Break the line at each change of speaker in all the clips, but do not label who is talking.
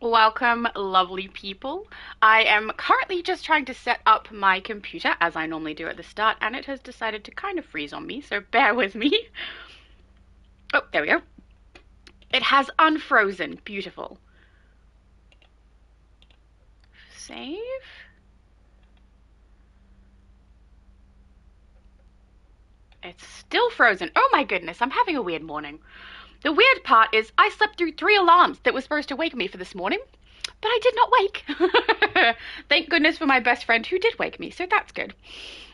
Welcome, lovely people. I am currently just trying to set up my computer, as I normally do at the start, and it has decided to kind of freeze on me, so bear with me. Oh, there we go. It has unfrozen. Beautiful. Save. It's still frozen. Oh my goodness, I'm having a weird morning. The weird part is I slept through 3 alarms that were supposed to wake me for this morning, but I did not wake. Thank goodness for my best friend who did wake me, so that's good.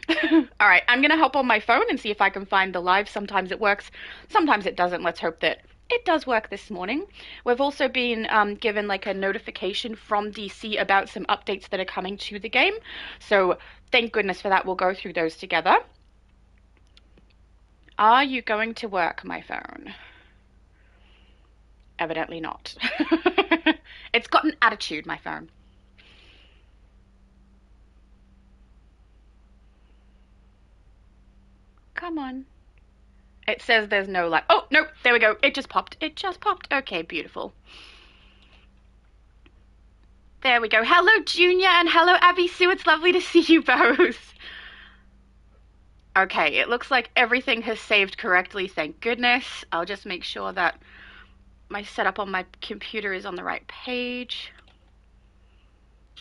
All right, I'm going to hop on my phone and see if I can find the live. Sometimes it works, sometimes it doesn't. Let's hope that it does work this morning. We've also been given like a notification from DC about some updates that are coming to the game. So thank goodness for that. We'll go through those together. Are you going to work, my phone? Evidently not. It's got an attitude, my phone. Come on. It says there's no light. Oh, no, there we go. It just popped. It just popped. Okay, beautiful. There we go. Hello, Junior, and hello, Abby Sue. It's lovely to see you both. Okay, it looks like everything has saved correctly, thank goodness. I'll just make sure that my setup on my computer is on the right page.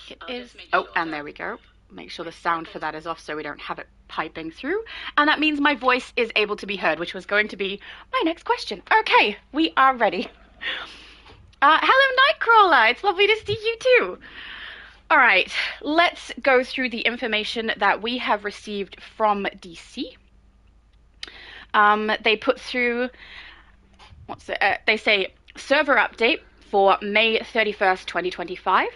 It is. Oh, and there we go. Make sure the sound for that is off so we don't have it piping through. And that means my voice is able to be heard, which was going to be my next question. Okay, we are ready. Hello, Nightcrawler. It's lovely to see you too. All right, let's go through the information that we have received from DC. They put through, they say server update for May 31st, 2025.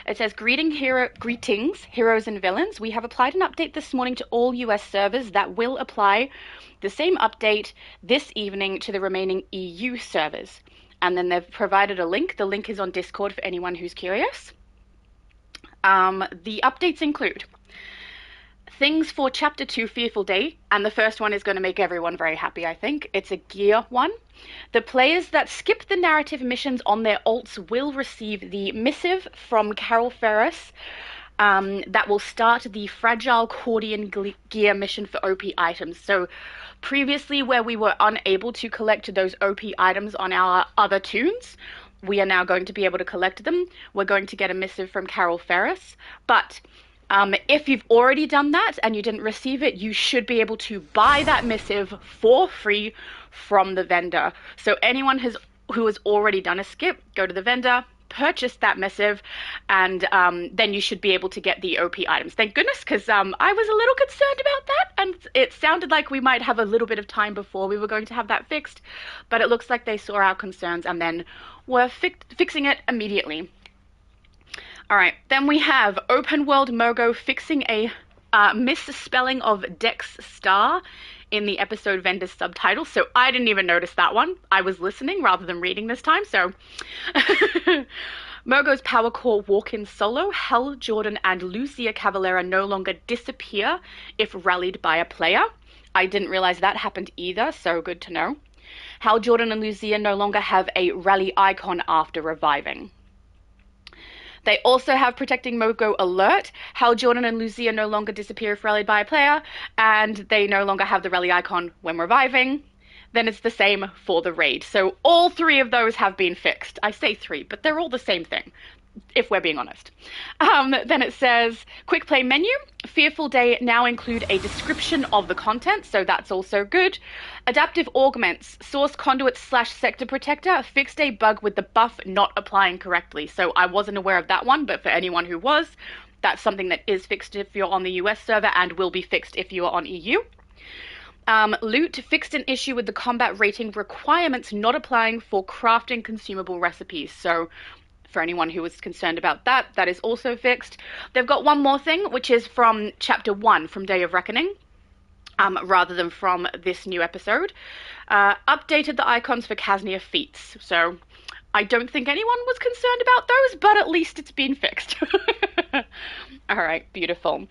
It says, greetings, heroes and villains. We have applied an update this morning to all US servers that will apply the same update this evening to the remaining EU servers. And then they've provided a link. The link is on Discord for anyone who's curious. The updates include things for Chapter 2 Fearful Day, and the first one is going to make everyone very happy, I think. It's a gear one. The players that skip the narrative missions on their alts will receive the missive from Carol Ferris that will start the Fragile Cordian gear mission for OP items. So previously, where we were unable to collect those OP items on our other tunes, we are now going to be able to collect them. We're going to get a missive from Carol Ferris. But if you've already done that and you didn't receive it, you should be able to buy that missive for free from the vendor. So anyone who has already done a skip, go to the vendor, purchase that missive, and then you should be able to get the OP items. Thank goodness, because I was a little concerned about that, and it sounded like we might have a little bit of time before we were going to have that fixed, but it looks like they saw our concerns and then were fixing it immediately. All right, then we have Open World Mogo fixing a misspelling of Dex Star in the episode vendor's subtitle. So I didn't even notice that one. I was listening rather than reading this time. So Mogo's Power Core walk-in solo, Hal Jordan and Lucia Cavalera no longer disappear if rallied by a player. I didn't realize that happened either, so good to know. Hal Jordan and Lucia no longer have a rally icon after reviving. They also have Protecting Mogo alert. Hal Jordan and Lucia no longer disappear if rallied by a player, and they no longer have the rally icon when reviving. Then it's the same for the raid. So all three of those have been fixed. I say three, but they're all the same thing, if we're being honest. Then it says, quick play menu. Fearful Day now include a description of the content, so that's also good. Adaptive augments. Source conduit / sector protector fixed a bug with the buff not applying correctly. So I wasn't aware of that one, but for anyone who was, that's something that is fixed if you're on the US server and will be fixed if you are on EU. Loot fixed an issue with the combat rating requirements not applying for crafting consumable recipes. So for anyone who was concerned about that, that is also fixed. They've got one more thing, which is from Chapter 1, from Day of Reckoning, rather than from this new episode. Updated the icons for Casnia feats. So I don't think anyone was concerned about those, but at least it's been fixed. All right, beautiful.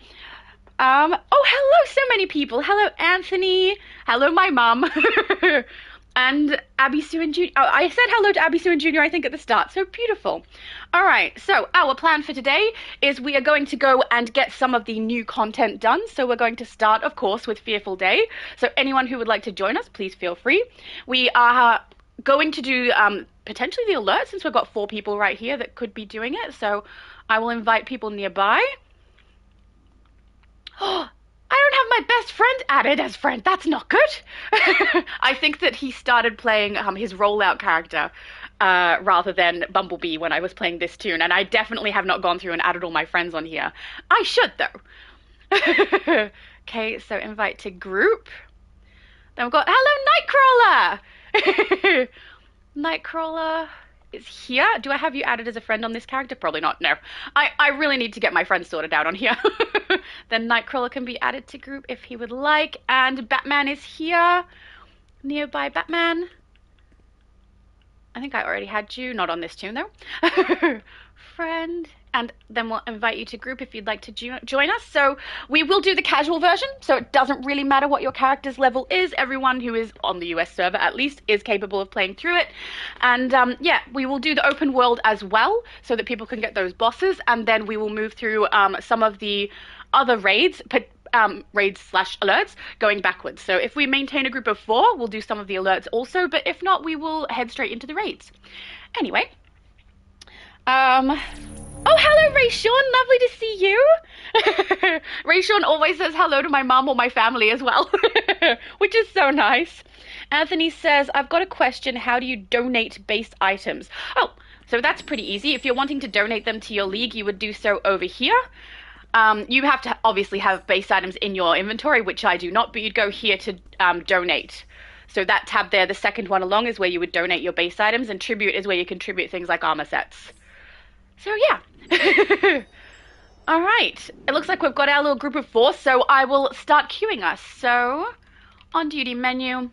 Oh, hello, so many people. Hello, Anthony. Hello, my mum. And Abby Sue and Junior. Oh, I said hello to Abby Sue and Junior, I think, at the start. So beautiful. All right. So our plan for today is we are going to go and get some of the new content done. So we're going to start, of course, with Fearful Day. So anyone who would like to join us, please feel free. We are going to do potentially the alert, since we've got 4 people right here that could be doing it. So I will invite people nearby. Oh, I don't have my best friend added as friend. That's not good. I think that he started playing his rollout character rather than Bumblebee when I was playing this tune. And I definitely have not gone through and added all my friends on here. I should, though. Okay, so invite to group. Then we've got, hello, Nightcrawler! Nightcrawler is here. Do I have you added as a friend on this character? Probably not. No. I really need to get my friends sorted out on here. Then Nightcrawler can be added to group if he would like. And Batman is here. Nearby Batman. I think I already had you. Not on this tune, though. Friend. And then we'll invite you to group if you'd like to join us. So we will do the casual version, so it doesn't really matter what your character's level is. Everyone who is on the US server, at least, is capable of playing through it. And yeah, we will do the open world as well, so that people can get those bosses. And then we will move through some of the other raids, raids/alerts, going backwards. So if we maintain a group of 4, we'll do some of the alerts also. But if not, we will head straight into the raids. Anyway. Oh, hello, Ray Sean. Lovely to see you. Ray Sean always says hello to my mom or my family as well, which is so nice. Anthony says, I've got a question. How do you donate base items? Oh, so that's pretty easy. If you're wanting to donate them to your league, you would do so over here. You have to obviously have base items in your inventory, which I do not, but you'd go here to donate. So that tab there, the second one along, is where you would donate your base items, and tribute is where you contribute things like armor sets. So yeah. All right. It looks like we've got our little group of 4, so I will start queuing us. So on duty menu,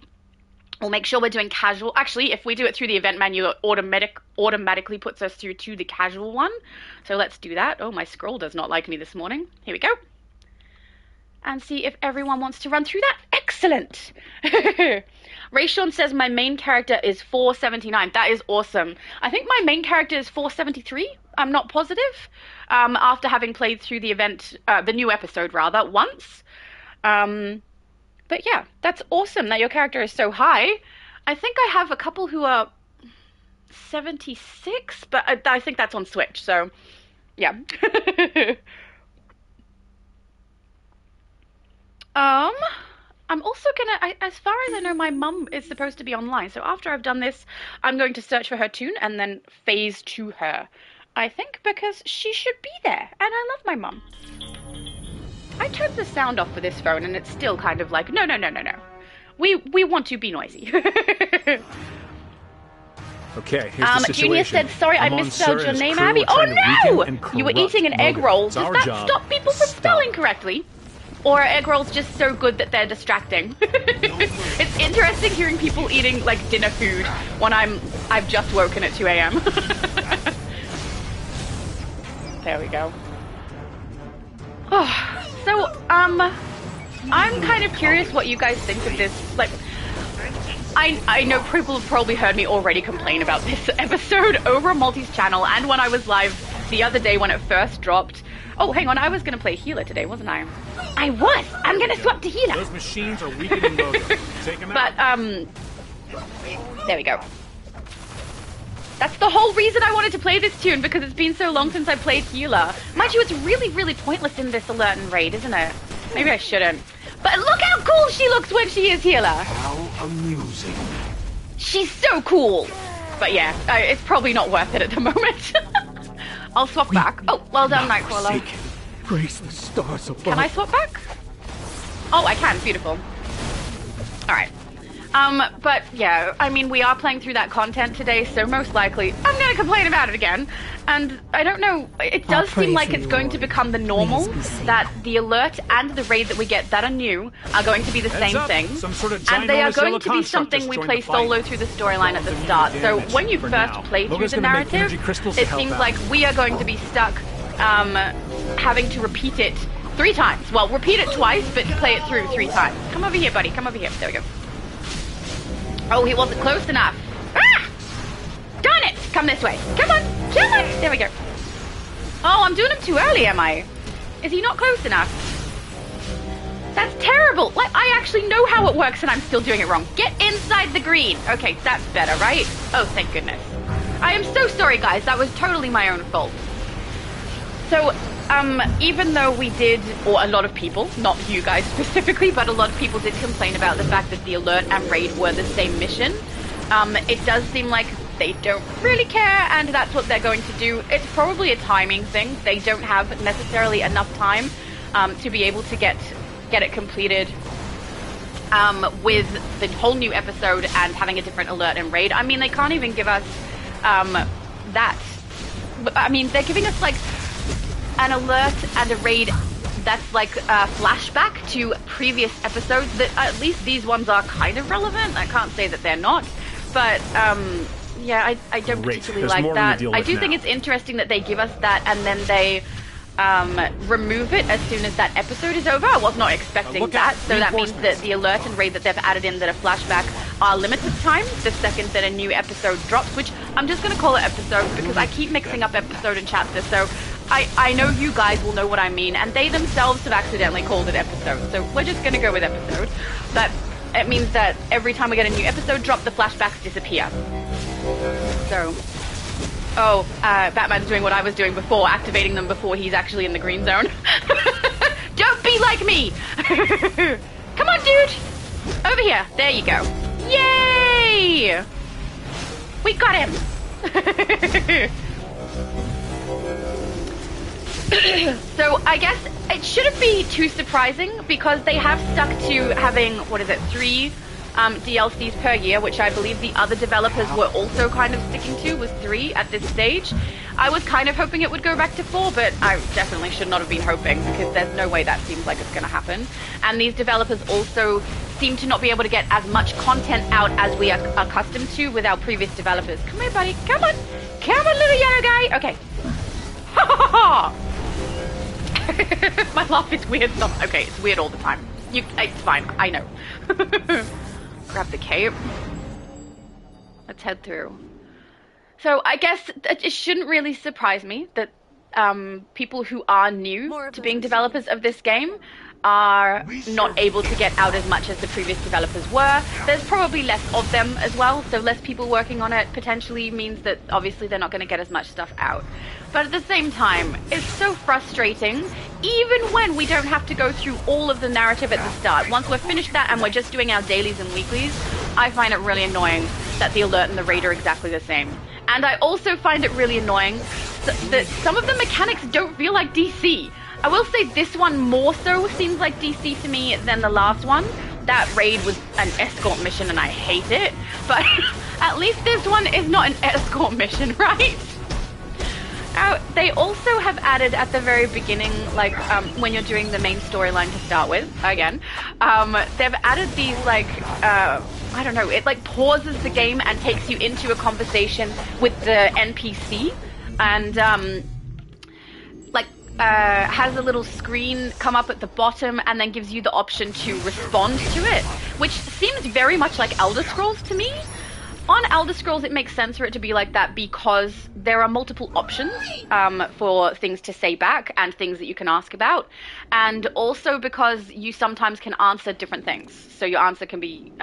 we'll make sure we're doing casual. Actually, if we do it through the event menu, it automatically puts us through to the casual one. So let's do that. Oh, my scroll does not like me this morning. Here we go. And see if everyone wants to run through that. Excellent. Rayshon says my main character is 479. That is awesome. I think my main character is 473. I'm not positive. After having played through the event, the new episode rather, once. But yeah, that's awesome that your character is so high. I think I have a couple who are 76, but I think that's on Switch. So yeah. I'm also gonna, as far as I know, my mum is supposed to be online. So after I've done this, I'm going to search for her tune and then phase to her. I think because she should be there. And I love my mum. I turned the sound off for this phone and it's still kind of like, no. We want to be noisy.
Okay, here's the situation.
Junior said, sorry, I misspelled your name, Abby. Oh no! You were eating an egg roll. Does that stop people from spelling correctly? Or are egg rolls just so good that they're distracting? It's interesting hearing people eating like dinner food when I've just woken at 2 a.m. There we go. Oh, so I'm kind of curious what you guys think of this. Like, I know people have probably heard me already complain about this episode over on Multi's channel and when I was live the other day when it first dropped. Oh, hang on, I was going to play healer today, wasn't I? I was! I'm going to swap to healer!
Those machines are weakening Mogo. Take them out.
But, there we go. That's the whole reason I wanted to play this tune, because it's been so long since I played healer. Mind you, it's really, really pointless in this alert and raid, isn't it? Maybe I shouldn't. But look how cool she looks when she is healer!
How amusing.
She's so cool! But yeah, it's probably not worth it at the moment. I'll swap back. Oh, well done, Nightcrawler.
Praise the stars above.
Can I swap back? Oh, I can. Beautiful. All right. But yeah, I mean, we are playing through that content today, so most likely I'm going to complain about it again. And I don't know, it does seem like it's going to become the normal that the alert and the raid that we get that are new are going to be the same thing. And they are going to be something we play solo through the storyline at the start. So when you first play through the narrative, it seems like we are going to be stuck having to repeat it 3 times. Well, repeat it twice, but play it through 3 times. Come over here, buddy. Come over here. There we go. Oh, he wasn't close enough. Ah! Darn it! Come this way. Come on! Come on! There we go. Oh, I'm doing him too early, am I? Is he not close enough? That's terrible. Like, I actually know how it works and I'm still doing it wrong. Get inside the green. Okay, that's better, right? Oh, thank goodness. I am so sorry, guys. That was totally my own fault. So, even though we did, or a lot of people, not you guys specifically, but a lot of people did complain about the fact that the alert and raid were the same mission, it does seem like they don't really care, and that's what they're going to do. It's probably a timing thing. They don't have necessarily enough time to be able to get it completed with the whole new episode and having a different alert and raid. I mean, they can't even give us that. I mean, they're giving us like an alert and a raid that's like a flashback to previous episodes. That at least these ones are kind of relevant. I can't say that they're not, but yeah, I don't particularly like that. I do think it's interesting that they give us that and then they remove it as soon as that episode is over. I was not expecting that, so that means that the alert and raid that they've added in that are flashback are limited time the second that a new episode drops, which I'm just going to call it episode because I keep mixing up episode and chapter, so I know you guys will know what I mean, and they themselves have accidentally called it episode, so we're just going to go with episode. But it means that every time we get a new episode drop, the flashbacks disappear. So... Oh, Batman's doing what I was doing before, activating them before he's actually in the green zone. Don't be like me! Come on, dude! Over here. There you go. Yay! We got him! So, I guess it shouldn't be too surprising because they have stuck to having, 3 DLCs per year, which I believe the other developers were also kind of sticking to, was 3 at this stage. I was kind of hoping it would go back to 4, but I definitely should not have been hoping because there's no way that seems like it's going to happen. And these developers also seem to not be able to get as much content out as we are accustomed to with our previous developers. Come here, buddy. Come on. Come on, little yellow guy. Okay. Ha ha ha! My laugh is weird. Okay, it's weird all the time. It's fine. I know. Grab the cape. Let's head through. So I guess it shouldn't really surprise me that people who are new to being developers of this game are not able to get out as much as the previous developers were. There's probably less of them as well, so less people working on it potentially means that obviously they're not going to get as much stuff out. But at the same time, it's so frustrating, even when we don't have to go through all of the narrative at the start. Once we're finished that and we're just doing our dailies and weeklies, I find it really annoying that the alert and the raid are exactly the same. And I also find it really annoying that some of the mechanics don't feel like DC. I will say this one more so seems like DC to me than the last one. That raid was an escort mission and I hate it, but at least this one is not an escort mission, right? They also have added at the very beginning, like when you're doing the main storyline to start with, again, they've added these like, I don't know, it like pauses the game and takes you into a conversation with the NPC and has a little screen come up at the bottom and then gives you the option to respond to it, which seems very much like Elder Scrolls to me. On Elder Scrolls, it makes sense for it to be like that because there are multiple options for things to say back and things that you can ask about, and also because you sometimes can answer different things. So your answer can be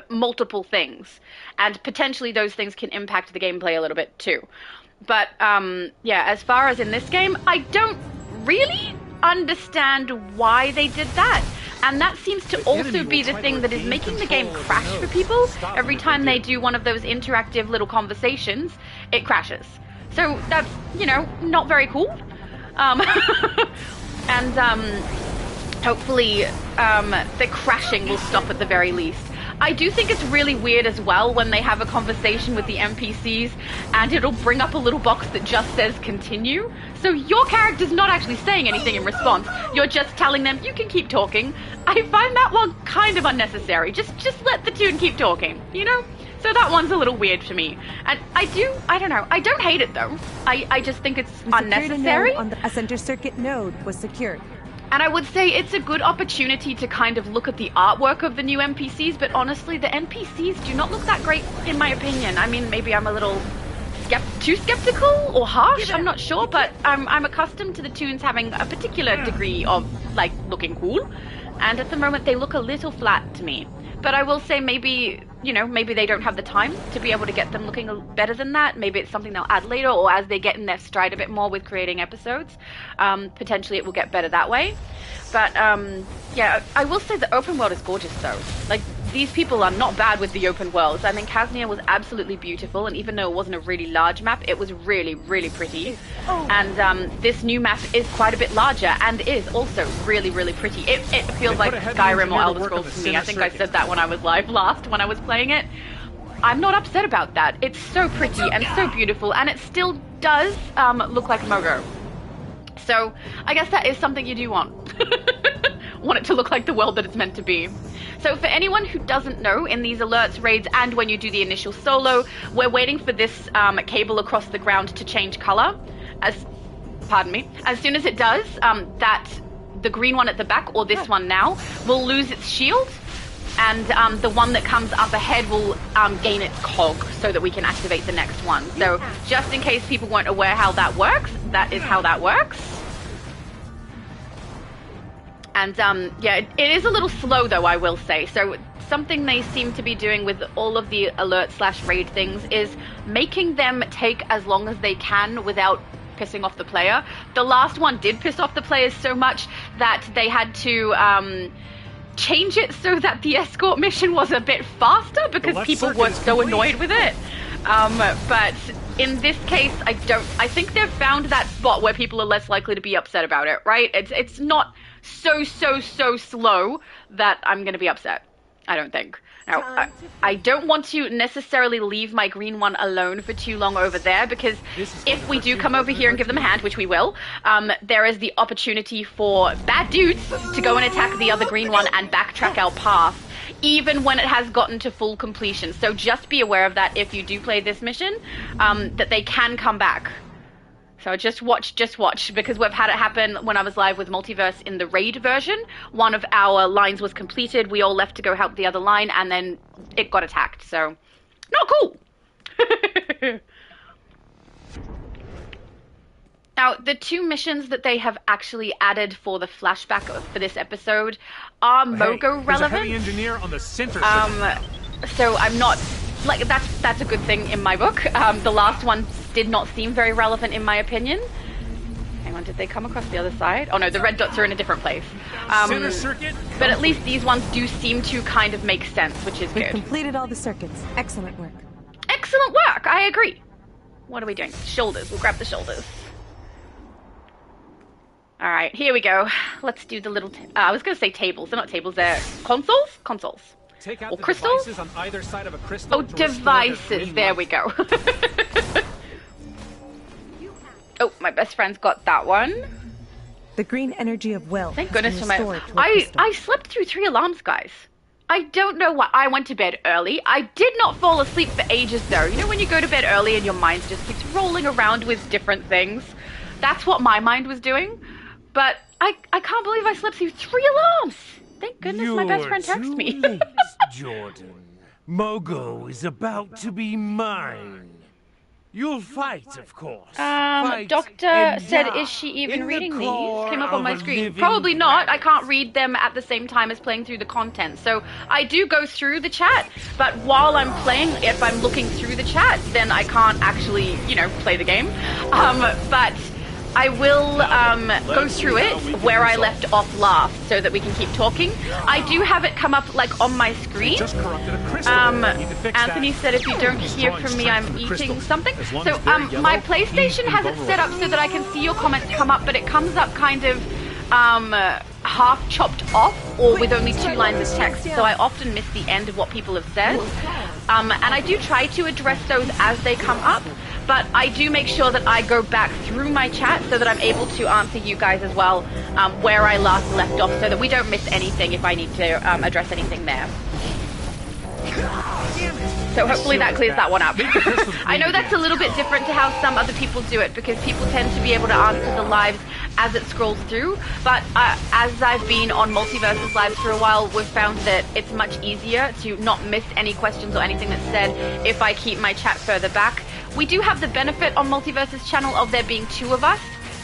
multiple things, and potentially those things can impact the gameplay a little bit too. But yeah, as far as in this game, I don't really understand why they did that. And that seems to also be the thing that is making the game crash for people. Every time they do one of those interactive little conversations, it crashes. So that's, you know, not very cool. And hopefully the crashing will stop at the very least. I do think it's really weird as well when they have a conversation with the NPCs and it'll bring up a little box that just says continue. So your character's not actually saying anything in response. You're just telling them, you can keep talking. I find that one kind of unnecessary. Just let the tune keep talking, you know? So that one's a little weird for me. And I don't know. I don't hate it though. I just think it's unnecessary.
A center circuit node was secured.
And I would say it's a good opportunity to kind of look at the artwork of the new NPCs, but honestly, the NPCs do not look that great, in my opinion. I mean, maybe I'm a little too skeptical or harsh, I'm not sure, but I'm accustomed to the toons having a particular degree of, like, looking cool, and at the moment they look a little flat to me. But I will say maybe, you know, maybe they don't have the time to be able to get them looking better than that. Maybe it's something they'll add later, or as they get in their stride a bit more with creating episodes, potentially it will get better that way. But, yeah, I will say the open world is gorgeous, though. Like, these people are not bad with the open worlds. I mean, Kaznia was absolutely beautiful, and even though it wasn't a really large map, it was really, really pretty. And this new map is quite a bit larger, and is also really, really pretty. It feels like Skyrim or Elder Scrolls to me. I think I said that when I was live last, when I was playing it. I'm not upset about that. It's so pretty and so beautiful, and it still does look like Mogo. So, I guess that is something you do want. Want it to look like the world that it's meant to be. So for anyone who doesn't know, in these alerts, raids, and when you do the initial solo, we're waiting for this cable across the ground to change color. As soon as it does, the green one at the back, or this one now, will lose its shield, and the one that comes up ahead will gain its cog, so that we can activate the next one. So just in case people weren't aware how that works, that is how that works. And, yeah, it is a little slow, though, I will say. So something they seem to be doing with all of the alert/raid things is making them take as long as they can without pissing off the player. The last one did piss off the players so much that they had to change it so that the escort mission was a bit faster because people were so annoyed with it. But in this case, I think they've found that spot where people are less likely to be upset about it, right? It's not so slow that I'm going to be upset. I don't think. Now, I don't want to necessarily leave my green one alone for too long over there, because if we do come over here and give them a hand, which we will, there is the opportunity for bad dudes to go and attack the other green one and backtrack our path, even when it has gotten to full completion. So just be aware of that if you do play this mission, that they can come back. So just watch, because we've had it happen when I was live with Multiverse in the raid version. One of our lines was completed, we all left to go help the other line, and then it got attacked, so not cool. Now, the two missions that they have actually added for the flashback for this episode are Mogo relevant.
There's a heavy engineer on the center.
So I'm not, like, that's a good thing in my book. The last one did not seem very relevant in my opinion. Hang on, did they come across the other side? Oh no, the red dots are in a different place.
Center circuit.
But at least these ones do seem to kind of make sense, which is good.
We've completed all the circuits. Excellent work.
Excellent work, I agree. What are we doing? Shoulders, we'll grab the shoulders. Alright, here we go. Let's do the little, I was going to say tables, they're not tables, they're consoles? Consoles.
Take out
or
the
crystals?
devices on either side of a crystal.
Oh, devices, there we go. Oh, my best friend's got that one.
The green energy of wealth.
Thank goodness for my... I slept through 3 alarms, guys. I don't know why. I went to bed early. I did not fall asleep for ages, though. You know when you go to bed early and your mind just keeps rolling around with different things? That's what my mind was doing. But I can't believe I slept through 3 alarms. Thank goodness my best friend texted me.
Late, Jordan. Mogo is about to be mine. You'll fight, of course.
Doctor said, is she even reading these? Came up on my screen. Probably not. I can't read them at the same time as playing through the content. So I do go through the chat, but while I'm playing, if I'm looking through the chat, then I can't actually, you know, play the game. But I will go through it where I left off last so that we can keep talking. I do have it come up like on my screen.
Just corrupted a crystal.
Anthony said if you don't hear from me, I'm eating something. So my PlayStation has it set up so that I can see your comments come up, but it comes up kind of half chopped off or with only 2 lines of text. So I often miss the end of what people have said. And I do try to address those as they come up. But I do make sure that I go back through my chat so that I'm able to answer you guys as well where I last left off so that we don't miss anything if I need to address anything there. So hopefully that clears that one up. I know that's a little bit different to how some other people do it because people tend to be able to answer the lives as it scrolls through, but as I've been on Multiverses Lives for a while, we've found that it's much easier to not miss any questions or anything that's said if I keep my chat further back. We do have the benefit on Multiverses channel of there being two of us,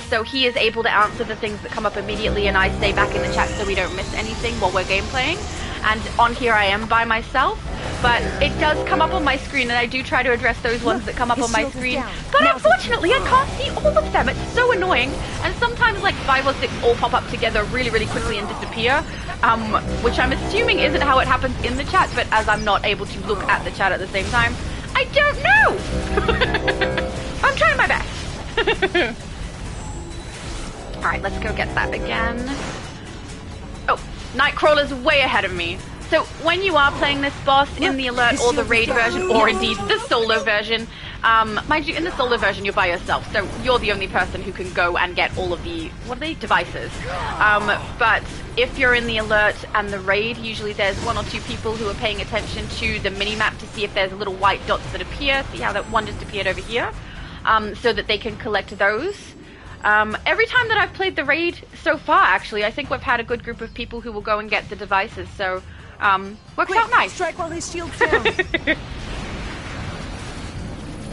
so he is able to answer the things that come up immediately and I stay back in the chat so we don't miss anything while we're gameplaying. And on here I am by myself, but it does come up on my screen and I do try to address those ones that come up on my screen. But unfortunately I can't see all of them. It's so annoying. And sometimes like 5 or 6 all pop up together really, really quickly and disappear, which I'm assuming isn't how it happens in the chat, but as I'm not able to look at the chat at the same time, I don't know. I'm trying my best. Alright, let's go get that again. Oh, Nightcrawler's way ahead of me. So when you are playing this boss in the alert or the raid version, or indeed the solo version, mind you, in the solo version you're by yourself, so you're the only person who can go and get all of the, what are they, devices. But if you're in the alert and the raid, usually there's 1 or 2 people who are paying attention to the mini-map to see if there's little white dots that appear. See how that one just appeared over here? So that they can collect those. Every time that I've played the raid so far, actually, I think we've had a good group of people who will go and get the devices, so works out nice.
Strike while his shield's down.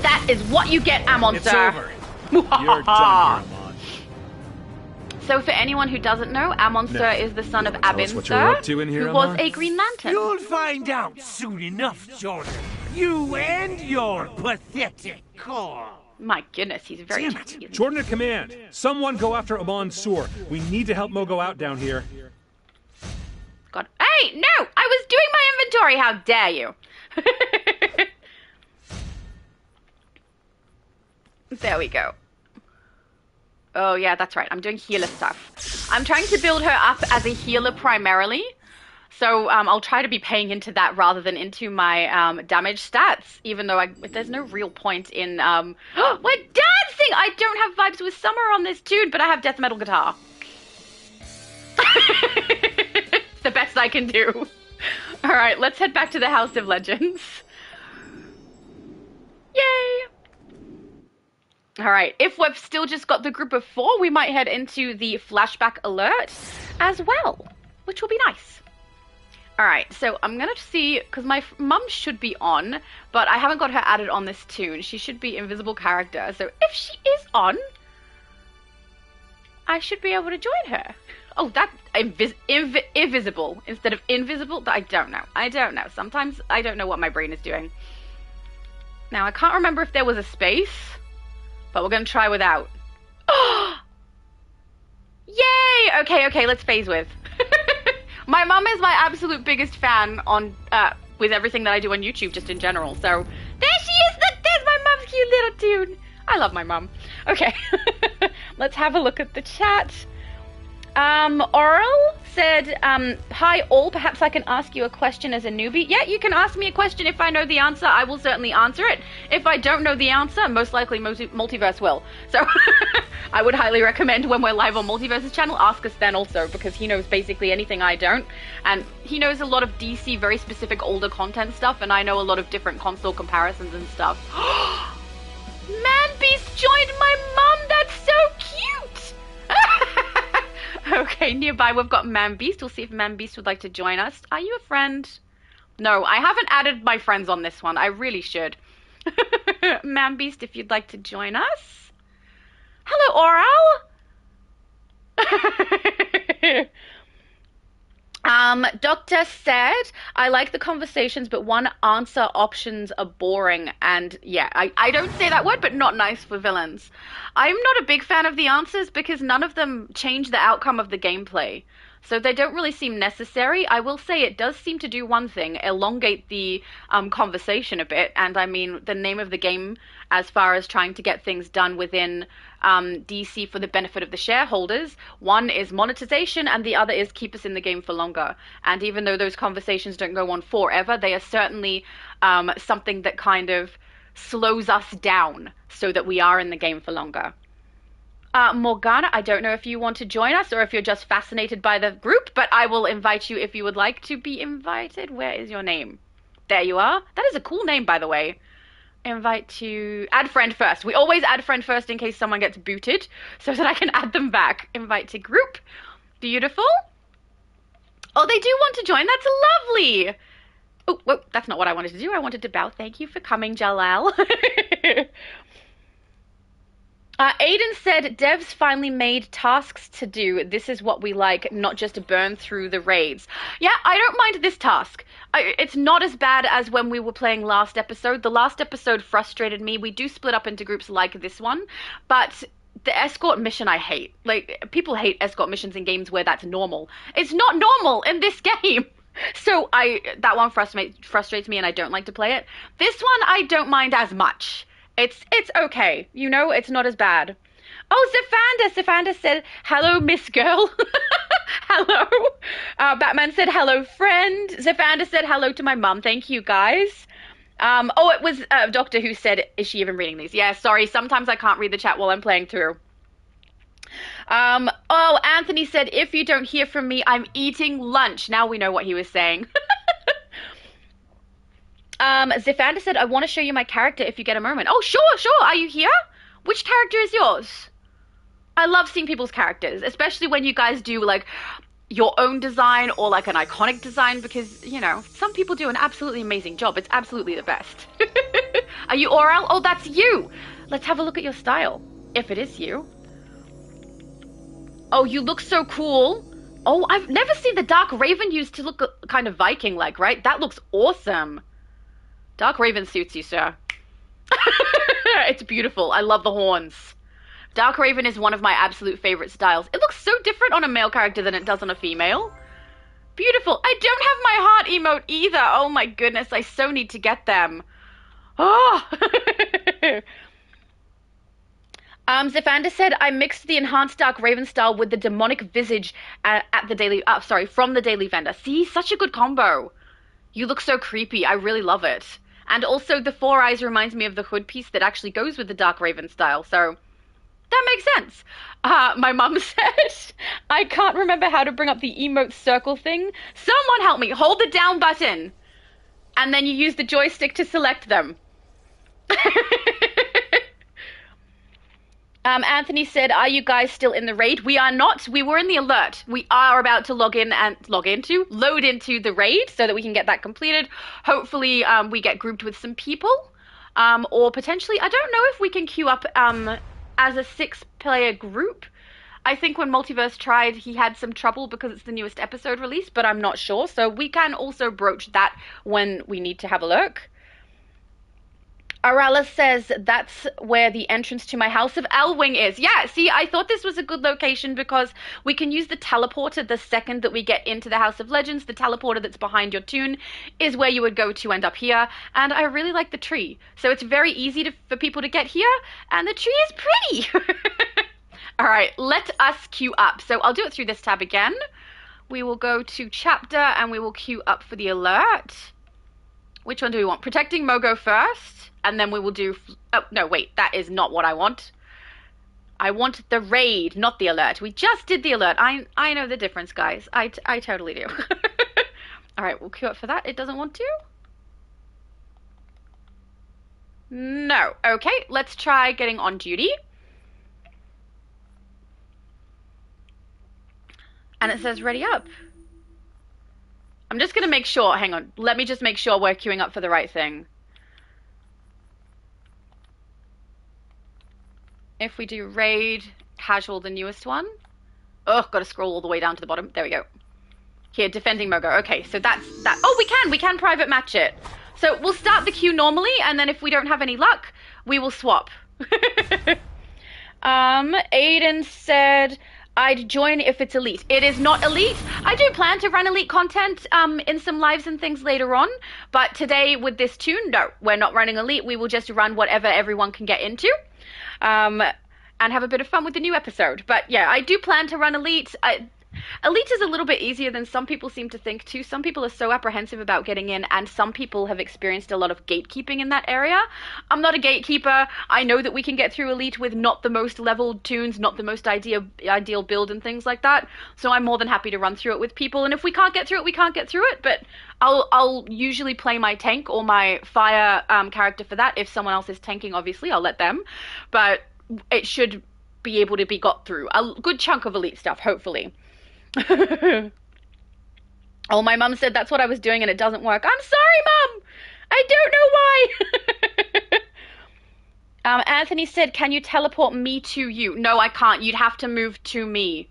That is what you get, Amon,
It's
sir.
over. You're done here, Amon.
So for anyone who doesn't know, Amon Sir is the son of
Tell us
Abin
what you're
Sir,
up to in here,
who was
Amon?
a Green Lantern.
You'll find out soon enough, Jordan. You and your pathetic core.
My goodness, he's very
Damn it.
cheeky.
Jordan at command. Someone go after Amon Sur. We need to help Mogo out down here.
God. Hey, no! I was doing my inventory, how dare you! There we go. Oh yeah, that's right, I'm doing healer stuff. I'm trying to build her up as a healer primarily, so I'll try to be paying into that rather than into my damage stats, even though there's no real point in... we're dancing! I don't have Vibes with Summer on this tune, but I have death metal guitar. It's the best I can do. Alright, let's head back to the House of Legends. Yay! Alright, if we've still just got the group of 4, we might head into the flashback alert as well, which will be nice. Alright, so I'm gonna see, because my mum should be on, but I haven't got her added on this tune. She should be invisible character, so if she is on, I should be able to join her. Oh, that invisible instead of invisible? I don't know. I don't know. Sometimes I don't know what my brain is doing. Now, I can't remember if there was a space, but we're going to try without. Oh! Yay! Okay, let's phase with. My mum is my absolute biggest fan on with everything that I do on YouTube, just in general. So, there she is! There's my mum's cute little tune. I love my mum. Okay, let's have a look at the chat. Oral said, hi all, perhaps I can ask you a question as a newbie. Yeah, you can ask me a question. If I know the answer, I will certainly answer it. If I don't know the answer, most likely Multiverse will. So I would highly recommend when we're live on Multiverse's channel, ask us then also, because he knows basically anything I don't. And he knows a lot of DC, very specific older content stuff, and I know a lot of different console comparisons and stuff. Man-Beast joined my mum! That's so cute! Okay, nearby we've got Man-Beast. We'll see if Man-Beast would like to join us. Are you a friend? No, I haven't added my friends on this one. I really should. Man-Beast, if you'd like to join us. Hello, Oral! Doctor said, I like the conversations, but one answer options are boring. And yeah, I don't say that word, but not nice for villains. I'm not a big fan of the answers because none of them change the outcome of the gameplay. So they don't really seem necessary. I will say it does seem to do one thing, elongate the conversation a bit. And I mean, the name of the game, as far as trying to get things done within DC for the benefit of the shareholders, one is monetization and the other is keep us in the game for longer. And even though those conversations don't go on forever, they are certainly something that kind of slows us down so that we are in the game for longer. Morgana, I don't know if you want to join us or if you're just fascinated by the group, but I will invite you if you would like to be invited. Where is your name? There you are. That is a cool name, by the way. Invite to add friend first. We always add friend first in case someone gets booted so that I can add them back. Invite to group. Beautiful. Oh, they do want to join. That's lovely. Oh, whoa, that's not what I wanted to do. I wanted to bow. Thank you for coming, Jalal. Aiden said, devs finally made tasks to do. This is what we like, not just to burn through the raids. Yeah, I don't mind this task. It's not as bad as when we were playing last episode. The last episode frustrated me. We do split up into groups like this one, but the escort mission I hate. Like, people hate escort missions in games where that's normal. It's not normal in this game. So that one frustrates me and I don't like to play it. This one I don't mind as much. It's okay. You know, it's not as bad. Oh, Zafanda said, hello, Miss Girl. Hello. Batman said, hello, friend. Zafanda said, hello to my mum. Thank you, guys. It was Doctor who said, is she even reading these? Yeah, sorry. Sometimes I can't read the chat while I'm playing through. Anthony said, if you don't hear from me, I'm eating lunch. Now we know what he was saying. Zifanda said, I want to show you my character if you get a moment. Oh, sure. Are you here? Which character is yours? I love seeing people's characters, especially when you guys do, like, your own design or, like, an iconic design because, you know, some people do an absolutely amazing job. It's absolutely the best. Are you Oral? Oh, that's you. Let's have a look at your style, if it is you. Oh, you look so cool. Oh, I've never seen the Dark Raven used to look kind of Viking-like, right? That looks awesome. Dark Raven suits you, sir. It's beautiful. I love the horns. Dark Raven is one of my absolute favorite styles. It looks so different on a male character than it does on a female. Beautiful. I don't have my heart emote either. Oh my goodness, I so need to get them. Oh. Zafanda said, I mixed the enhanced Dark Raven style with the demonic visage from the daily vendor. See, such a good combo. You look so creepy. I really love it. And also the four eyes reminds me of the hood piece that actually goes with the Dark Raven style. So that makes sense. My mum said, I can't remember how to bring up the emote circle thing. Someone help me. Hold the down button. And then you use the joystick to select them. Anthony said, are you guys still in the raid? We are not. We were in the alert. We are about to load into the raid so that we can get that completed. Hopefully, we get grouped with some people. Or potentially, I don't know if we can queue up as a 6-player group. I think when Multiverse tried, he had some trouble because it's the newest episode release, but I'm not sure. So we can also broach that when we need to have a look. Arala says that's where the entrance to my House of Elwing is. Yeah, see, I thought this was a good location because we can use the teleporter the second that we get into the House of Legends. The teleporter that's behind your tune is where you would go to end up here. And I really like the tree. So it's very easy for people to get here. And the tree is pretty. All right, let us queue up. So I'll do it through this tab again. We will go to chapter and we will queue up for the alert. Which one do we want? Protecting Mogo first. And then we will do... Oh, no, wait. That is not what I want. I want the raid, not the alert. We just did the alert. I know the difference, guys. I totally do. All right, we'll queue up for that. It doesn't want to? No. Okay, let's try getting on duty. And it says ready up. I'm just going to make sure... Hang on. Let me just make sure we're queuing up for the right thing. If we do raid, casual, the newest one. Oh, got to scroll all the way down to the bottom. There we go. Here, defending Mogo. Okay, so that's that. Oh, we can private match it. So we'll start the queue normally, and then if we don't have any luck, we will swap. Aiden said, I'd join if it's elite. It is not elite. I do plan to run elite content in some lives and things later on, but today with this tune, no, we're not running elite. We will just run whatever everyone can get into. And have a bit of fun with the new episode. But yeah, I do plan to run elite. Elite is a little bit easier than some people seem to think too. Some people are so apprehensive about getting in, and some people have experienced a lot of gatekeeping in that area. I'm not a gatekeeper. I know that we can get through Elite with not the most leveled tunes, not the most ideal build and things like that. So I'm more than happy to run through it with people. And if we can't get through it, we can't get through it. But I'll usually play my tank or my fire character for that. If someone else is tanking, obviously I'll let them. But it should be able to be got through a good chunk of Elite stuff, hopefully. Oh, my mum said that's what I was doing and it doesn't work. I'm sorry, Mum. I don't know why. Anthony said, can you teleport me to you? No, I can't. You'd have to move to me.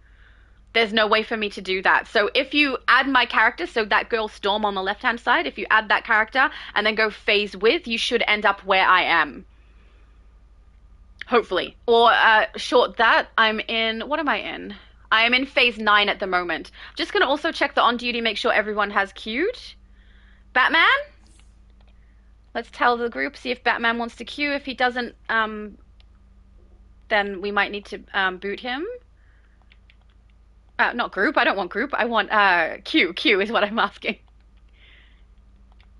There's no way for me to do that. So if you add my character, so that girl Storm on the left-hand side, if you add that character and then go phase with, you should end up where I am. Hopefully. Or short that, I'm in... What am I in? I am in phase 9 at the moment. I'm just going to also check the on-duty, make sure everyone has queued. Batman? Let's tell the group, see if Batman wants to queue. If he doesn't, then we might need to boot him. Not group. I don't want group. I want queue. Queue is what I'm asking.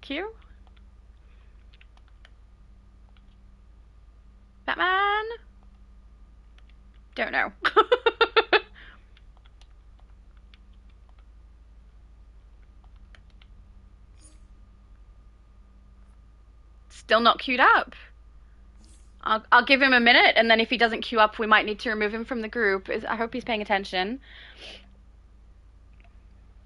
Queue? Batman? Don't know. Still not queued up. I'll give him a minute, and then if he doesn't queue up, we might need to remove him from the group. I hope he's paying attention.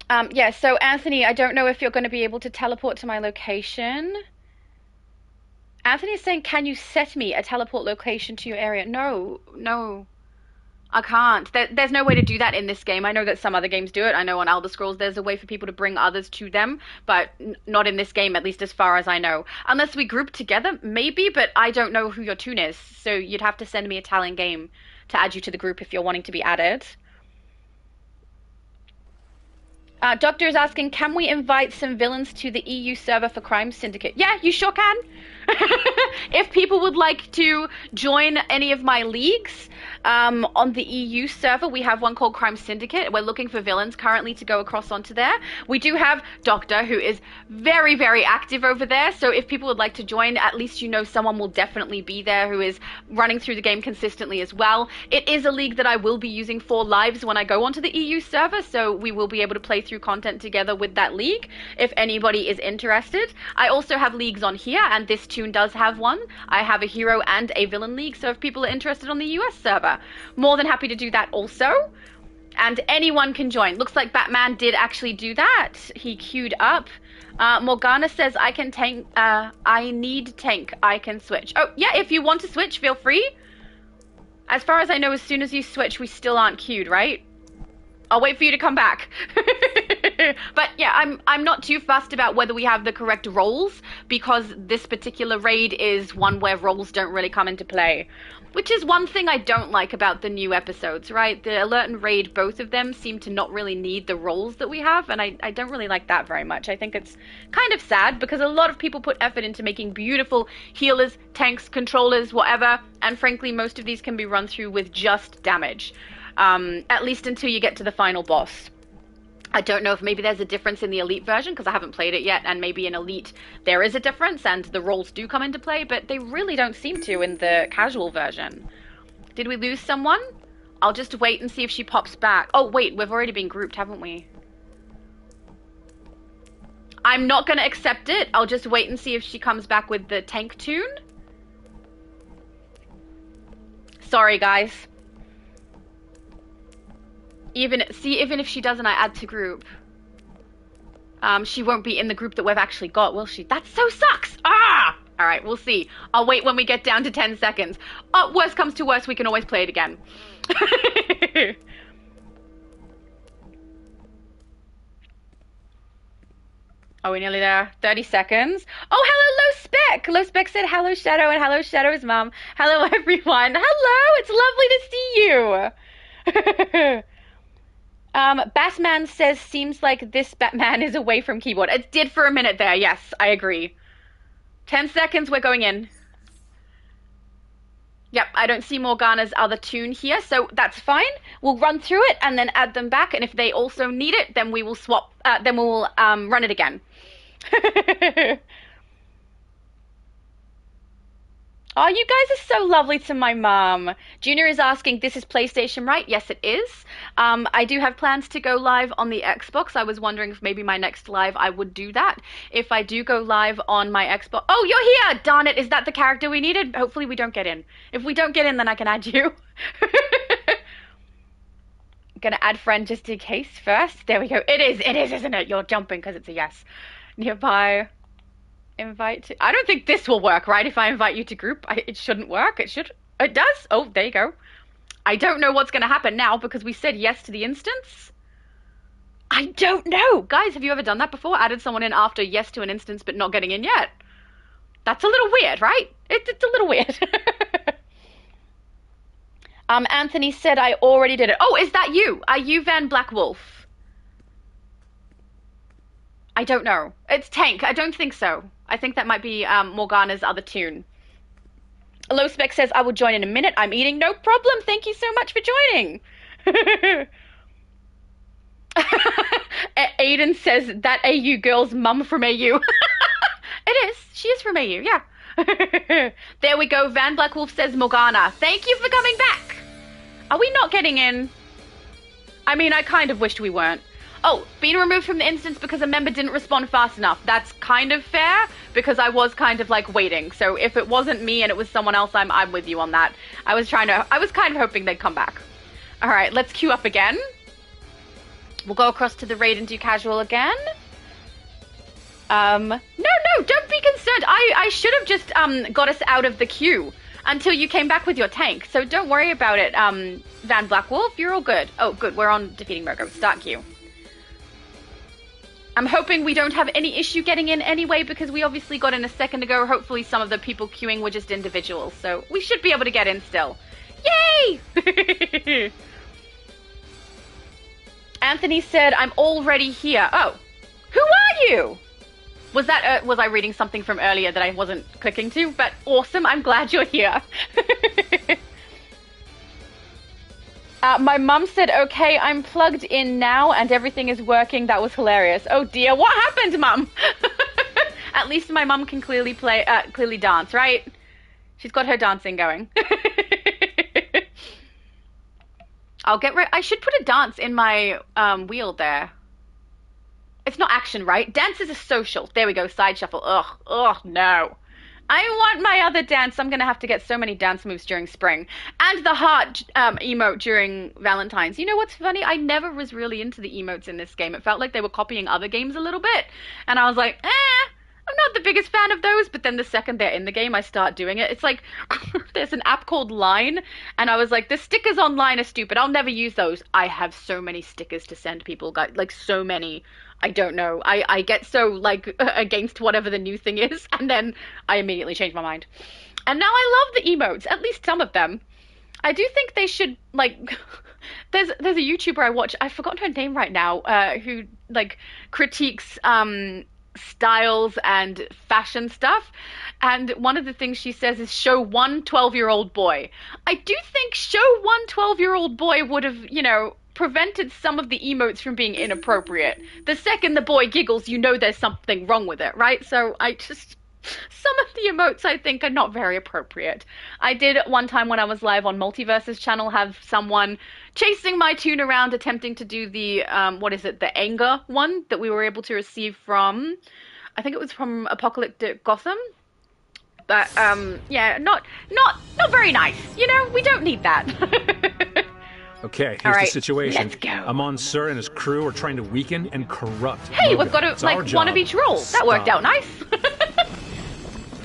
Yeah, so Anthony, I don't know if you're going to be able to teleport to my location. Anthony is saying, can you set me a teleport location to your area? No, I can't. There's no way to do that in this game. I know that some other games do it. I know on Elder Scrolls there's a way for people to bring others to them, but not in this game, at least as far as I know. Unless we group together, maybe, but I don't know who your tune is, so you'd have to send me a Italian game to add you to the group if you're wanting to be added. Doctor is asking, can we invite some villains to the EU server for Crime Syndicate? Yeah, you sure can. If people would like to join any of my leagues on the EU server, we have one called Crime Syndicate. We're looking for villains currently to go across onto there. We do have Doctor, who is very, very active over there. So if people would like to join, at least you know someone will definitely be there who is running through the game consistently as well. It is a league that I will be using for lives when I go onto the EU server, so we will be able to play through content together with that league if anybody is interested. I also have leagues on here, and this tune does have one. I have a hero and a villain league, so if people are interested on the US server, more than happy to do that also. And anyone can join. Looks like Batman did actually do that. He queued up. Morgana says, I can tank, I need tank, I can switch. Oh, yeah, if you want to switch, feel free. As far as I know, as soon as you switch, we still aren't queued, right? I'll wait for you to come back. But yeah, I'm not too fussed about whether we have the correct roles, because this particular raid is one where roles don't really come into play. Which is one thing I don't like about the new episodes, right? The Alert and Raid, both of them seem to not really need the roles that we have, and I don't really like that very much. I think it's kind of sad, because a lot of people put effort into making beautiful healers, tanks, controllers, whatever, and frankly, most of these can be run through with just damage. At least until you get to the final boss. I don't know if maybe there's a difference in the Elite version, because I haven't played it yet, and maybe in Elite there is a difference and the roles do come into play, but they really don't seem to in the casual version. Did we lose someone? I'll just wait and see if she pops back. Oh wait, we've already been grouped, haven't we? I'm not going to accept it. I'll just wait and see if she comes back with the tank tune. Sorry guys. Even if she doesn't, I add to group. She won't be in the group that we've actually got, will she? That so sucks! Ah! Alright, we'll see. I'll wait when we get down to 10 seconds. Worst comes to worst, we can always play it again. Are we nearly there? 30 seconds. Oh, hello, Low Spec! Low Spec said hello, Shadow, and hello, Shadow's mum. Hello, everyone. Hello! It's lovely to see you! Batman says, seems like this Batman is away from keyboard. It did for a minute there, yes, I agree. 10 seconds, we're going in. Yep, I don't see Morgana's other tune here, so that's fine. We'll run through it and then add them back, and if they also need it, then we will swap, then we'll run it again. Oh, you guys are so lovely to my mom. Junior is asking, this is PlayStation, right? Yes, it is. I do have plans to go live on the Xbox. I was wondering if maybe my next live I would do that. If I do go live on my Xbox... Oh, you're here! Darn it, is that the character we needed? Hopefully we don't get in. If we don't get in, then I can add you. Gonna add friend just in case first. There we go. It is, isn't it? You're jumping because it's a yes. Nearby... Invite to... I don't think this will work, right? If I invite you to group, it shouldn't work. It should. It does. Oh, there you go. I don't know what's going to happen now because we said yes to the instance. I don't know. Guys, have you ever done that before? Added someone in after yes to an instance but not getting in yet? That's a little weird, right? It's a little weird. Anthony said I already did it. Oh, is that you? Are you Van Black Wolf? I don't know. It's Tank. I don't think so. I think that might be Morgana's other tune. Low Spec says, I will join in a minute. I'm eating. No problem. Thank you so much for joining. Aiden says, that AU girl's mum from AU. It is. She is from AU, yeah. There we go. Van Black Wolf says Morgana. Thank you for coming back. Are we not getting in? I mean, I kind of wished we weren't. Oh, being removed from the instance because a member didn't respond fast enough. That's kind of fair because I was kind of like waiting. So if it wasn't me and it was someone else, I'm with you on that. I was kind of hoping they'd come back. All right, let's queue up again. We'll go across to the raid and do casual again. No, don't be concerned. I should have just got us out of the queue until you came back with your tank. So don't worry about it, Van Black Wolf. You're all good. Oh, good. We're on defeating Mogo. Start queue. I'm hoping we don't have any issue getting in anyway because we obviously got in a second ago. Hopefully some of the people queuing were just individuals, so we should be able to get in still. Yay! Anthony said, I'm already here. Oh, who are you? Was I reading something from earlier that I wasn't clicking to? But awesome, I'm glad you're here. My mum said, okay, I'm plugged in now and everything is working. That was hilarious. Oh dear, what happened, Mum? At least my mum can clearly dance, right? She's got her dancing going. I should put a dance in my wheel there. It's not action, right? Dance is a social. There we go, side shuffle. Ugh, no. I want my other dance. I'm going to have to get so many dance moves during spring. And the heart emote during Valentine's. You know what's funny? I never was really into the emotes in this game. It felt like they were copying other games a little bit. And I was like, I'm not the biggest fan of those. But then the second they're in the game, I start doing it. It's like, there's an app called Line. And I was like, the stickers online are stupid. I'll never use those. I have so many stickers to send people, guys. Like, so many. I don't know. I get so, like, against whatever the new thing is, and then I immediately change my mind. And now I love the emotes, at least some of them. I do think they should, like, there's a YouTuber I watch, I've forgotten her name right now, who, like, critiques styles and fashion stuff. And one of the things she says is show one 12-year-old boy. I do think show one 12-year-old boy would have, you know, prevented some of the emotes from being inappropriate. The second the boy giggles, you know there's something wrong with it, right? So some of the emotes I think are not very appropriate. I did one time when I was live on Multiverse's channel have someone chasing my tune around attempting to do the, the anger one that we were able to receive from, I think it was from Apocalyptic Gotham. But, yeah, not very nice. You know, we don't need that.
Okay, here's the situation.
Let's go.
Amon Sur and his crew are trying to weaken and corrupt
Hey,
Mogo.
we've got one of each role. That worked out nice.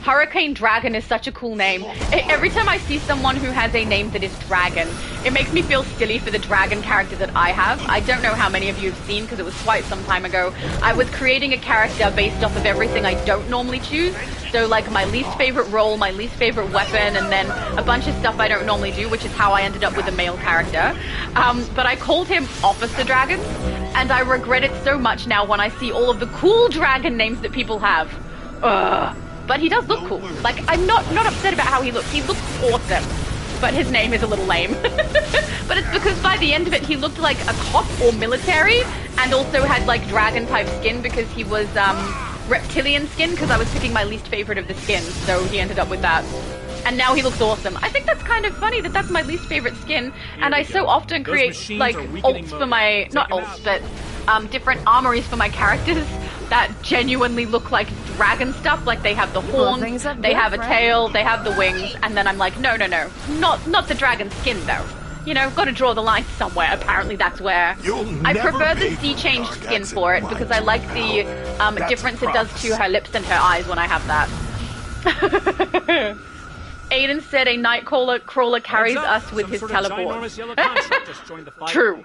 Hurricane Dragon is such a cool name. Every time I see someone who has a name that is Dragon, it makes me feel silly for the dragon character that I have. I don't know how many of you have seen because it was quite some time ago. I was creating a character based off of everything I don't normally choose. So like my least favorite role, my least favorite weapon, and then a bunch of stuff I don't normally do, which is how I ended up with a male character. But I called him Officer Dragon, and I regret it so much now when I see all of the cool dragon names that people have. Ugh. But he does look cool. Like, I'm not upset about how he looks. He looks awesome. but his name is a little lame. But it's because by the end of it, he looked like a cop or military, and also had like dragon-type skin because he was reptilian skin, because I was picking my least favorite of the skins, so he ended up with that. And now he looks awesome. I think that's kind of funny that that's my least favorite skin, and I so often create like alts for my, not alts, but different armories for my characters that genuinely look like dragon stuff. Like they have the horns, they have a tail, they have the wings, and then I'm like, no, not the dragon skin though. You know, got to draw the line somewhere. Apparently that's where. I prefer the sea changed skin for it because I like the difference it does to her lips and her eyes when I have that. Aiden said a Nightcrawler carries us with his teleport. True.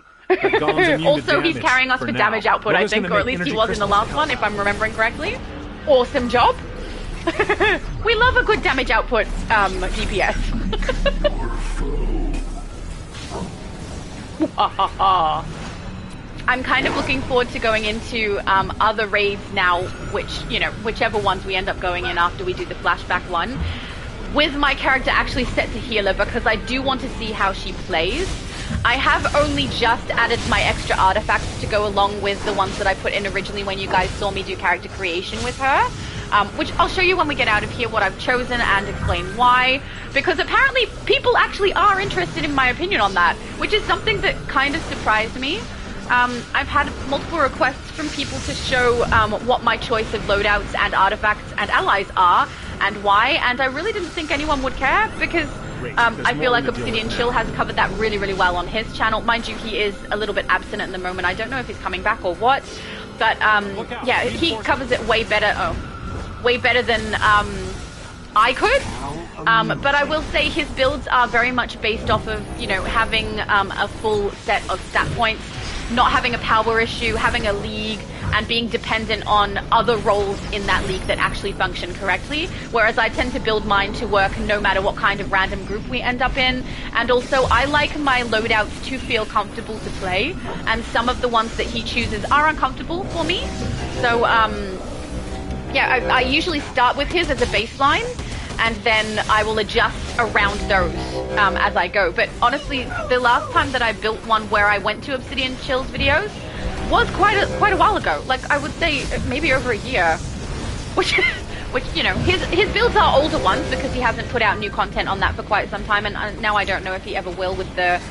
Also, he's carrying us for damage output, I think, or at least he was in the last one, if I'm remembering correctly. Awesome job. We love a good damage output DPS. I'm kind of looking forward to going into other raids now, whichever ones we end up going in after we do the flashback one, with my character actually set to healer, because I do want to see how she plays. I have only just added my extra artifacts to go along with the ones that I put in originally when you guys saw me do character creation with her. Which I'll show you when we get out of here what I've chosen and explain why, because apparently people actually are interested in my opinion on that, which is something that kind of surprised me. I've had multiple requests from people to show what my choice of loadouts and artifacts and allies are and why, and I really didn't think anyone would care, because I feel like Obsidian Chill has covered that really, really well on his channel. Mind you, he is a little bit absent at the moment. I don't know if he's coming back or what, but yeah, he covers it way better. Way better than I could, but I will say his builds are very much based off of, you know, having a full set of stat points, not having a power issue, having a league, and being dependent on other roles in that league that actually function correctly, whereas I tend to build mine to work no matter what kind of random group we end up in. And also I like my loadouts to feel comfortable to play, and some of the ones that he chooses are uncomfortable for me, so yeah, I usually start with his as a baseline, and then I will adjust around those as I go. But honestly, the last time that I built one where I went to Obsidian Chill's videos was quite a while ago. Like, I would say maybe over a year, which you know, his builds are older ones because he hasn't put out new content on that for quite some time, and now I don't know if he ever will with the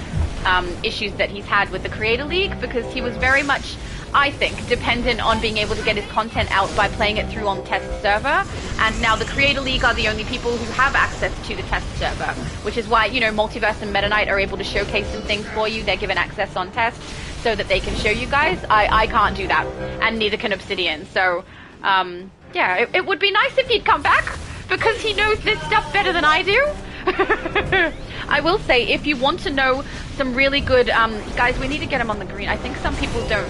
issues that he's had with the Creator League, because he was very much, I think, dependent on being able to get his content out by playing it through on test server, and now the Creator League are the only people who have access to the test server, which is why, you know, Multiverse and Meta Knight are able to showcase some things for you. They're given access on test so that they can show you guys. I can't do that, and neither can Obsidian, so yeah, it would be nice if he'd come back, because he knows this stuff better than I do. I will say, if you want to know some really good guys, we need to get them on the green. I think some people don't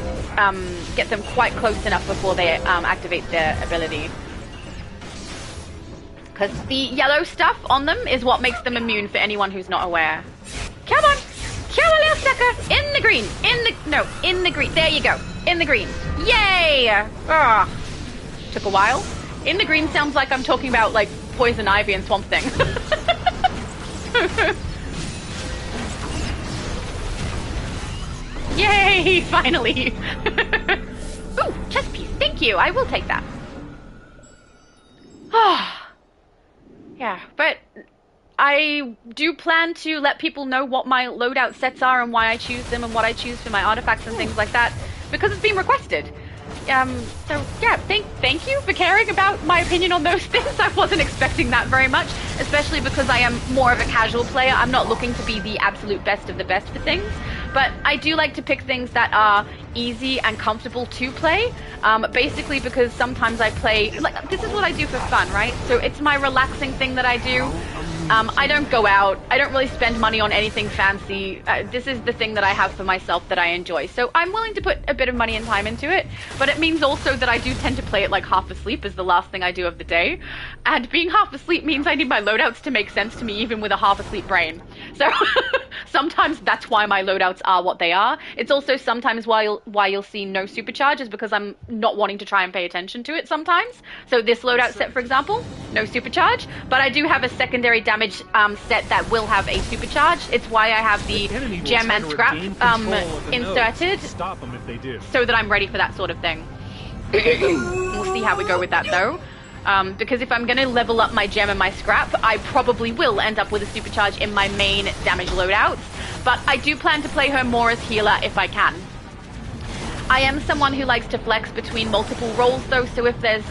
get them quite close enough before they activate their ability, because the yellow stuff on them is what makes them immune for anyone who's not aware. Come on, come on, little sucker, in the green, in the green, there you go, in the green, yay! Ah, took a while. In the green sounds like I'm talking about like Poison Ivy and Swamp Thing. Yay, finally! Ooh, chest piece, thank you, I will take that. Yeah, but I do plan to let people know what my loadout sets are and why I choose them and what I choose for my artifacts and things like that, because it's been requested. So yeah, thank you for caring about my opinion on those things. I wasn't expecting that very much, especially because I am more of a casual player. I'm not looking to be the absolute best of the best for things, but I do like to pick things that are easy and comfortable to play, basically because sometimes I play, like, this is what I do for fun, right? So it's my relaxing thing that I do. I don't go out, I don't really spend money on anything fancy. This is the thing that I have for myself that I enjoy. So I'm willing to put a bit of money and time into it, but it means also that I do tend to play it like half asleep is the last thing I do of the day. And being half asleep means I need my loadouts to make sense to me even with a half asleep brain. So sometimes that's why my loadouts are what they are. It's also sometimes why you'll see no supercharges, because I'm not wanting to try and pay attention to it sometimes. So this loadout set, for example, no supercharge, but I do have a secondary damage set that will have a supercharge. It's why I have the gem and scrap inserted,
Stop them if they do.
so that I'm ready for that sort of thing. We'll see how we go with that though. Because if I'm going to level up my gem and my scrap, I probably will end up with a supercharge in my main damage loadouts. But I do plan to play her more as healer if I can. I am someone who likes to flex between multiple roles though, so if there's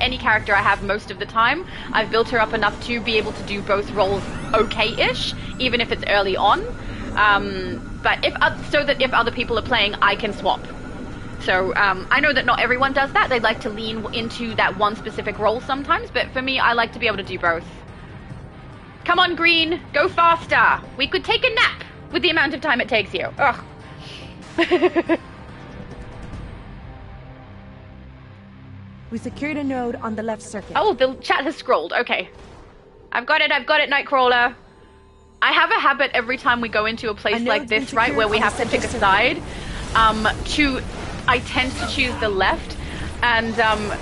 any character I have most of the time, I've built her up enough to be able to do both roles okay-ish, even if it's early on. But so that if other people are playing, I can swap. So I know that not everyone does that. They like to lean into that one specific role sometimes, but for me, I like to be able to do both. Come on, Green, go faster. We could take a nap with the amount of time it takes you. Ugh.
We secured a node on the left circuit.
Oh, the chat has scrolled. Okay. I've got it, Nightcrawler. I have a habit every time we go into a place like this, right, where we have to pick a side, I tend to choose the left, and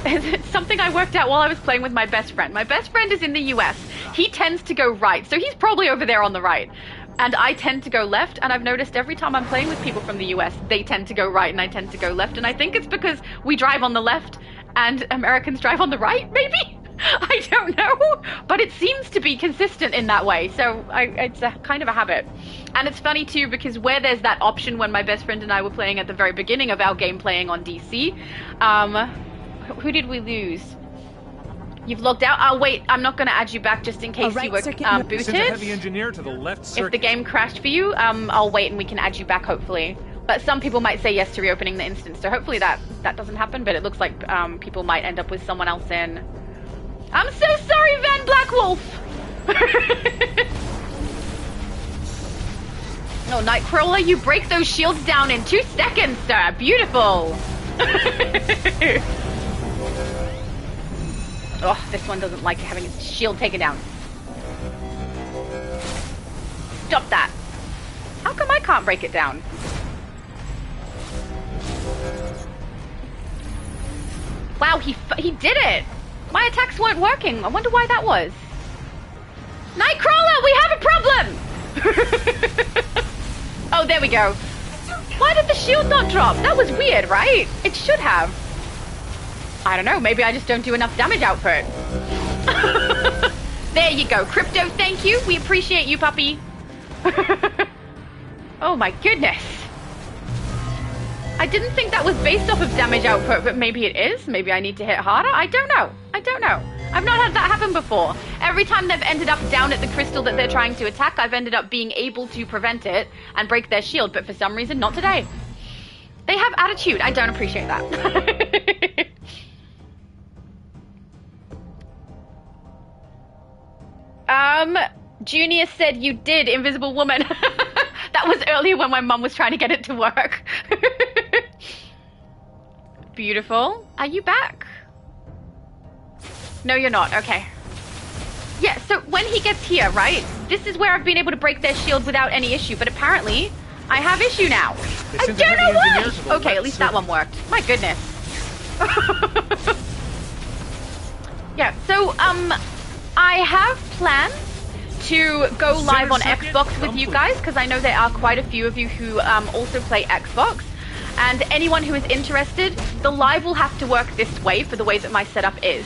it's something I worked out while I was playing with my best friend. My best friend is in the US. He tends to go right, so he's probably over there on the right. And I tend to go left, and I've noticed every time I'm playing with people from the US, they tend to go right and I tend to go left, and I think it's because we drive on the left and Americans drive on the right, maybe? I don't know, but it seems to be consistent in that way, so it's a kind of a habit. And it's funny too, because where there's that option when my best friend and I were playing at the very beginning of our game playing on DC, who did we lose? You've logged out? Oh wait, I'm not going to add you back just in case you were booted.
Send a heavy engineer to the left circuit.
If the game crashed for you, I'll wait and we can add you back hopefully. But some people might say yes to reopening the instance, so hopefully that doesn't happen, but it looks like people might end up with someone else in. I'm so sorry, Van Blackwolf! Oh, Nightcrawler, you break those shields down in 2 seconds, sir. Beautiful. Oh, this one doesn't like having its shield taken down. Stop that. How come I can't break it down? Wow, he did it! My attacks weren't working. I wonder why that was. Nightcrawler, we have a problem! Oh, there we go. Why did the shield not drop? That was weird, right? It should have. I don't know, maybe I just don't do enough damage output. There you go. Crypto, thank you. We appreciate you, puppy. Oh my goodness. I didn't think that was based off of damage output, but maybe it is. Maybe I need to hit harder. I don't know. I don't know. I've not had that happen before. Every time they've ended up down at the crystal that they're trying to attack, I've ended up being able to prevent it and break their shield, but for some reason, not today. They have attitude. I don't appreciate that. Junior said you did, Invisible Woman. That was earlier when my mum was trying to get it to work. Beautiful. Are you back? No, you're not. Okay. Yeah, so when he gets here, right? This is where I've been able to break their shield without any issue, but apparently I have issue now. I don't know why! Okay, at least that one worked. My goodness. Yeah, so, I have plans to go live on Xbox with you guys, because I know there are quite a few of you who also play Xbox. And anyone who is interested, the live will have to work this way for the way that my setup is.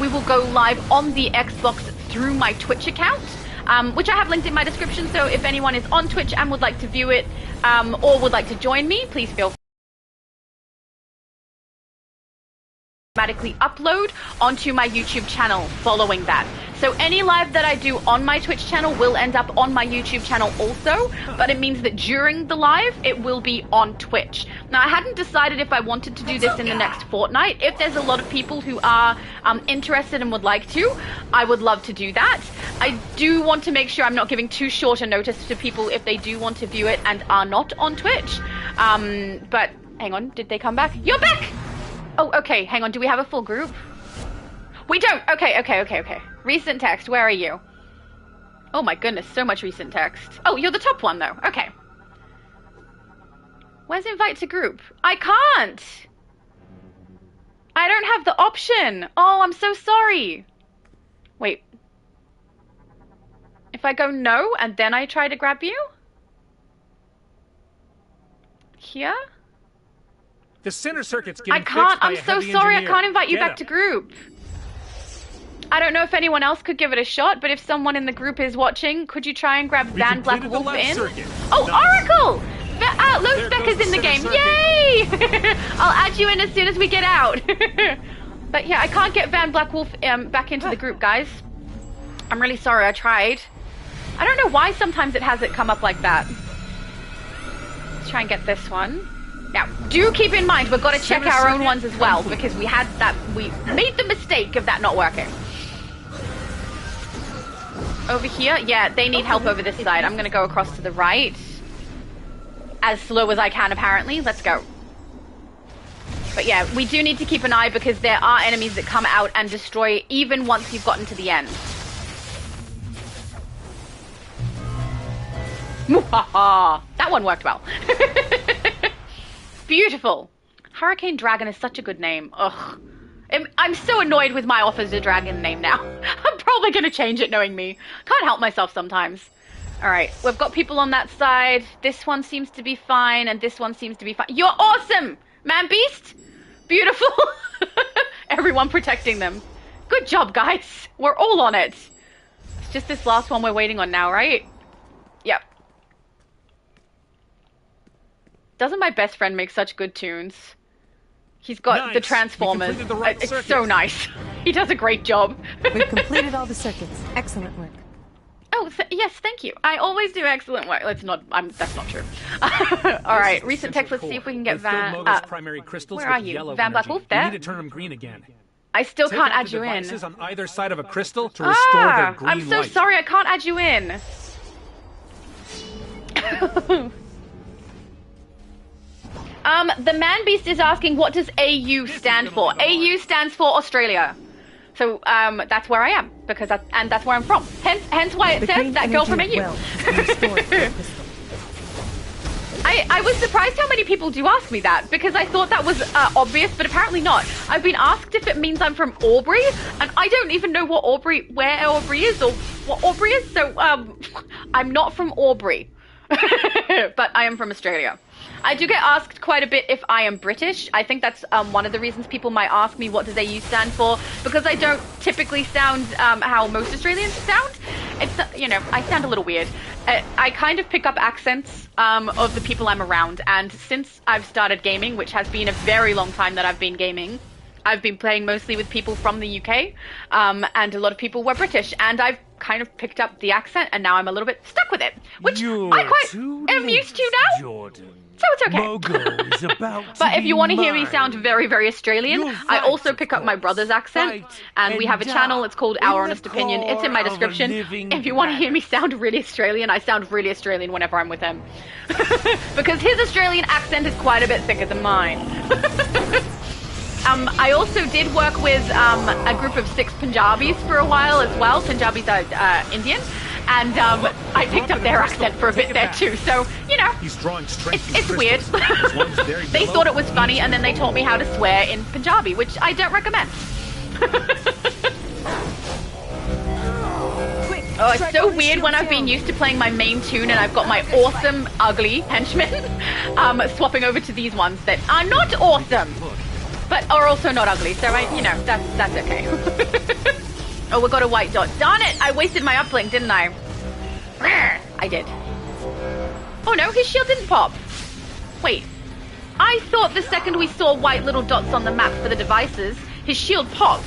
We will go live on the Xbox through my Twitch account, which I have linked in my description, so if anyone is on Twitch and would like to view it, or would like to join me, please feel free. Automatically upload onto my YouTube channel following that. So any live that I do on my Twitch channel will end up on my YouTube channel also, but it means that during the live, it will be on Twitch. Now, I hadn't decided if I wanted to do this in the next fortnight. If there's a lot of people who are interested and would like to, I would love to do that. I do want to make sure I'm not giving too short a notice to people if they do want to view it and are not on Twitch. But hang on, did they come back? You're back! Oh, okay, hang on, do we have a full group? We don't! Okay. Recent text, where are you? Oh my goodness, so much recent text. Oh, you're the top one though, okay. Where's invite to group? I can't! I don't have the option! Oh, I'm so sorry! Wait. If I go no, and then I try to grab you? Here?
The center circuit's getting
I can't.
fixed by
I'm
a
so
heavy
sorry. I
engineer.
can't invite you
Get
back
up.
to group. I don't know if anyone else could give it a shot, but if someone in the group is watching, could you try and grab
We
Van Black
completed the
Wolf
left
in?
circuit.
Oh,
Nice.
Oracle! Low
There
Spec
goes
is in the
the
game.
center
Yay! I'll add you in as soon as we get out. But yeah, I can't get Van Black Wolf back into the group, guys. I'm really sorry. I tried. I don't know why sometimes it has it come up like that. Let's try and get this one. Now, do keep in mind, we've got to check our own ones as well, because we made the mistake of that not working. Over here? Yeah, they need help over this side. I'm going to go across to the right. As slow as I can, apparently. Let's go. But yeah, we do need to keep an eye, because there are enemies that come out and destroy even once you've gotten to the end. Mwahaha! That one worked well. Beautiful. Hurricane Dragon is such a good name. Ugh. I'm so annoyed with my offers a dragon name now. I'm probably going to change it knowing me. Can't help myself sometimes. Alright, we've got people on that side. This one seems to be fine, and this one seems to be fine. You're awesome, Man Beast! Beautiful. Everyone protecting them. Good job, guys. We're all on it. It's just this last one we're waiting on now, right? Yep. Doesn't my best friend make such good tunes? He's got
Nice.
the Transformers.
We completed the right
It's
circuit.
so nice. He does a great job.
We've completed all the circuits. Excellent work.
Oh, yes, thank you. I always do excellent work. That's not true. All right, recent text. Let's see if we can get Van.
Mogo's primary crystals
where
with
are you?
yellow
Van Black
energy.
Wolf
We
there?
need to turn them green again.
I still
Take
can't
out
add
the
you in.
devices on either side of a crystal to restore their green
I'm so
light.
sorry. I can't add you in. The Man Beast is asking, what does AU stand for? AU stands for Australia. So that's where I am, because that's where I'm from. Hence why it
The
says
green
that girl
energy
from AU.
well is being stored in the crystal.
I was surprised how many people do ask me that, because I thought that was obvious, but apparently not. I've been asked if it means I'm from Aubrey, and I don't even know where Aubrey is or what Aubrey is, so I'm not from Aubrey, but I am from Australia. I do get asked quite a bit if I am British. I think that's one of the reasons people might ask me what does AU stand for, because I don't typically sound how most Australians sound. It's, I sound a little weird. I kind of pick up accents of the people I'm around, and since I've started gaming, which has been a very long time that I've been gaming, I've been playing mostly with people from the UK, and a lot of people were British, and I've kind of picked up the accent, and now I'm a little bit stuck with it, which I quite am used to now.
Jordan.
So it's okay.
Mogo is about to
But if you want to hear me
mine.
sound very, very Australian,
You'll
I
fight,
also
of
pick up my
course.
brother's accent,
Fight
and we have a
and
channel. It's called
die
Our
in
Honest
the
Opinion. It's in my
core of a
description.
living
If you want to hear me sound really Australian, I sound really Australian whenever I'm with him. Because his Australian accent is quite a bit thicker than mine. I also did work with a group of 6 Punjabis for a while as well. Punjabis are Indian. And I picked up their accent for a bit there too. So,
He's drawing strength.
it's weird.
As long as they're
They
yellow,
thought it was funny, and then they taught me how to swear in Punjabi, which I don't recommend.
Quick,
Oh, it's
strike
so
while the
weird when
shield's
I've been
down.
used to playing my main tune and I've got my awesome, ugly henchmen swapping over to these ones that are not awesome, but are also not ugly. So that's okay. Oh, we got a white dot. Darn it! I wasted my uplink, didn't I? I did. Oh no, his shield didn't pop. Wait. I thought the second we saw white little dots on the map for the devices, his shield popped.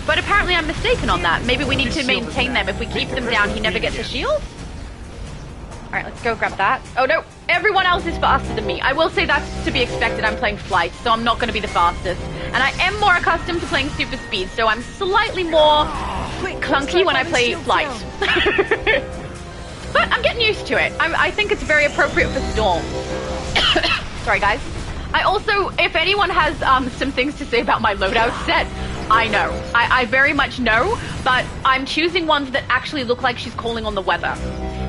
But apparently I'm mistaken on that. Maybe we need to maintain them. If we keep them down, he never gets a shield? Alright, let's go grab that. Oh no, everyone else is faster than me. I will say that's to be expected. I'm playing flight, so I'm not going to be the fastest. And I am more accustomed to playing super speed, so I'm slightly more
Quick,
clunky
strike
when I
while the
play
shield's
flight.
down.
But I'm getting used to it. I think it's very appropriate for Storm. Sorry, guys. I also, if anyone has some things to say about my loadout set, I know. I very much know, but I'm choosing ones that actually look like she's calling on the weather.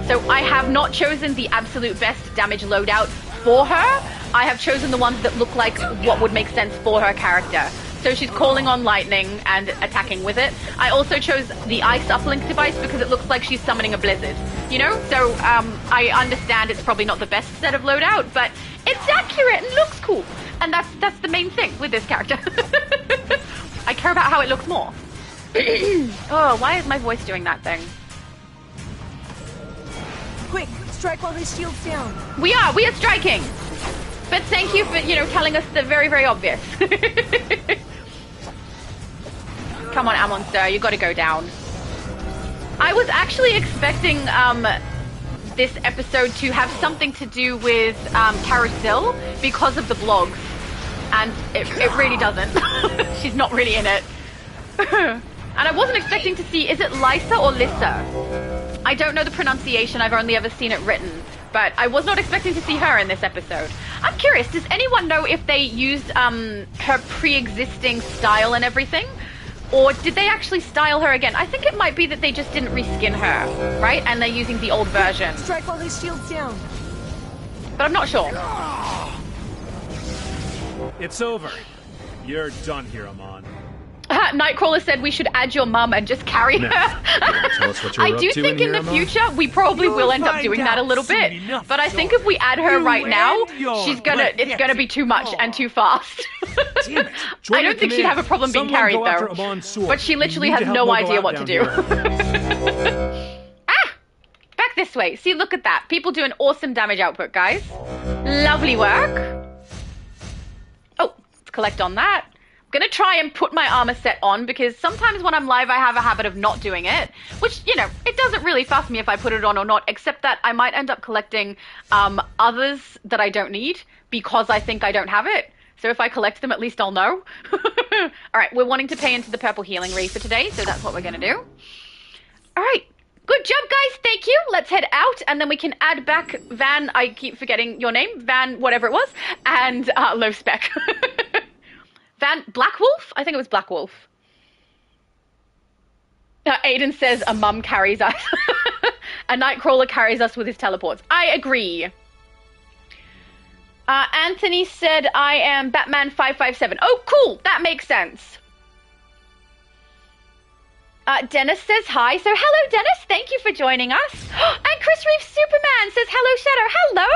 So I have not chosen the absolute best damage loadout for her. I have chosen the ones that look like what would make sense for her character. So she's calling on lightning and attacking with it. I also chose the ice uplink device because it looks like she's summoning a blizzard. You know? So I understand it's probably not the best set of loadout, but it's accurate and looks cool. And that's the main thing with this character. I care about how it looks more. Oh, why is my voice doing that thing?
Quick, strike while his shield's down.
We are striking. But thank you for, telling us the very, very obvious. Come on, Amonster, you gotta go down. I was actually expecting this episode to have something to do with Carousel because of the blogs. And it really doesn't. She's not really in it. And I wasn't expecting to see, is it Lysa or Lissa? I don't know the pronunciation, I've only ever seen it written. But I was not expecting to see her in this episode. I'm curious, does anyone know if they used her pre-existing style and everything? Or did they actually style her again? I think it might be that they just didn't reskin her, right? And they're using the old version.
Strike while his shield's down.
But I'm not sure.
It's over. You're done here, Amon.
Nightcrawler said we should add your mum and just carry her.
Tell us what you're
I
up
do
to
think in the
here,
future we probably will end up doing that a little bit. But I think if we add her right now, it's gonna be too much and too fast.
Damn it.
I don't think she'd have a problem being carried though. But she literally has no idea what to do. Back this way. See, look at that. People do an awesome damage output, guys. Lovely work. Oh, let's collect on that. I'm gonna try and put my armor set on because sometimes when I'm live I have a habit of not doing it, which, it doesn't really fuss me if I put it on or not, except that I might end up collecting others that I don't need because I think I don't have it. So if I collect them, at least I'll know. Alright, we're wanting to pay into the purple healing ray for today, so that's what we're gonna do. Alright, good job guys, thank you. Let's head out and then we can add back Van, I keep forgetting your name, Van whatever it was, and low spec. Black Wolf? I think it was Black Wolf. Aiden says a mum carries us. A Nightcrawler carries us with his teleports. I agree. Anthony said I am Batman 557. Oh, cool. That makes sense. Dennis says hi. So hello, Dennis. Thank you for joining us. And Chris Reeves Superman says hello, Shadow. Hello.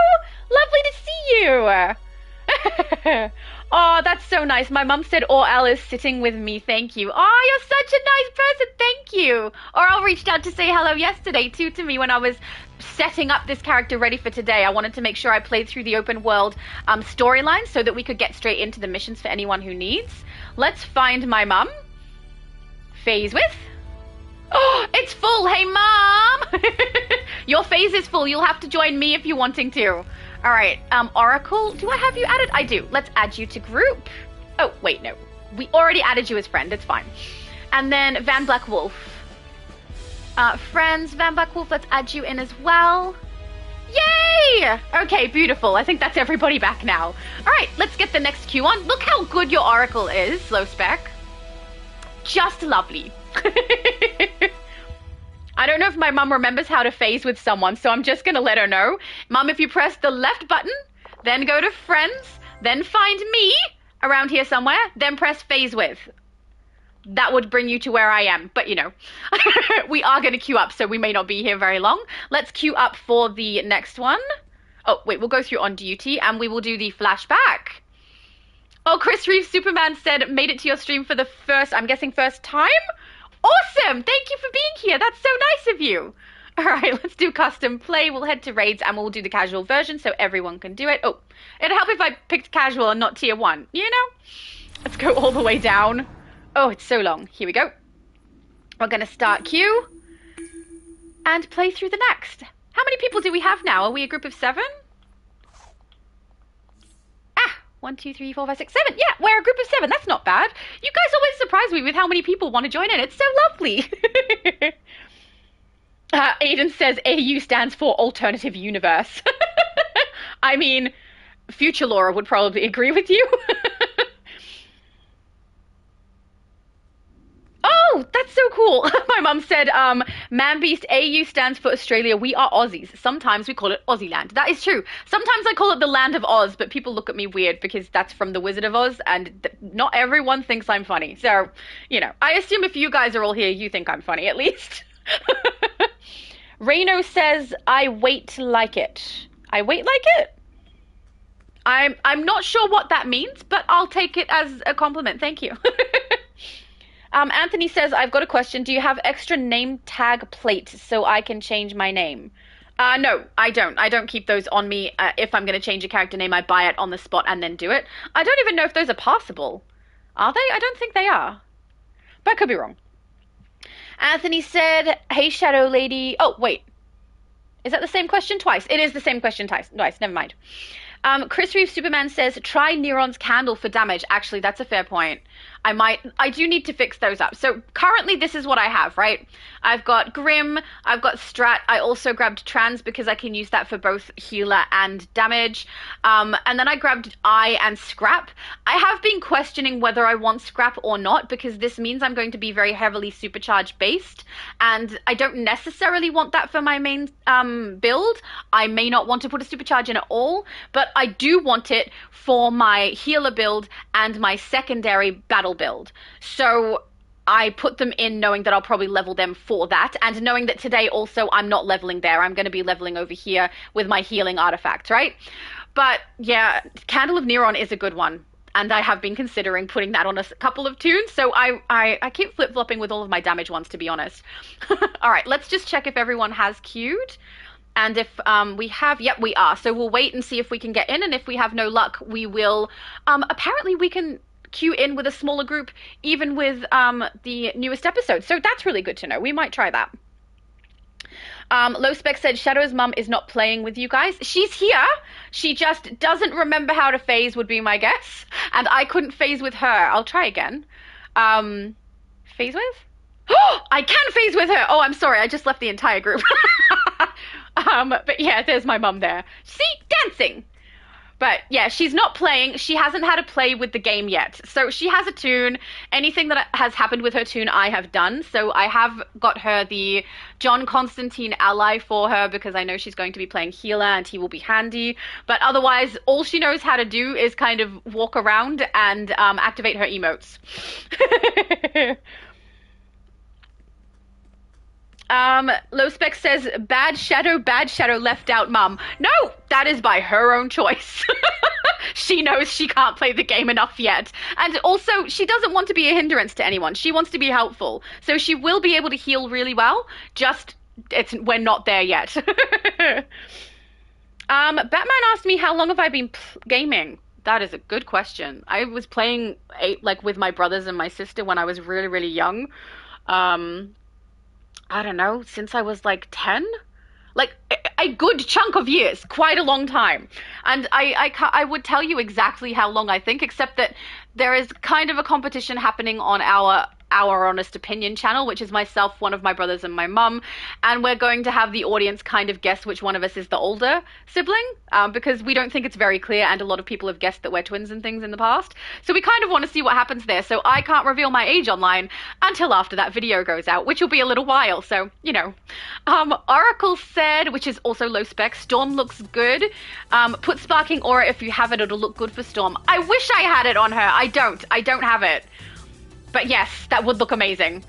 Lovely to see you. Oh, that's so nice. My mum said Or-El is sitting with me. Thank you. Oh, you're such a nice person. Thank you. Or-El reached out to say hello yesterday, too, to me when I was setting up this character ready for today. I wanted to make sure I played through the open world storyline so that we could get straight into the missions for anyone who needs. Let's find my mum. Phase with. Oh, it's full. Hey, Mom. Your phase is full. You'll have to join me if you're wanting to. All right, Oracle, do I have you added? I do. Let's add you to group. Oh, wait, no. We already added you as friend. It's fine. And then Van Black Wolf. Friends, Van Black Wolf, let's add you in as well. Yay! Okay, beautiful. I think that's everybody back now. All right, let's get the next queue on. Look how good your Oracle is, low spec. Just lovely. I don't know if my mum remembers how to phase with someone, so I'm just going to let her know. Mum, if you press the left button, then go to friends, then find me around here somewhere, then press phase with. That would bring you to where I am, but we are going to queue up, so we may not be here very long. Let's queue up for the next one. Oh, wait, we'll go through on duty, and we will do the flashback. Oh, Chris Reeves Superman said, made it to your stream for the first time? Awesome! Thank you for being here. That's so nice of you. All right, let's do custom play. We'll head to raids and we'll do the casual version so everyone can do it. Oh, it'd help if I picked casual and not tier 1, Let's go all the way down. Oh, it's so long. Here we go. We're going to start queue and play through the next. How many people do we have now? Are we a group of 7? 1, 2, 3, 4, 5, 6, 7. Yeah, we're a group of 7. That's not bad. You guys always surprise me with how many people want to join in. It's so lovely. Aiden says AU stands for Alternative Universe. I mean, Future Laura would probably agree with you. Oh, Oh, that's so cool. My mum said, Man-Beast AU stands for Australia. We are Aussies. Sometimes we call it Aussie land. That is true. Sometimes I call it the land of Oz, but people look at me weird because that's from the Wizard of Oz, and not everyone thinks I'm funny. So, you know, I assume if you guys are all here, you think I'm funny at least. Reno says, I wait like it. I wait like it? I'm not sure what that means, but I'll take it as a compliment. Thank you. Anthony says, I've got a question. Do you have extra name tag plates so I can change my name? No, I don't. I don't keep those on me. If I'm going to change a character name, I buy it on the spot and then do it. I don't even know if those are passable. Are they? I don't think they are. But I could be wrong. Anthony said, hey, Shadow Lady. Oh, wait. Is that the same question twice? It is the same question twice. Never mind. Chris Reeve Superman says, try Neuron's candle for damage. Actually, that's a fair point. I do need to fix those up. So currently this is what I have, right? I've got Grim, I've got Strat. I also grabbed Trans because I can use that for both healer and damage. And then I grabbed Eye and Scrap. I have been questioning whether I want Scrap or not because this means I'm going to be very heavily supercharge based. And I don't necessarily want that for my main build. I may not want to put a supercharge in at all, but I do want it for my healer build and my secondary battle build. So I put them in knowing that I'll probably level them for that, and knowing that today also I'm not leveling there. I'm going to be leveling over here with my healing artifacts, right? But yeah, Candle of Neuron is a good one, and I have been considering putting that on a couple of tunes, so I keep flip-flopping with all of my damage ones, to be honest. All right, let's just check if everyone has queued. And if we have, yep, we are. So we'll wait and see if we can get in. And if we have no luck, we will, apparently we can queue in with a smaller group, even with the newest episode. So that's really good to know. We might try that. Low Spec said, Shadow's mum is not playing with you guys. She's here. She just doesn't remember how to phase would be my guess. And I couldn't phase with her. I'll try again. Phase with? Oh, I can phase with her. Oh, I'm sorry. I just left the entire group. But yeah, there's my mum there. See? Dancing! But yeah, she's not playing. She hasn't had a play with the game yet. So she has a toon. Anything that has happened with her toon, I have done. So I have got her the John Constantine ally for her because I know she's going to be playing healer and he will be handy. But otherwise, all she knows how to do is kind of walk around and activate her emotes. Low Spec says, bad shadow left out mum. No, that is by her own choice. She knows she can't play the game enough yet. And also, she doesn't want to be a hindrance to anyone. She wants to be helpful. So she will be able to heal really well. Just, we're not there yet. Batman asked me, how long have I been gaming? That is a good question. I was playing with my brothers and my sister when I was really, really young. I don't know, since I was like 10? Like a good chunk of years, quite a long time. And I would tell you exactly how long I think, except that there is kind of a competition happening on our Honest Opinion channel, which is myself, one of my brothers, and my mum, and we're going to have the audience kind of guess which one of us is the older sibling, because we don't think it's very clear, and a lot of people have guessed that we're twins and things in the past, so we kind of want to see what happens there. So I can't reveal my age online until after that video goes out, which will be a little while, so, you know. Oracle said, which is also low spec, Storm looks good. Put Sparking Aura if you have it, it'll look good for Storm. I wish I had it on her. I don't have it. But yes, that would look amazing.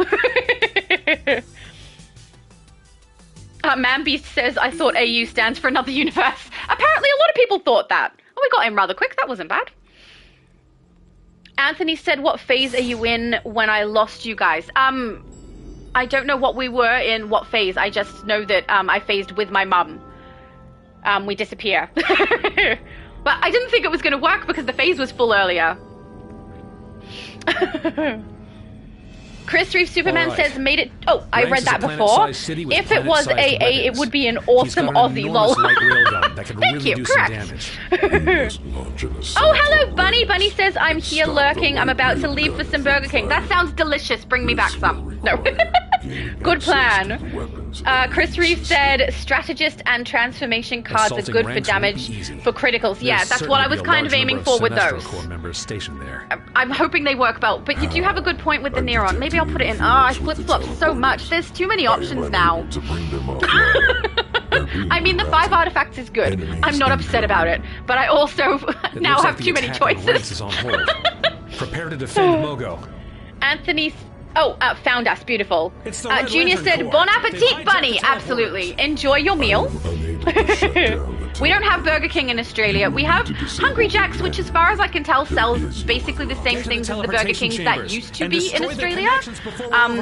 Man-Beast says, I thought AU stands for another universe. Apparently a lot of people thought that. Oh, we got in rather quick. That wasn't bad. Anthony said, what phase are you in when I lost you guys? I don't know what we were in, what phase. I just know that I phased with my mum. We disappear. But I didn't think it was going to work because the phase was full earlier. Chris Reeve Superman says, made it. Oh, I read that before. If it was AA, it would be an awesome Aussie lol. Thank you, correct. Oh, hello, Bunny. Bunny says, I'm here lurking. I'm about to leave for some Burger King. That sounds delicious. Bring me back some. No. Good plan. Chris Reeve said strategist and transformation cards are good for damage for criticals. Yeah, that's what I was kind of aiming for with those.
Corps members stationed there.
I'm hoping they work well, but you do have a good point with the Neron. Maybe I'll put it in. I flip-flop so much. There's too many options now. I mean, the 5 artifacts is good. I'm not upset about it, but I also now have too many choices.
Is on hold. Prepare to defend Mogo.
Anthony... found us. Beautiful. Junior said,
Corps.
Bon appetit, bunny. Absolutely. Enjoy your meal. We don't have Burger King in Australia. We have Hungry Jack's, which as far as I can tell sells basically the same things as the Burger Kings that used to be in Australia.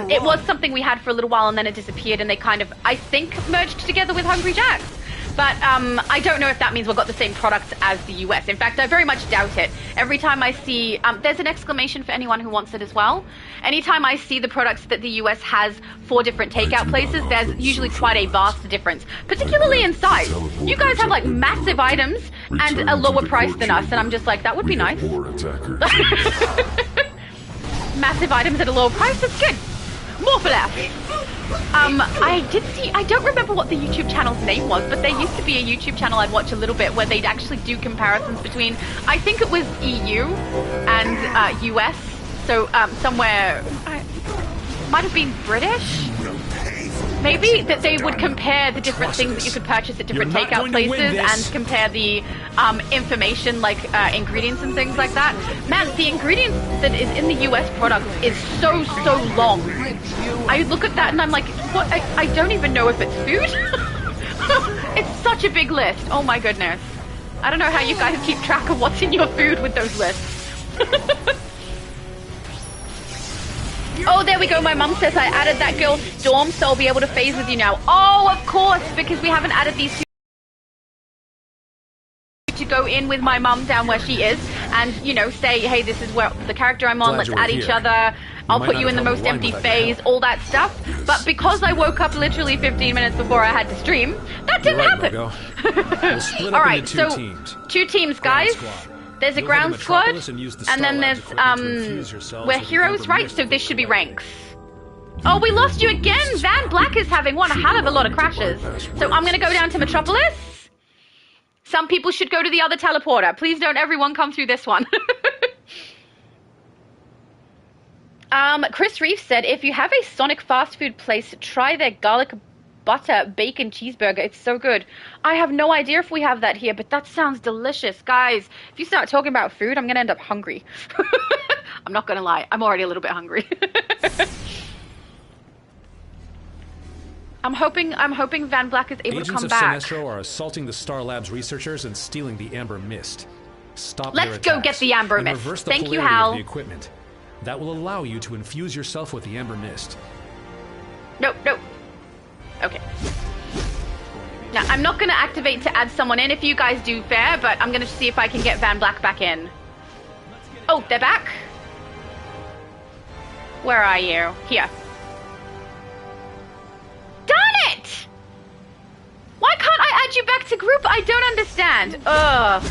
It was something we had for a little while and then it disappeared and they kind of, I think, merged together with Hungry Jack's. But I don't know if that means we've got the same products as the US. In fact, I very much doubt it. Every time I see... there's an exclamation for anyone who wants it as well. Anytime I see the products that the US has for different takeout places, there's usually quite a vast difference, particularly in size. You guys have, like, massive items and a lower price than us, and I'm just like, that would be nice. Massive items at a lower price, that's good. More for less. I did see, I don't remember what the YouTube channel's name was, but there used to be a YouTube channel I'd watch a little bit where they'd actually do comparisons between, I think it was EU and US, so somewhere, might have been British? Maybe that they would compare the different things that you could purchase at different takeout places and compare the information, like ingredients and things like that. Man, the ingredients that is in the US product is so long. I look at that and I'm like, what? I don't even know if it's food. It's such a big list. Oh my goodness. I don't know how you guys keep track of what's in your food with those lists. Oh, there we go. My mum says I added that girl Storm, so I'll be able to phase with you now. Oh, of course, because we haven't added these two to go in with my mum down where she is and, you know, say, hey, this is where the character I'm on, let's add each other. I'll put you in the most empty phase, all that stuff. But because I woke up literally 15 minutes before I had to stream, that didn't happen.
We'll
all right, so two teams, guys. There's a ground squad, and then there's, we're heroes, right? So this should be ranks. Oh, we lost you again! Van Black is having one hell of a lot of crashes. So I'm gonna go down to Metropolis. Some people should go to the other teleporter. Please don't everyone come through this one. Chris Reeve said, if you have a Sonic fast food place, try their garlic butter bacon cheeseburger. It's so good. I have no idea if we have that here, but that sounds delicious. Guys, if you start talking about food, I'm gonna end up hungry. I'm not gonna lie, I'm already a little bit hungry. I'm hoping Van Black is able to come back.
Agents of Sinestro are assaulting the Star Labs researchers and stealing the Amber Mist. Stop
Let's go get the Amber Mist.
Reverse the
Thank you,
polarity
Hal.
of the equipment. That will allow you to infuse yourself with the Amber Mist.
No. Okay. Now, I'm not going to activate to add someone in if you guys do fair, but I'm going to see if I can get Van Black back in. Oh, they're back? Where are you? Here. Darn it! Why can't I add you back to group? I don't understand. Ugh.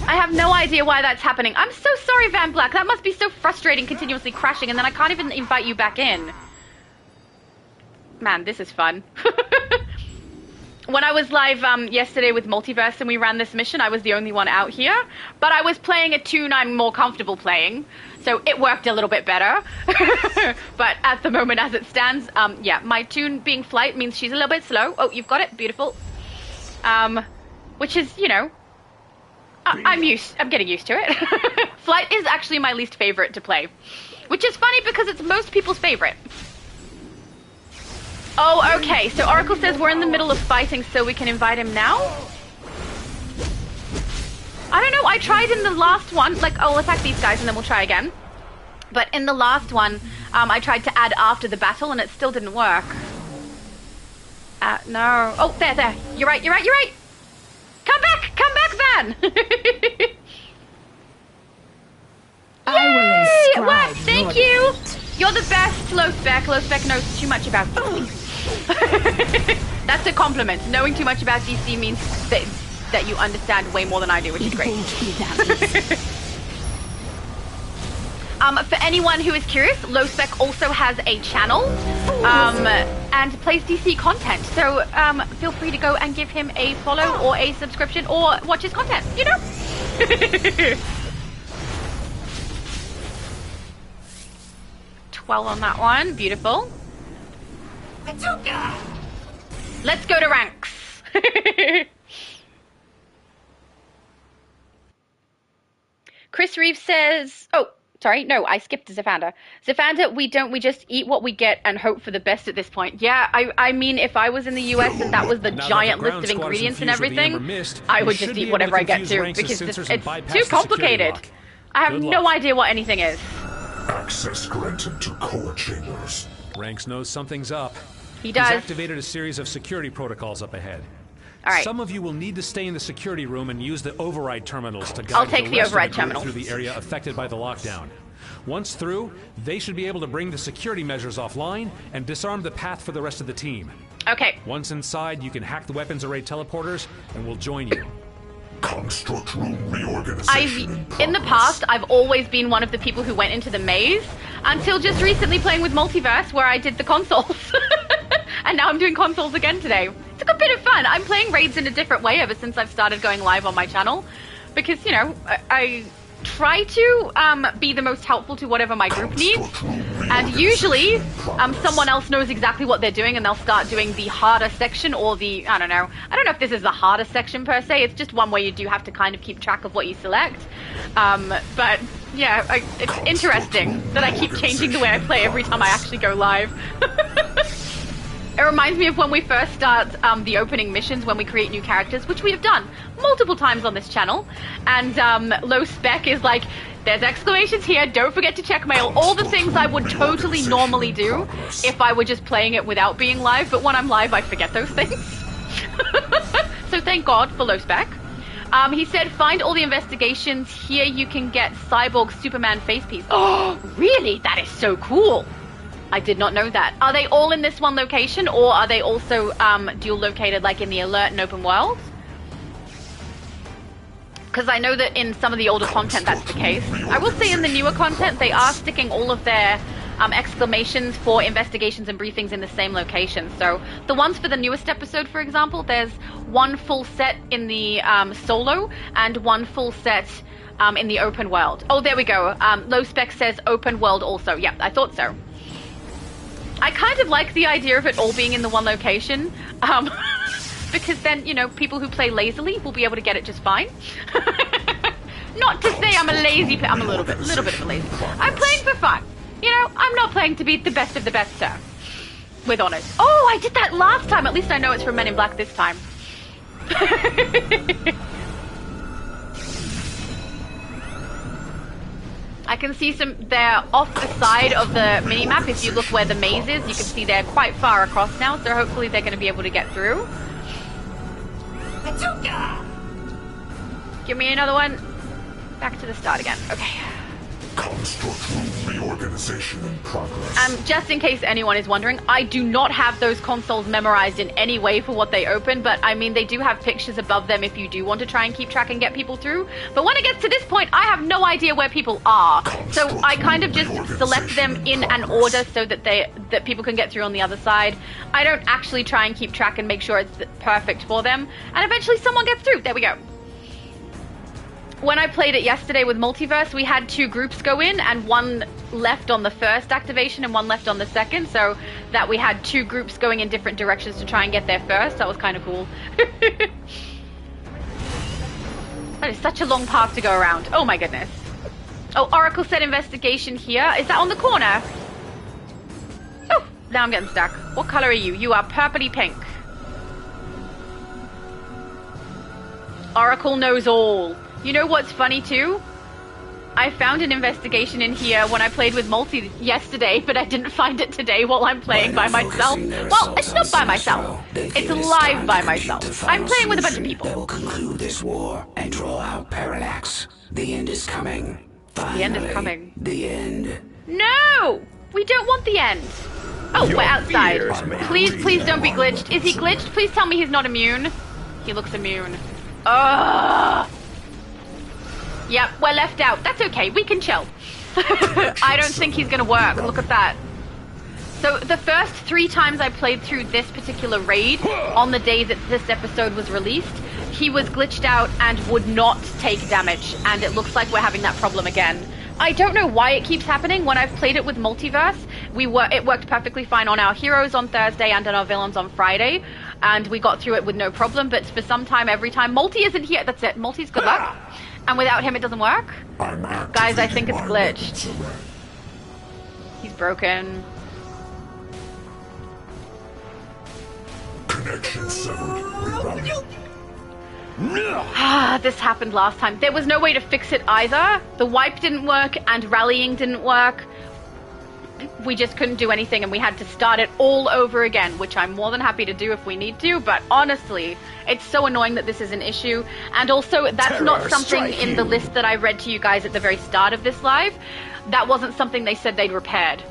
I have no idea why that's happening. I'm so sorry, Van Black. That must be so frustrating, continuously crashing, and then I can't even invite you back in. Man, this is fun. When I was live yesterday with Multiverse and we ran this mission, I was the only one out here. But I was playing a tune I'm more comfortable playing, so it worked a little bit better. But at the moment, as it stands, yeah, my tune being Flight means she's a little bit slow. Oh, you've got it. Beautiful. Which is, you know, I'm getting used to it. Flight is actually my least favorite to play, which is funny because it's most people's favorite. Oh, okay, so Oracle says we're in the middle of fighting, so we can invite him now? I don't know, I tried in the last one, like, oh, we'll attack these guys and then we'll try again. But in the last one, I tried to add after the battle and it still didn't work. No. Oh, there. You're right. Come back, Van! Yay! What? Thank you! You're the best, Low Spec. Low Spec knows too much about DC. That's a compliment. Knowing too much about DC means that you understand way more than I do, which is great. For anyone who is curious, Low Spec also has a channel and plays DC content. So feel free to go and give him a follow or a subscription or watch his content, you know? 12 on that one. Beautiful. Let's go to ranks. Chris Reeves says, oh, sorry, no, I skipped Zafanda. Zafanda, we just eat what we get and hope for the best at this point. Yeah, I mean, if I was in the US and that was the giant list of ingredients and everything, I would just eat whatever I get to, because it's too complicated. I have no idea what anything is.
Access granted to core chambers.
Ranks knows something's up.
He does.
He's activated a series of security protocols up ahead.
All right.
Some of you will need to stay in the security room and use the override terminals to guide
I'll take the
rest
override
of the group
terminals
through the area affected by the lockdown. Once through, they should be able to bring the security measures offline and disarm the path for the rest of the team.
Okay.
Once inside, you can hack the weapons array teleporters, and we'll join you.
Construct room reorganization.
In the past, I've always been one of the people who went into the maze, until just recently playing with Multiverse, where I did the consoles. And now I'm doing consoles again today. It's a good bit of fun. I'm playing raids in a different way ever since I've started going live on my channel. Because, you know, I try to be the most helpful to whatever my group needs. And usually, someone else knows exactly what they're doing and they'll start doing the harder section or the, I don't know if this is the hardest section per se. It's just one where you do have to kind of keep track of what you select. But yeah, it's interesting that I keep changing the way I play every time I actually go live. It reminds me of when we first start the opening missions, when we create new characters, which we have done multiple times on this channel. And Low Spec is like, there's exclamations here, don't forget to check mail. All the things I would totally normally do if I were just playing it without being live. But when I'm live, I forget those things. So thank God for Low Spec. He said, find all the investigations. Here you can get Cyborg Superman face piece. Oh, really? That is so cool. I did not know that. Are they all in this one location, or are they also dual located, like in the Alert and Open World? Because I know that in some of the older content that's the case. I will say in the newer content, they are sticking all of their exclamations for investigations and briefings in the same location. So the ones for the newest episode, for example, there's one full set in the solo and one full set in the open world. Oh, there we go. Low Spec says open world also. Yeah, I thought so. I kind of like the idea of it all being in the one location, because then, you know, people who play lazily will be able to get it just fine. Not to say I'm a lazy player. I'm a little bit of a lazy player. I'm playing for fun. You know, I'm not playing to be the best of the best, sir. With honors. Oh, I did that last time. At least I know it's from Men in Black this time. I can see they're off the side of the mini-map. If you look where the maze is, you can see they're quite far across now, so hopefully they're going to be able to get through. Give me another one. Back to the start again. Okay.
Construct room reorganization in progress.
Just in case anyone is wondering, I do not have those consoles memorized in any way for what they open, but I mean, they do have pictures above them if you do want to try and keep track and get people through. But when it gets to this point, I have no idea where people are. So I kind of just select them in an order so that people can get through on the other side. I don't actually try and keep track and make sure it's perfect for them. And eventually someone gets through. There we go. When I played it yesterday with Multiverse, we had two groups go in, and one left on the first activation and one left on the second, so that we had two groups going in different directions to try and get there first. That was kind of cool. That is such a long path to go around. Oh my goodness. Oh, Oracle said investigation here. Is that on the corner? Oh, now I'm getting stuck. What color are you? You are purpley pink. Oracle knows all. You know what's funny too? I found an investigation in here when I played with Multi yesterday, but I didn't find it today while I'm playing by myself. Well, it's not by myself. It's live by myself. I'm playing with a bunch of people.
That will conclude this war and draw out Parallax. The end is coming. Finally,
the end is coming.
The end.
No! We don't want the end. Oh, we're outside. Please don't be glitched. Is he glitched? Please tell me he's not immune. He looks immune. Ugh. Yep, we're left out. That's okay. We can chill. I don't think he's gonna work. Look at that. So the first 3 times I played through this particular raid on the day that this episode was released, he was glitched out and would not take damage, and it looks like we're having that problem again. I don't know why it keeps happening. When I've played it with Multiverse, it worked perfectly fine on our heroes on Thursday and on our villains on Friday, and we got through it with no problem, but for some time, every time, Multi isn't here, that's it. Multi's good luck, and without him it doesn't work. Guys, I think it's glitched. He's broken.
Connection severed. Rerouting.
This happened last time. There was no way to fix it either. The wipe didn't work and rallying didn't work. We just couldn't do anything and we had to start it all over again, which I'm more than happy to do if we need to, but honestly, it's so annoying that this is an issue. And also, that's not something in the list that I read to you guys at the very start of this live. That wasn't something they said they'd repaired.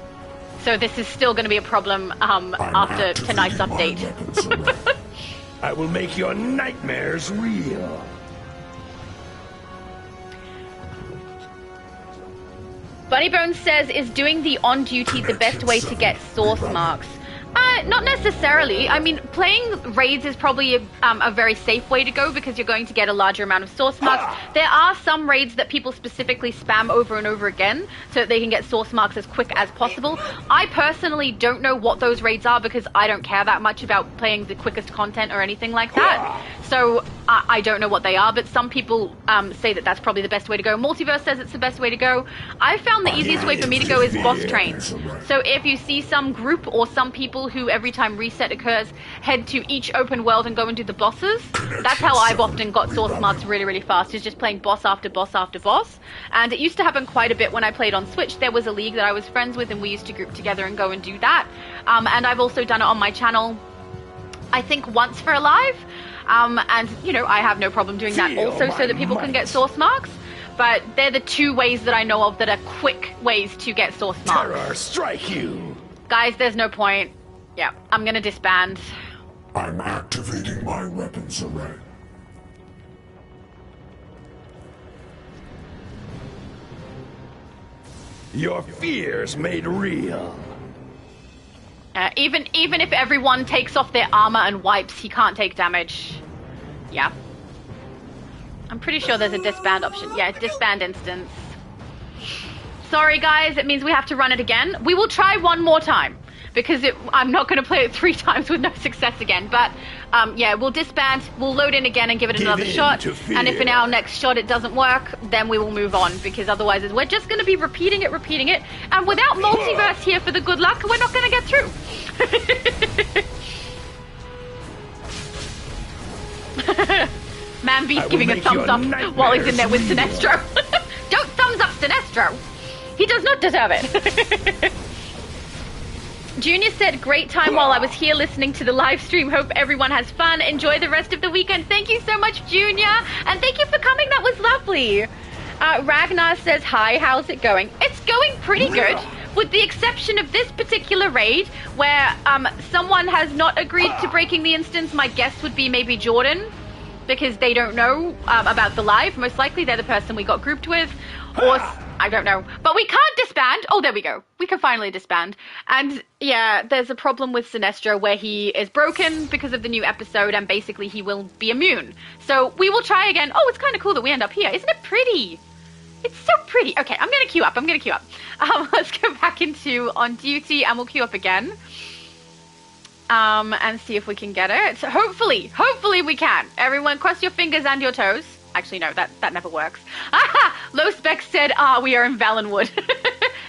So this is still going to be a problem after tonight's update.
I will make your nightmares real.
Bunny Bones says, is doing the on-duty the best way to get source marks? Not necessarily. I mean, playing raids is probably a very safe way to go because you're going to get a larger amount of source marks. There are some raids that people specifically spam over and over again so that they can get source marks as quick as possible. I personally don't know what those raids are because I don't care that much about playing the quickest content or anything like that. So I don't know what they are, but some people say that that's probably the best way to go. Multiverse says it's the best way to go. I found the easiest way for me to go is boss trains. So if you see some group or some people who every time reset occurs head to each open world and go and do the bosses, that's how I've often got source marks really, really fast, is just playing boss after boss after boss. And it used to happen quite a bit when I played on Switch. There was a league that I was friends with and we used to group together and go and do that. And I've also done it on my channel, I think once for a live. And, you know, I have no problem doing that also so that people can get source marks. But they're the 2 ways that I know of that are quick ways to get source marks.
Terror strike you!
Guys, there's no point. Yeah, I'm gonna disband.
I'm activating my weapons array.
Your fears made real.
Even if everyone takes off their armor and wipes, he can't take damage. Yeah. I'm pretty sure there's a disband option. Yeah, disband instance. Sorry guys, it means we have to run it again. We will try one more time. Because I'm not going to play it 3 times with no success again. But, yeah, we'll disband, we'll load in again and give it another shot. And if in our next shot it doesn't work, then we will move on. Because otherwise we're just going to be repeating it. And without Multiverse here for the good luck, we're not going to get through. Man Beast giving a thumbs up while he's in there with Sinestro. Don't thumbs up Sinestro. He does not deserve it. Junior said, great time while I was here listening to the live stream. Hope everyone has fun. Enjoy the rest of the weekend. Thank you so much, Junior. And thank you for coming. That was lovely. Ragnar says, hi, how's it going? It's going pretty good, with the exception of this particular raid, where someone has not agreed to breaking the instance. My guess would be maybe Jordan, because they don't know about the live. Most likely they're the person we got grouped with, or I don't know. But we can't disband. Oh, there we go. We can finally disband. And yeah, there's a problem with Sinestro where he is broken because of the new episode, and basically he will be immune. So we will try again. Oh, it's kind of cool that we end up here. Isn't it pretty? It's so pretty. Okay, I'm going to queue up. Let's go back into on duty and we'll queue up again. And see if we can get it. So hopefully we can. Everyone cross your fingers and your toes. Actually, no, that never works. Aha! Low Spec said, we are in Valenwood.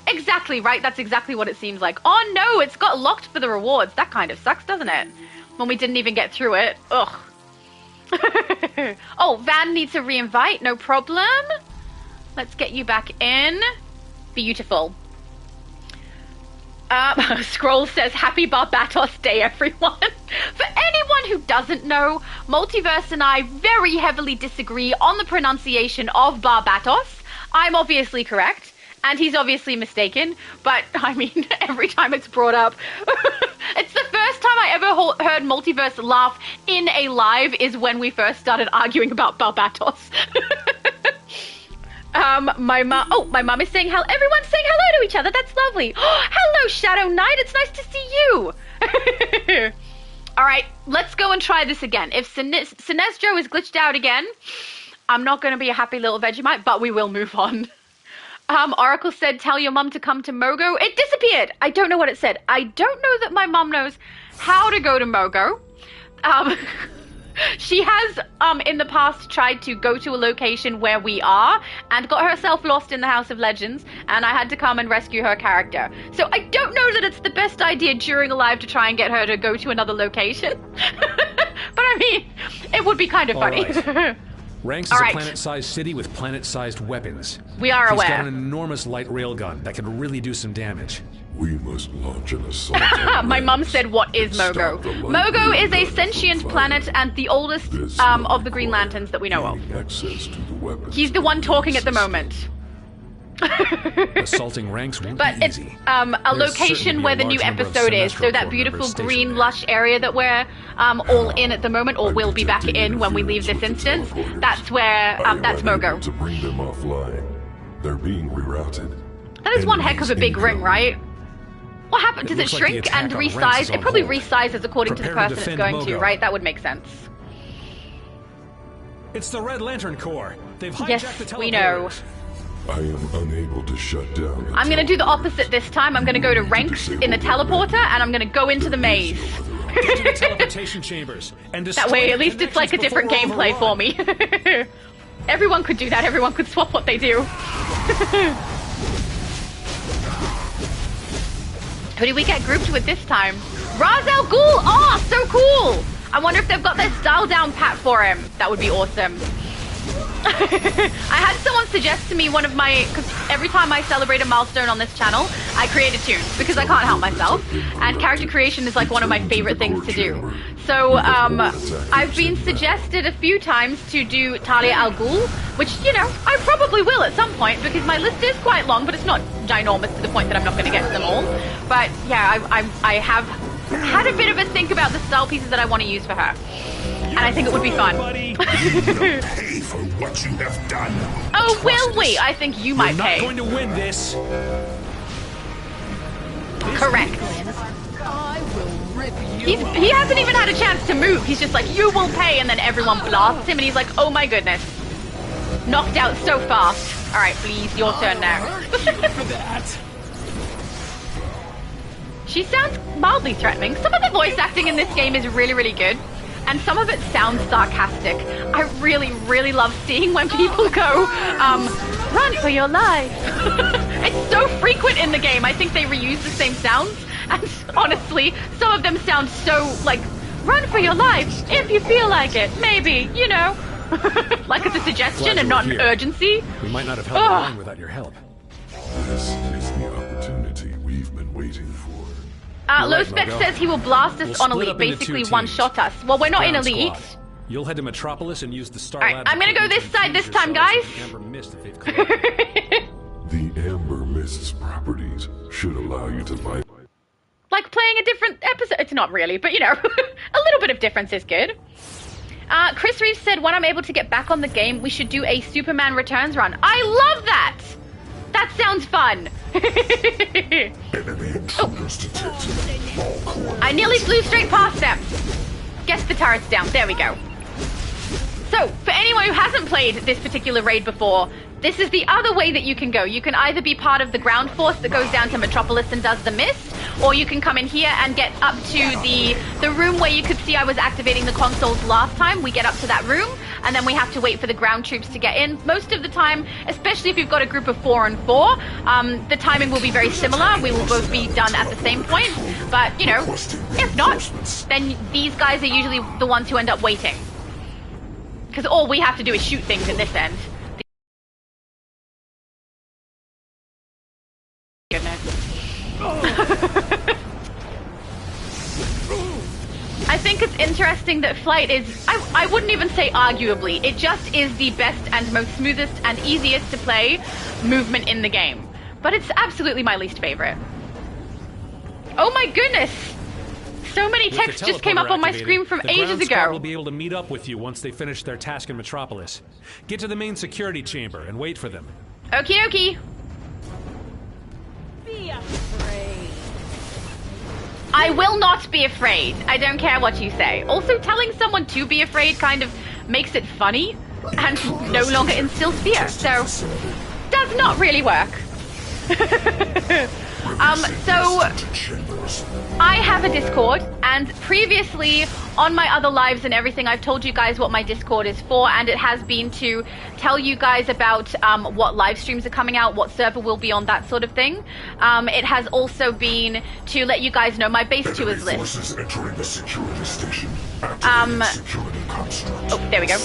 Exactly, right? That's exactly what it seems like. Oh no, it's got locked for the rewards. That kind of sucks, doesn't it? When we didn't even get through it. Ugh. Oh, Van needs a re-invite. No problem. Let's get you back in. Beautiful. Scroll says, happy Barbatos Day, everyone. For anyone who doesn't know, Multiverse and I very heavily disagree on the pronunciation of Barbatos. I'm obviously correct, and he's obviously mistaken, but, I mean, every time it's brought up, it's the first time I ever heard Multiverse laugh in a live is when we first started arguing about Barbatos. My mom. Oh, my mom is saying hello. Everyone's saying hello to each other. That's lovely. Oh, hello, Shadow Knight. It's nice to see you. All right, let's go and try this again. If Sinestro is glitched out again, I'm not going to be a happy little Vegemite, but we will move on. Oracle said, tell your mum to come to Mogo. It disappeared. I don't know what it said. I don't know that my mum knows how to go to Mogo. She has, in the past, tried to go to a location where we are and got herself lost in the House of Legends, and I had to come and rescue her character. So I don't know that it's the best idea during a live to try and get her to go to another location. But I mean, it would be kind of funny.
Right. Ranks is a planet-sized city with planet-sized weapons.
We are aware.
He's got an enormous light railgun that could really do some damage.
We must launch an assault.
My mum said, what is Mogo? Mogo is a sentient planet and the oldest of the Green Lanterns that we know of. He's the one talking at the moment.
Assaulting ranks won't
but
be
it's
easy.
A location where the new episode is, so that beautiful green lush area that we're all in at the moment, or will be back in when we leave this instance. That's where that's Mogo.
To bring them offline. They're being rerouted.
That is one heck of a big ring, right? What happened? Does it shrink and resize? It probably resizes according to the person it's going to, right? That would make sense.
It's the Red Lantern Corps. They've hijacked the teleporters.
We know.
I am unable to shut down.
I'm going to do the opposite this time. I'm going to go to ranks in the teleporter, and I'm going to go into the maze.
Get to the teleportation chambers and
that way, at least it's like a different gameplay for me. Everyone could do that. Everyone could swap what they do. Who did we get grouped with this time? Ra's al Ghul! Oh, so cool! I wonder if they've got their style down pat for him. That would be awesome. I had someone suggest to me one of my, because every time I celebrate a milestone on this channel, I create a tune, because I can't help myself, and character creation is like one of my favorite things to do. So, I've been suggested a few times to do Talia al Ghul, which, you know, I probably will at some point, because my list is quite long, but it's not ginormous to the point that I'm not going to get to them all. But, yeah, I have had a bit of a think about the style pieces that I want to use for her. And I think it would be fun.
Pay for what you have done.
Oh, will we? I think you might pay.
We're not going to win this.
Correct. He hasn't even had a chance to move. He's just like, you will pay, and then everyone blasts him, and he's like, oh my goodness. Knocked out so fast. All right, please, your turn now. She sounds mildly threatening. Some of the voice acting in this game is really, really good. And some of it sounds sarcastic. I really, really love seeing when people go, run for your life. It's so frequent in the game. I think they reuse the same sounds. And honestly, some of them sound so, like, run for your life if you feel like it. Maybe, you know. Like it's a suggestion and not an urgency.
We might not have held the line without your help.
This is the opportunity we've been waiting for.
Lowspec says he will blast us on Elite, basically one-shot us. Well, we're not in Elite.
You'll head to Metropolis and use the Star
Alright, I'm gonna go this side this time, guys.
The Amber Mist's properties should allow you to find...
Like playing a different episode. It's not really, but you know, a little bit of difference is good. Chris Reeves said, when I'm able to get back on the game, we should do a Superman Returns run. I love that! That sounds fun.
Enemy intruders detected.
I nearly flew straight past them. Guess the turret's down. There we go. So, for anyone who hasn't played this particular raid before, this is the other way that you can go. You can either be part of the ground force that goes down to Metropolis and does the mist, or you can come in here and get up to the room where you could see I was activating the consoles last time. We get up to that room, and then we have to wait for the ground troops to get in. Most of the time, especially if you've got a group of 4 and 4, the timing will be very similar. We will both be done at the same point. But, you know, if not, then these guys are usually the ones who end up waiting. Because all we have to do is shoot things in this end. I think it's interesting that Flight is, I wouldn't even say arguably, it just is the best and most smoothest and easiest to play movement in the game. But it's absolutely my least favorite. Oh my goodness! So many texts just came up on my screen from ages ago.
Will be able to meet up with you once they finish their task in Metropolis. Get to the main security chamber and wait for them.
Okie dokie.
Be afraid.
I will not be afraid. I don't care what you say. Also, telling someone to be afraid kind of makes it funny and no longer instills fear. So, does not really work. So I have a Discord, and previously on my other lives and everything, I've told you guys what my Discord is for, and it has been to tell you guys about what live streams are coming out, what server will be on, that sort of thing. It has also been to let you guys know my base tours list.
Entering the security station. Security construct.
Oh, there we go.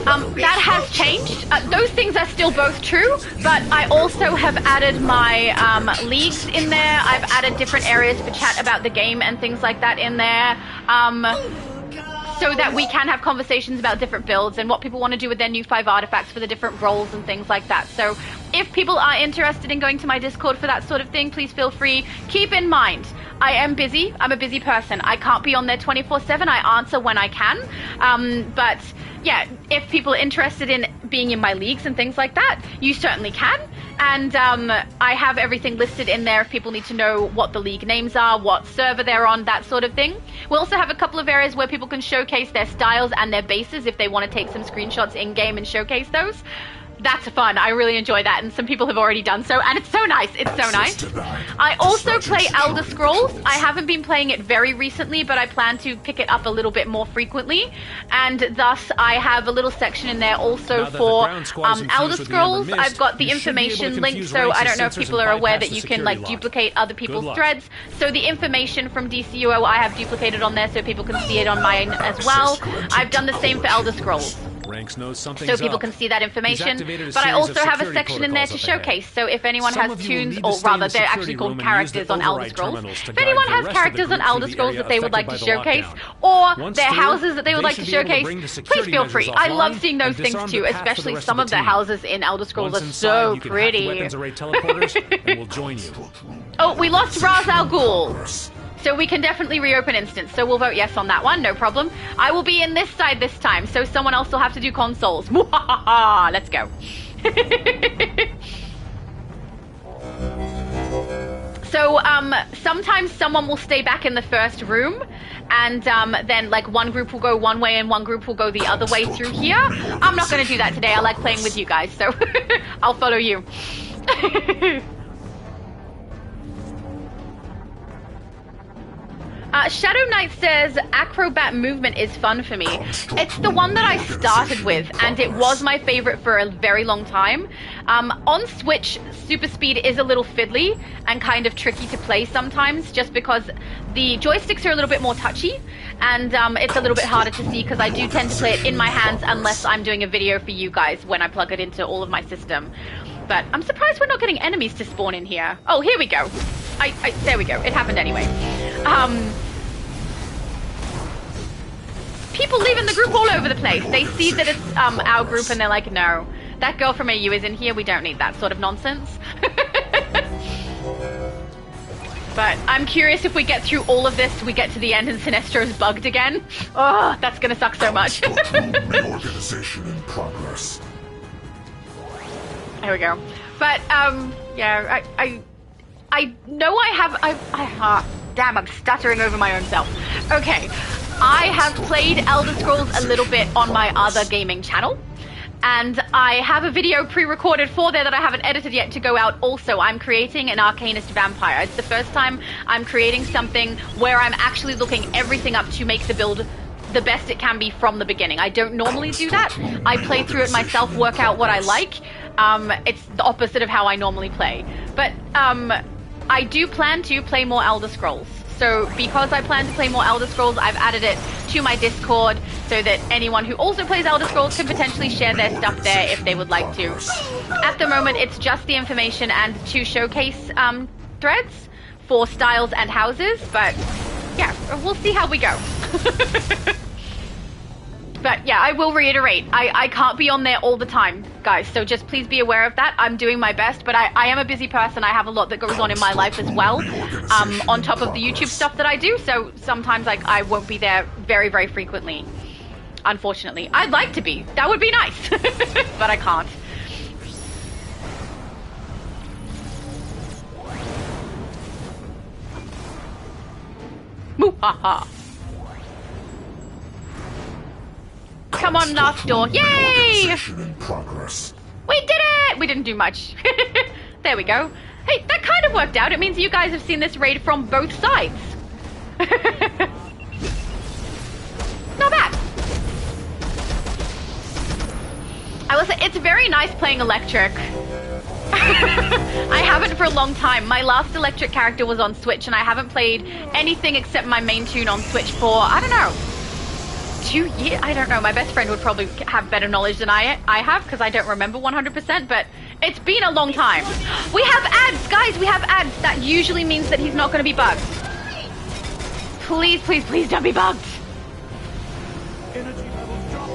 That has changed. Those things are still both true, but I also have added my leagues in there. I've added different areas for chat about the game and things like that in there, so that we can have conversations about different builds and what people want to do with their new 5 artifacts for the different roles and things like that. So if people are interested in going to my Discord for that sort of thing, please feel free. Keep in mind, I am busy. I'm a busy person. I can't be on there 24/7. I answer when I can. But yeah, if people are interested in being in my leagues and things like that, you certainly can. And I have everything listed in there if people need to know what the league names are, what server they're on, that sort of thing. We also have a couple of areas where people can showcase their styles and their bases if they want to take some screenshots in-game and showcase those. That's fun. I really enjoy that, and some people have already done so, and it's so nice. It's so nice. I also play Elder Scrolls. I haven't been playing it very recently, but I plan to pick it up a little bit more frequently, and thus I have a little section in there also for Elder Scrolls. I've got the information linked, so I don't know if people are aware that you can like duplicate other people's threads. So the information from DCUO I have duplicated on there so people can see it on mine as well. I've done the same for Elder Scrolls, so people can see that information. But I also have a section in there to showcase, so if anyone has tunes, or rather they're actually called characters on Elder Scrolls, if anyone has characters on Elder Scrolls that they would like to showcase, or their houses that they would like to showcase, please feel free. I love seeing those things too, especially some of the houses in Elder Scrolls are so pretty. Oh, we lost Ra's al Ghul. So we can definitely reopen instance, so we'll vote yes on that one, no problem. I will be in this side this time, so someone else will have to do consoles. Let's go. So, sometimes someone will stay back in the first room, and then like one group will go one way and one group will go the other way through here. I'm not going to do that today. I like playing with you guys, so I'll follow you. Shadow Knight says, acrobat movement is fun for me. It's the one that I started with, and it was my favorite for a very long time. On Switch, super speed is a little fiddly and kind of tricky to play sometimes, just because the joysticks are a little bit more touchy, and it's a little bit harder to see because I do tend to play it in my hands unless I'm doing a video for you guys when I plug it into all of my system. But I'm surprised we're not getting enemies to spawn in here. Oh, here we go. There we go. It happened anyway. People leaving the group all over the place. They see that it's our group and they're like, no, that girl from AU is in here. We don't need that sort of nonsense. But I'm curious if we get through all of this, we get to the end and Sinestro's bugged again. Oh, that's gonna suck so much.
Reorganization in progress.
There we go. But yeah, I know damn, I'm stuttering over my own self. Okay, I have played Elder Scrolls a little bit on my other gaming channel, and I have a video pre-recorded for there that I haven't edited yet to go out also. I'm creating an Arcanist Vampire. It's the first time I'm creating something where I'm actually looking everything up to make the build the best it can be from the beginning. I don't normally do that. I play through it myself, work out what I like. It's the opposite of how I normally play. But I do plan to play more Elder Scrolls. So because I plan to play more Elder Scrolls, I've added it to my Discord so that anyone who also plays Elder Scrolls can potentially share their stuff there if they would like to. At the moment, it's just the information and 2 showcase threads for styles and houses, but yeah, we'll see how we go. But yeah, I will reiterate, I can't be on there all the time, guys, so just please be aware of that. I'm doing my best, but I am a busy person. I have a lot that goes on in my life as well, on top of the YouTube stuff that I do, so sometimes I won't be there very, very frequently, unfortunately. I'd like to be. That would be nice, but I can't. Moo-ha-ha. Come on, last door. Yay!
In progress.
We did it! We didn't do much. There we go. Hey, that kind of worked out. It means you guys have seen this raid from both sides. Not bad. I will say, it's very nice playing Electric. I haven't for a long time. My last Electric character was on Switch, and I haven't played anything except my main tune on Switch for, I don't know, 2 years? I don't know. My best friend would probably have better knowledge than I have, because I don't remember 100%, but it's been a long time. We have ads, guys! We have ads. That usually means that he's not going to be bugged. Please, please, please don't be bugged.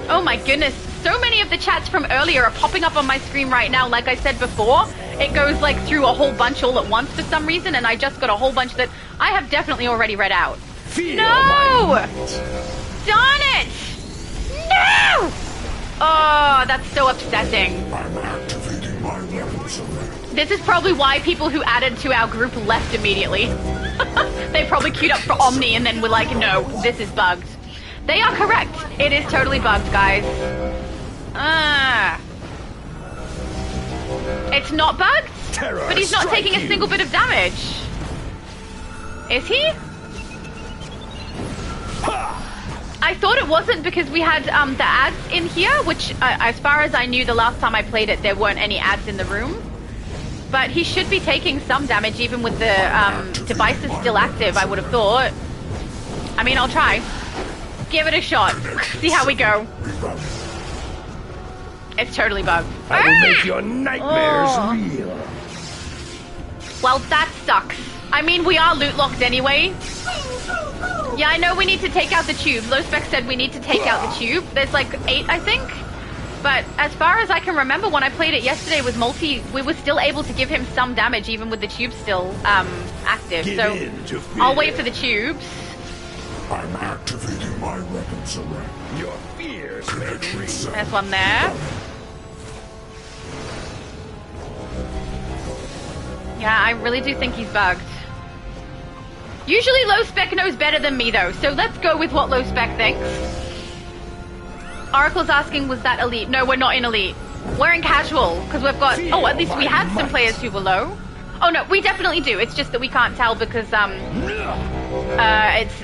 Oh my goodness. So many of the chats from earlier are popping up on my screen right now. Like I said before, it goes like through a whole bunch all at once for some reason, and I just got a whole bunch that I have definitely already read out. No! Darn it! No! Oh, that's so upsetting.
I'm activating my weapons array.
This is probably why people who added to our group left immediately. They probably queued up for Omni and then were like, no, this is bugged. They are correct. It is totally bugged, guys. It's not bugged, but he's not taking a single bit of damage. Is he? I thought it wasn't because we had the ads in here, which as far as I knew the last time I played it, there weren't any ads in the room. But he should be taking some damage even with the devices still active, I would have thought. I mean, I'll try. Give it a shot. See how we go. It's totally bugged.
I will make your nightmares real.
Well, that sucks. I mean, we are loot locked anyway. Yeah, I know we need to take out the tube. Low Spec said we need to take out the tube. There's like 8, I think. But as far as I can remember, when I played it yesterday with Multi, we were still able to give him some damage even with the tube still active. So I'll wait for the tubes.
I'm activating my weapons array.
Your fears may real.
There's one there. Yeah, I really do think he's bugged. Usually Low Spec knows better than me though, so let's go with what Low Spec thinks. Oracle's asking, was that Elite? No, we're not in Elite. We're in Casual, because we've got... Oh, at least we had some players who were low. Oh no, we definitely do. It's just that we can't tell because it's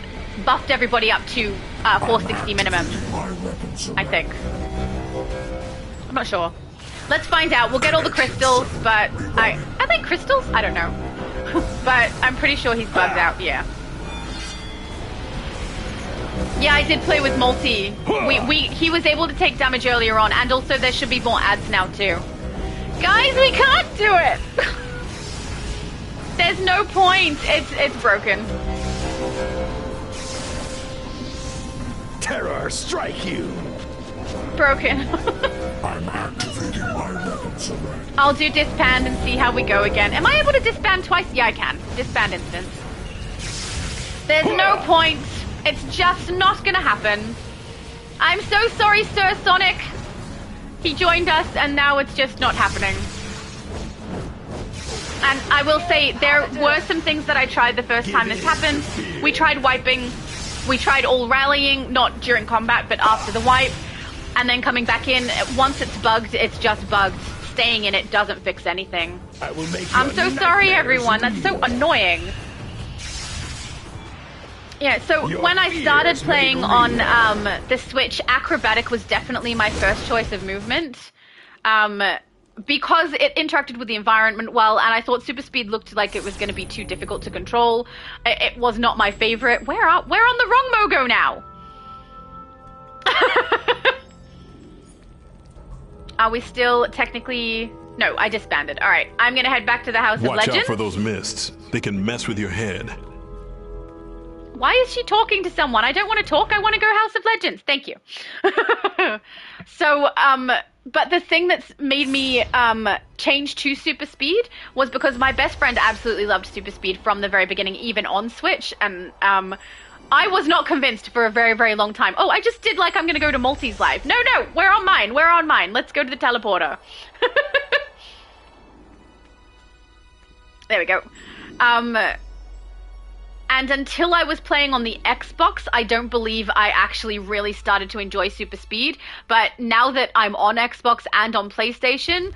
buffed everybody up to 460 minimum, I think. I'm not sure. Let's find out. We'll get all the crystals, but are they crystals? I don't know. But I'm pretty sure he's bugged out, yeah. Yeah, I did play with Multi. He was able to take damage earlier on, and also there should be more ads now too. Guys, we can't do it! There's no point. It's broken.
Terror strike you!
Broken.
I'm activating my weapons array.
I'll do disband and see how we go again. Am I able to disband twice? Yeah, I can. Disband instance. There's no point. It's just not gonna happen. I'm so sorry, Sir Sonic. He joined us and now it's just not happening. And I will say, there were some things that I tried the first time this happened. We tried wiping. We tried all rallying, not during combat, but after the wipe. And then coming back in. Once it's bugged, it's just bugged. Staying in it doesn't fix anything. I'm so sorry, everyone. That's so annoying. Yeah, so when I started playing on the Switch, acrobatic was definitely my first choice of movement. Because it interacted with the environment well, and I thought super speed looked like it was going to be too difficult to control. It was not my favorite. We're on the wrong Mogo now. Are we still technically... No, I disbanded. All right, I'm going to head back to the House of Legends.
Watch out for those mists. They can mess with your head.
Why is she talking to someone? I don't want to talk. I want to go House of Legends. Thank you. So, but the thing that's made me change to super speed was because my best friend absolutely loved super speed from the very beginning, even on Switch. And I was not convinced for a very, very long time. Oh, I just did like I'm going to go to Multi's live. No, we're on mine. We're on mine. Let's go to the teleporter. And until I was playing on the Xbox, I don't believe I actually really started to enjoy super speed. But now that I'm on Xbox and on PlayStation,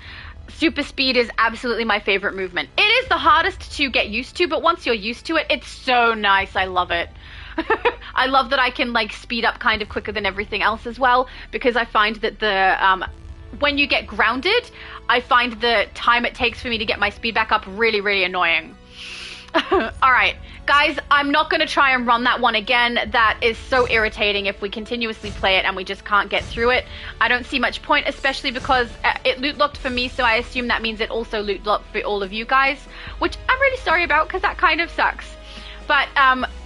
super speed is absolutely my favorite movement. It is the hardest to get used to, but once you're used to it, it's so nice. I love it. I love that I can like speed up kind of quicker than everything else as well, because I find that the when you get grounded, I find the time it takes for me to get my speed back up really, really annoying. Alright, guys, I'm not going to try and run that one again. That is so irritating if we continuously play it and we just can't get through it. I don't see much point, especially because it loot locked for me, so I assume that means it also loot locked for all of you guys, which I'm really sorry about because that kind of sucks. But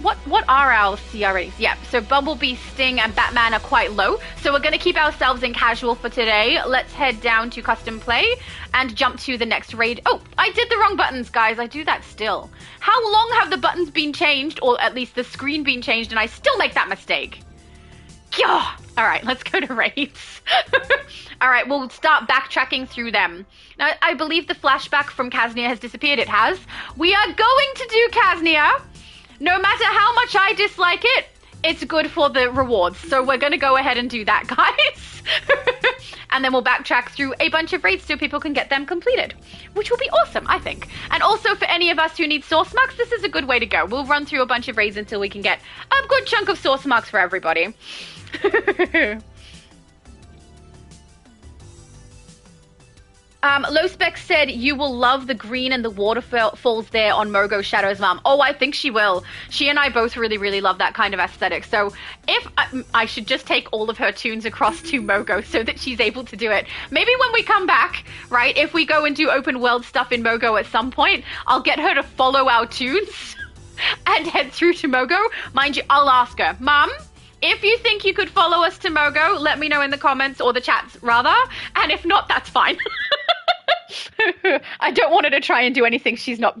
what are our CRAs? Yeah, so Bumblebee, Sting, and Batman are quite low. So we're going to keep ourselves in casual for today. Let's head down to custom play and jump to the next raid. Oh, I did the wrong buttons, guys. I do that still. How long have the buttons been changed, or at least the screen been changed, and I still make that mistake? Gah! All right, let's go to raids. All right, we'll start backtracking through them. Now, I believe the flashback from Kaznia has disappeared. It has. We are going to do Kaznia. No matter how much I dislike it, it's good for the rewards. So we're going to go ahead and do that, guys. And then we'll backtrack through a bunch of raids so people can get them completed, which will be awesome, I think. And also for any of us who need source marks, this is a good way to go. We'll run through a bunch of raids until we can get a good chunk of source marks for everybody. Low Spec said, you will love the green and the waterfalls there on Mogo Shadow's mom. Oh, I think she will. She and I both really, really love that kind of aesthetic. So if I should just take all of her tunes across to Mogo so that she's able to do it. Maybe when we come back, right, if we go and do open world stuff in Mogo at some point, I'll get her to follow our tunes and head through to Mogo. Mind you, I'll ask her, Mom, if you think you could follow us to Mogo, let me know in the comments, or the chats rather. And if not, that's fine. I don't want her to try and do anything she's not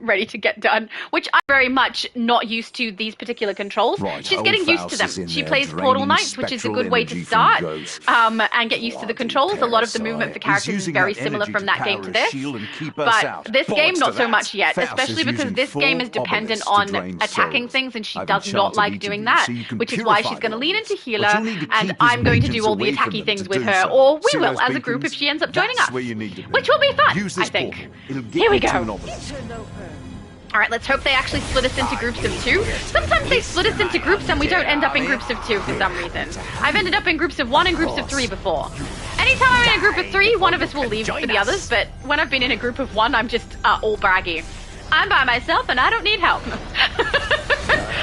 ready to get done, which I'm very much not used to these particular controls. Right, she's getting used to them. She plays Portal Knights, which is a good way to start and get used to the controls. A lot of the movement for characters is very similar from that game to this. But this game, not so much yet, especially because this game is dependent on attacking things, and she does not like doing that, which is why she's going to lean into healer, and I'm going to do all the attacky things with her, or we will as a group if she ends up joining us, which will be fun, I think. Here we go. Alright, let's hope they actually split us into groups of 2. Sometimes they split us into groups and we don't end up in groups of 2 for some reason. I've ended up in groups of 1 and groups of 3 before. Anytime I'm in a group of 3, one of us will leave for the others, but when I've been in a group of 1, I'm just all braggy. I'm by myself and I don't need help.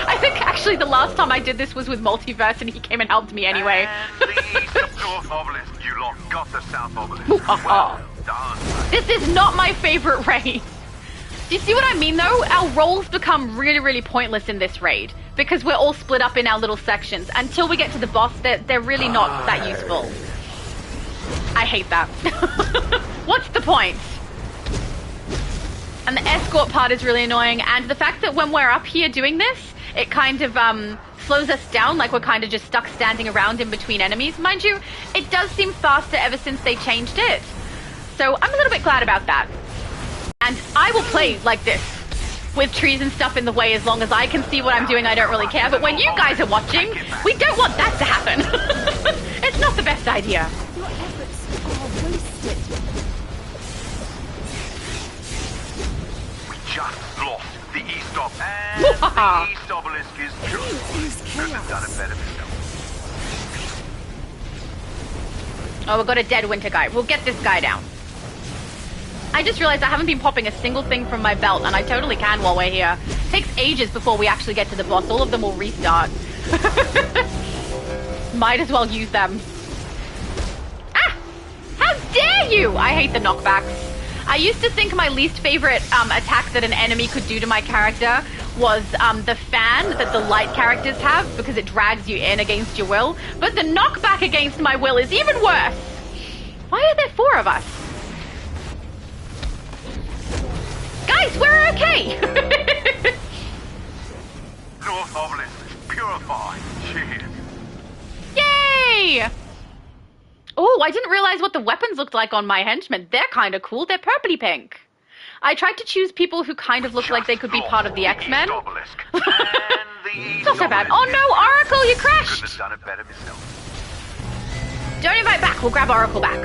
I think actually the last time I did this was with Multiverse and he came and helped me anyway. This is not my favorite raid. Do you see what I mean though? Our roles become really, really pointless in this raid because we're all split up in our little sections. Until we get to the boss, they're really not that useful. I hate that. What's the point? And the escort part is really annoying, and the fact that when we're up here doing this, it kind of slows us down, like we're kind of just stuck standing around in between enemies. Mind you, it does seem faster ever since they changed it. So I'm a little bit glad about that. And I will play like this, with trees and stuff in the way as long as I can see what I'm doing. I don't really care, but when you guys are watching, we don't want that to happen. It's not the best idea.
Your efforts are wasted.
Just lost the East Ob, and the East Obelisk is just could have done it better himself.
Oh, we've got a dead winter guy. We'll get this guy down. I just realized I haven't been popping a single thing from my belt, and I totally can while we're here. It takes ages before we actually get to the boss. All of them will restart. Might as well use them. Ah! How dare you! I hate the knockbacks. I used to think my least favorite attack that an enemy could do to my character was the fan that the light characters have, because it drags you in against your will. But the knockback against my will is even worse. Why are there 4 of us? Guys, we're okay.
North Obelisk, purified. Cheers.
Yay! Oh, I didn't realize what the weapons looked like on my henchmen. They're kind of cool. They're purpley pink. I tried to choose people who kind of look like they could be part of the X-Men. It's not so bad. Oh no, Oracle, you crashed!
Couldn't have done it better myself.
Don't invite back, we'll grab Oracle back.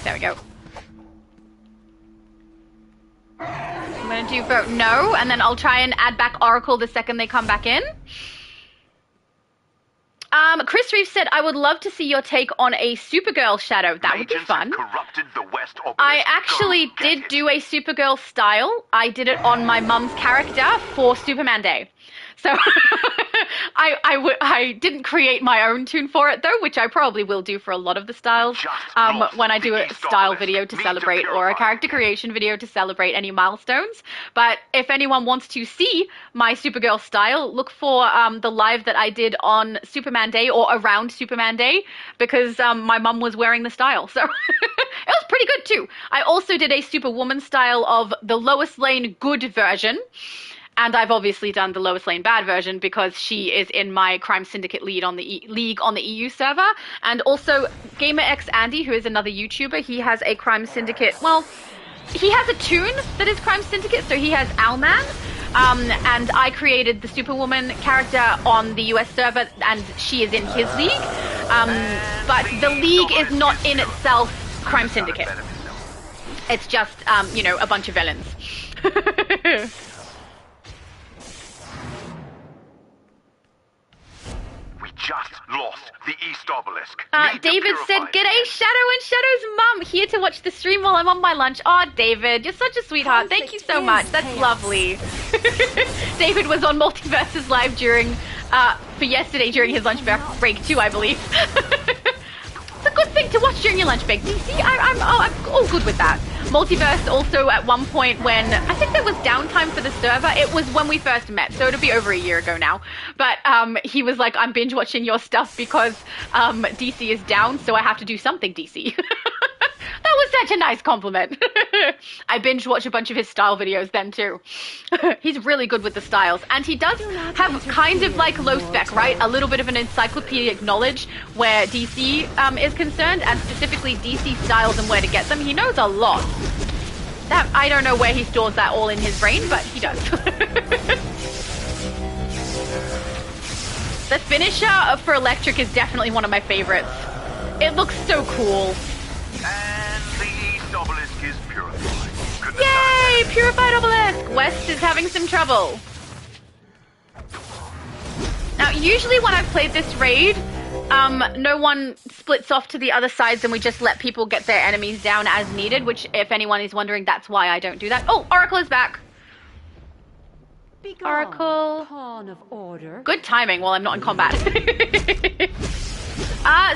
There we go. I'm gonna do vote no, and then I'll try and add back Oracle the second they come back in. Chris Reeves said, I would love to see your take on a Supergirl shadow. That would be fun.
Corrupted the West
I actually did do a Supergirl style. I did it on my mum's character for Superman Day. So I didn't create my own tune for it, though, which I probably will do for a lot of the styles when I do a style video to celebrate or a character creation video to celebrate any milestones. But if anyone wants to see my Supergirl style, look for the live that I did on Superman Day or around Superman Day, because my mum was wearing the style. So it was pretty good, too. I also did a Superwoman style of the Lois Lane good version. And I've obviously done the Lois Lane bad version because she is in my Crime Syndicate league on the EU server. And also GamerX Andy, who is another YouTuber, he has a Crime Syndicate. Well, he has a tune that is Crime Syndicate, so he has Owlman. And I created the Superwoman character on the US server, and she is in his league. But the league is not in itself Crime Syndicate. It's just, you know, a bunch of villains.
Just lost the East Obelisk.
David said, G'day, Shadow and Shadow's mum. Here to watch the stream while I'm on my lunch. Oh, David, you're such a sweetheart. Thank you so much. That's lovely. David was on Multiverses Live for yesterday during his lunch break too, I believe. It's a good thing to watch during your lunch break, DC. I'm all good with that. Multiverse also at one point when I think there was downtime for the server. It was when we first met, so it'll be over a year ago now. But he was like, I'm binge watching your stuff because DC is down, so I have to do something, DC. That was such a nice compliment. I binge watch a bunch of his style videos then too. He's really good with the styles, and he does have kind of like low spec, right? A little bit of an encyclopedic knowledge where DC is concerned, and specifically DC styles and where to get them. He knows a lot. That I don't know where he stores that all in his brain, but he does. The finisher for Electric is definitely one of my favorites. It looks so cool.
And the East Obelisk is purified.
Yay! Purified Obelisk! West is having some trouble. Now, usually when I've played this raid, no one splits off to the other sides and we just let people get their enemies down as needed, which, if anyone is wondering, that's why I don't do that. Oh, Oracle is back. Oracle.
Pawn of order.
Good timing while I'm not in combat.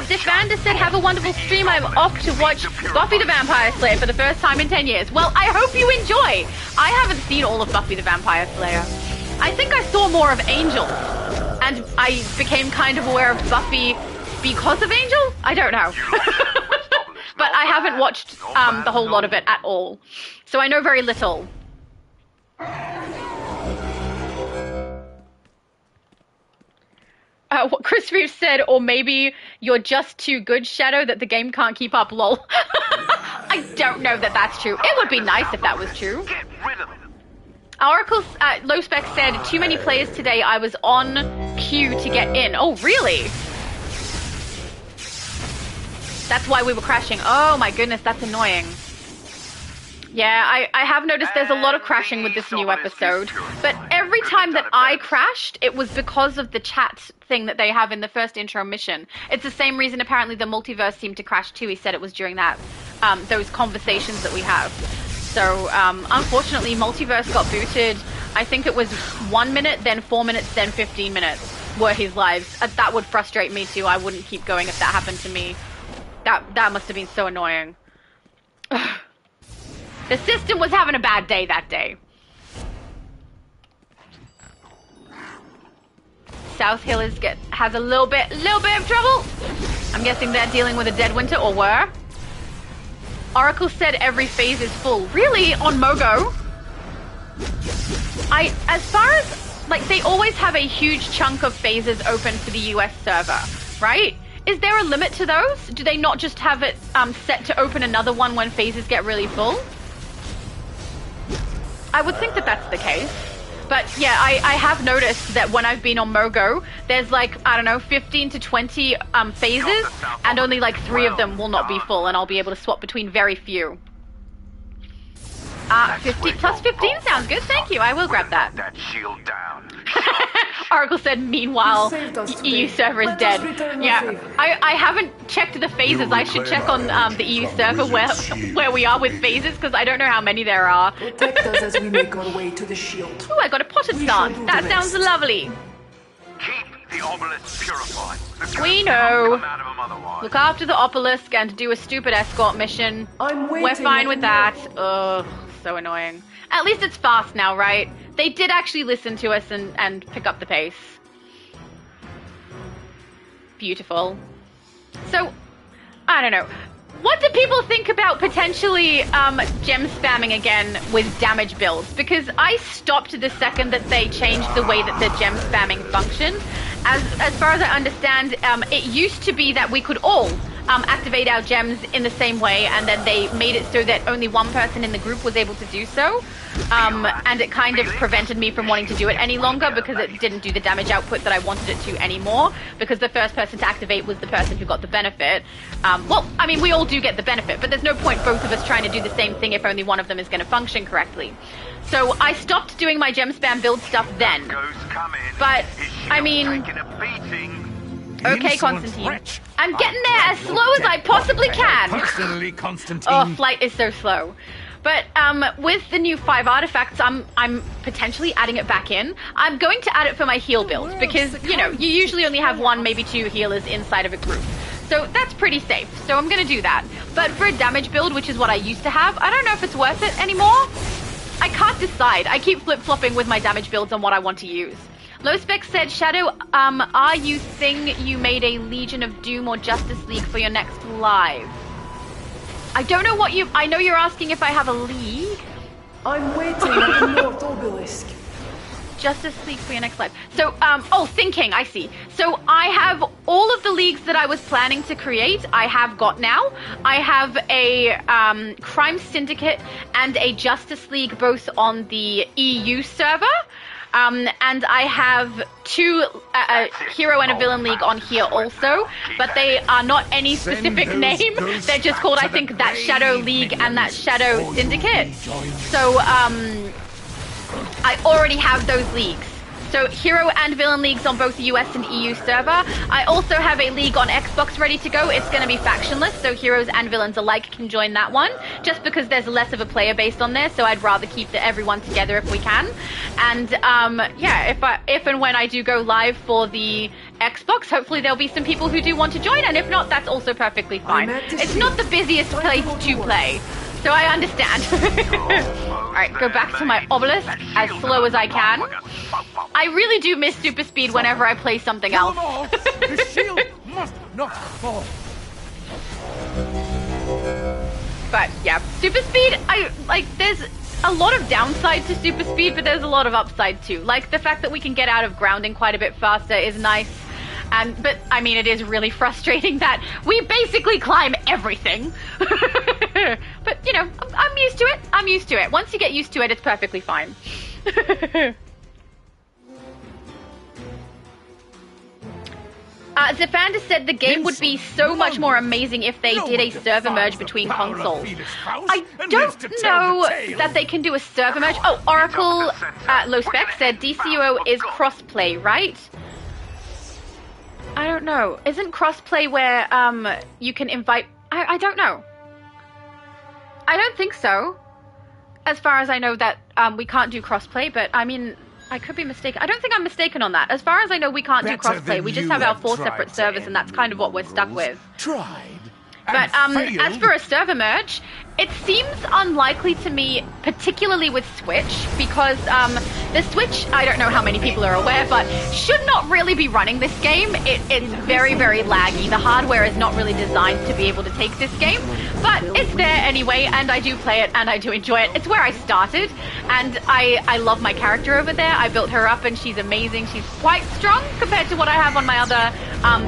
Zifanda said, have a wonderful stream. I'm off to watch Buffy the Vampire Slayer for the first time in 10 years. Well, I hope you enjoy. I haven't seen all of Buffy the Vampire Slayer. I think I saw more of Angel. And I became kind of aware of Buffy because of Angel? I don't know. But I haven't watched the whole lot of it at all. So I know very little. What Chris Reeves said, or maybe you're just too good, Shadow, that the game can't keep up, lol. I don't know that that's true. It would be nice if that was true.
Get rid of them.
Oracle's Low Spec said, too many players today, I was on queue to get in. Oh, really? That's why we were crashing. Oh my goodness, that's annoying. Yeah, I have noticed there's a lot of crashing with this new episode, but every time that I crashed, it was because of the chat thing that they have in the first intro mission. It's the same reason apparently the multiverse seemed to crash too. He said it was during that, those conversations that we have. So, unfortunately, multiverse got booted. I think it was 1 minute, then 4 minutes, then 15 minutes were his lives. That would frustrate me too. I wouldn't keep going if that happened to me. That must have been so annoying. The system was having a bad day that day. South Hill has a little bit of trouble. I'm guessing they're dealing with a dead winter, or were. Oracle said every phase is full. Really? On Mogo? As far as like, they always have a huge chunk of phases open for the US server, right? Is there a limit to those? Do they not just have it set to open another one when phases get really full? I would think that that's the case. But yeah, I have noticed that when I've been on Mogo, there's like, I don't know, 15 to 20 phases, and only like 3 of them will not be full, and I'll be able to swap between very few. 50 plus 15 sounds good, thank you, I will grab that.
That shield down.
Oracle said, meanwhile, EU server is dead. Yeah, I haven't checked the phases. I should check on the EU server where we are with phases, because I don't know how many there are.
Protect us as we make our way to the shield.
Ooh, I got a potted stance. That sounds lovely.
Keep the obelisk purified.
We know. Look after the obelisk and do a stupid escort mission. We're fine with that. Ugh, so annoying. At least it's fast now, right? They did actually listen to us and pick up the pace. Beautiful. So, I don't know. What do people think about potentially gem spamming again with damage builds? Because I stopped the second that they changed the way that the gem spamming functioned. As far as I understand, it used to be that we could all activate our gems in the same way, and then they made it so that only one person in the group was able to do so. And it kind of prevented me from wanting to do it any longer because it didn't do the damage output that I wanted it to anymore, because the first person to activate was the person who got the benefit. Well, I mean, we all do get the benefit, but there's no point both of us trying to do the same thing if only one of them is going to function correctly. So I stopped doing my gem spam build stuff then. But, I mean... Okay, Constantine. I'm getting there as slow as I possibly can.
Personally, Constantine.
Oh, flight is so slow. But with the new 5 artifacts, I'm potentially adding it back in. I'm going to add it for my heal build because, you know, you usually only have 1, maybe 2 healers inside of a group. So that's pretty safe. So I'm going to do that. But for a damage build, which is what I used to have, I don't know if it's worth it anymore. I can't decide. I keep flip-flopping with my damage builds on what I want to use. Low Spec said, Shadow, are you thing you made a Legion of Doom or Justice League for your next live? I don't know what you... I know you're asking if I have a league.
I'm waiting at the North Obelisk.
Justice League for your next live. So, thinking, I see. So I have all of the leagues that I was planning to create, I have got now. I have a Crime Syndicate and a Justice League both on the EU server. And I have 2 Hero and a Villain League on here also, but they are not any specific name. They're just called, I think, that Shadow League and that Shadow Syndicate. So, I already have those leagues. So, Hero and Villain Leagues on both the US and EU server. I also have a league on Xbox ready to go. It's going to be factionless, so heroes and villains alike can join that one, just because there's less of a player base on there, so I'd rather keep everyone together if we can. And, yeah, if and when I do go live for the Xbox, hopefully there'll be some people who do want to join, and if not, that's also perfectly fine. It's not the busiest place to play, so I understand. Alright, go back to my obelisk as slow as I can. I really do miss super speed whenever I play something else.
The shield must not fall.
But yeah, super speed, there's a lot of downside to super speed, but there's a lot of upside too. Like the fact that we can get out of grounding quite a bit faster is nice. But I mean, it is really frustrating that we basically climb everything. But you know, I'm used to it. I'm used to it. Once you get used to it, it's perfectly fine. Zephander said the game would be so much more amazing if they did a server merge between consoles. I don't know that they can do a server merge. Oh, Oracle Low Spec said DCUO is crossplay, right? I don't know. Isn't crossplay where you can invite... I don't know. I don't think so. As far as I know that we can't do crossplay, but I mean... I could be mistaken. I don't think I'm mistaken on that. As far as I know, we can't do crossplay. We just have our 4 separate servers, and that's kind of what we're stuck with. But as for a server merge, It seems unlikely to me, particularly with Switch, because the Switch, I don't know how many people are aware, but should not really be running this game. It's very, very laggy. The hardware is not really designed to be able to take this game, but it's there anyway, and I do play it, and I do enjoy it. It's where I started, and I love my character over there. I built her up, and she's amazing. She's quite strong compared to what I have on my other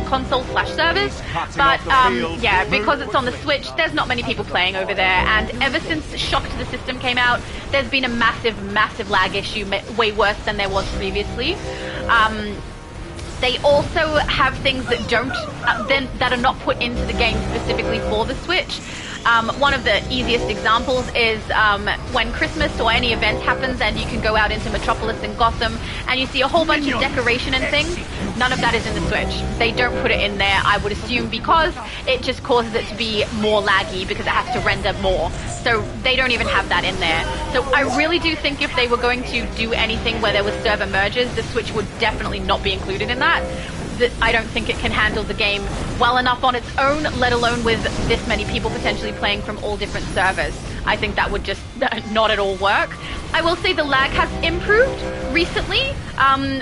console/servers, but yeah, because it's on the Switch, there's not many people playing over there. And ever since Shock to the System came out, there's been a massive lag issue, way worse than there was previously. They also have things that that are not put into the game specifically for the Switch. One of the easiest examples is when Christmas or any event happens and you can go out into Metropolis and Gotham and you see a whole bunch of decoration and things. None of that is in the Switch. They don't put it in there, I would assume, because it just causes it to be more laggy because it has to render more. So they don't even have that in there. So I really do think if they were going to do anything where there was server merges, the Switch would definitely not be included in that. I don't think it can handle the game well enough on its own, let alone with this many people potentially playing from all different servers. I think that would just not at all work. I will say the lag has improved recently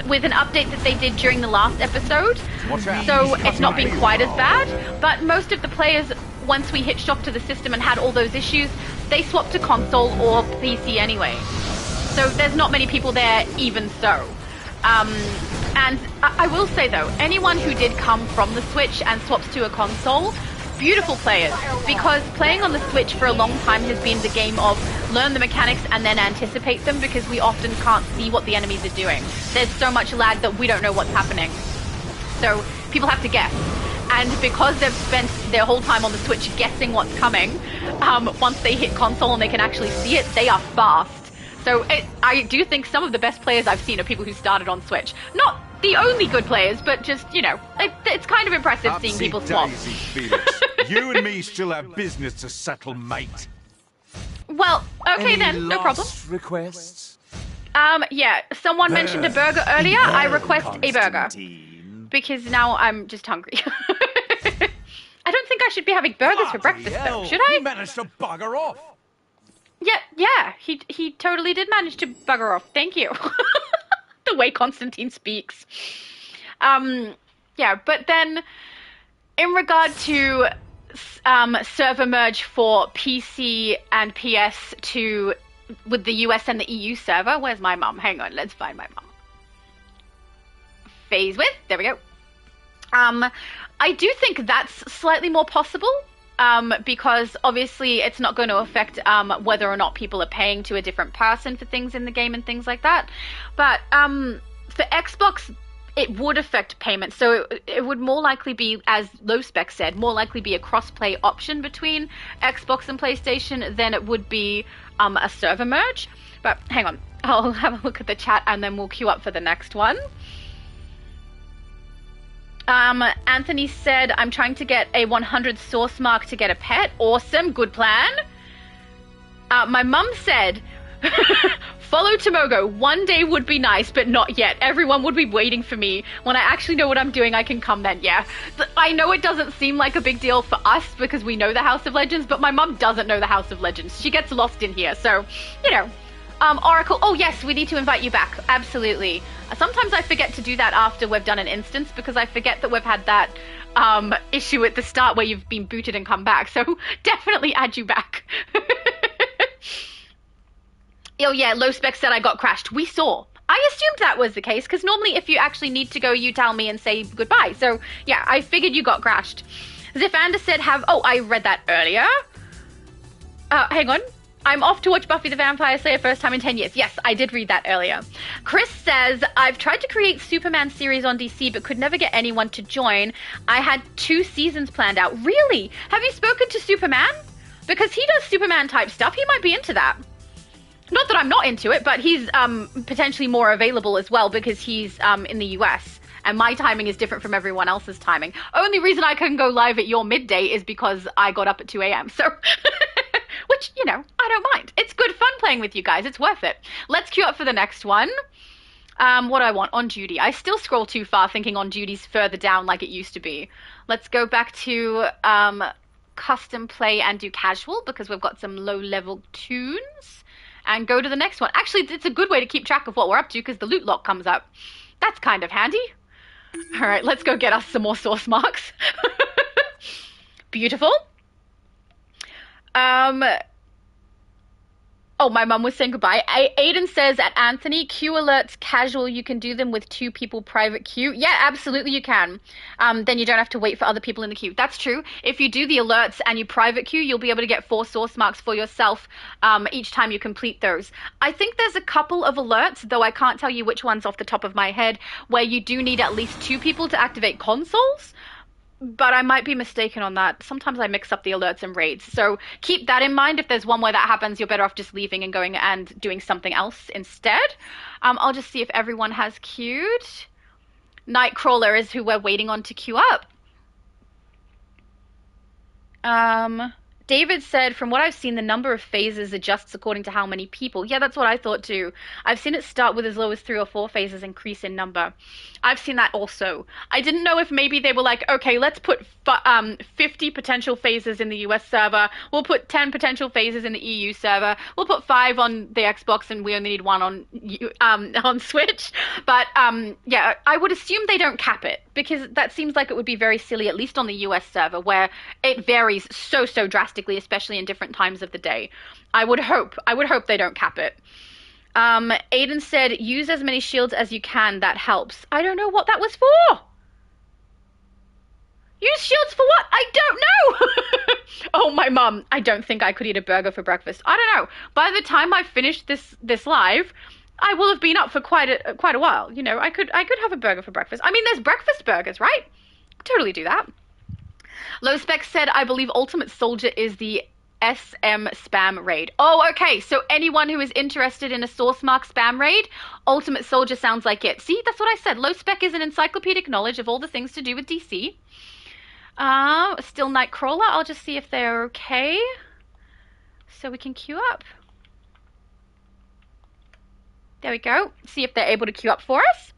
with an update that they did during the last episode. So it's not been quite as bad, but most of the players, once we hit Shock to the System and had all those issues, they swapped to console or PC anyway. So there's not many people there even so. And I will say though, anyone who did come from the Switch and swaps to a console, beautiful players, because playing on the Switch for a long time has been the game of learn the mechanics and then anticipate them, because we often can't see what the enemies are doing. There's so much lag that we don't know what's happening. So people have to guess. And because they've spent their whole time on the Switch guessing what's coming, once they hit console and they can actually see it, they are fast. So I do think some of the best players I've seen are people who started on Switch. Not the only good players, but just, you know, it's kind of impressive seeing people swap.
Daisy, Felix. You and me still have business to settle, mate.
Well, okay then, no problem.
Requests?
Yeah, someone mentioned a burger earlier. I request a burger. Because now I'm just hungry. I don't think I should be having burgers for breakfast, though, should I?
You managed to bugger off.
Yeah, he totally did manage to bugger off. Thank you. The way Constantine speaks. Yeah, but then in regard to server merge for PC and PS with the US and the EU server, where's my mum? Hang on, let's find my mum. Phase with, there we go. I do think that's slightly more possible. Because obviously it's not going to affect whether or not people are paying to a different person for things in the game and things like that. But for Xbox, it would affect payment. So it would more likely be, as Low Spec said, more likely be a cross-play option between Xbox and PlayStation than it would be a server merge. But hang on, I'll have a look at the chat and then we'll queue up for the next one. Anthony said, I'm trying to get a 100 source mark to get a pet. Awesome, good plan. My mum said, follow to Mogo. One day would be nice, but not yet. Everyone would be waiting for me. When I actually know what I'm doing, I can come then, yeah. I know it doesn't seem like a big deal for us because we know the House of Legends, but my mum doesn't know the House of Legends. She gets lost in here, so, you know. Oracle, oh yes, we need to invite you back. Absolutely. Sometimes I forget to do that after we've done an instance because I forget that we've had that issue at the start where you've been booted and come back. So definitely add you back. Oh yeah, Low Spec said I got crashed. We saw. I assumed that was the case because normally if you actually need to go, you tell me and say goodbye. So yeah, I figured you got crashed. Zifander said I read that earlier. Hang on. I'm off to watch Buffy the Vampire Slayer first time in 10 years. Yes, I did read that earlier. Chris says, I've tried to create Superman series on DC, but could never get anyone to join. I had 2 seasons planned out. Really? Have you spoken to Superman? Because he does Superman type stuff. He might be into that. Not that I'm not into it, but he's potentially more available as well because he's in the US. And my timing is different from everyone else's timing. Only reason I can go live at your midday is because I got up at 2 a.m. So... Which, you know, I don't mind. It's good fun playing with you guys. It's worth it. Let's queue up for the next one. What do I want? On duty. I still scroll too far thinking on duty's further down like it used to be. Let's go back to custom play and do casual because we've got some low-level tunes, and go to the next one. Actually, it's a good way to keep track of what we're up to because the loot lock comes up. That's kind of handy. All right, let's go get us some more source marks. Beautiful. Oh, my mum was saying goodbye. Aiden says at Anthony, queue alerts casual. You can do them with 2 people private queue. Yeah, absolutely you can. Then you don't have to wait for other people in the queue. That's true. If you do the alerts and you private queue, you'll be able to get 4 source marks for yourself each time you complete those. I think there's a couple of alerts, though I can't tell you which ones off the top of my head, where you do need at least 2 people to activate consoles. But I might be mistaken on that. Sometimes I mix up the alerts and raids. So keep that in mind. If there's one where that happens, you're better off just leaving and going and doing something else instead. I'll just see if everyone has queued. Nightcrawler is who we're waiting on to queue up. David said, from what I've seen, the number of phases adjusts according to how many people. Yeah, that's what I thought too. I've seen it start with as low as 3 or 4 phases, increase in number. I've seen that also. I didn't know if maybe they were like, okay, let's put 50 potential phases in the US server. We'll put 10 potential phases in the EU server. We'll put 5 on the Xbox, and we only need 1 on Switch. But yeah, I would assume they don't cap it, because that seems like it would be very silly, at least on the US server, where it varies so drastically, especially in different times of the day. I would hope they don't cap it. Aiden said, use as many shields as you can. That helps. I don't know what that was for. Use shields for what? I don't know. Oh, my mum. I don't think I could eat a burger for breakfast. I don't know. By the time I finish this live, I will have been up for quite a while. You know, I could have a burger for breakfast. I mean, there's breakfast burgers, right? Totally do that. Low Spec said, I believe Ultimate Soldier is the SM spam raid. Oh, okay. So anyone who is interested in a source mark spam raid, Ultimate Soldier sounds like it. See, that's what I said. Low Spec is an encyclopedic knowledge of all the things to do with DC. Still Nightcrawler. I'll just see if they're okay, so we can queue up. There we go. See if they're able to queue up for us.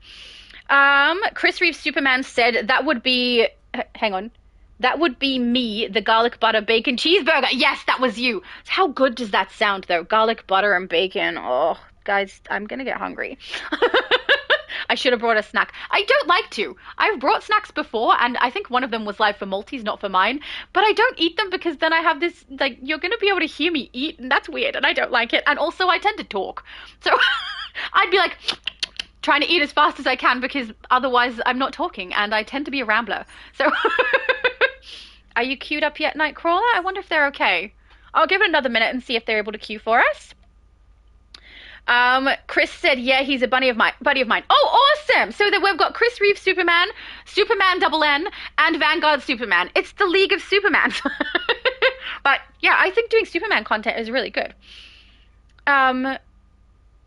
Chris Reeves Superman said that would be... hang on. That would be me, the garlic butter bacon cheeseburger. Yes, that was you. How good does that sound, though? Garlic butter and bacon. Oh, guys, I'm going to get hungry. I should have brought a snack. I don't like to. I've brought snacks before, and I think one of them was live for Maltese, not for mine. But I don't eat them because then I have this, like, you're going to be able to hear me eat, and that's weird, and I don't like it. And also, I tend to talk. So I'd be like... trying to eat as fast as I can because otherwise I'm not talking, and I tend to be a rambler. So, are you queued up yet, Nightcrawler? I wonder if they're okay. I'll give it another minute and see if they're able to queue for us. Chris said, yeah, he's a buddy of mine. Oh, awesome! So that we've got Chris Reeves Superman, Superman Double N, and Vanguard Superman. It's the League of Supermans. But yeah, I think doing Superman content is really good.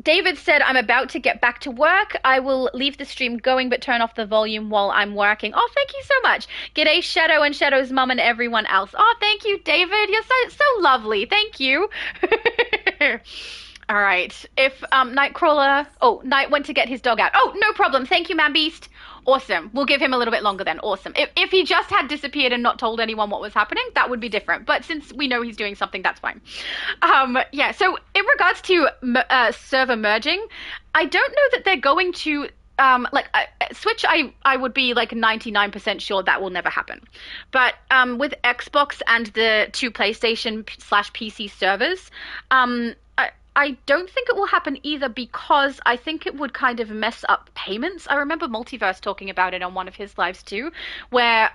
David said, I'm about to get back to work. I will leave the stream going, but turn off the volume while I'm working. Oh, thank you so much. G'day, Shadow and Shadow's mum and everyone else. Oh, thank you, David. You're so lovely. Thank you. All right. If Nightcrawler... oh, Night went to get his dog out. Oh, no problem. Thank you, Man Beast. Awesome. We'll give him a little bit longer then. Awesome. If he just had disappeared and not told anyone what was happening, that would be different. But since we know he's doing something, that's fine. Yeah, so in regards to server merging, I don't know that they're going to... Switch, I would be like 99% sure that will never happen. But with Xbox and the 2 PlayStation/PC servers, I don't think it will happen either, because I think it would kind of mess up payments. I remember Multiverse talking about it on one of his lives too, where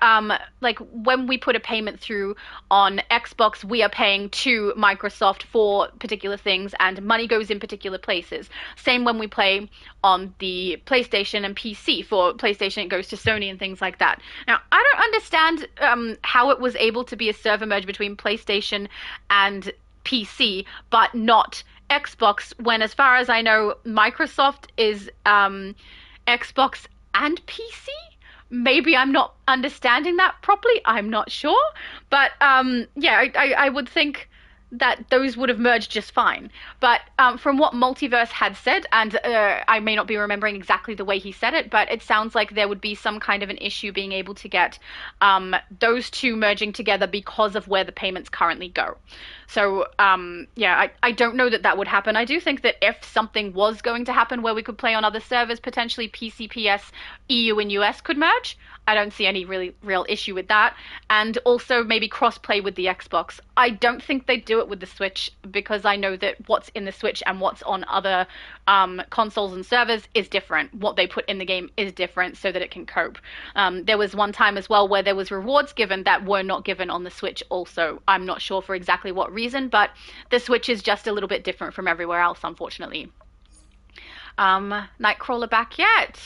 like when we put a payment through on Xbox, we are paying to Microsoft for particular things and money goes in particular places. Same when we play on the PlayStation and PC. For PlayStation, it goes to Sony and things like that. Now, I don't understand how it was able to be a server merge between PlayStation and PC, but not Xbox, when as far as I know, Microsoft is Xbox and PC. Maybe I'm not understanding that properly. I'm not sure. But yeah, I would think that those would have merged just fine. But from what Multiverse had said, and I may not be remembering exactly the way he said it, but it sounds like there would be some kind of an issue being able to get those two merging together because of where the payments currently go. So, yeah, I don't know that would happen. I do think that if something was going to happen where we could play on other servers, potentially PC, PS, EU, and US could merge, I don't see any really real issue with that. And also maybe cross-play with the Xbox. I don't think they'd do it with the Switch because I know that what's in the Switch and what's on other consoles and servers is different. What they put in the game is different so that it can cope. There was one time as well where there was rewards given that were not given on the Switch also. I'm not sure for exactly what reason, but the Switch is just a little bit different from everywhere else, unfortunately. Nightcrawler back yet?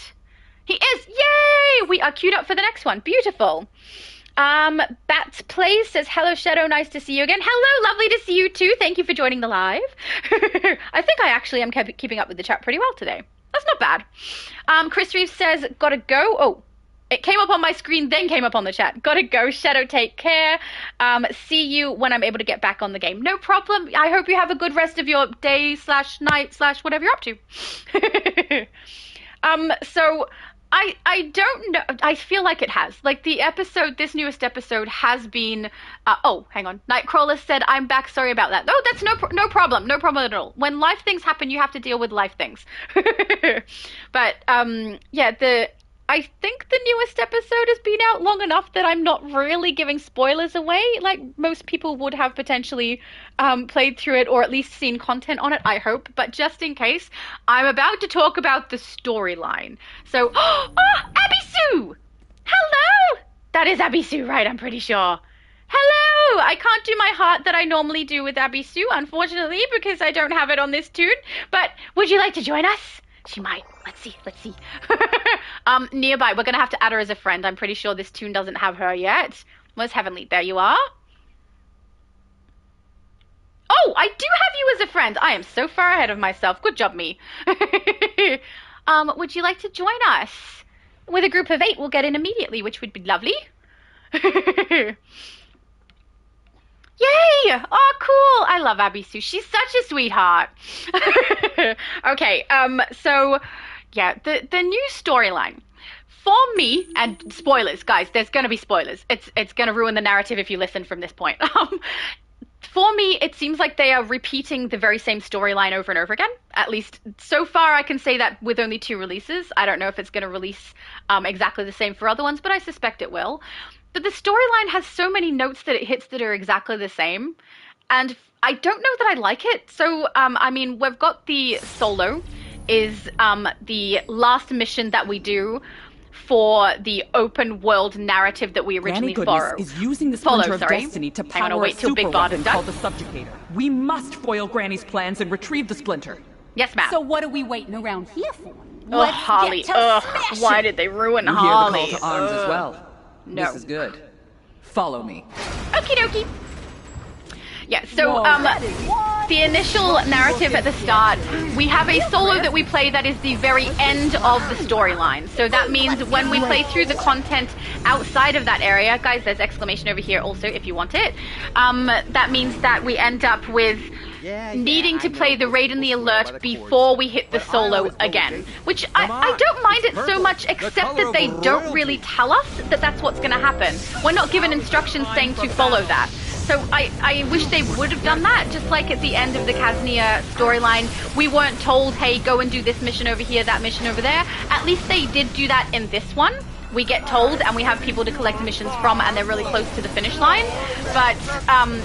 He is! Yay! We are queued up for the next one. Beautiful. Bats Plays says, hello, Shadow. Nice to see you again. Hello, lovely to see you too. Thank you for joining the live. I think I actually am keeping up with the chat pretty well today. That's not bad. Chris Reeves says, gotta go. Oh, it came up on my screen, then came up on the chat. Gotta go, Shadow. Take care. See you when I'm able to get back on the game. No problem. I hope you have a good rest of your day / night / whatever you're up to. So I don't know. I feel like it has. Like the episode, this newest episode has been. Oh, hang on. Nightcrawler said, "I'm back. Sorry about that." Oh, that's no problem. No problem at all. When life things happen, you have to deal with life things. But yeah, I think the newest episode has been out long enough that I'm not really giving spoilers away. Like most people would have potentially played through it or at least seen content on it, I hope. But just in case, I'm about to talk about the storyline. So, oh, Abby Sue! Hello! That is Abby Sue, right? I'm pretty sure. Hello! I can't do my heart that I normally do with Abby Sue, unfortunately, because I don't have it on this tune. But would you like to join us? She might. Let's see. Nearby, we're going to have to add her as a friend. I'm pretty sure this tune doesn't have her yet. Where's Heavenly? There you are. Oh, I do have you as a friend. I am so far ahead of myself. Good job, me. Would you like to join us? With a group of 8, we'll get in immediately, which would be lovely. Yay! Oh, cool. I love Abby Sue. She's such a sweetheart. Okay, so, yeah, the new storyline. For me, and spoilers, guys, there's going to be spoilers. It's going to ruin the narrative if you listen from this point. For me, it seems like they are repeating the very same storyline over and over again. At least so far, I can say that with only 2 releases. I don't know if it's going to release exactly the same for other ones, but I suspect it will. But the storyline has so many notes that it hits that are exactly the same. And I don't know that I like it. So, I mean, we've got the solo is the last mission that we do for the open world narrative that we originally
is using the splinter of destiny to power a super weapon called the Subjugator. We must foil Granny's plans and retrieve the splinter.
Yes, ma'am.
So what are we waiting around here for?
Oh, Holly. Why did they ruin Holly?
You hear the call to arms as well.
No.
This is good. Follow me.
Okie dokie. Yeah, so the initial narrative at the start, we have a solo that we play that is the very end of the storyline. So that means when we play through the content outside of that area, guys, there's exclamation over here also if you want it. That means that we end up with needing to play the raid and the alert before we hit the solo again, which I don't mind it so much, except that they don't really tell us that that's what's going to happen. We're not given instructions saying to follow that. So I wish they would have done that, just like at the end of the Kaznia storyline. We weren't told, hey, go and do this mission over here, that mission over there. At least they did do that in this one. We get told, and we have people to collect missions from, and they're really close to the finish line. But,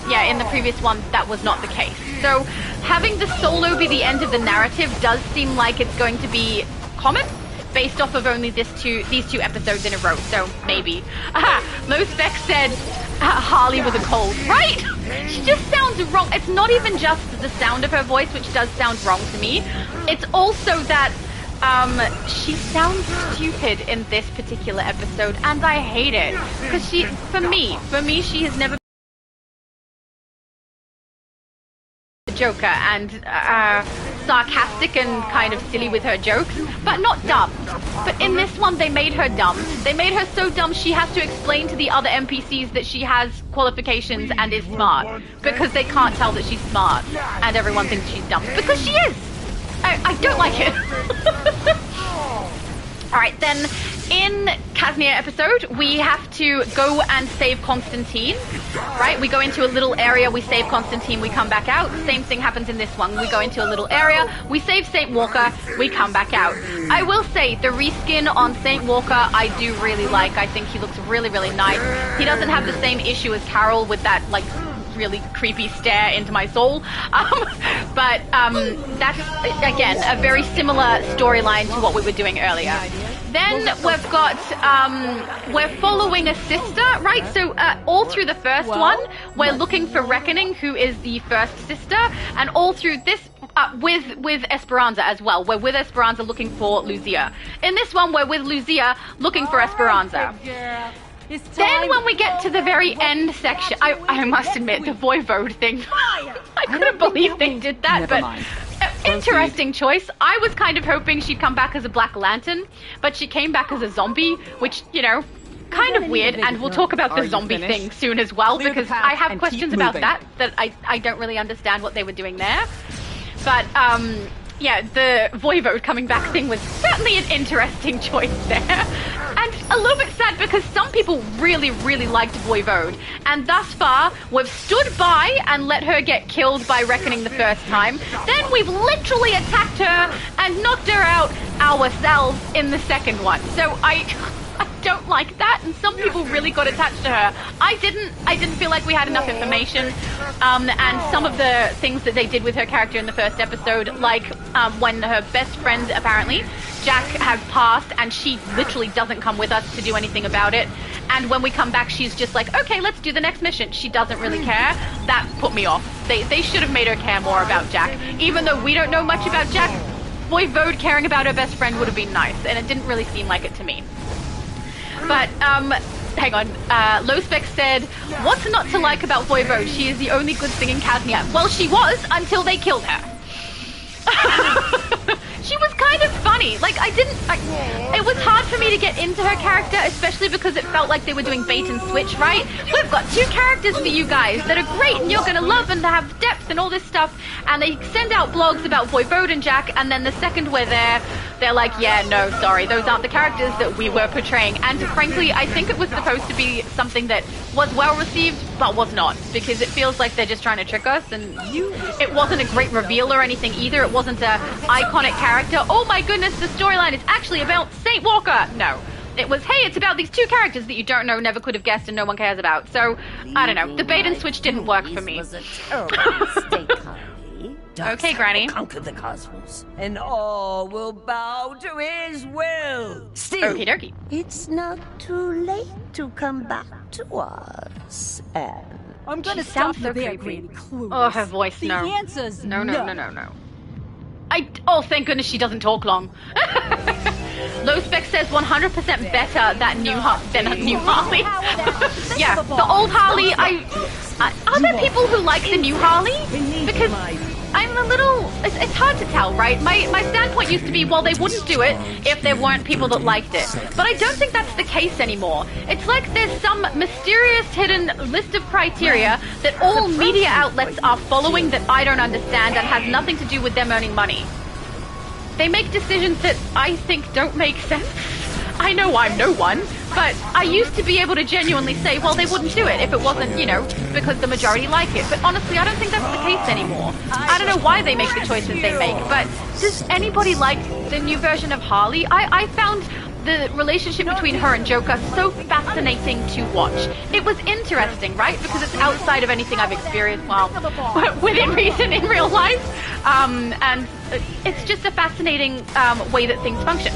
yeah, in the previous one, that was not the case. So having the solo be the end of the narrative does seem like it's going to be common, based off of only these 2 episodes in a row, so maybe. Low Spec said Harley with a cold. Right? She just sounds wrong. It's not even just the sound of her voice, which does sound wrong to me. It's also that she sounds stupid in this particular episode, and I hate it. Because for me, she has never been the Joker, and sarcastic and kind of silly with her jokes, but not dumb. But in this one, they made her dumb. They made her so dumb she has to explain to the other NPCs that she has qualifications and is smart, because they can't tell that she's smart, and everyone thinks she's dumb. Because she is! I don't like it. Alright, then, in Kaznia episode, we have to go and save Constantine, right? We go into a little area, we save Constantine, we come back out. Same thing happens in this one. We go into a little area, we save Saint Walker, we come back out. I will say, the reskin on Saint Walker, I do really like. I think he looks really, really nice. He doesn't have the same issue as Carol with that, like, really creepy stare into my soul. But that's, again, a very similar storyline to what we were doing earlier. Then we've got, we're following a sister, right? So all through the first one, we're looking for Reckoning, who is the first sister, and all through this, with Esperanza as well. We're with Esperanza looking for Lucia. In this one, we're with Lucia looking for Esperanza. Then when we get to the very end section, I must admit, the Voivode thing, I couldn't believe they did that, but interesting choice. I was kind of hoping she'd come back as a Black Lantern, but she came back as a zombie, which, you know, kind of weird, and we'll talk about the zombie thing soon as well, because I have questions about that I don't really understand what they were doing there. But, yeah, the Voivode coming back thing was certainly an interesting choice there. And a little bit sad because some people really, really liked Voivode. And thus far, we've stood by and let her get killed by Reckoning the first time. Then we've literally attacked her and knocked her out ourselves in the second one. So I don't like that, and some people really got attached to her. I didn't feel like we had enough information, and some of the things that they did with her character in the first episode, like when her best friend, apparently, Jack, has passed, and she literally doesn't come with us to do anything about it, and when we come back, she's just like, okay, let's do the next mission. She doesn't really care. That put me off. They should have made her care more about Jack. Even though we don't know much about Jack, Voivode caring about her best friend would have been nice, and it didn't really seem like it to me. But, hang on, Lowspec said, what's not to like about Voivode? She is the only good thing in Kaznia. Well, she was, until they killed her. She was kind of funny. Like, it was hard for me to get into her character, especially because it felt like they were doing bait and switch, right? We've got two characters for you guys that are great and you're gonna love and have depth and all this stuff, and they send out blogs about Voivode and Jack, and then the second we're there, they're like, yeah, no, sorry, those aren't the characters that we were portraying. And frankly, I think it was supposed to be something that was well received, but was not, because it feels like they're just trying to trick us, and it wasn't a great reveal or anything either. It wasn't a iconic character. Oh my goodness, the storyline is actually about Saint Walker. No. It was, hey, it's about these two characters that you don't know, never could have guessed, and no one cares about. So, I don't know. The bait and switch didn't work for me. Okay, Granny.
Conquer the cosmos, and all will bow to his will. Still,
okie dokie.
It's not too late to come back to us, Anne.
I'm gonna
sound so creepy. Oh, her voice, no.
The answer's
no. Oh, thank goodness she doesn't talk long. Low Spec says 100% better than new Harley. Yeah, the old Harley, are there people who like the new Harley? Because I'm a little, it's hard to tell, right? My standpoint used to be, well, they wouldn't do it if there weren't people that liked it. But I don't think that's the case anymore. It's like there's some mysterious hidden list of criteria that all media outlets are following that I don't understand and has nothing to do with them earning money. They make decisions that I think don't make sense. I know I'm no one, but I used to be able to genuinely say, well, they wouldn't do it if it wasn't, you know, because the majority like it. But honestly, I don't think that's the case anymore. I don't know why they make the choices they make, but does anybody like the new version of Harley? I found the relationship between her and Joker so fascinating to watch. It was interesting, right? Because it's outside of anything I've experienced, well, within reason in real life. And it's just a fascinating way that things function.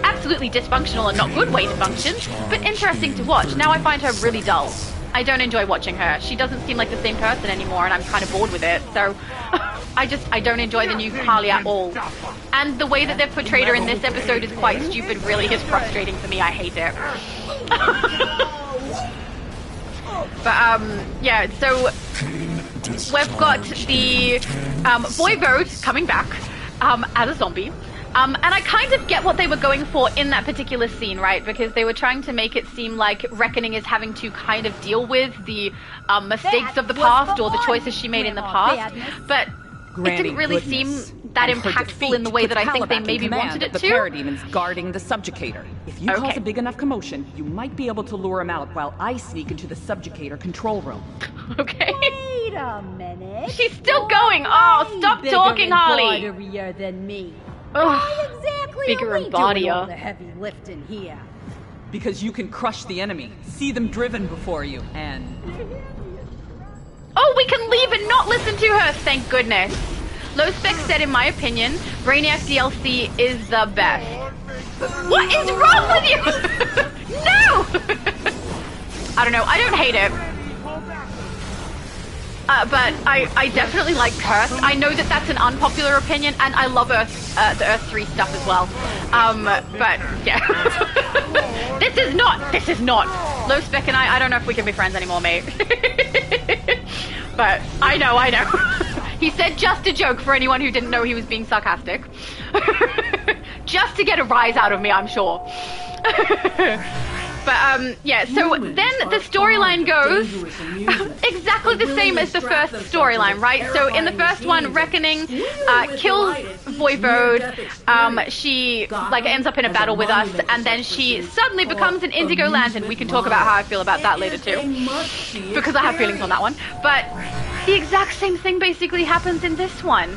Absolutely dysfunctional and not good way to function, but interesting to watch. Now I find her really dull. I don't enjoy watching her. She doesn't seem like the same person anymore, and I'm kind of bored with it. So I don't enjoy the new Harley at all. And the way that they've portrayed her in this episode is quite stupid, really is frustrating for me. I hate it. But, yeah, so we've got the Voivode coming back. as a zombie. And I kind of get what they were going for in that particular scene, right? Because they were trying to make it seem like Reckoning is having to kind of deal with the mistakes of the past or the choices she made in the past. But it didn't really seem that impactful in the way that I think they maybe wanted it to.
The parademons guarding the subjugator. If you cause a big enough commotion, you might be able to lure him out while I sneak into the subjugator control room.
Okay.
Wait a minute.
She's still going. Oh, stop talking, Harley.
Bigger than me.
Why
exactly
bigger
are we doing all
embodier.
the heavy lifting here?
Because you can crush the enemy, see them driven before you, and...
Oh, we can leave and not listen to her, thank goodness. Low Spec said, in my opinion, Brainiac DLC is the best. What is wrong with you? No! I don't know, I don't hate it. But I definitely like Curse. I know that that's an unpopular opinion, and I love the Earth 3 stuff as well. But yeah. This is not. Low Spec and I don't know if we can be friends anymore, mate. But I know. He said just a joke for anyone who didn't know he was being sarcastic. Just to get a rise out of me, I'm sure. But, yeah, so then the storyline goes exactly the same as the first storyline, right? So in the first one, Reckoning kills Voivode. She, ends up in a battle with us, and then she suddenly becomes an Indigo Lantern. We can talk about how I feel about that later, too, because I have feelings on that one. But the exact same thing basically happens in this one.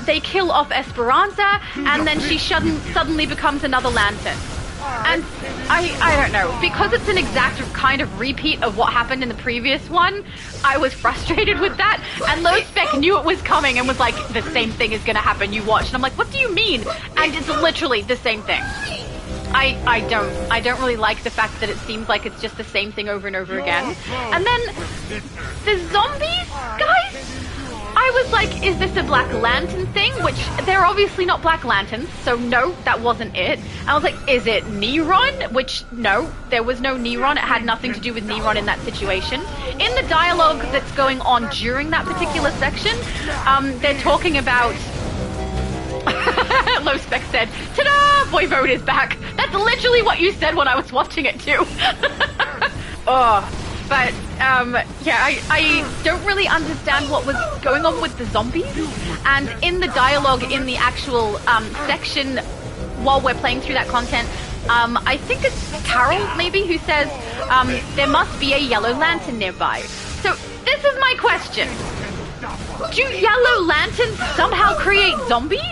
They kill off Esperanza, and then she suddenly becomes another Lantern. And I don't know, because it's an exact kind of repeat of what happened in the previous one, I was frustrated with that, and Low Spec knew it was coming and was like, the same thing is gonna happen, you watch. And I'm like, what do you mean? And it's literally the same thing. I don't really like the fact that it seems like it's just the same thing over and over again. And then the zombies, guys? I was like, is this a Black Lantern thing? Which, they're obviously not Black Lanterns, so no, that wasn't it. I was like, is it Neron? Which, no, there was no Neron. It had nothing to do with Neron in that situation. In the dialogue that's going on during that particular section, they're talking about... Low Spec said, ta-da! Voivode is back. That's literally what you said when I was watching it too. Oh... But, yeah, I don't really understand what was going on with the zombies. And in the dialogue in the actual section, while we're playing through that content, I think it's Carol, maybe, who says there must be a yellow lantern nearby. So this is my question. Do yellow lanterns somehow create zombies?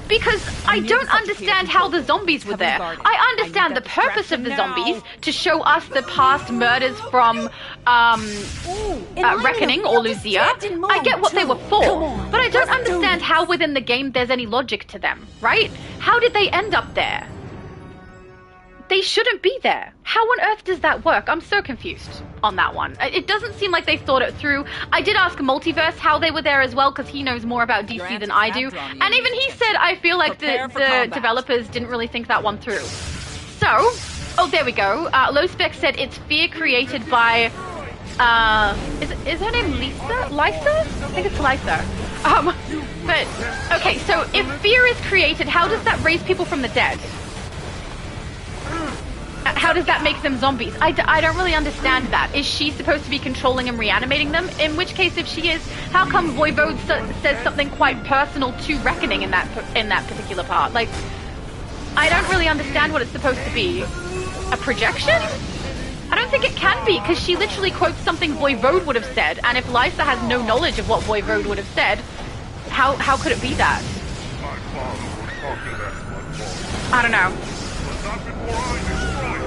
Because I don't understand how the zombies were there. I understand the purpose of the zombies, to show us the past murders from Reckoning or Lucia. I get what they were for, but I don't understand how within the game there's any logic to them, right? How did they end up there? They shouldn't be there. How on earth does that work? I'm so confused on that one. It doesn't seem like they thought it through. I did ask Multiverse how they were there as well, because he knows more about DC than I do. And even he said, I feel like the developers didn't really think that one through. So, oh, there we go. Low Spec said it's fear created by, is her name Lisa? Lysa? I think it's Lysa. But, okay, so if fear is created, how does that raise people from the dead? How does that make them zombies? I don't really understand that. Is she supposed to be controlling and reanimating them? In which case, if she is, how come Voivode says something quite personal to Reckoning in that particular part? Like, I don't really understand what it's supposed to be. A projection? I don't think it can be, because she literally quotes something Voivode would have said, and if Lysa has no knowledge of what Voivode would have said, how could it be that? I don't know.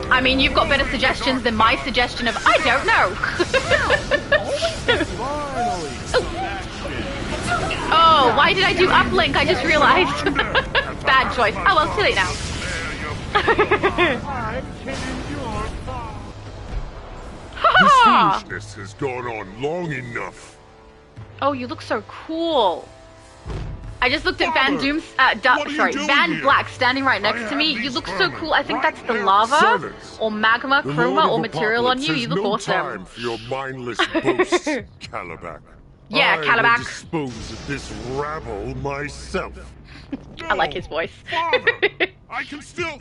I mean, you've got better suggestions than my suggestion of, I don't know. Oh, why did I do uplink? I just realized. Bad choice. Oh, well, too late now.
This foolishness has gone on long enough.
Oh, you look so cool. I just looked at Van Black standing right next to me. You look so cool. I think that's the lava or magma, chroma, or material on you. You look awesome.
No time for your mindless boasts, Calabac.
Yeah,
I will
Calabac.
dispose of this rabble myself.
I like his voice.
Father, I can still...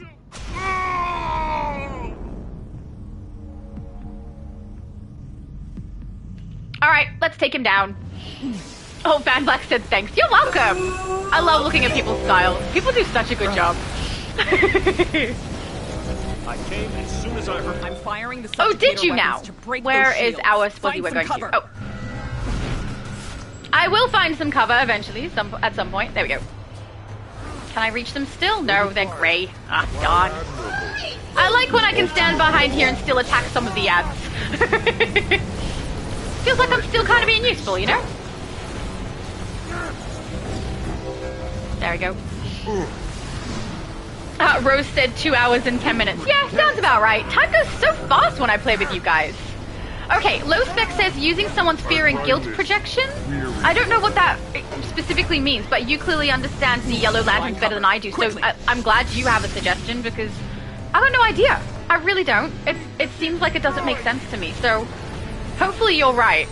Alright, let's take him down. Oh, Van Black said thanks. You're welcome! I love looking at people's styles. People do such a good job.
I came as soon as I heard.
I'm firing the
Oh, did you
weapons
now?
to break
Where
those
is
shields.
our Spuzzy
Find
we're
some
going
cover.
to? Oh. I will find some cover eventually, at some point. There we go. Can I reach them still? No, they're grey. Ah, darn. I like when I can stand behind here and still attack some of the ads. Feels like I'm still kind of being useful, you know? There we go. Rose said 2 hours and 10 minutes. Yeah, sounds about right. Time goes so fast when I play with you guys. Okay, Low Spec says using someone's fear and guilt projection. I don't know what that specifically means, but you clearly understand the Yellow Lanterns better than I do, so I'm glad you have a suggestion, because I got no idea. I really don't. It seems like it doesn't make sense to me, so hopefully you're right.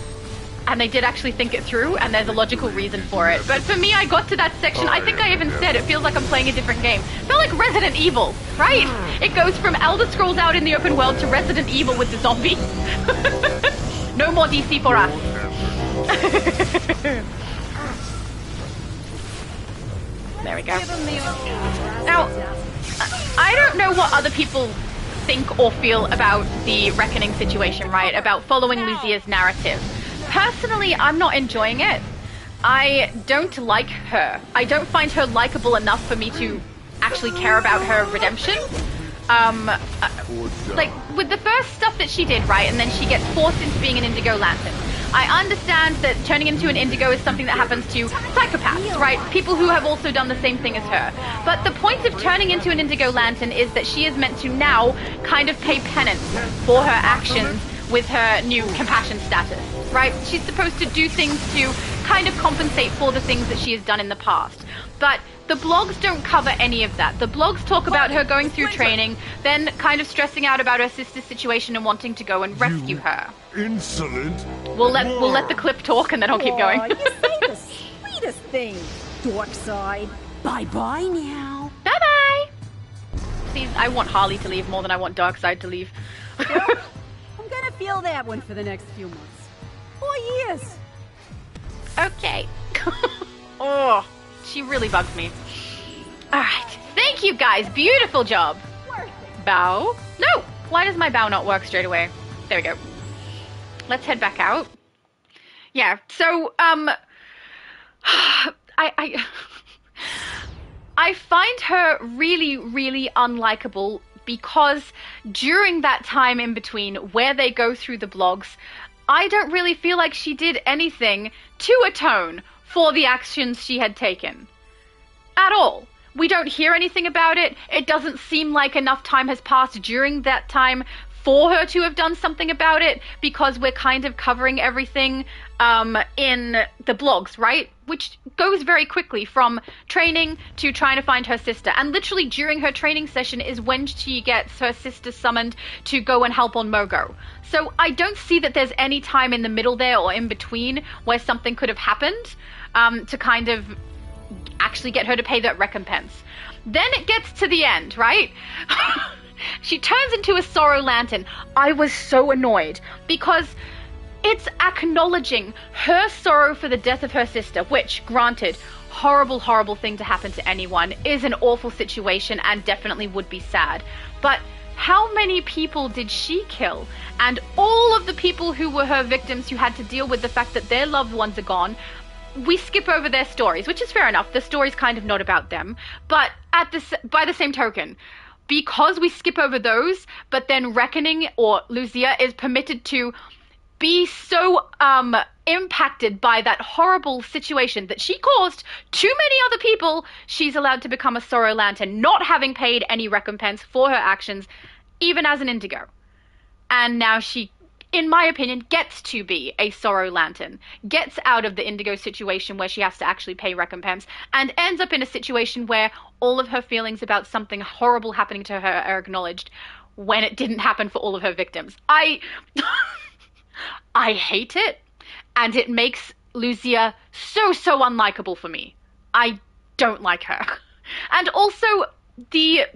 And they did actually think it through, and there's a logical reason for it. But for me, I got to that section, I think I even said it feels like I'm playing a different game. It felt like Resident Evil, right? It goes from Elder Scrolls out in the open world to Resident Evil with the zombies. No more DC for us. There we go. Now, I don't know what other people think or feel about the Reckoning situation, right? About following Luzia's narrative. Personally, I'm not enjoying it. I don't like her. I don't find her likable enough for me to actually care about her redemption. Like, with the first stuff that she did, right, and then she gets forced into being an Indigo Lantern. I understand that turning into an Indigo is something that happens to psychopaths, right? People who have also done the same thing as her. But the point of turning into an Indigo Lantern is that she is meant to now kind of pay penance for her actions with her new compassion status, right? She's supposed to do things to kind of compensate for the things that she has done in the past. But the blogs don't cover any of that. The blogs talk about her going through training, then kind of stressing out about her sister's situation and wanting to go and rescue her.
Insolent.
We'll let the clip talk and then I'll keep going.
You say the sweetest thing, Dorkside. Bye-bye now.
Bye-bye. Please, I want Harley to leave more than I want Darkseid to leave.
I'm gonna feel that one for the next few months. 4 years.
Okay. Oh, she really bugs me. Alright. Thank you guys. Beautiful job. Bow? No. Why does my bow not work straight away? There we go. Let's head back out. Yeah, so, I find her really, really unlikable because during that time in between where they go through the blogs, I don't really feel like she did anything to atone for the actions she had taken. At all. We don't hear anything about it. It doesn't seem like enough time has passed during that time for her to have done something about it, because we're kind of covering everything in the blogs, right? Which goes very quickly from training to trying to find her sister. And literally during her training session is when she gets her sister summoned to go and help on Mogo. So I don't see that there's any time in the middle there or in between where something could have happened to kind of actually get her to pay that recompense. Then it gets to the end, right? She turns into a Sorrow Lantern. I was so annoyed because it's acknowledging her sorrow for the death of her sister, which, granted, horrible, horrible thing to happen to anyone, is an awful situation and definitely would be sad. But how many people did she kill? And all of the people who were her victims who had to deal with the fact that their loved ones are gone, we skip over their stories, which is fair enough. The story's kind of not about them. But by the same token, because we skip over those, but then Reckoning or Lucia is permitted to be so impacted by that horrible situation that she caused too many other people, she's allowed to become a Sorrow Lantern, not having paid any recompense for her actions, even as an Indigo. And now she, in my opinion, gets to be a Sorrow Lantern, gets out of the Indigo situation where she has to actually pay recompense, and ends up in a situation where all of her feelings about something horrible happening to her are acknowledged when it didn't happen for all of her victims. I hate it, and it makes Lucia so unlikable for me. I don't like her. And also, the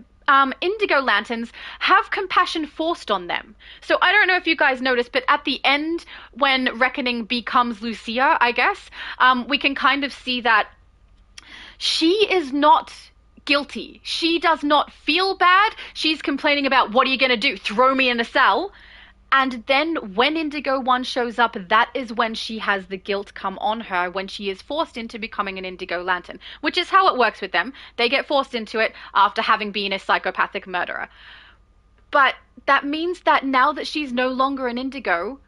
Indigo Lanterns have compassion forced on them. So I don't know if you guys noticed, but at the end, when Reckoning becomes Lucia, I guess, we can kind of see that she is not guilty. She does not feel bad. She's complaining about, what are you going to do? Throw me in a cell? And then when Indigo One shows up, that is when she has the guilt come on her, when she is forced into becoming an Indigo Lantern, which is how it works with them. They get forced into it after having been a psychopathic murderer. But that means that now that she's no longer an Indigo,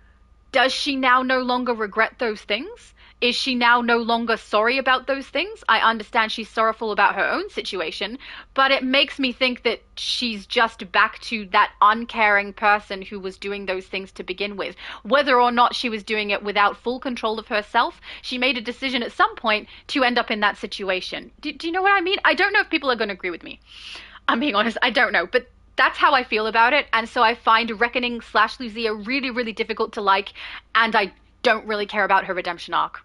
does she now no longer regret those things? Is she now no longer sorry about those things? I understand she's sorrowful about her own situation, but it makes me think that she's just back to that uncaring person who was doing those things to begin with. Whether or not she was doing it without full control of herself, she made a decision at some point to end up in that situation. Do you know what I mean? I don't know if people are going to agree with me. I'm being honest, I don't know, but that's how I feel about it, and so I find Reckoning / Lucia really difficult to like, and I don't really care about her redemption arc.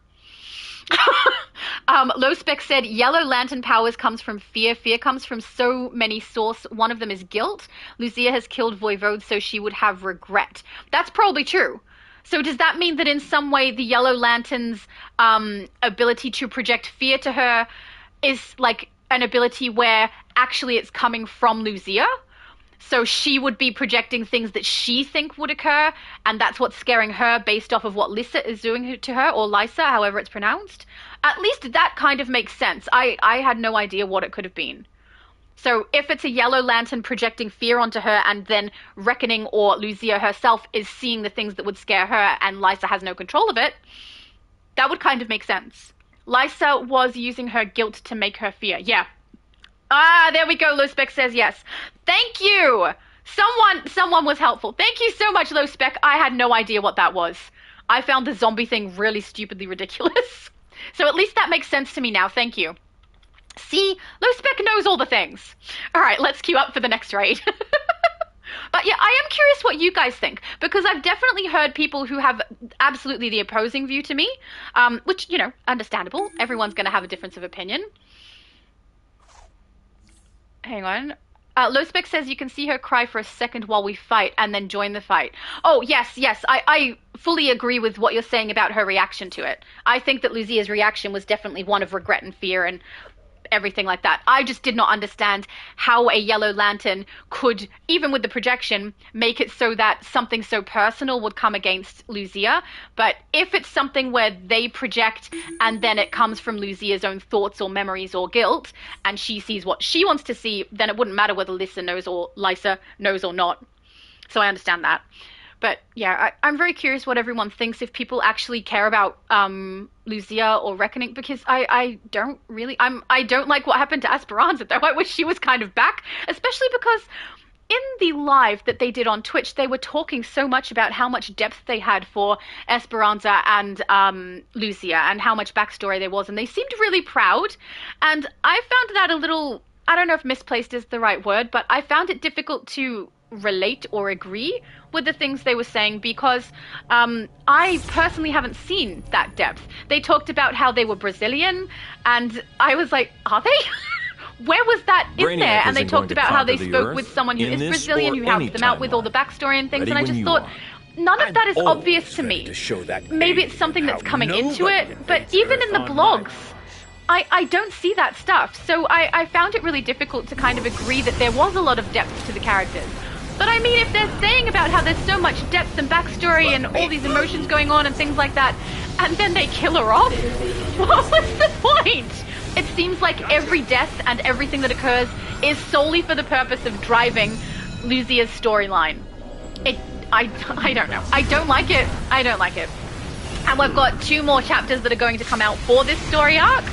Low Spec said, Yellow Lantern powers comes from fear. Fear comes from so many sources. One of them is guilt. Lucia has killed Voivode, so she would have regret. That's probably true. So does that mean that in some way the Yellow Lantern's ability to project fear to her is like an ability where actually it's coming from Lucia? So she would be projecting things that she think would occur, and that's what's scaring her based off of what Lisa is doing to her, or Lysa, however it's pronounced. At least that kind of makes sense. I had no idea what it could have been. So if it's a Yellow Lantern projecting fear onto her, and then Reckoning or Lucia herself is seeing the things that would scare her, and Lysa has no control of it, that would kind of make sense. Lysa was using her guilt to make her fear. Yeah. Ah, there we go. Low Spec says yes. Thank you. Someone was helpful. Thank you so much, Low Spec. I had no idea what that was. I found the zombie thing really stupidly ridiculous. So at least that makes sense to me now. Thank you. See, Low Spec knows all the things. All right, let's queue up for the next raid. But yeah, I am curious what you guys think, because I've definitely heard people who have absolutely the opposing view to me, which, you know, understandable. Everyone's going to have a difference of opinion. Hang on. Low Spec says you can see her cry for a second while we fight and then join the fight. Oh, yes. I fully agree with what you're saying about her reaction to it. I think that Lucia's reaction was definitely one of regret and fear and everything like that. I just did not understand how a Yellow Lantern could, even with the projection, make it so that something so personal would come against Lucia. But if it's something where they project and then it comes from Lucia's own thoughts or memories or guilt, and she sees what she wants to see, then it wouldn't matter whether Lysa knows or not. So I understand that. But yeah, I'm very curious what everyone thinks, if people actually care about Lucia or Reckoning, because I don't really, I don't like what happened to Esperanza, though. I wish she was kind of back, especially because in the live that they did on Twitch, they were talking so much about how much depth they had for Esperanza and Lucia, and how much backstory there was, and they seemed really proud, and I found that a little, I don't know if misplaced is the right word, but I found it difficult to relate or agree with the things they were saying, because I personally haven't seen that depth. They talked about how they were Brazilian, and I was like, are they? Where was that in there? And they talked about how they spoke with someone who is Brazilian, who helped them out with all the backstory and things, and I just thought, none of that is obvious to me. Maybe it's something that's coming into it, but even in the blogs, I don't see that stuff. So I found it really difficult to kind of agree that there was a lot of depth to the characters. But I mean, if they're saying about how there's so much depth and backstory and all these emotions going on and things like that, and then they kill her off, what was the point? It seems like every death and everything that occurs is solely for the purpose of driving Lucia's storyline. I don't know. I don't like it. I don't like it. And we've got 2 more chapters that are going to come out for this story arc.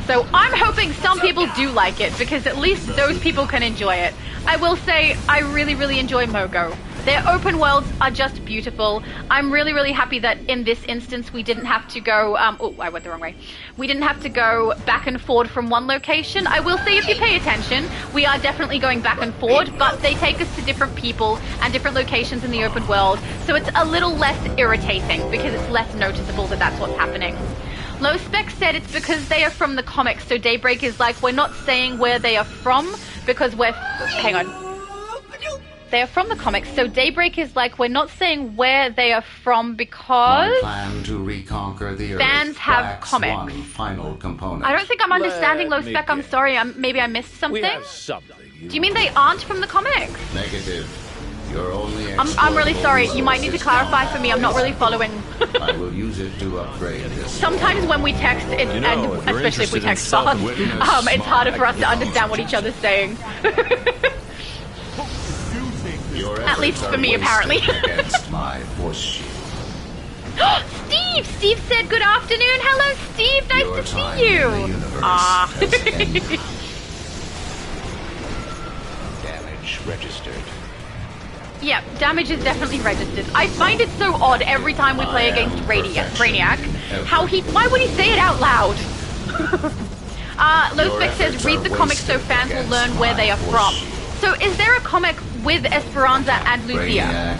So I'm hoping some people do like it, because at least those people can enjoy it. I will say, I really enjoy Mogo. Their open worlds are just beautiful. I'm really happy that in this instance we didn't have to go, oh, I went the wrong way. We didn't have to go back and forward from one location. I will say, if you pay attention, we are definitely going back and forward, but they take us to different people and different locations in the open world. So it's a little less irritating, because it's less noticeable that that's what's happening. Low Spec said it's because they are from the comics, so Daybreak is like, we're not saying where they are from because we're... Hang on. They are from the comics, so Daybreak is like, we're not saying where they are from because...
My plan to reconquer the
fans
Earth
have comics.
one final component.
I don't think I'm understanding Low Spec, I'm sorry, maybe I missed something.
We have something.
Do you mean they aren't from the comics?
Negative. You're only
I'm really sorry, you might need to clarify for me, I'm not really following.
I will use it to upgrade this.
Sometimes when we text, and especially if we text fast, it's harder for us to understand what each other's saying. At least for me, apparently.
Against my force shield.
Steve! Steve said good afternoon. Hello, Steve. Nice to see you.
Damage registered.
Yeah, damage is definitely registered. I find it so odd every time we play against Brainiac. Why would he say it out loud? Low Spec says, read the comics so fans will learn where they are from. So is there a comic with Esperanza and Lucia?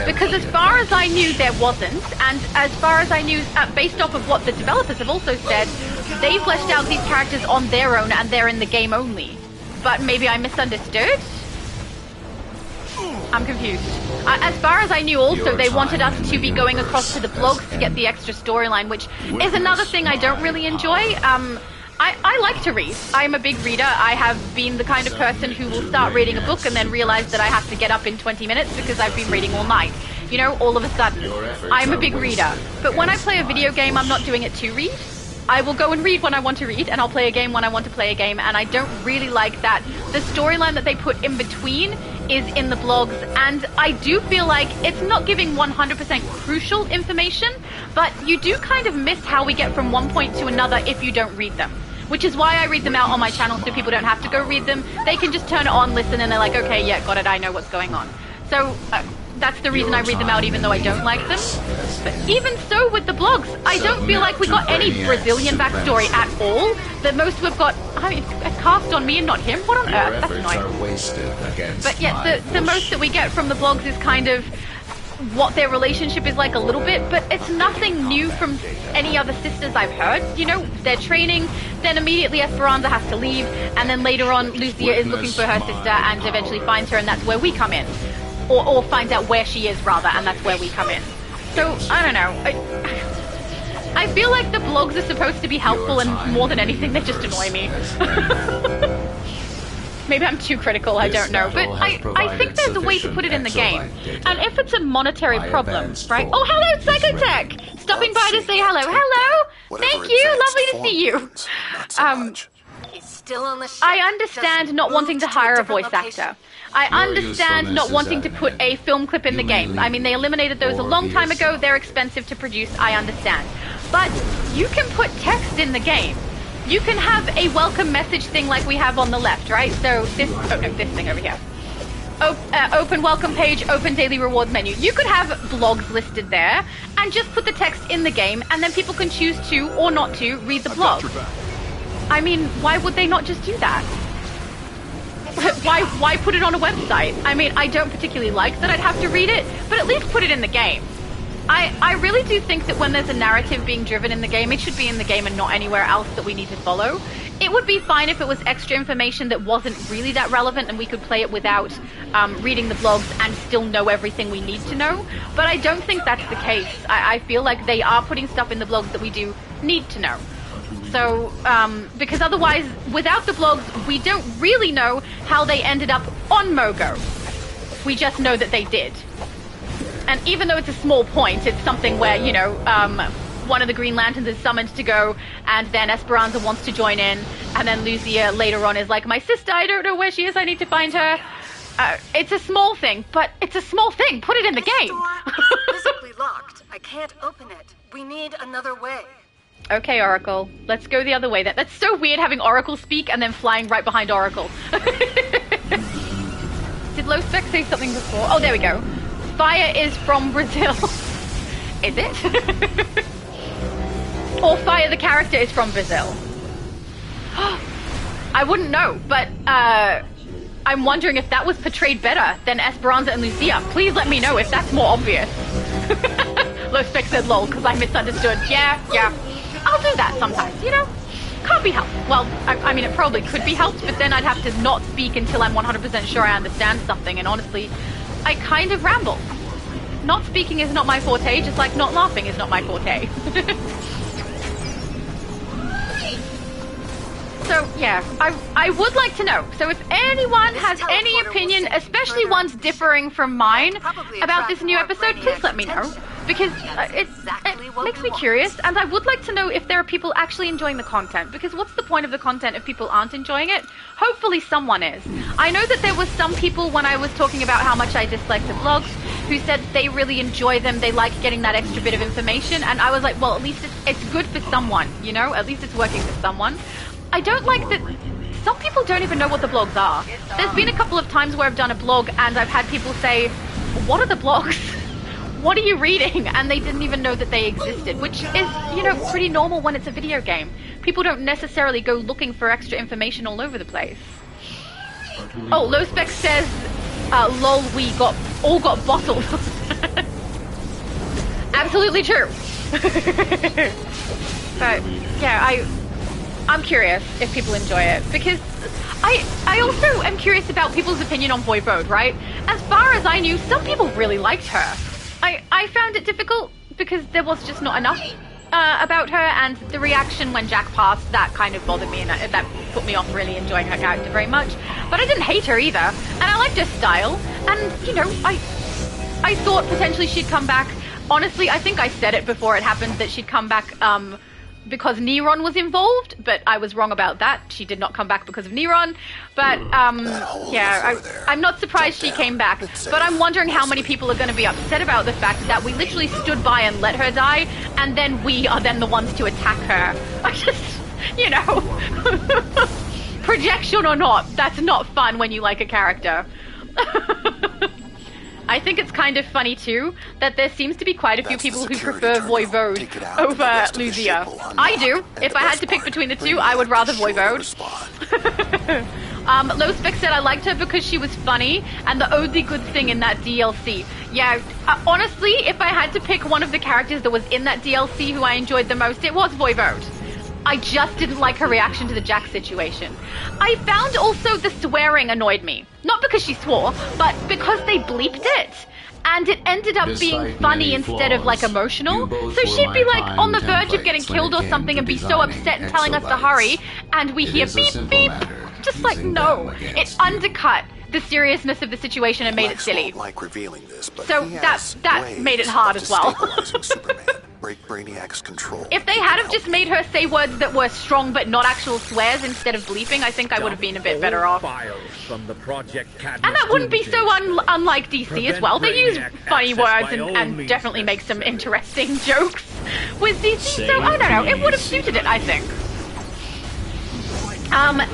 Because as far as I knew, there wasn't. And as far as I knew, based off of what the developers have also said, they fleshed out these characters on their own and they're in the game only. But maybe I misunderstood? I'm confused. As far as I knew also, they wanted us to be going across to the blogs to get the extra storyline, which is another thing I don't really enjoy. I like to read. I'm a big reader. I have been the kind of person who will start reading a book and then realize that I have to get up in 20 minutes because I've been reading all night. You know, all of a sudden. I'm a big reader. But when I play a video game, I'm not doing it to read. I will go and read when I want to read, and I'll play a game when I want to play a game, and I don't really like that. The storyline that they put in between is in the blogs, and I do feel like it's not giving 100% crucial information, but you do kind of miss how we get from one point to another if you don't read them. Which is why I read them out on my channel, so people don't have to go read them. They can just turn it on, listen, and they're like, okay, yeah, got it, I know what's going on. So that's the reason I read them out, even though I don't like them. But even so with the blogs, I don't feel like we got any Brazilian backstory at all. The most we've got, I mean, a cast on me and not him? What on earth? That's annoying. But yeah, the most that we get from the blogs is kind of what their relationship is like a little bit, but it's nothing new from any other sisters I've heard. You know, they're training, then immediately Esperanza has to leave, and then later on Lucia is looking for her sister and eventually finds her, and that's where we come in. Or finds out where she is, rather, and that's where we come in. So, I don't know. I feel like the blogs are supposed to be helpful, and more than anything, they just annoy me. Maybe I'm too critical, I don't know. But I think there's a way to put it in the game. And if it's a monetary problem, right? Oh, hello, Psychotech! Stopping by to say hello. Hello! Thank you! Lovely to see you! I understand not wanting to hire a voice actor. I understand not wanting to put a film clip in the game. I mean, they eliminated those a long time ago. They're expensive to produce, I understand. But you can put text in the game. You can have a welcome message thing like we have on the left, right? So this thing over here. Open welcome page, open daily rewards menu. You could have blogs listed there and just put the text in the game, and then people can choose to or not to read the blog. I mean, why would they not just do that? Why put it on a website? I mean, I don't particularly like that I'd have to read it, but at least put it in the game. I really do think that when there's a narrative being driven in the game, it should be in the game and not anywhere else that we need to follow. It would be fine if it was extra information that wasn't really that relevant and we could play it without reading the blogs and still know everything we need to know. But I don't think that's the case. I feel like they are putting stuff in the blogs that we do need to know. So, because otherwise, without the blogs, we don't really know how they ended up on Mogo. We just know that they did. And even though it's a small point, it's something where, you know, one of the Green Lanterns is summoned to go, and then Esperanza wants to join in, and then Lucia later on is like, my sister, I don't know where she is, I need to find her. It's a small thing, but it's a small thing. Put it in the game.
It's physically locked. I can't open it. We need another way.
Okay, Oracle. Let's go the other way. That's so weird having Oracle speak and then flying right behind Oracle. Did Low Spec say something before? Oh, there we go. Fire is from Brazil. Is it? Or Fire the character is from Brazil? I wouldn't know, but I'm wondering if that was portrayed better than Esperanza and Lucia. Please let me know if that's more obvious. Low Spec said lol, because I misunderstood. Yeah. I'll do that sometimes, you know? Can't be helped. Well, I mean, it probably could be helped, but then I'd have to not speak until I'm 100% sure I understand something, and honestly, I kind of ramble. Not speaking is not my forte, just like not laughing is not my forte. So, yeah, I would like to know. So if anyone has any opinion, especially ones differing from mine, about this new episode, please let me know. Because it makes me curious, and I would like to know if there are people actually enjoying the content. Because what's the point of the content if people aren't enjoying it? Hopefully someone is. I know that there was some people, when I was talking about how much I disliked the vlogs, who said they really enjoy them, they like getting that extra bit of information, and I was like, well, at least it's good for someone, you know? At least it's working for someone. I don't like that some people don't even know what the blogs are. There's been a couple of times where I've done a blog and I've had people say, what are the blogs? What are you reading? And they didn't even know that they existed, which is, you know, pretty normal when it's a video game. People don't necessarily go looking for extra information all over the place. Oh, Low Spec says, lol, we all got bottled. Absolutely true. But, yeah, I'm curious if people enjoy it, because I also am curious about people's opinion on Voivode, right? As far as I knew, some people really liked her. I found it difficult because there was just not enough about her, and the reaction when Jack passed, that kind of bothered me, and that put me off really enjoying her character very much. But I didn't hate her either, and I liked her style, and, you know, I thought potentially she'd come back. Honestly, I think I said it before it happened that she'd come back, because Neron was involved, but I was wrong about that. She did not come back because of Neron. But, yeah, I'm not surprised she came back. But I'm wondering how many people are going to be upset about the fact that we literally stood by and let her die, and then we are then the ones to attack her. I just, you know, projection or not, that's not fun when you like a character. I think it's kind of funny, too, that there seems to be quite a few people who prefer Voivode over Lucia. I do. If I had to pick between the two, I would rather Voivode. Low Spec said I liked her because she was funny, and the only good thing in that DLC. Yeah, honestly, if I had to pick one of the characters that was in that DLC who I enjoyed the most, it was Voivode. I just didn't like her reaction to the Jack situation. I found also the swearing annoyed me. Not because she swore, but because they bleeped it. And it ended up being funny instead of, like, emotional. So she'd be, like, on the verge of getting killed or something and be so upset and telling us to hurry, and we hear beep, beep. Just like, no. It undercut the seriousness of the situation and made it silly. So that made it hard as well.
Break Brainiac's control.
If they had have just made her say words that were strong but not actual swears instead of bleeping, I think I would have been a bit better off.
From the Project
and that wouldn't be so unlike DC as well. They use funny words and definitely make some interesting jokes with DC, so I don't know, it would have suited it, I think.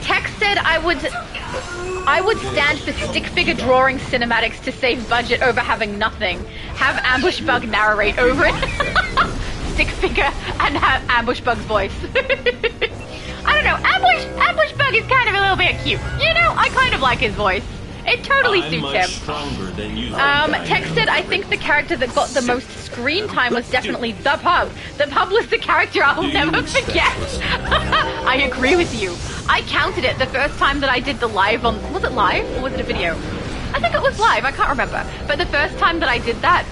Tex said I would stand for stick figure drawing cinematics to save budget over having nothing. Have Ambush Bug narrate over it. Stick figure and have Ambush Bug's voice. I don't know, Ambush Bug is kind of a little bit cute. You know, I kind of like his voice. It totally suits him. Tex said, I think the character that got the most screen time was definitely the Pub. The Pub was the character I will never forget. I agree with you. I counted it the first time that I did the live on... Was it live or was it a video? I think it was live, I can't remember. But the first time that I did that,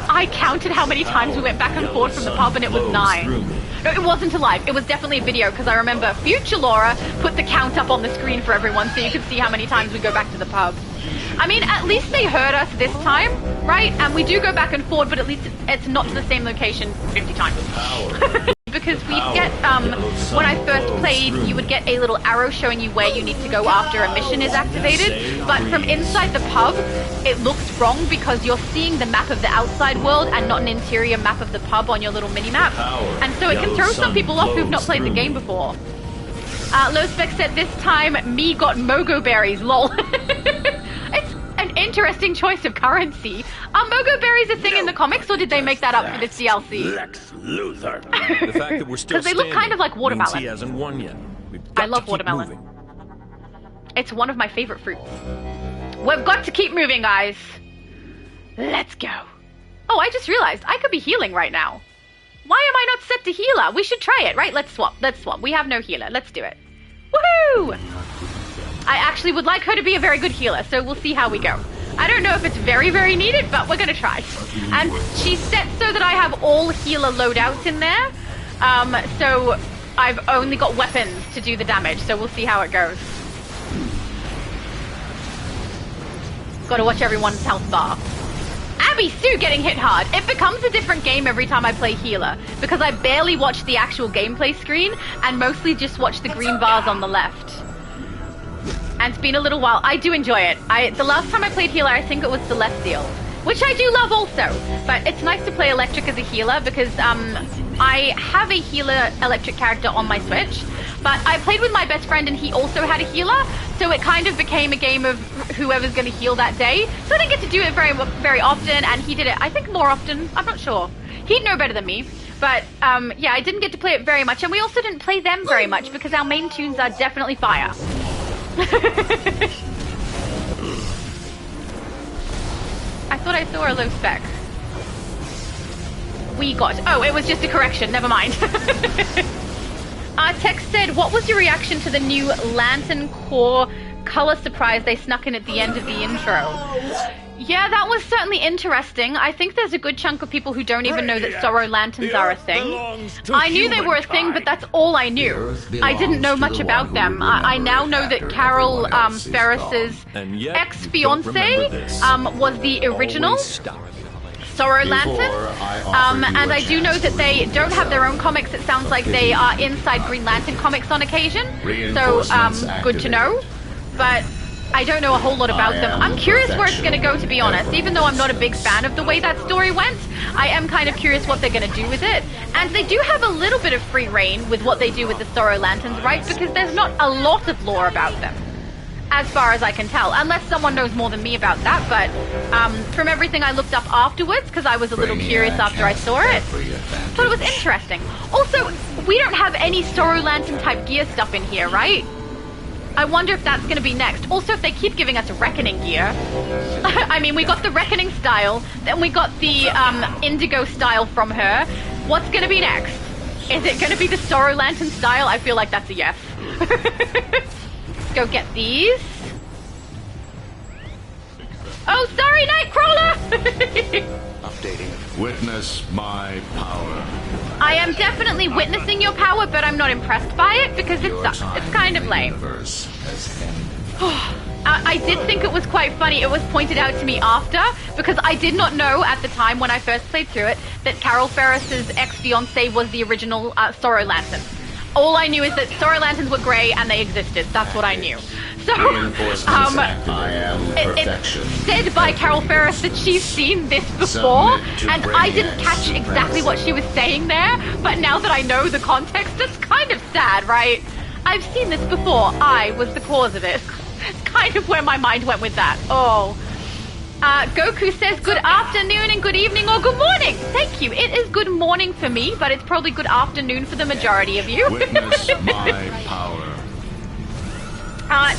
I counted how many times we went back and forth from the pub, and it was 9. No, it wasn't a live. It was definitely a video, because I remember Future Laura put the count up on the screen for everyone so you could see how many times we go back to the pub. I mean, at least they heard us this time, right? And we do go back and forth, but at least it's not to the same location 50 times. Because we get, when I first played, you would get a little arrow showing you where you need to go after a mission is activated, but from inside the pub, it looks wrong because you're seeing the map of the outside world and not an interior map of the pub on your little mini-map. And so it can throw some people off who've not played the game before. Low Spec said, this time, me got Mogo berries, lol. It's an interesting choice of currency. Are Mogo berries a thing in the comics, or did they make that up for this DLC?
Lex Luthor.
The fact that we're still
because they look kind of like watermelon.
he hasn't won yet.
I love watermelon. It's one of my favorite fruits. We've got to keep moving, guys. Let's go. Oh, I just realized I could be healing right now. Why am I not set to healer? We should try it, right? Let's swap. We have no healer. Let's do it. Woohoo! I actually would like her to be a very good healer, so we'll see how we go. I don't know if it's very, very needed, but we're gonna try. And she's set so that I have all healer loadouts in there. So I've only got weapons to do the damage, so we'll see how it goes. Gotta watch everyone's health bar. Abby Sue getting hit hard. It becomes a different game every time I play healer, because I barely watch the actual gameplay screen and mostly just watch the green bars on the left. And it's been a little while. I do enjoy it. The last time I played healer, I think it was Celestial, which I do love also. But it's nice to play electric as a healer because I have a healer electric character on my Switch, but I played with my best friend and he also had a healer, so it kind of became a game of whoever's going to heal that day. So I didn't get to do it very, very often, and he did it, I think, more often. I'm not sure. He'd know better than me. But, yeah, I didn't get to play it very much, and we also didn't play them very much because our main tunes are definitely fire. I thought I saw a low spec. We got... Oh, it was just a correction. Never mind. Tex said, what was your reaction to the new Lantern Core color surprise they snuck in at the end of the intro? Yeah, that was certainly interesting. I think there's a good chunk of people who don't even know that Sorrow Lanterns are a thing. I knew they were a thing, but that's all I knew. I didn't know much about them. I now know that Carol Ferris's ex-fiancé was the original Sorrow Lantern, and I do know that they don't have their own comics. It sounds like they are inside Green Lantern comics on occasion, so good to know, but I don't know a whole lot about them. I'm curious where it's going to go, to be honest. Even though I'm not a big fan of the way that story went, I am kind of curious what they're going to do with it. And they do have a little bit of free reign with what they do with the Sorrow Lanterns, right? Because there's not a lot of lore about them, as far as I can tell, unless someone knows more than me about that. But from everything I looked up afterwards, because I was a little curious after I saw it, thought it was interesting. Also, we don't have any Sorrow Lantern type gear stuff in here, right? I wonder if that's going to be next. Also, if they keep giving us Reckoning gear. I mean, we got the Reckoning style, then we got the Indigo style from her. What's going to be next? Is it going to be the Sorrow Lantern style? I feel like that's a yes. Let's go get these. Oh, sorry, Nightcrawler!
Updating. Witness my power.
I am definitely witnessing your power, but I'm not impressed by it because it sucks. It's kind of lame. I did think it was quite funny. It was pointed out to me after, because I did not know at the time when I first played through it that Carol Ferris's ex-fiancé was the original Sorrow Lantern. All I knew is that Sorrow Lanterns were grey and they existed. That's what I knew. So, it's said by Carol Ferris that she's seen this before, and I didn't catch exactly what she was saying there, but now that I know the context, it's kind of sad, right? I've seen this before. I was the cause of it. It's kind of where my mind went with that. Oh. Goku says good afternoon and good evening or good morning. Thank you. It is good morning for me, but it's probably good afternoon for the majority of you.
Witness my power.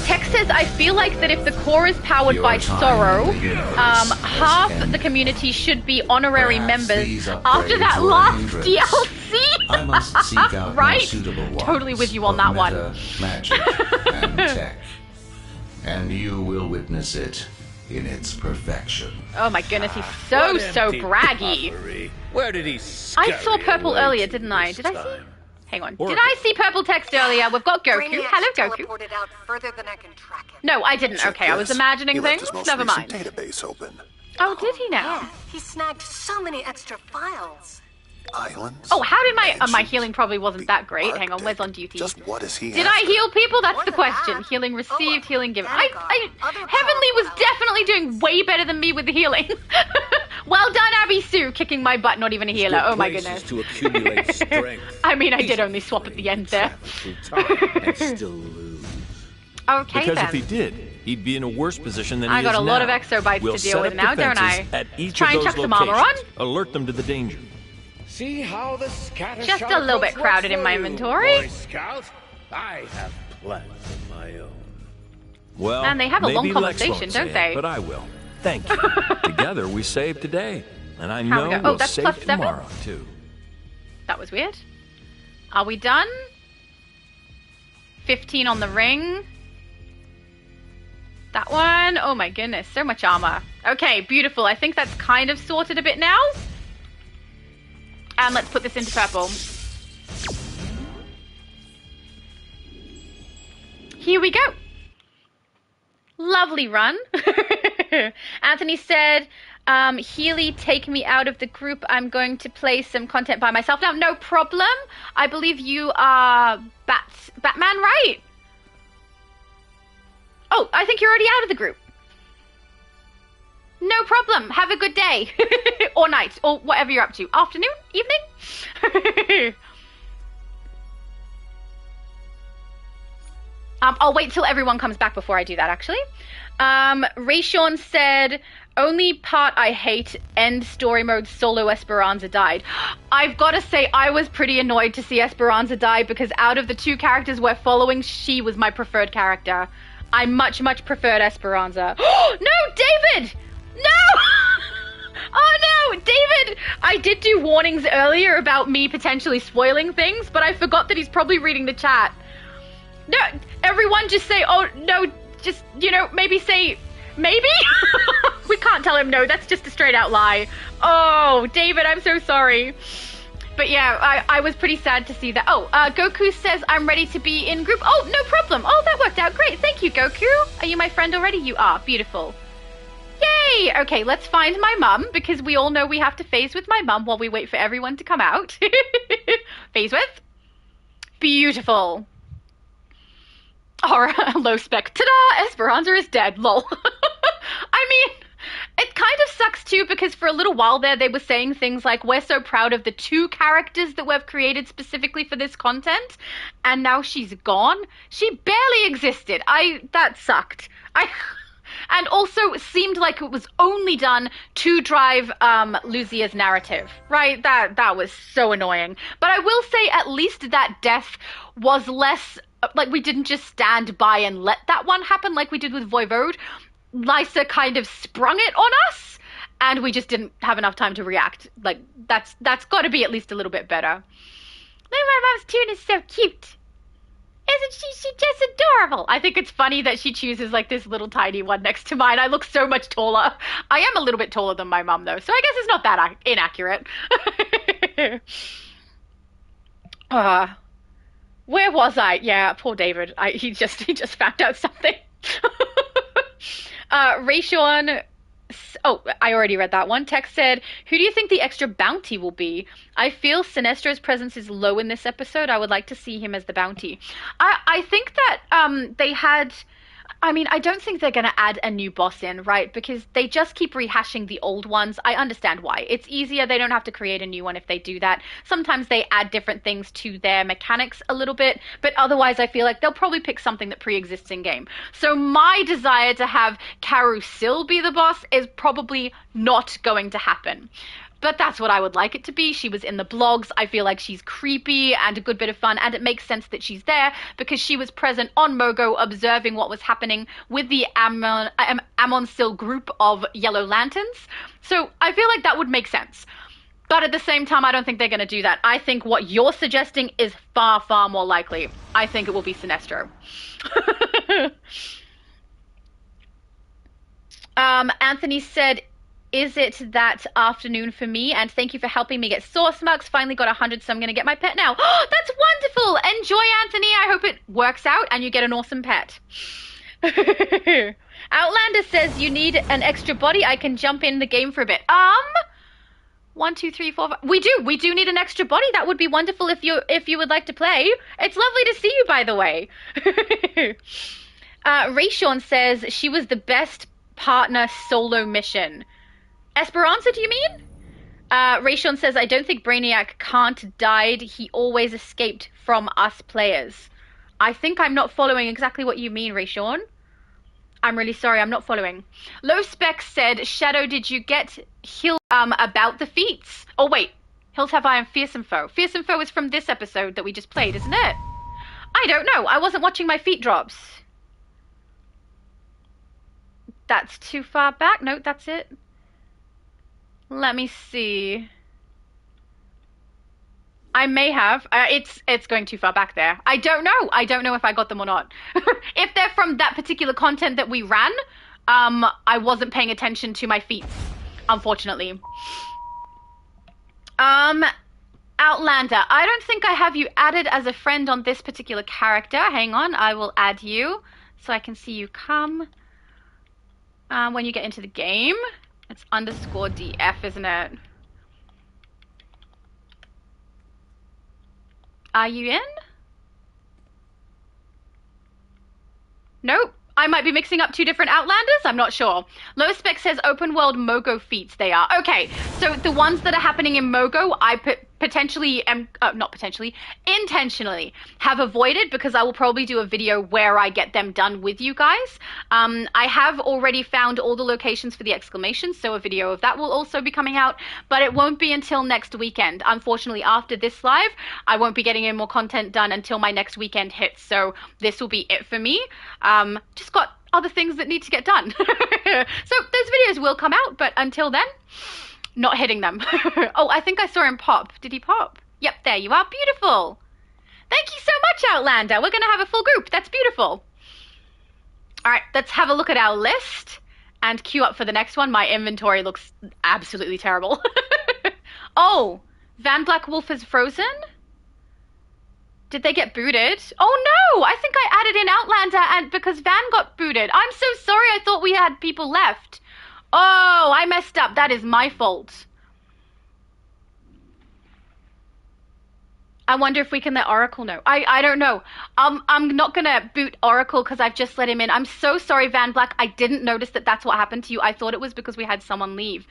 Tex says, I feel like that if the core is powered by Sorrow, half the community should be honorary members after that last DLC.
I must seek out
right?
suitable ones
Totally with you on that one.
Magic and tech. And you will witness it in its perfection.
Oh my goodness, he's so braggy.
Puffery. Where did he
I saw purple earlier, didn't I? Did I see? Hang on. Did I see purple text earlier? We've got Goku. Hello, Goku.
Out further than I can track him.
No, I didn't. Okay, I was imagining things. Never mind.
Database open.
Oh, did he now?
Yeah, he snagged so many extra files.
Islands.
Oh, how did my healing probably wasn't that great. Hang on, where's on duty?
Just what is he?
Did I heal people? That's the question. Healing received, healing given. Heavenly was definitely doing way better than me with the healing. Well done, Abby Sue, kicking my butt. Not even a healer. Oh my goodness.
To accumulate strength.
I mean, I did only swap at the end there.
And still lose.
Okay,
because
then.
if he did, he'd be in a worse position than
I
he is now.
got a lot of exobytes to deal with now, don't I?
At each
Try
of
and
those
chuck some armor on.
Alert them to the danger.
See how the scatter
Just a little bit crowded in my inventory.
Boy Scout, I have plans of my own.
Well,
Man, they have a long
maybe Lex
conversation,
won't say
don't they?
But I will. Thank you. Together we saved today, and I
How we
know
go? Oh,
we'll
that's
save
+7?
tomorrow too.
That was weird. Are we done? 15 on the ring. That one. Oh my goodness, so much armor. Okay, beautiful. I think that's kind of sorted a bit now. And let's put this into purple. Here we go. Lovely run. Anthony said, Healy, take me out of the group. I'm going to play some content by myself now. No problem. I believe you are Batman, right? Oh, I think you're already out of the group. No problem. Have a good day. Or night, or whatever you're up to. Afternoon? Evening? I'll wait till everyone comes back before I do that, actually. Rayshawn said, only part I hate, end story mode, solo Esperanza died. I've got to say, I was pretty annoyed to see Esperanza die because out of the two characters we're following, she was my preferred character. I much, much preferred Esperanza. No, David! No! Oh no, David! I did do warnings earlier about me potentially spoiling things, but I forgot that he's probably reading the chat. No, everyone just say, oh, no, just, maybe say, maybe? We can't tell him no, that's just a straight out lie. Oh, David, I'm so sorry. But yeah, I was pretty sad to see that. Oh, Goku says I'm ready to be in group. Oh, no problem. Oh, that worked out great. Thank you, Goku. Are you my friend already? You are. Beautiful. Yay! Okay, let's find my mum, because we all know we have to phase with my mum while we wait for everyone to come out. Phase with. Beautiful. Or low spec. Ta-da! Esperanza is dead. Lol. I mean, it kind of sucks too, because for a little while there they were saying things like, we're so proud of the 2 characters that we've created specifically for this content, and now she's gone. She barely existed. That sucked. And also seemed like it was only done to drive Lucia's narrative, right? That was so annoying. But I will say at least that death was less, like we didn't just stand by and let that one happen like we did with Voivode. Lysa kind of sprung it on us, and we just didn't have enough time to react. Like, that's got to be at least a little bit better. Look, my mom's tune is so cute. Isn't she? She's just adorable. I think it's funny that she chooses like this little tiny one next to mine. I look so much taller. I am a little bit taller than my mum though, so I guess it's not that inaccurate. Where was I? Yeah, poor David. He just found out something. Rayshawn. Oh, I already read that one. Text said, who do you think the extra bounty will be? I feel Sinestro's presence is low in this episode. I would like to see him as the bounty. I think that they had... I mean, I don't think they're going to add a new boss in, right? Because they just keep rehashing the old ones. I understand why. It's easier. They don't have to create a new one if they do that. Sometimes they add different things to their mechanics a little bit, but otherwise I feel like they'll probably pick something that pre-exists in game. So my desire to have Carousel be the boss is probably not going to happen. But that's what I would like it to be. She was in the blogs. I feel like she's creepy and a good bit of fun, and it makes sense that she's there because she was present on Mogo observing what was happening with the Amonsil group of Yellow Lanterns. So I feel like that would make sense. But at the same time, I don't think they're going to do that. I think what you're suggesting is far, far more likely. I think it will be Sinestro. Anthony said, is it that afternoon for me? And thank you for helping me get source mugs. Finally got 100, so I'm going to get my pet now. Oh, that's wonderful. Enjoy, Anthony. I hope it works out and you get an awesome pet. Outlander says you need an extra body. I can jump in the game for a bit. 1, 2, 3, 4, 5. We do need an extra body. That would be wonderful if you would like to play. It's lovely to see you, by the way. Rayshawn says she was the best partner solo mission. Esperanza, do you mean? Rayshawn says, I don't think Brainiac can't died. He always escaped from us players. I think I'm not following exactly what you mean, Rayshawn. I'm really sorry, I'm not following. Low Spec said, Shadow, did you get Hill about the feats? Oh, wait. Hills Have Iron Fearsome Foe. Fearsome Foe is from this episode that we just played, isn't it? I don't know. I wasn't watching my feet drops. That's too far back. No, that's it. Let me see. I may have. It's going too far back there. I don't know. I don't know if I got them or not. If they're from that particular content that we ran, I wasn't paying attention to my feats, unfortunately. Outlander, I don't think I have you added as a friend on this particular character. Hang on, I will add you so I can see you come. When you get into the game, it's _DF, isn't it? Are you in? Nope. I might be mixing up two different Outlanders. I'm not sure. Low Spec says open world Mogo feats they are. Okay, so the ones that are happening in Mogo, I intentionally have avoided because I will probably do a video where I get them done with you guys. I have already found all the locations for the exclamations, so a video of that will also be coming out, but it won't be until next weekend. Unfortunately, after this live, I won't be getting any more content done until my next weekend hits, so this will be it for me. Just got other things that need to get done. So those videos will come out, but until then, not hitting them. Oh, I think I saw him pop. Did he pop? Yep, there you are. Beautiful. Thank you so much, Outlander. We're going to have a full group. That's beautiful. All right, let's have a look at our list and queue up for the next one. My inventory looks absolutely terrible. Oh, Van Black Wolf is frozen? Did they get booted? Oh no, I think I added in Outlander and because Van got booted. I'm so sorry, I thought we had people left. Oh, I messed up. That is my fault. I wonder if we can let Oracle know. I don't know. I'm not going to boot Oracle because I've just let him in. I'm so sorry, Van Black. I didn't notice that that's what happened to you. I thought it was because we had someone leave.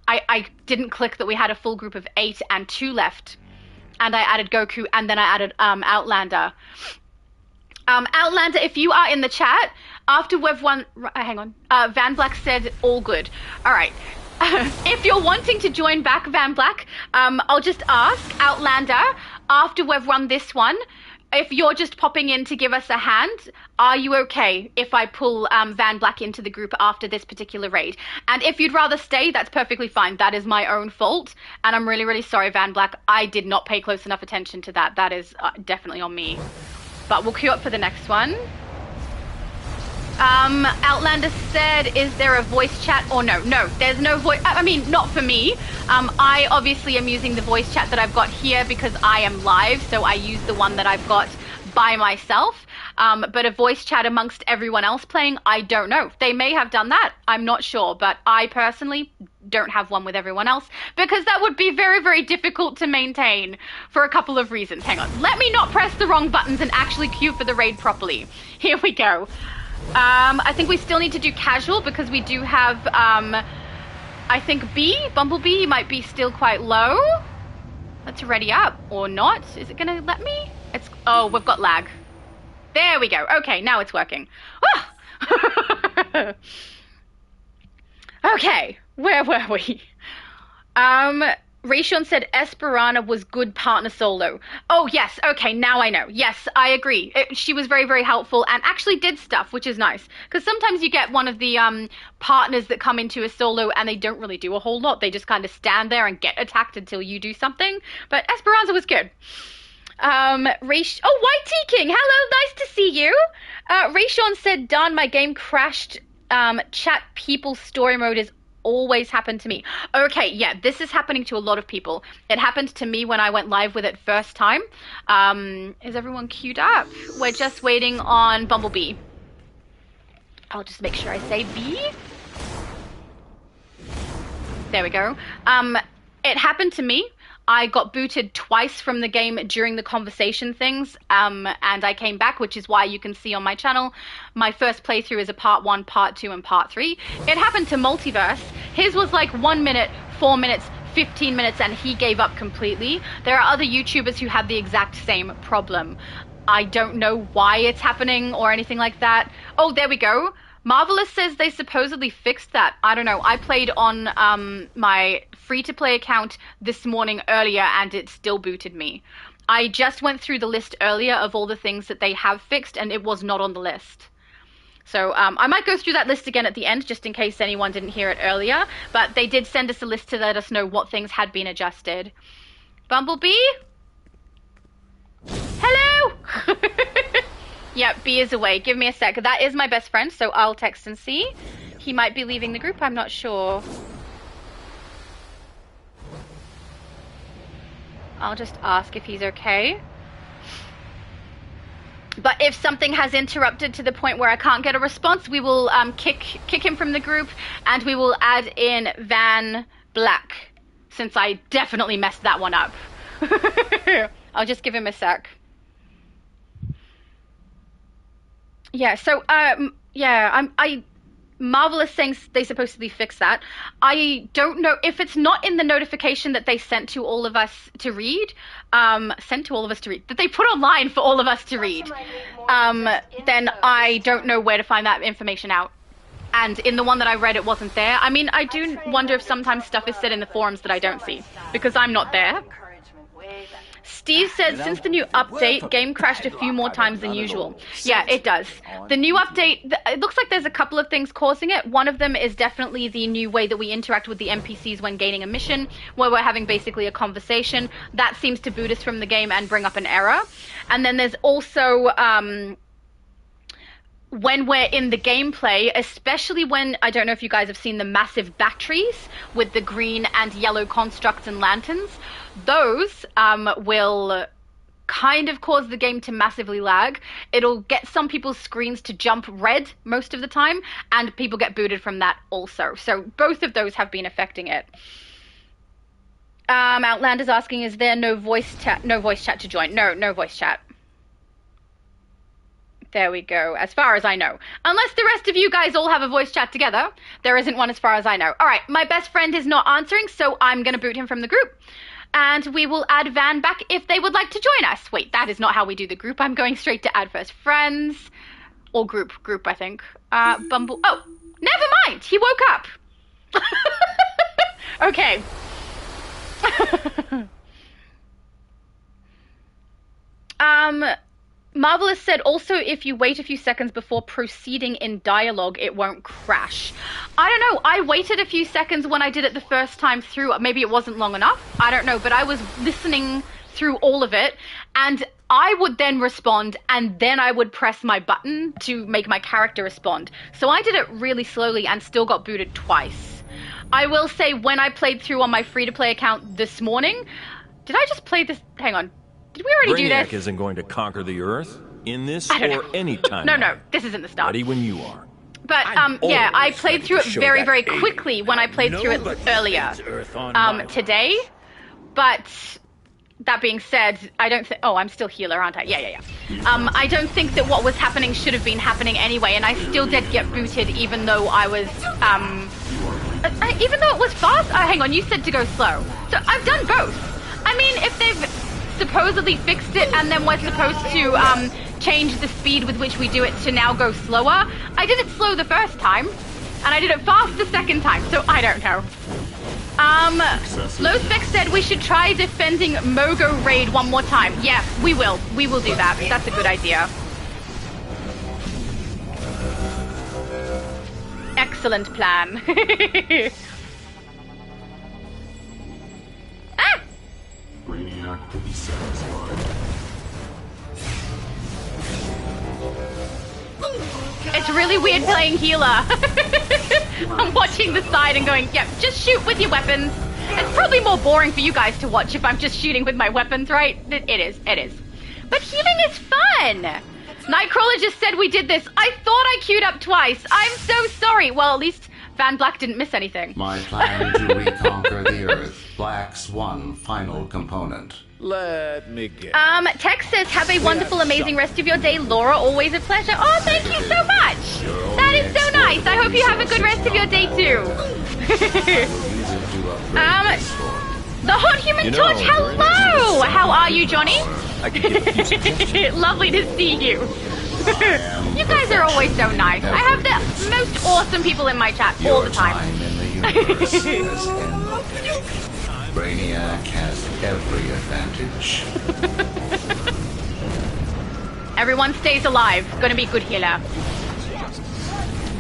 I didn't click that we had a full group of 8 and 2 left. And I added Goku, and then I added Outlander. Outlander, if you are in the chat, after we've won... hang on. Van Black said, all good. All right. If you're wanting to join back, Van Black, I'll just ask, Outlander, after we've run this one, if you're just popping in to give us a hand, are you okay if I pull Van Black into the group after this particular raid? And if you'd rather stay, that's perfectly fine. That is my own fault. And I'm really, really sorry, Van Black. I did not pay close enough attention to that. That is definitely on me. But we'll queue up for the next one. Outlander said, is there a voice chat or no? No, there's no voice. I mean, not for me. I obviously am using the voice chat that I've got here because I am live, so I use the one that I've got by myself. But a voice chat amongst everyone else playing, I don't know. They may have done that. I'm not sure, but I personally don't have one with everyone else because that would be very, very difficult to maintain for a couple of reasons. Hang on. Let me not press the wrong buttons and actually queue for the raid properly. Here we go. I think we still need to do casual because we do have, I think Bumblebee might be still quite low. Let's ready up or not. Is it going to let me? Oh, we've got lag. There we go. Okay, now it's working. Ah! Okay, where were we? Rayshon said Esperana was good partner solo. Oh, yes. Okay, now I know. Yes, I agree. She was very, very helpful and actually did stuff, which is nice. Because sometimes you get one of the partners that come into a solo and they don't really do a whole lot. They just kind of stand there and get attacked until you do something. But Esperanza was good. White King, hello, nice to see you. Rayshon said, darn, my game crashed. Chat people story mode is always happened to me. Okay, yeah, this is happening to a lot of people. It happened to me when I went live with it first time. Is everyone queued up? We're just waiting on Bumblebee. I'll just make sure I say B. There we go. It happened to me. I got booted twice from the game during the conversation things, and I came back, which is why you can see on my channel, my first playthrough is a part 1, part 2, and part 3. It happened to Multiverse. His was like 1 minute, 4 minutes, 15 minutes, and he gave up completely. There are other YouTubers who have the exact same problem. I don't know why it's happening or anything like that. Oh, there we go. Marvelous says they supposedly fixed that. I don't know. I played on my free-to-play account this morning earlier and it still booted me. I just went through the list earlier of all the things that they have fixed and it was not on the list. So I might go through that list again at the end just in case anyone didn't hear it earlier. But they did send us a list to let us know what things had been adjusted. Bumblebee? Hello! Yep, B is away. Give me a sec. That is my best friend, so I'll text and see. He might be leaving the group, I'm not sure. I'll just ask if he's okay. But if something has interrupted to the point where I can't get a response, we will kick him from the group, and we will add in Van Black, since I definitely messed that one up. I'll just give him a sec. Yeah, so, Marvelous saying they supposedly fixed that. I don't know if it's not in the notification that they sent to all of us to read, that they put online for all of us to read, then I don't know where to find that information out. And in the one that I read, it wasn't there. I mean, I do wonder if sometimes stuff is said in the forums that I don't see, because I'm not there. Steve said, since the new update, game crashed a few more times than usual. Yeah, it does. The new update, it looks like there's a couple of things causing it. One of them is definitely the new way that we interact with the NPCs when gaining a mission, where we're having basically a conversation. That seems to boot us from the game and bring up an error. And then there's also... when we're in the gameplay, especially when, I don't know if you guys have seen the massive batteries with the green and yellow constructs and lanterns, those will kind of cause the game to massively lag. It'll get some people's screens to jump red most of the time, and people get booted from that also. So both of those have been affecting it. Outlander's asking, is there no voice chat to join? No voice chat. There we go, as far as I know. Unless the rest of you guys all have a voice chat together, there isn't one as far as I know. All right, my best friend is not answering, so I'm going to boot him from the group. And we will add Van back if they would like to join us. Wait, that is not how we do the group. I'm going straight to add first friends. Or group, I think. Bumble. Oh, never mind. He woke up. Okay. Marvelous said also if you wait a few seconds before proceeding in dialogue, it won't crash. I don't know. I waited a few seconds when I did it the first time through. Maybe it wasn't long enough. I don't know. But I was listening through all of it, and I would then respond, and then I would press my button to make my character respond. So I did it really slowly and still got booted twice. I will say when I played through on my free-to-play account this morning, did I just play this? Hang on. Did we already do this?
Brainiac isn't going to conquer the Earth in this or any time.
No, this isn't the start.
Ready when you are.
But yeah, I played through it very, very quickly when I played through it earlier today. But that being said, I don't think... Oh, I'm still healer, aren't I? Yeah. I don't think that what was happening should have been happening anyway, and I still did get booted even though I was... even though it was fast? Hang on, you said to go slow. So I've done both. I mean, if they've supposedly fixed it and then we're supposed to change the speed with which we do it to now go slower, I did it slow the first time, and I did it fast the second time, so I don't know. Lowspec said we should try defending Mogo raid one more time. Yeah, we will. We will do that. That's a good idea. Excellent plan.
Brainiac will be satisfied.
It's really weird playing healer. I'm watching the side and going, yep, just shoot with your weapons. It's probably more boring for you guys to watch if I'm just shooting with my weapons, right? It is. But healing is fun. Nightcrawler just said we did this. I thought I queued up twice. I'm so sorry. Well, at least Van Black didn't miss anything.
My plan to reconquer the Earth. Black's one final component.
Let me get.
Tex says, have a wonderful, amazing rest of your day, Laura. Always a pleasure. Oh, thank you so much. That is so nice. I hope you have a good rest of your day, too. The Hot Human Torch, hello! How are you, Johnny? Lovely to see you. You guys are always so nice. I have the most awesome people in my chat all the time.
Brainiac has every advantage.
Everyone stays alive. Gonna be good healer.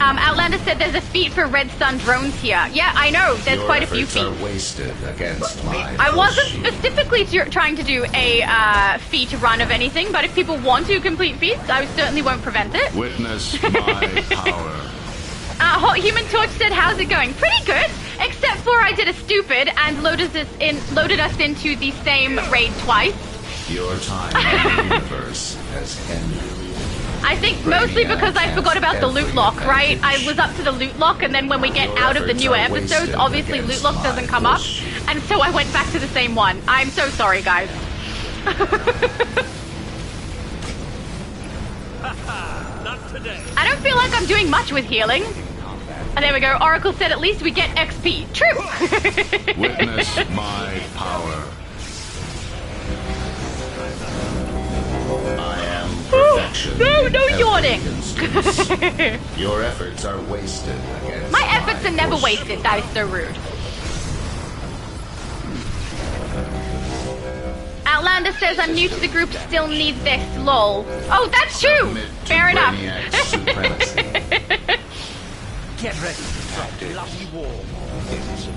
Outlander said there's a feat for Red Sun drones here. Yeah, I know. There's quite a few feats.
Are wasted against my
I wasn't specifically trying to do a feat run of anything, but if people want to complete feats, I certainly won't prevent it.
Witness my power.
Hot Human Torch said, how's it going? Pretty good, except for I did a stupid and loaded us into the same raid twice.
Your time in the universe has ended.
I think mostly because I forgot about the loot lock, right? I was up to the loot lock, and then when we get out of the newer episodes, obviously loot lock doesn't come up, and so I went back to the same one. I'm so sorry, guys.
Not today.
I don't feel like I'm doing much with healing. And there we go. Oracle said at least we get XP. True.
Witness my power. I am perfection.
No yawning.
Your efforts are wasted against
my efforts are never wasted. That is so rude. Outlander says I'm new to the group, still need this. Lol. Oh, that's true. Fair enough.
Get ready for a bloody war.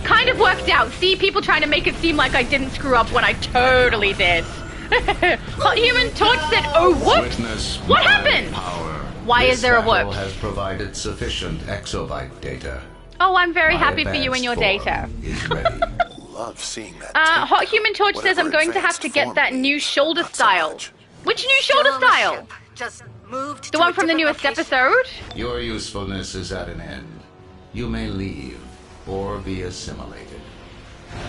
Kind of worked out. See, people trying to make it seem like I didn't screw up when I totally did. Hot Human Torch said, oh, whoops! What happened? Why is there a whoops?
Has provided sufficient exobyte data.
Oh, I'm very happy for you and your data.
Love seeing that.
Hot Human Torch says I'm going to have to get that new shoulder style. Which new shoulder style?
Just moved.
The one from the newest episode?
Your usefulness is at an end. You may leave or be assimilated.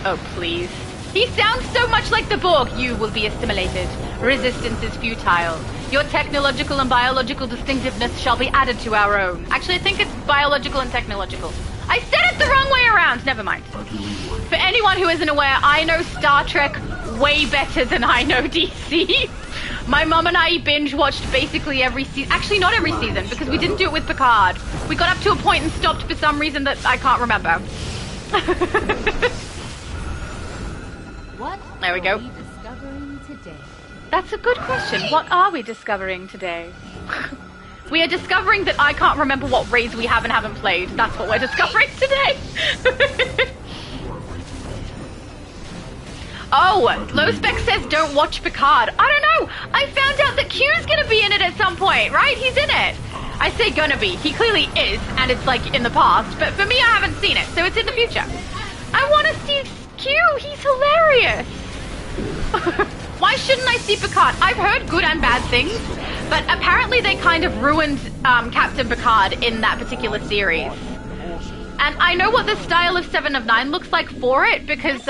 Oh, please. He sounds so much like the Borg. You will be assimilated. Resistance is futile. Your technological and biological distinctiveness shall be added to our own. Actually, I think it's biological and technological. I said it the wrong way around. Never mind. For anyone who isn't aware, I know Star Trek way better than I know DC. My mom and I binge-watched basically every season. Actually, not every season, because we didn't do it with Picard. We got up to a point and stopped for some reason that I can't remember.
What
there we go.
Are we discovering today?
That's a good question. What are we discovering today? We are discovering that I can't remember what raids we have and haven't played. That's what we're discovering today. Oh, Low Spec says don't watch Picard. I don't know. I found out that Q's gonna be in it at some point, right? He's in it. I say gonna be. He clearly is, and it's like in the past. But for me, I haven't seen it, so it's in the future. I want to see Q. He's hilarious. Why shouldn't I see Picard? I've heard good and bad things, but apparently they kind of ruined Captain Picard in that particular series. And I know what the style of 7 of 9 looks like for it, because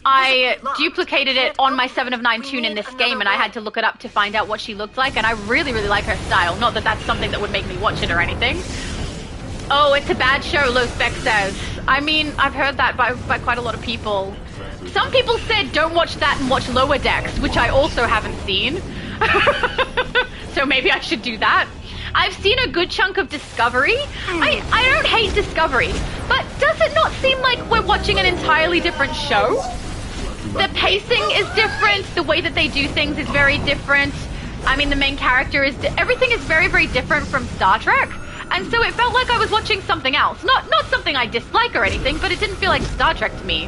I duplicated it on my 7 of 9 tune in this game, and I had to look it up to find out what she looked like, and I really, really like her style. Not that that's something that would make me watch it or anything. Oh, it's a bad show, Low Spec says. I mean, I've heard that by quite a lot of people. Some people said don't watch that and watch Lower Decks, which I also haven't seen. So maybe I should do that. I've seen a good chunk of Discovery. I don't hate Discovery, but does it not seem like we're watching an entirely different show? The pacing is different. The way that they do things is very different. I mean, the main character is... everything is very, very different from Star Trek. And so it felt like I was watching something else. Not something I dislike or anything, but it didn't feel like Star Trek to me.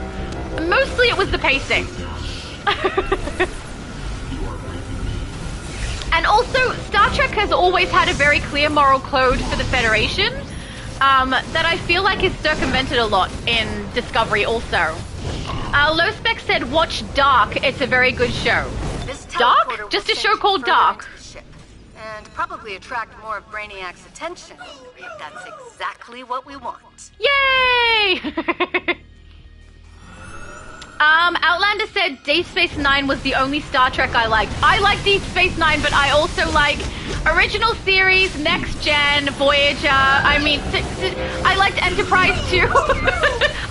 Mostly it was the pacing. And also, Star Trek has always had a very clear moral code for the Federation that I feel like is circumvented a lot in Discovery also. Low Spec said, watch Dark. It's a very good show. Dark? Just a show called Dark.
And probably attract more of Brainiac's attention. That's exactly what we want.
Yay! Outlander said Deep Space Nine was the only Star Trek I liked. I like Deep Space Nine, but I also like original series, Next Gen, Voyager. I mean, I liked Enterprise too.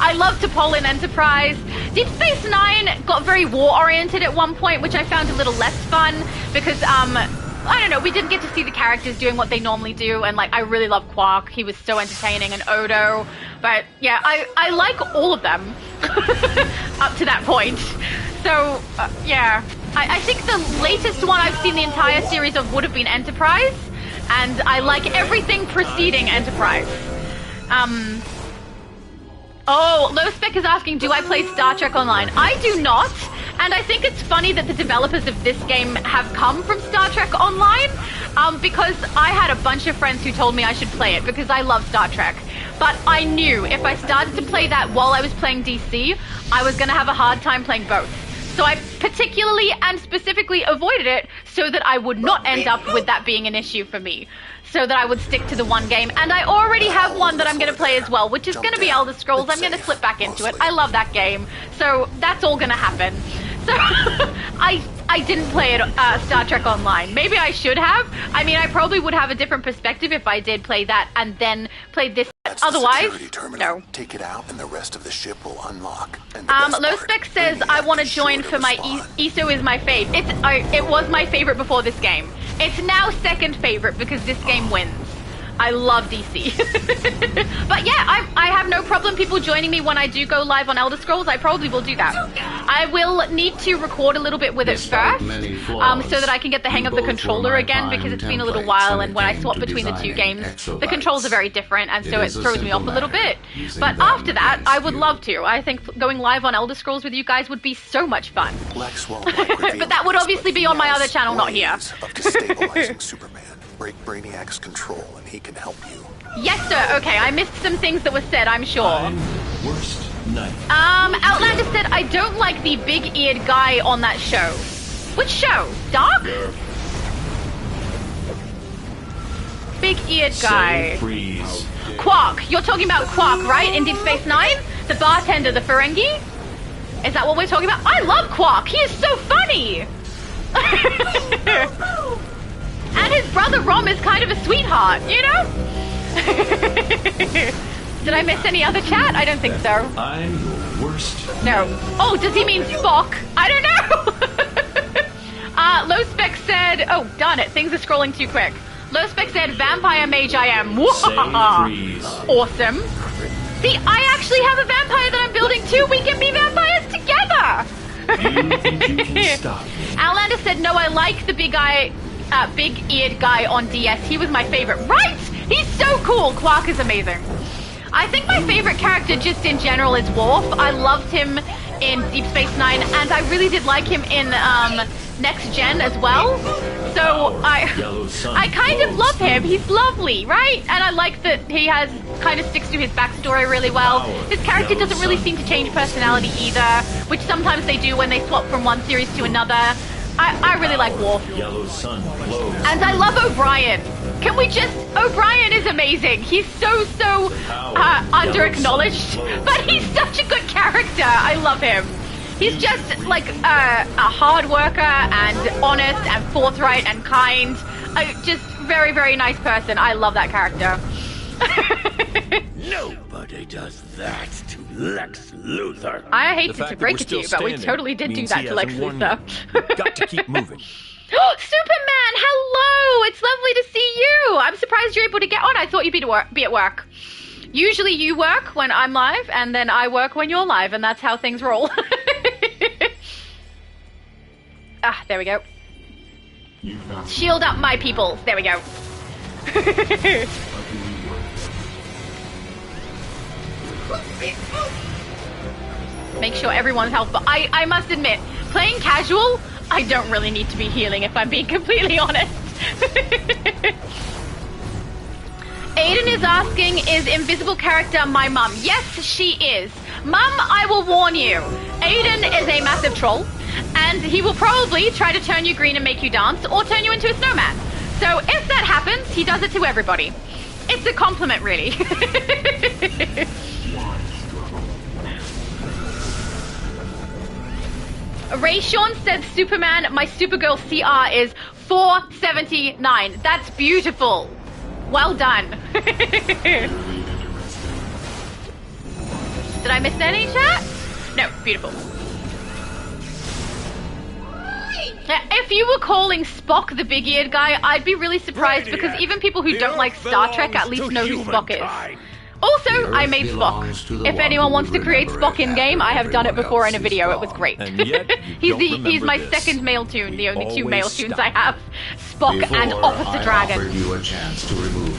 I love to pull in Enterprise. Deep Space Nine got very war-oriented at one point, which I found a little less fun because, I don't know, we didn't get to see the characters doing what they normally do, and like I really love Quark. He was so entertaining, and Odo. But yeah, I like all of them up to that point. So yeah, I think the latest one I've seen the entire series of would have been Enterprise. and I like everything preceding Enterprise. Oh, Low Spec is asking, do I play Star Trek Online? I do not, and I think it's funny that the developers of this game have come from Star Trek Online, because I had a bunch of friends who told me I should play it because I love Star Trek. But I knew if I started to play that while I was playing DC, I was going to have a hard time playing both. So I particularly and specifically avoided it so that I would not end up with that being an issue for me. So that I would stick to the one game. And I already have one that I'm going to play as well, which is going to be Elder Scrolls. I'm going to slip back into it. I love that game. So that's all going to happen. So I didn't play it Star Trek Online. Maybe I should have. I mean, I probably would have a different perspective if I did play that and then played this.
That's
Otherwise,
no. Take it out and the rest of the ship will unlock.
Low Spec says, I want to join for my ESO is my fave. It was my favorite before this game. It's now second favorite because this game wins. I love DC. But yeah, I have no problem people joining me when I do go live on Elder Scrolls. I probably will do that. I will need to record a little bit with it first, so that I can get the hang of the controller again, because it's been a little while, and when I swap between the two games, the controls are very different, and so it throws me off a little bit. But after that, I would love to. I think going live on Elder Scrolls with you guys would be so much fun. But that would obviously be on my other channel, not here.
Of destabilizing Superman. Break Brainiac's control and he can help you.
Yes, sir. Okay, I missed some things that were said, I'm sure.
Worst night.
Outlander said, I don't like the big-eared guy on that show. Which show? Dark? Big-eared guy.
Freeze.
Quark. You're talking about Quark, right? In Deep Space Nine? The bartender, the Ferengi? Is that what we're talking about? I love Quark. He is so funny. And his brother Rom is kind of a sweetheart, you know? Did I miss any other chat? I don't think so.
I'm your worst.
No. Oh, does he mean Spock? I don't know. Low Spec said, oh, darn it, things are scrolling too quick. Low Spec said, vampire mage I am. Awesome. See, I actually have a vampire that I'm building too. We can be vampires together. Outlander said, no, I like the big-eared guy on DS. He was my favorite. Right? He's so cool. Quark is amazing. I think my favorite character just in general is Worf. I loved him in Deep Space Nine, and I really did like him in Next Gen as well. So I kind of love him. He's lovely, right? And I like that he kind of sticks to his backstory really well. His character doesn't really seem to change personality either, which sometimes they do when they swap from one series to another. I really like Worf. And I love O'Brien. Can we just... O'Brien is amazing. He's so under-acknowledged. But he's such a good character. I love him. He's just like a hard worker and honest and forthright and kind. Just very, very nice person. I love that character.
Nobody does that to Lex Luthor.
I hate to break it to you, but we totally did do that to Lex Luthor.
Got to keep moving.
Superman, hello! It's lovely to see you. I'm surprised you're able to get on. I thought you'd be at work. Usually you work when I'm live, and then I work when you're live, and that's how things roll. There we go. Shield up my peoples. There we go. Make sure everyone's health. But I must admit, playing casual, I don't really need to be healing if I'm being completely honest. Aiden is asking, is invisible character my mum? Yes, she is. Mum, I will warn you. Aiden is a massive troll, and he will probably try to turn you green and make you dance, or turn you into a snowman. So if that happens, he does it to everybody. It's a compliment, really. Ray Sean said Superman, my Supergirl CR is 479. That's beautiful. Well done. Did I miss any chat? No, beautiful. If you were calling Spock the big-eared guy, I'd be really surprised because even people who don't like Star Trek at least know who Spock is. Also, I made Spock. If anyone wants to create Spock in-game, I have done it before in a video. It was great. He's my second male tune, the only two male tunes I have. Spock and Officer Dragon.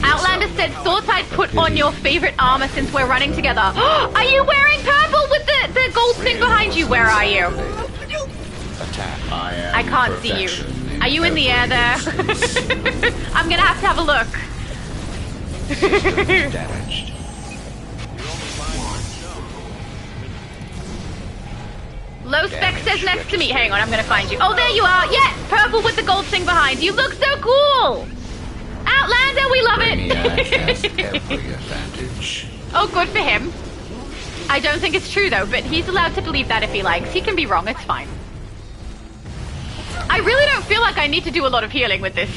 Outlander said, thought I'd put on your favorite armor since we're running together. Are you wearing purple with the gold thing behind you? Where are you? I can't see you. Are you in the air there? I'm gonna have a look. Low Spec says next to me. Hang on, I'm gonna find you. Oh, there you are. Yeah, purple with the gold thing behind. You look so cool. Outlander, we love it. Oh, good for him. I don't think it's true though, but he's allowed to believe that if he likes. He can be wrong, it's fine. I really don't feel like I need to do a lot of healing with this.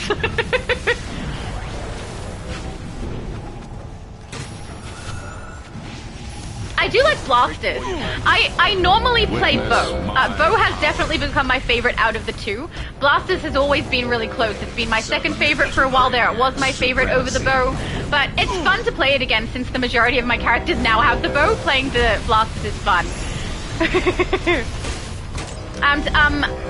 I do like blasters. I normally play bow. Bow has definitely become my favorite out of the two. Blasters has always been really close. It's been my second favorite for a while there. It was my favorite over the bow. But it's fun to play it again since the majority of my characters now have the bow. Playing the blasters is fun. And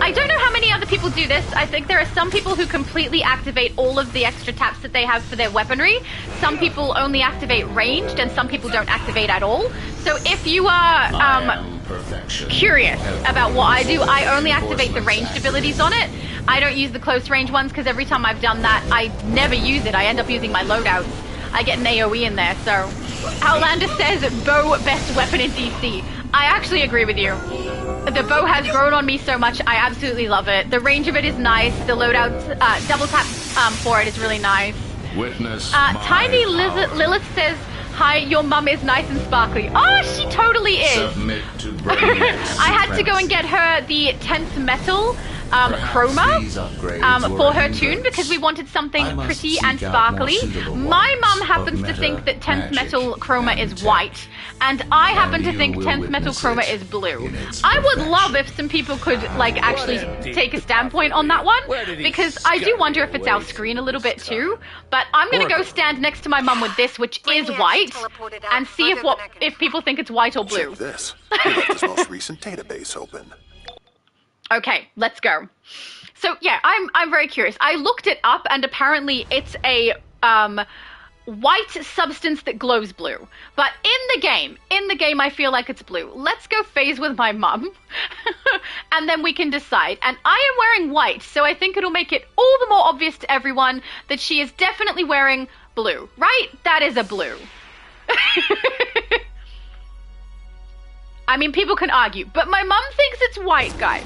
I don't know how many other people do this. I think there are some people who completely activate all of the extra taps that they have for their weaponry. Some people only activate ranged, and some people don't activate at all. So if you are curious about what I do, I only activate the ranged abilities on it. I don't use the close range ones because every time I've done that, I never use it. I end up using my loadouts. I get an AoE in there, so... Outlander says, bow best weapon in DC. I actually agree with you. The bow has grown on me so much, I absolutely love it. The range of it is nice. The loadouts, double tap for it is really nice.
Witness
Tiny Lilith says, hi, your mum is nice and sparkly. Oh, she totally is.
Submit to
I had to go and get her the 10th metal chroma for her tune because we wanted something pretty and sparkly. My mum happens to think that 10th metal chroma is white, and I happen to think 10th metal chroma is blue. I would love if some people could like actually take a standpoint on that one, because I do wonder if it's our screen a little bit too. But I'm gonna go stand next to my mum with this, which is white, and see if people think it's white or blue.
Check this. We left his most recent database open.
Okay, let's go. So yeah, I'm very curious. I looked it up, and apparently it's a white substance that glows blue. But in the game, I feel like it's blue. Let's go phase with my mum, and then we can decide. And I am wearing white, so I think it'll make it all the more obvious to everyone that she is definitely wearing blue, right? That is a blue. I mean, people can argue, but my mum thinks it's white, guys.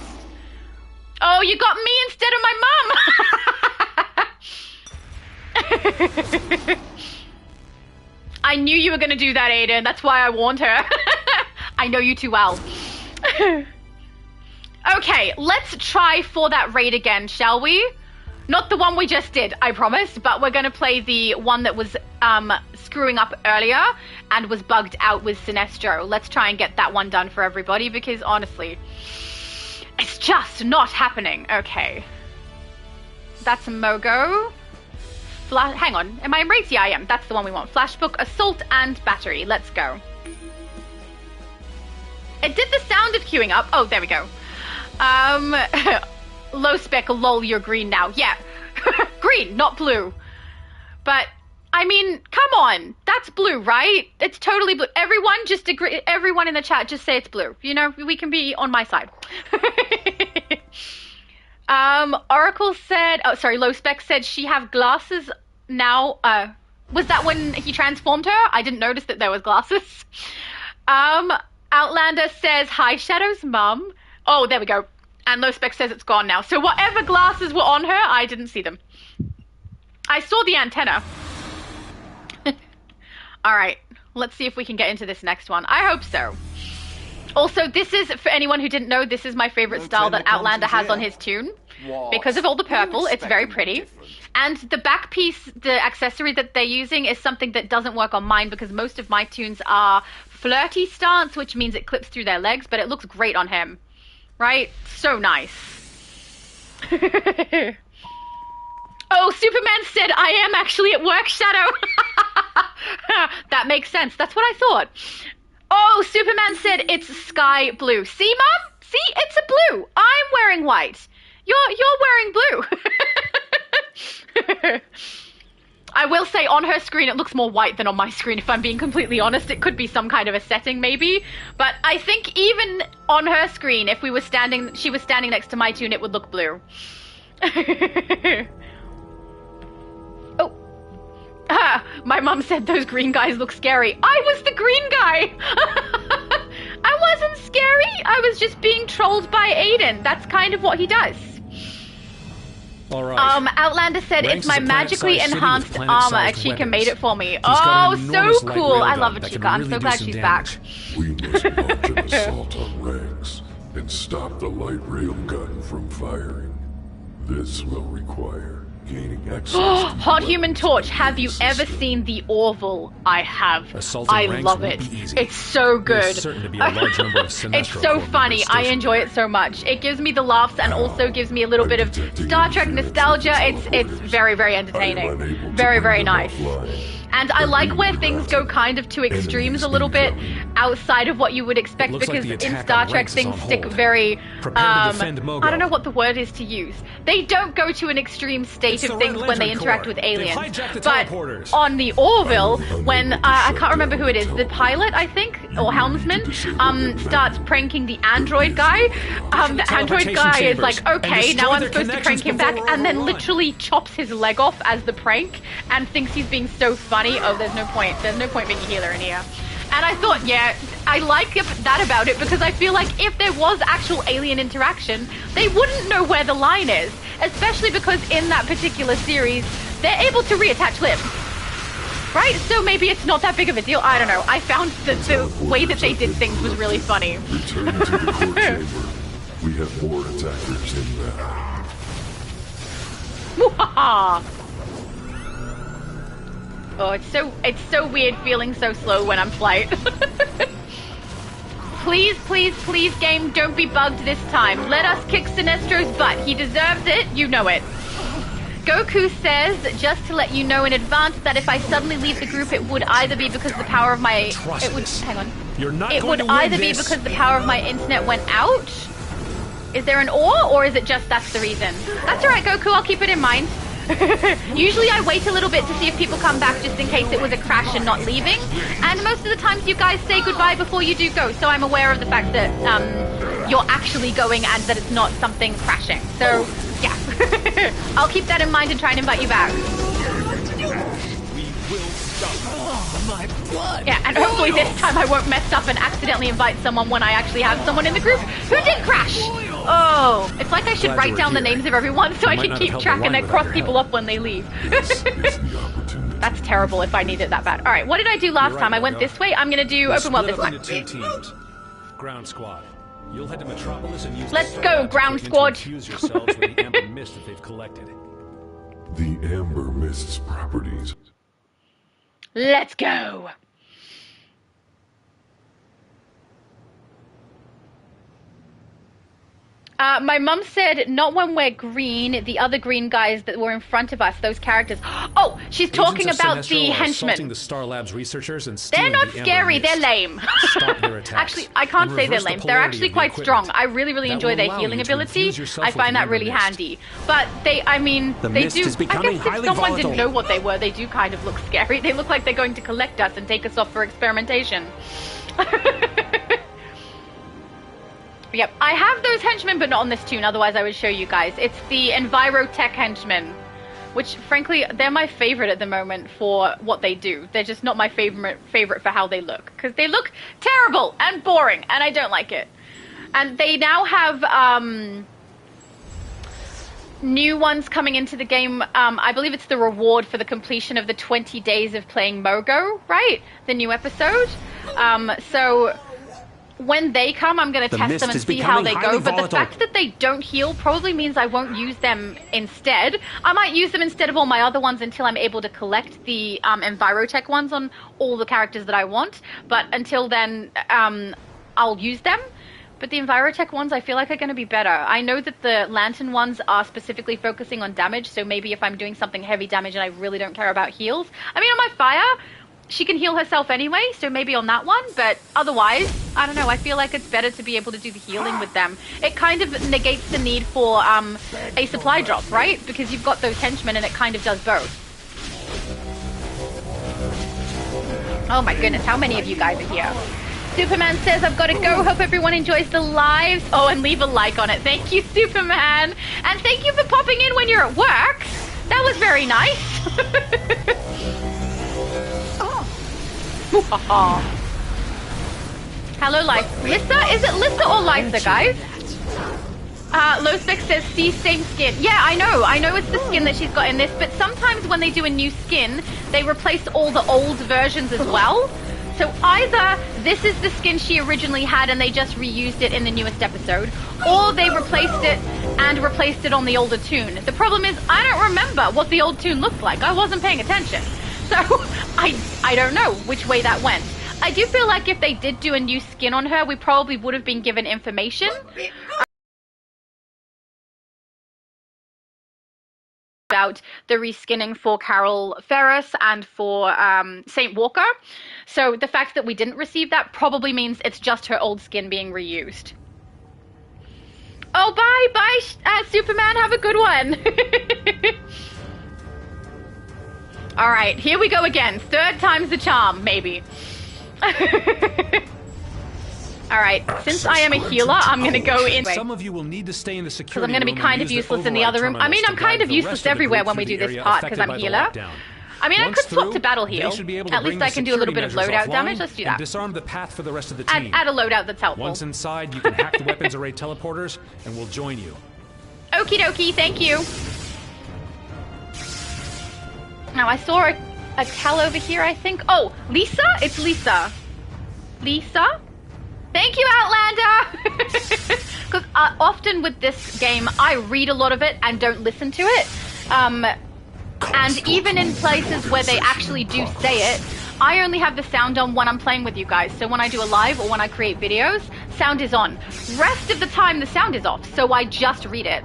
Oh, you got me instead of my mum! I knew you were going to do that, Aiden. That's why I warned her. I know you too well. Okay, let's try for that raid again, shall we? Not the one we just did, I promise, but we're going to play the one that was screwing up earlier and was bugged out with Sinestro. Let's try and get that one done for everybody, because honestly... it's just not happening. Okay. That's Mogo. Hang on. Am I in race? Yeah, I am. That's the one we want. Flashbook, Assault, and Battery. Let's go. It did the sound of queuing up. Oh, there we go. Low spec, lol, you're green now. Yeah. Green, not blue. But, I mean, come on. That's blue, right? It's totally blue. Everyone just agree. Everyone in the chat just say it's blue. You know, we can be on my side. Oracle said, oh, sorry, Low Spec said she have glasses now. Was that when he transformed her? I didn't notice that there was glasses. Outlander says, hi, Shadow's mum. Oh, there we go. And Low Spec says it's gone now. So whatever glasses were on her, I didn't see them. I saw the antenna. All right, let's see if we can get into this next one. I hope so. Also, this is, for anyone who didn't know, this is my favorite style that Outlander has on his tune. Because of all the purple, it's very pretty. And the back piece, the accessory that they're using is something that doesn't work on mine, because most of my tunes are flirty stance, which means it clips through their legs, but it looks great on him. Right? So nice. Oh, Superman said, I am actually at work, Shadow. That makes sense. That's what I thought. Oh, Superman said it's sky blue. See, Mom? See, it's a blue. I'm wearing white. You're wearing blue. I will say on her screen it looks more white than on my screen, if I'm being completely honest. It could be some kind of a setting maybe, but I think even on her screen, if she was standing next to my tune, it would look blue. Oh. My mom said those green guys look scary. I was the green guy. I wasn't scary. I was just being trolled by Aiden. That's kind of what he does.
All right.
Outlander said
Ranks
it's my
is a
magically
planet-sized
enhanced
city with
armor.
planet-sized
Chica
weapons.
made it for me.
He's got an
Oh,
enormous
so
light
cool. I
railgun
love it,
that can
Chica. I'm
really
so
do
glad
some
she's
damage.
back.
We must launch an assault on Rex and stop the light railgun from firing. This will require gaining access to
Hot Human Torch, have you ever seen the Orville? I have.
Assaulting
I
ranks
love
won't
it.
be easy.
It's so good.
There's certain to be a large number of Sinestro
It's so
Corps
funny.
members
I
stationed
enjoy it so much. It gives me the laughs and also gives me a little bit of Star Trek nostalgia. It's very, very entertaining. Very, very nice. And I like where things go kind of to extremes a little bit outside of what you would expect,
Looks like
because
the
in
attack
Star
on
Trek
Rex is
things
on
stick
hold.
very
Prepare to defend Mogo.
I don't know what the word is to use. They don't go to an extreme state
It's
of
the
things
Red
when they
Lantern
interact
Corps.
with
They've
aliens.
hijacked the
But
teleporters.
on the Orville, when I can't remember who it is, the pilot I think, or helmsman, starts pranking the android guy. The android guy is like, okay, now I'm supposed to prank him back, and then literally chops his leg off as the prank and thinks he's being so funny. Oh, there's no point. There's no point being a healer in here. And I thought, yeah, I like that about it, because I feel like if there was actual alien interaction, they wouldn't know where the line is, especially because in that particular series, they're able to reattach limbs. Right? So maybe it's not that big of a deal. I don't know. I found that the way that they did things was really funny.
Return to the core chamber. We have more attackers inbound.
Mwahaha! Oh, it's so weird feeling so slow when I'm flight. Please, please, please, game, don't be bugged this time. Let us kick Sinestro's butt. He deserves it. You know it. Goku says, just to let you know in advance, that if I suddenly leave the group, it would either be because the power of my... It would... Hang on.
You're not
It
going
would
to win
either be
this.
because the power of my internet went out. Is there an or is it just that's the reason? That's alright, Goku. I'll keep it in mind. Usually I wait a little bit to see if people come back, just in case it was a crash and not leaving. And most of the times you guys say goodbye before you do go, so I'm aware of the fact that you're actually going and that it's not something crashing. So, yeah. I'll keep that in mind and try and invite you back.
Oh, my blood!
Yeah, and hopefully this time I won't mess up and accidentally invite someone when I actually have someone in the group who did crash! Oh, it's like I should
Glad
write
you
down
were
the
here.
names of everyone so I
might
can
not
keep
have held
track
the
and
line
then cross
without your
people
help.
off when they leave.
This is the opportunity.
That's terrible if I need it that bad. Alright, what did I do last
You're
time?
right,
I went
Mogo.
this way. I'm gonna do
We'll
open world
split
this
up
time.
into 2 teams. Ground squad. You'll head to Metropolis and use
Let's
the
go,
Starlabs
ground
equipment to
squad.
infuse yourselves with the amber mist that they've collected.
The Amber Mist's properties.
Let's go! My mum said, not when we're green, the other green guys that were in front of us, those characters. Oh, she's talking
Agents of
about
Sinestro
the
are assaulting
henchmen.
the Starlabs researchers and
They're
stealing
not
the amber
scary, they're
mist.
lame.
Stop their attacks.
Actually, I can't
And
say they're
reverse the
lame. They're
polarity
actually
of the
quite
equipment.
strong. I really, really
That
enjoy
will
their
allow
healing
you to
ability.
infuse yourself
I
with
find
the
that really
amber mist.
handy. But they, I mean,
The
they
mist
do.
is
I
becoming
guess if
highly
someone
volatile.
didn't know what they were, they do kind of look scary. They look like they're going to collect us and take us off for experimentation. Yep, I have those henchmen, but not on this tune, otherwise I would show you guys. It's the Envirotech henchmen, which, frankly, they're my favorite at the moment for what they do. They're just not my favorite for how they look, because they look terrible and boring, and I don't like it. And they now have new ones coming into the game. I believe it's the reward for the completion of the 20 days of playing Mogo, right? The new episode. So when they come, I'm going to test them and see how they go. But the fact that they don't heal probably means I won't use them instead. I might use them instead of all my other ones until I'm able to collect the Envirotech ones on all the characters that I want. But until then, I'll use them. But the Envirotech ones I feel like are going to be better. I know that the Lantern ones are specifically focusing on damage, so maybe if I'm doing something heavy damage and I really don't care about heals. I mean, on my Fire, she can heal herself anyway, so maybe on that one, but otherwise, I don't know, I feel like it's better to be able to do the healing with them. It kind of negates the need for a supply drop, right? Because you've got those henchmen and it kind of does both. Oh my goodness, how many of you guys are here? Superman says, I've got to go. Hope everyone enjoys the lives. Oh, and leave a like on it. Thank you, Superman. And thank you for popping in when you're at work. That was very nice. Oh. Hello, Lisa. Is it Lisa or Lisa, guys? Lowspec says, see, same skin. Yeah, I know it's the skin that she's got in this, but sometimes when they do a new skin, they replace all the old versions as well. So either this is the skin she originally had and they just reused it in the newest episode, or they replaced it and replaced it on the older tune. The problem is, I don't remember what the old tune looked like. I wasn't paying attention. So, I don't know which way that went. I do feel like if they did do a new skin on her, we probably would have been given information about the reskinning for Carol Ferris and for St. Walker. So the fact that we didn't receive that probably means it's just her old skin being reused. Oh, bye, Superman. Have a good one. All right, here we go again. Third time's the charm, maybe. All right, since I am a healer, I'm going to go in.
Some of you will need to stay in the security room.
Because I'm going to be kind of useless in the other room. I mean, I'm kind of useless everywhere when we do this part because I'm a healer. I mean, I could swap to battle heal. At least I can do a little bit of loadout damage. Let's do that.
Disarm the path for the rest of the team.
Add a loadout that's helpful.
Once inside, you can hack the weapons array teleporters, and we'll join you.
Okie dokie, thank you. Now, I saw a Cal over here, I think. Oh, Lisa? It's Lisa. Lisa? Thank you, Outlander! Because often with this game, I read a lot of it and don't listen to it. And even in places where they actually do say it, I only have the sound on when I'm playing with you guys. So when I do a live or when I create videos, sound is on. Rest of the time, the sound is off, so I just read it.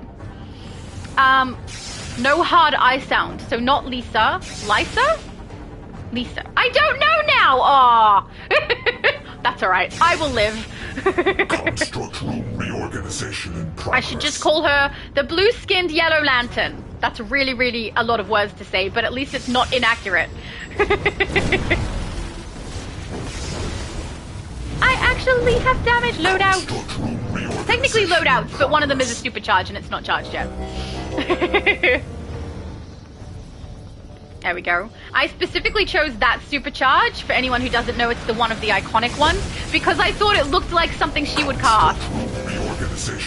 No hard I sound, so not Lisa. Lisa? Lisa. I don't know now! Aw! That's alright. I will live.
Structural reorganization in progress.
I should just call her the blue-skinned Yellow Lantern. That's really, really a lot of words to say, but at least it's not inaccurate. I actually have damage loadout. Technically loadouts, but one of them is a supercharge and it's not charged yet. There we go. I specifically chose that supercharge. For anyone who doesn't know, it's the one of the iconic ones, because I thought it looked like something she would cast.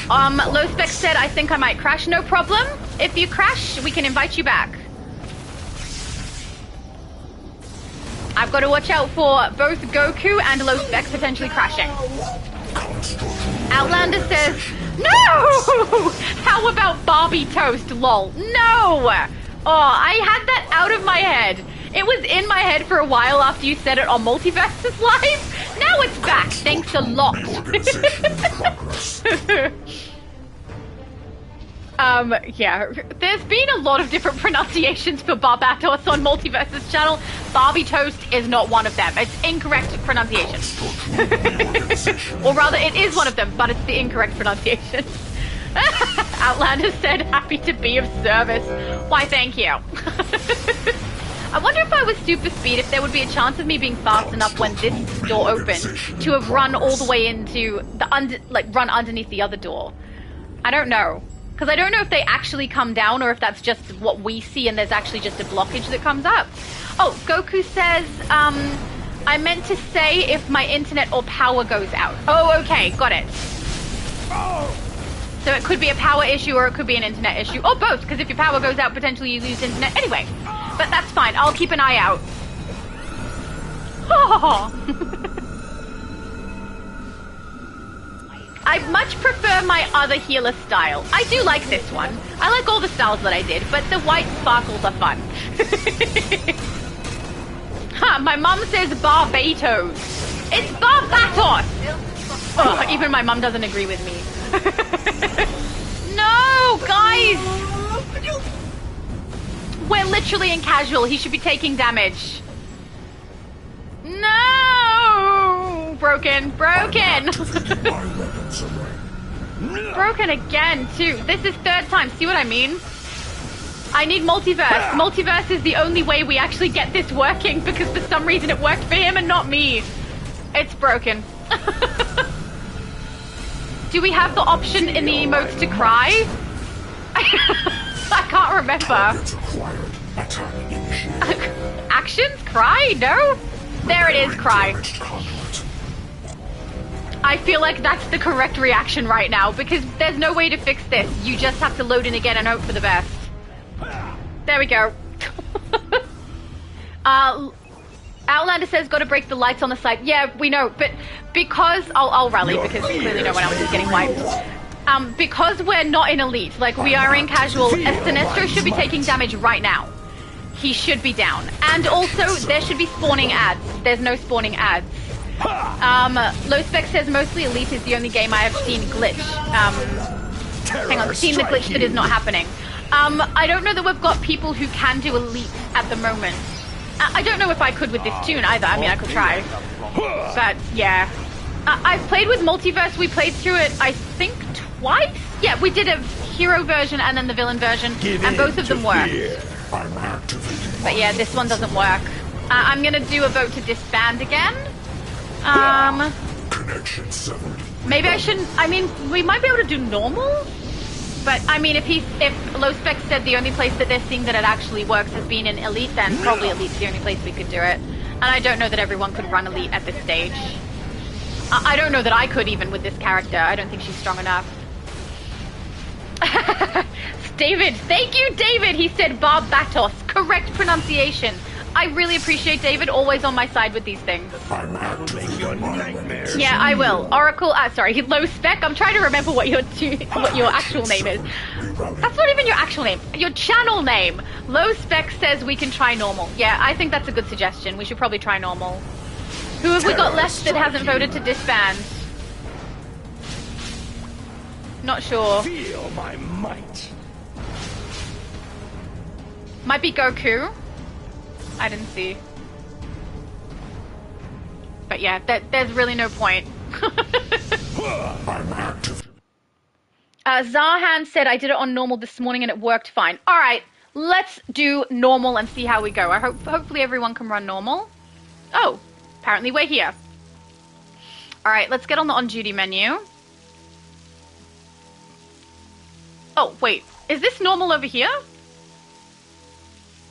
Lowspec said, I think I might crash. No problem. If you crash, we can invite you back. I've got to watch out for both Goku and Lowspec potentially crashing. Outlander says, no! How about Barbie Toast, lol? No! Oh, I had that out of my head. It was in my head for a while after you said it on Multiversus Live. Now it's back. Thanks a lot. Yeah, there's been a lot of different pronunciations for Barbatos on Multiversus channel. Barbie Toast is not one of them. It's incorrect pronunciation. Or rather, it is one of them, but it's the incorrect pronunciation. Outlander said, happy to be of service. Why, thank you. I wonder if I was super speed, if there would be a chance of me being fast enough when this door opened to have run all the way into the run underneath the other door. I don't know. Because I don't know if they actually come down or if that's just what we see and there's actually just a blockage that comes up. Oh, Goku says, I meant to say if my internet or power goes out. Oh, okay, got it. So it could be a power issue or it could be an internet issue. Or both, because if your power goes out, potentially you lose internet. Anyway, but that's fine. I'll keep an eye out. I much prefer my other healer style. I do like this one. I like all the styles that I did, but the white sparkles are fun. My mom says Barbatos. It's Barbatos! Ugh, even my mum doesn't agree with me. No, guys! We're literally in casual. He should be taking damage. No! Broken. Broken! Broken again, too. This is third time. See what I mean? I need multiverse. Multiverse is the only way we actually get this working because for some reason it worked for him and not me. It's broken. Do we have the option in the emotes to cry? I can't remember. Actions? Cry? No? There it is, cry. I feel like that's the correct reaction right now because there's no way to fix this. You just have to load in again and hope for the best. There we go. Outlander says gotta break the lights on the site. Yeah, we know, but because I'll rally because clearly no one else is getting wiped. Because we're not in elite, like we are in casual, Sinestro should be taking damage right now. He should be down. And also there should be spawning ads. There's no spawning ads. Low Spec says mostly elite is the only game I have seen glitch. Hang on, seen the glitch that is not happening. I don't know that we've got people who can do elite at the moment. I don't know if I could with this tune either. I mean, I could try. But, yeah. I've played with Multiverse. We played through it, I think, twice? Yeah, we did a hero version and then the villain version, and both of them worked. But yeah, this one doesn't work. I'm gonna do a vote to disband again.
Connection severed.
Maybe I shouldn't... I mean, we might be able to do normal? But, I mean, if Low Spec said the only place that they're seeing that it actually works has been in Elite, then probably Elite's the only place we could do it. And I don't know that everyone could run Elite at this stage. I don't know that I could even with this character. I don't think she's strong enough. David, thank you, David! He said Barbatos. Correct pronunciation. I really appreciate David, always on my side with these things. Yeah, I will. Oracle, sorry, Low Spec. I'm trying to remember what your actual name is. That's not even your actual name. Your channel name. Low Spec says we can try normal. Yeah, I think that's a good suggestion. We should probably try normal. Who have we got left that hasn't voted to disband? Not sure.
Feel my might.
Might be Goku. I didn't see. But yeah, there's really no point.
I'm active.
Zahan said I did it on normal this morning and it worked fine. Alright, let's do normal and see how we go. Hopefully everyone can run normal. Oh, apparently we're here. Alright, let's get on the on-duty menu. Oh, wait. Is this normal over here?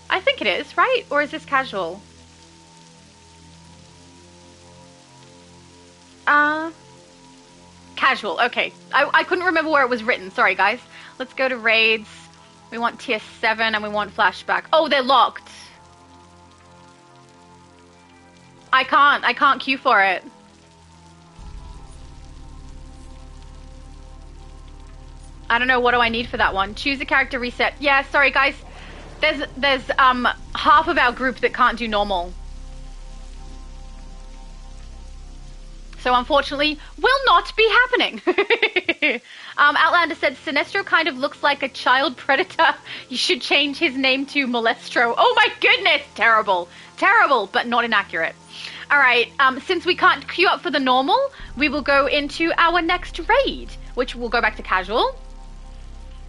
I think it is, right? Or is this casual? Casual, okay. I couldn't remember where it was written. Sorry, guys. Let's go to raids. We want tier 7 and we want flashback. Oh, they're locked. I can't queue for it. I don't know, what do I need for that one? Choose a character reset. Yeah, sorry, guys. There's half of our group that can't do normal. So unfortunately, will not be happening. Outlander said, Sinestro kind of looks like a child predator. You should change his name to Molestro. Oh my goodness, terrible. Terrible, but not inaccurate. All right, since we can't queue up for the normal, we will go into our next raid, which will go back to casual.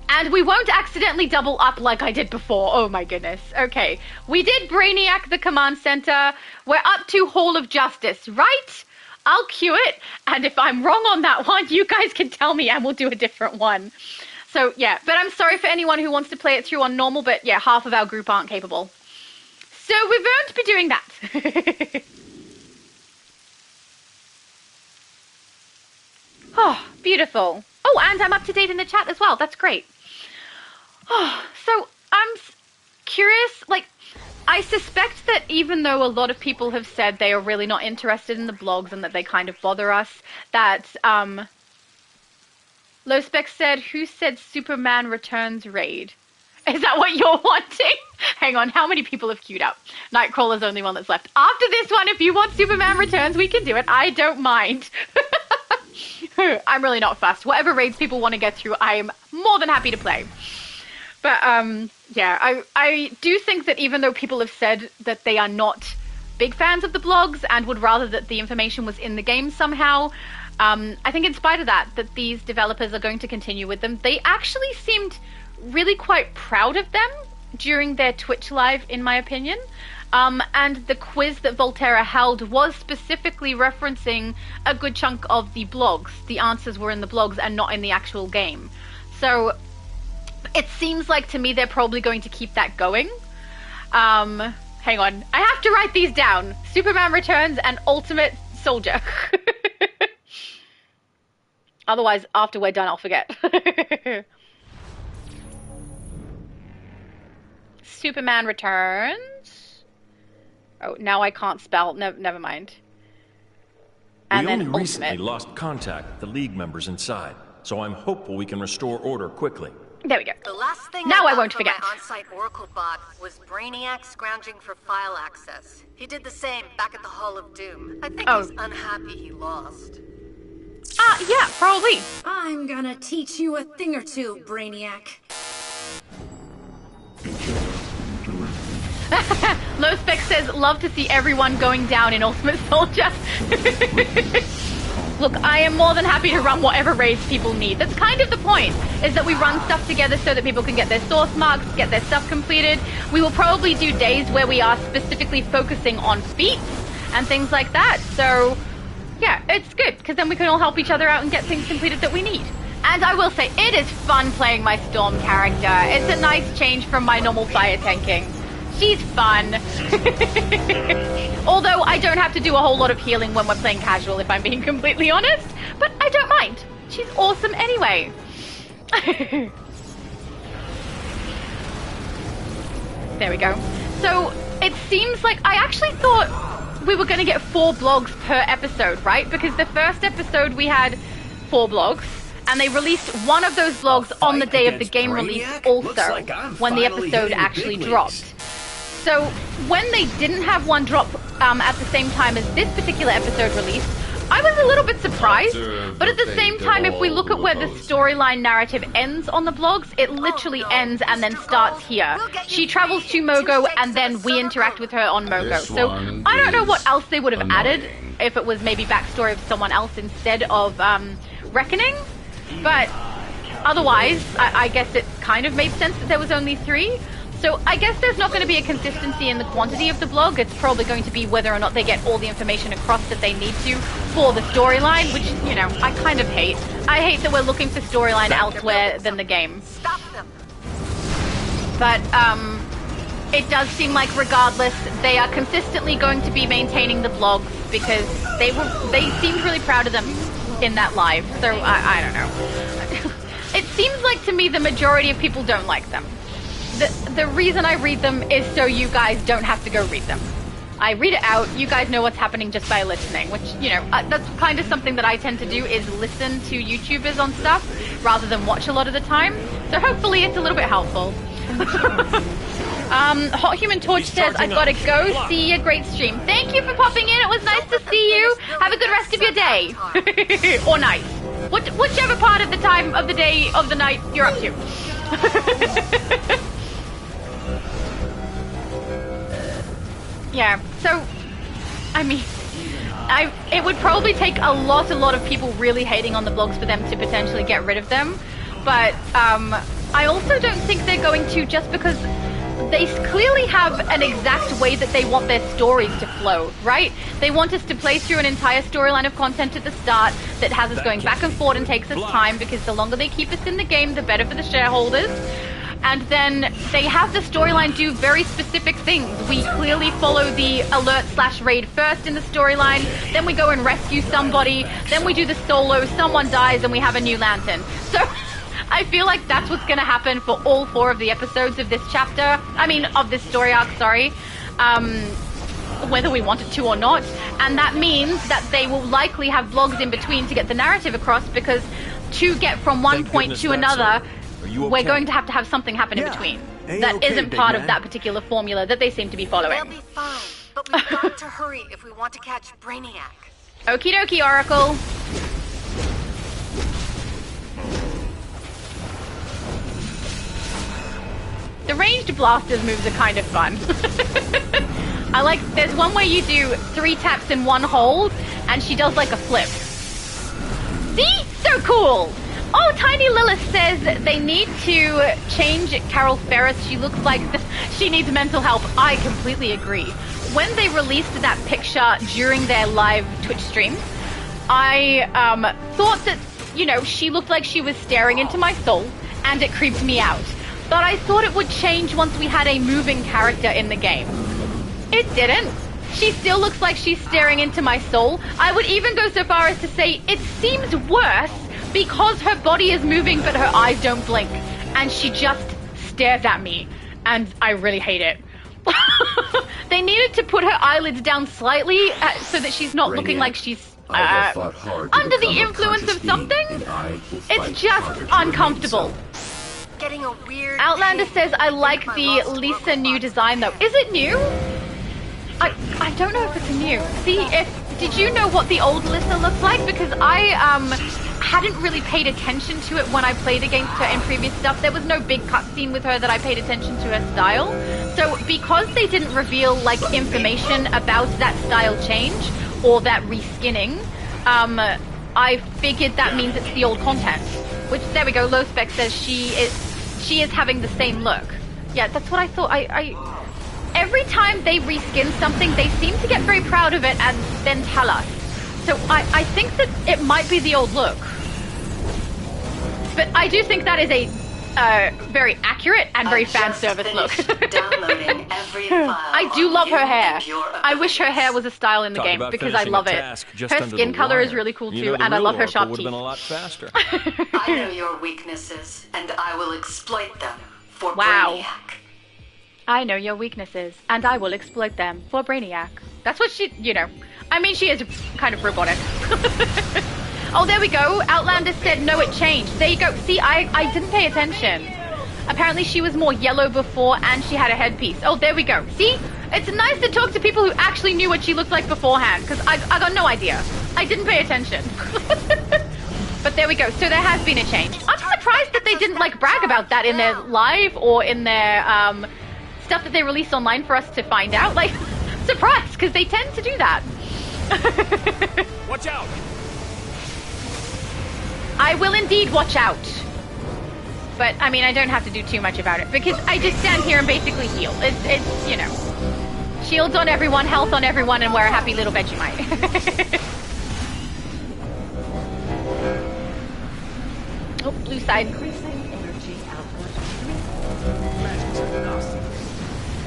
And we won't accidentally double up like I did before. Oh my goodness. Okay. We did Brainiac the Command Center. We're up to Hall of Justice, right? I'll queue it. And if I'm wrong on that one, you guys can tell me and we'll do a different one. So yeah, but I'm sorry for anyone who wants to play it through on normal, but yeah, half of our group aren't capable. So we won't be doing that. Oh, beautiful. Oh, and I'm up to date in the chat as well. That's great. Oh, so I'm curious, like, I suspect that even though a lot of people have said they are really not interested in the blogs and that they kind of bother us, that, Low Spec said, who said Superman Returns raid? Is that what you're wanting? Hang on, how many people have queued up? Nightcrawler's the only one that's left. After this one, if you want Superman Returns, we can do it. I don't mind. I'm really not fussed. Whatever raids people want to get through, I'm more than happy to play. But yeah, I do think that even though people have said that they are not big fans of the blogs and would rather that the information was in the game somehow, I think in spite of that these developers are going to continue with them. They actually seemed really quite proud of them during their Twitch live, in my opinion. And the quiz that Volterra held was specifically referencing a good chunk of the blogs. The answers were in the blogs and not in the actual game. So it seems like to me they're probably going to keep that going. Hang on. I have to write these down. Superman Returns and Ultimate Soldier. Otherwise, after we're done, I'll forget. Superman Returns. Oh, now I can't spell. Never mind. And
we
then
only recently
Ultimate.
lost contact with the League members inside, so I'm hopeful we can restore order quickly.
There we go.
The last thing
Now I
got
won't
from
forget.
my on-site Oracle bot was Brainiac scrounging for file access. He did the same back at the Hall of Doom. I think he's unhappy he lost.
Yeah, probably.
I'm gonna teach you a thing or two, Brainiac.
Low Spec says, love to see everyone going down in Ultimate Soldier. Look, I am more than happy to run whatever raids people need. That's kind of the point, is that we run stuff together so that people can get their source marks, get their stuff completed. We will probably do days where we are specifically focusing on feats and things like that. So, yeah, it's good, because then we can all help each other out and get things completed that we need. And I will say, it is fun playing my Storm character. It's a nice change from my normal fire tanking. She's fun. Although I don't have to do a whole lot of healing when we're playing casual, if I'm being completely honest. But I don't mind. She's awesome anyway. There we go. So it seems like I actually thought we were going to get 4 blogs per episode, right? Because the first episode we had 4 blogs. And they released one of those blogs on the day of the game release also, when the episode actually dropped. So when they didn't have one drop at the same time as this particular episode released, I was a little bit surprised. But at the same time, if we look at where the storyline narrative ends on the blogs, it literally ends and then starts here. She travels to Mogo and then we interact with her on Mogo. So I don't know what else they would have added if it was maybe backstory of someone else instead of Reckoning. But otherwise, I guess it kind of made sense that there was only 3. So I guess there's not going to be a consistency in the quantity of the blog. It's probably going to be whether or not they get all the information across that they need to for the storyline, which, you know, I kind of hate. I hate that we're looking for storyline elsewhere than the game.
Stop them.
But it does seem like regardless, they are consistently going to be maintaining the blogs because they seemed really proud of them in that live. So I don't know. It seems like to me the majority of people don't like them. The reason I read them is so you guys don't have to go read them. I read it out, you guys know what's happening just by listening, which, you know, that's kind of something that I tend to do, is listen to YouTubers on stuff rather than watch a lot of the time. So hopefully it's a little bit helpful. Hot Human Torch says, I gotta go. See ya, great stream. Thank you for popping in, it was nice to see you. Have a good rest of your day. Or night. Whichever part of the time of the day, of the night you're up to. Yeah, so, I mean, it would probably take a lot of people really hating on the blogs for them to potentially get rid of them. But I also don't think they're going to, just because they clearly have an exact way that they want their stories to flow, right? They want us to play through an entire storyline of content at the start that has us going back and forth and takes us time, because the longer they keep us in the game, the better for the shareholders. And then they have the storyline do very specific things. We clearly follow the alert/raid first in the storyline, then we go and rescue somebody, then we do the solo, someone dies, and we have a new lantern. So I feel like that's what's going to happen for all 4 of the episodes of this chapter. I mean, of this story arc, sorry. Whether we want it to or not. And that means that they will likely have blogs in between to get the narrative across, because to get from one point to another, we're going to have something happen in between. That isn't part of that particular formula that they seem to be following.
They'll be fine, but we've got to hurry if we want to catch Brainiac.
Okie dokie, Oracle. The ranged blasters moves are kind of fun. I like, there's one where you do 3 taps in 1 hold, and she does like a flip. See? So cool! Oh, Tiny Lilith says they need to change Carol Ferris. She looks like she needs mental help. I completely agree. When they released that picture during their live Twitch stream, I thought that, you know, she looked like she was staring into my soul, and it creeped me out. But I thought it would change once we had a moving character in the game. It didn't. She still looks like she's staring into my soul. I would even go so far as to say it seems worse because her body is moving but her eyes don't blink. And she just stares at me. And I really hate it. They needed to put her eyelids down slightly so that she's not looking like she's under the influence of something. It's just uncomfortable.
Getting a weird
Outlander says, I like the Lisa new design though. Is it new? I don't know if it's new. See, did you know what the old Lisa looked like? Because I hadn't really paid attention to it when I played against her in previous stuff. There was no big cutscene with her that I paid attention to her style. So because they didn't reveal like information about that style change or that reskinning, I figured that means it's the old content. Which, there we go, Low Spec says she is having the same look. Yeah, that's what I thought. Every time they reskin something, they seem to get very proud of it and then tell us. So I think that it might be the old look. But I do think that is a very accurate and very fan service look.
Downloading every file.
I do love her hair. I wish her hair was a style in the game because I love it. Her skin color is really cool too, and I love her sharp teeth.
Been a lot faster.
I know your weaknesses, and I will exploit them for Brainiac.
I know your weaknesses, and I will exploit them for Brainiac. That's what she, you know. I mean, she is kind of robotic. Oh, there we go. Outlander said, no, it changed. There you go. See, I didn't pay attention. Apparently she was more yellow before, and she had a headpiece. Oh, there we go. See? It's nice to talk to people who actually knew what she looked like beforehand, because I got no idea. I didn't pay attention. But there we go. So there has been a change. I'm surprised that they didn't, like, brag about that in their live or in their, stuff that they released online for us to find out. Like, surprised, because they tend to do that.
Watch out!
I will indeed watch out. But, I mean, I don't have to do too much about it, because I just stand here and basically heal. It's you know, shields on everyone, health on everyone, and we're a happy little Vegemite. Oh, blue side.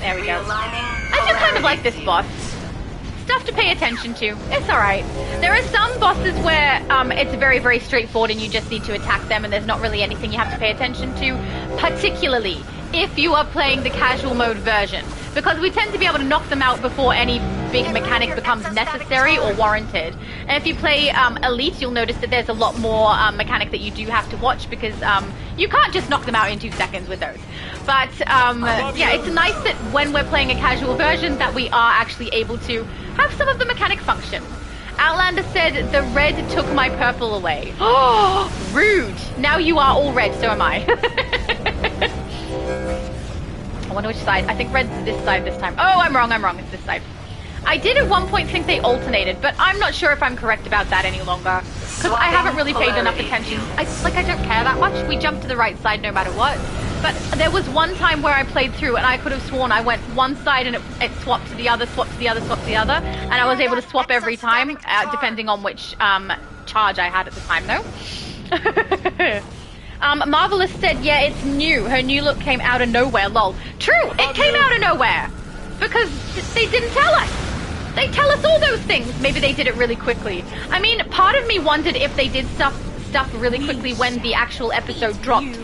There we go. I do kind of like this boss. Stuff to pay attention to. It's alright. There are some bosses where it's very, very straightforward and you just need to attack them and there's not really anything you have to pay attention to, particularly if you are playing the casual mode version, because we tend to be able to knock them out before any big mechanic becomes necessary or warranted. And if you play Elite, you'll notice that there's a lot more mechanic that you do have to watch, because you can't just knock them out in 2 seconds with those. But yeah, it's nice that when we're playing a casual version that we are actually able to have some of the mechanic function. Outlander said, the red took my purple away. Oh, rude. Now you are all red, so am I. I wonder which side. I think red's this side this time. Oh, I'm wrong. It's this side. I did at one point think they alternated, but I'm not sure if I'm correct about that any longer. Because I haven't really paid enough attention. I don't care that much. We jumped to the right side no matter what. But there was one time where I played through and I could have sworn I went one side and it swapped to the other, swapped to the other, swapped to the other. And I was able to swap every time, depending on which charge I had at the time, though. Marvelous said, yeah, it's new. Her new look came out of nowhere, lol. True, it came out of nowhere. Because they didn't tell us. They tell us all those things. Maybe they did it really quickly. I mean, part of me wondered if they did stuff really quickly when the actual episode dropped.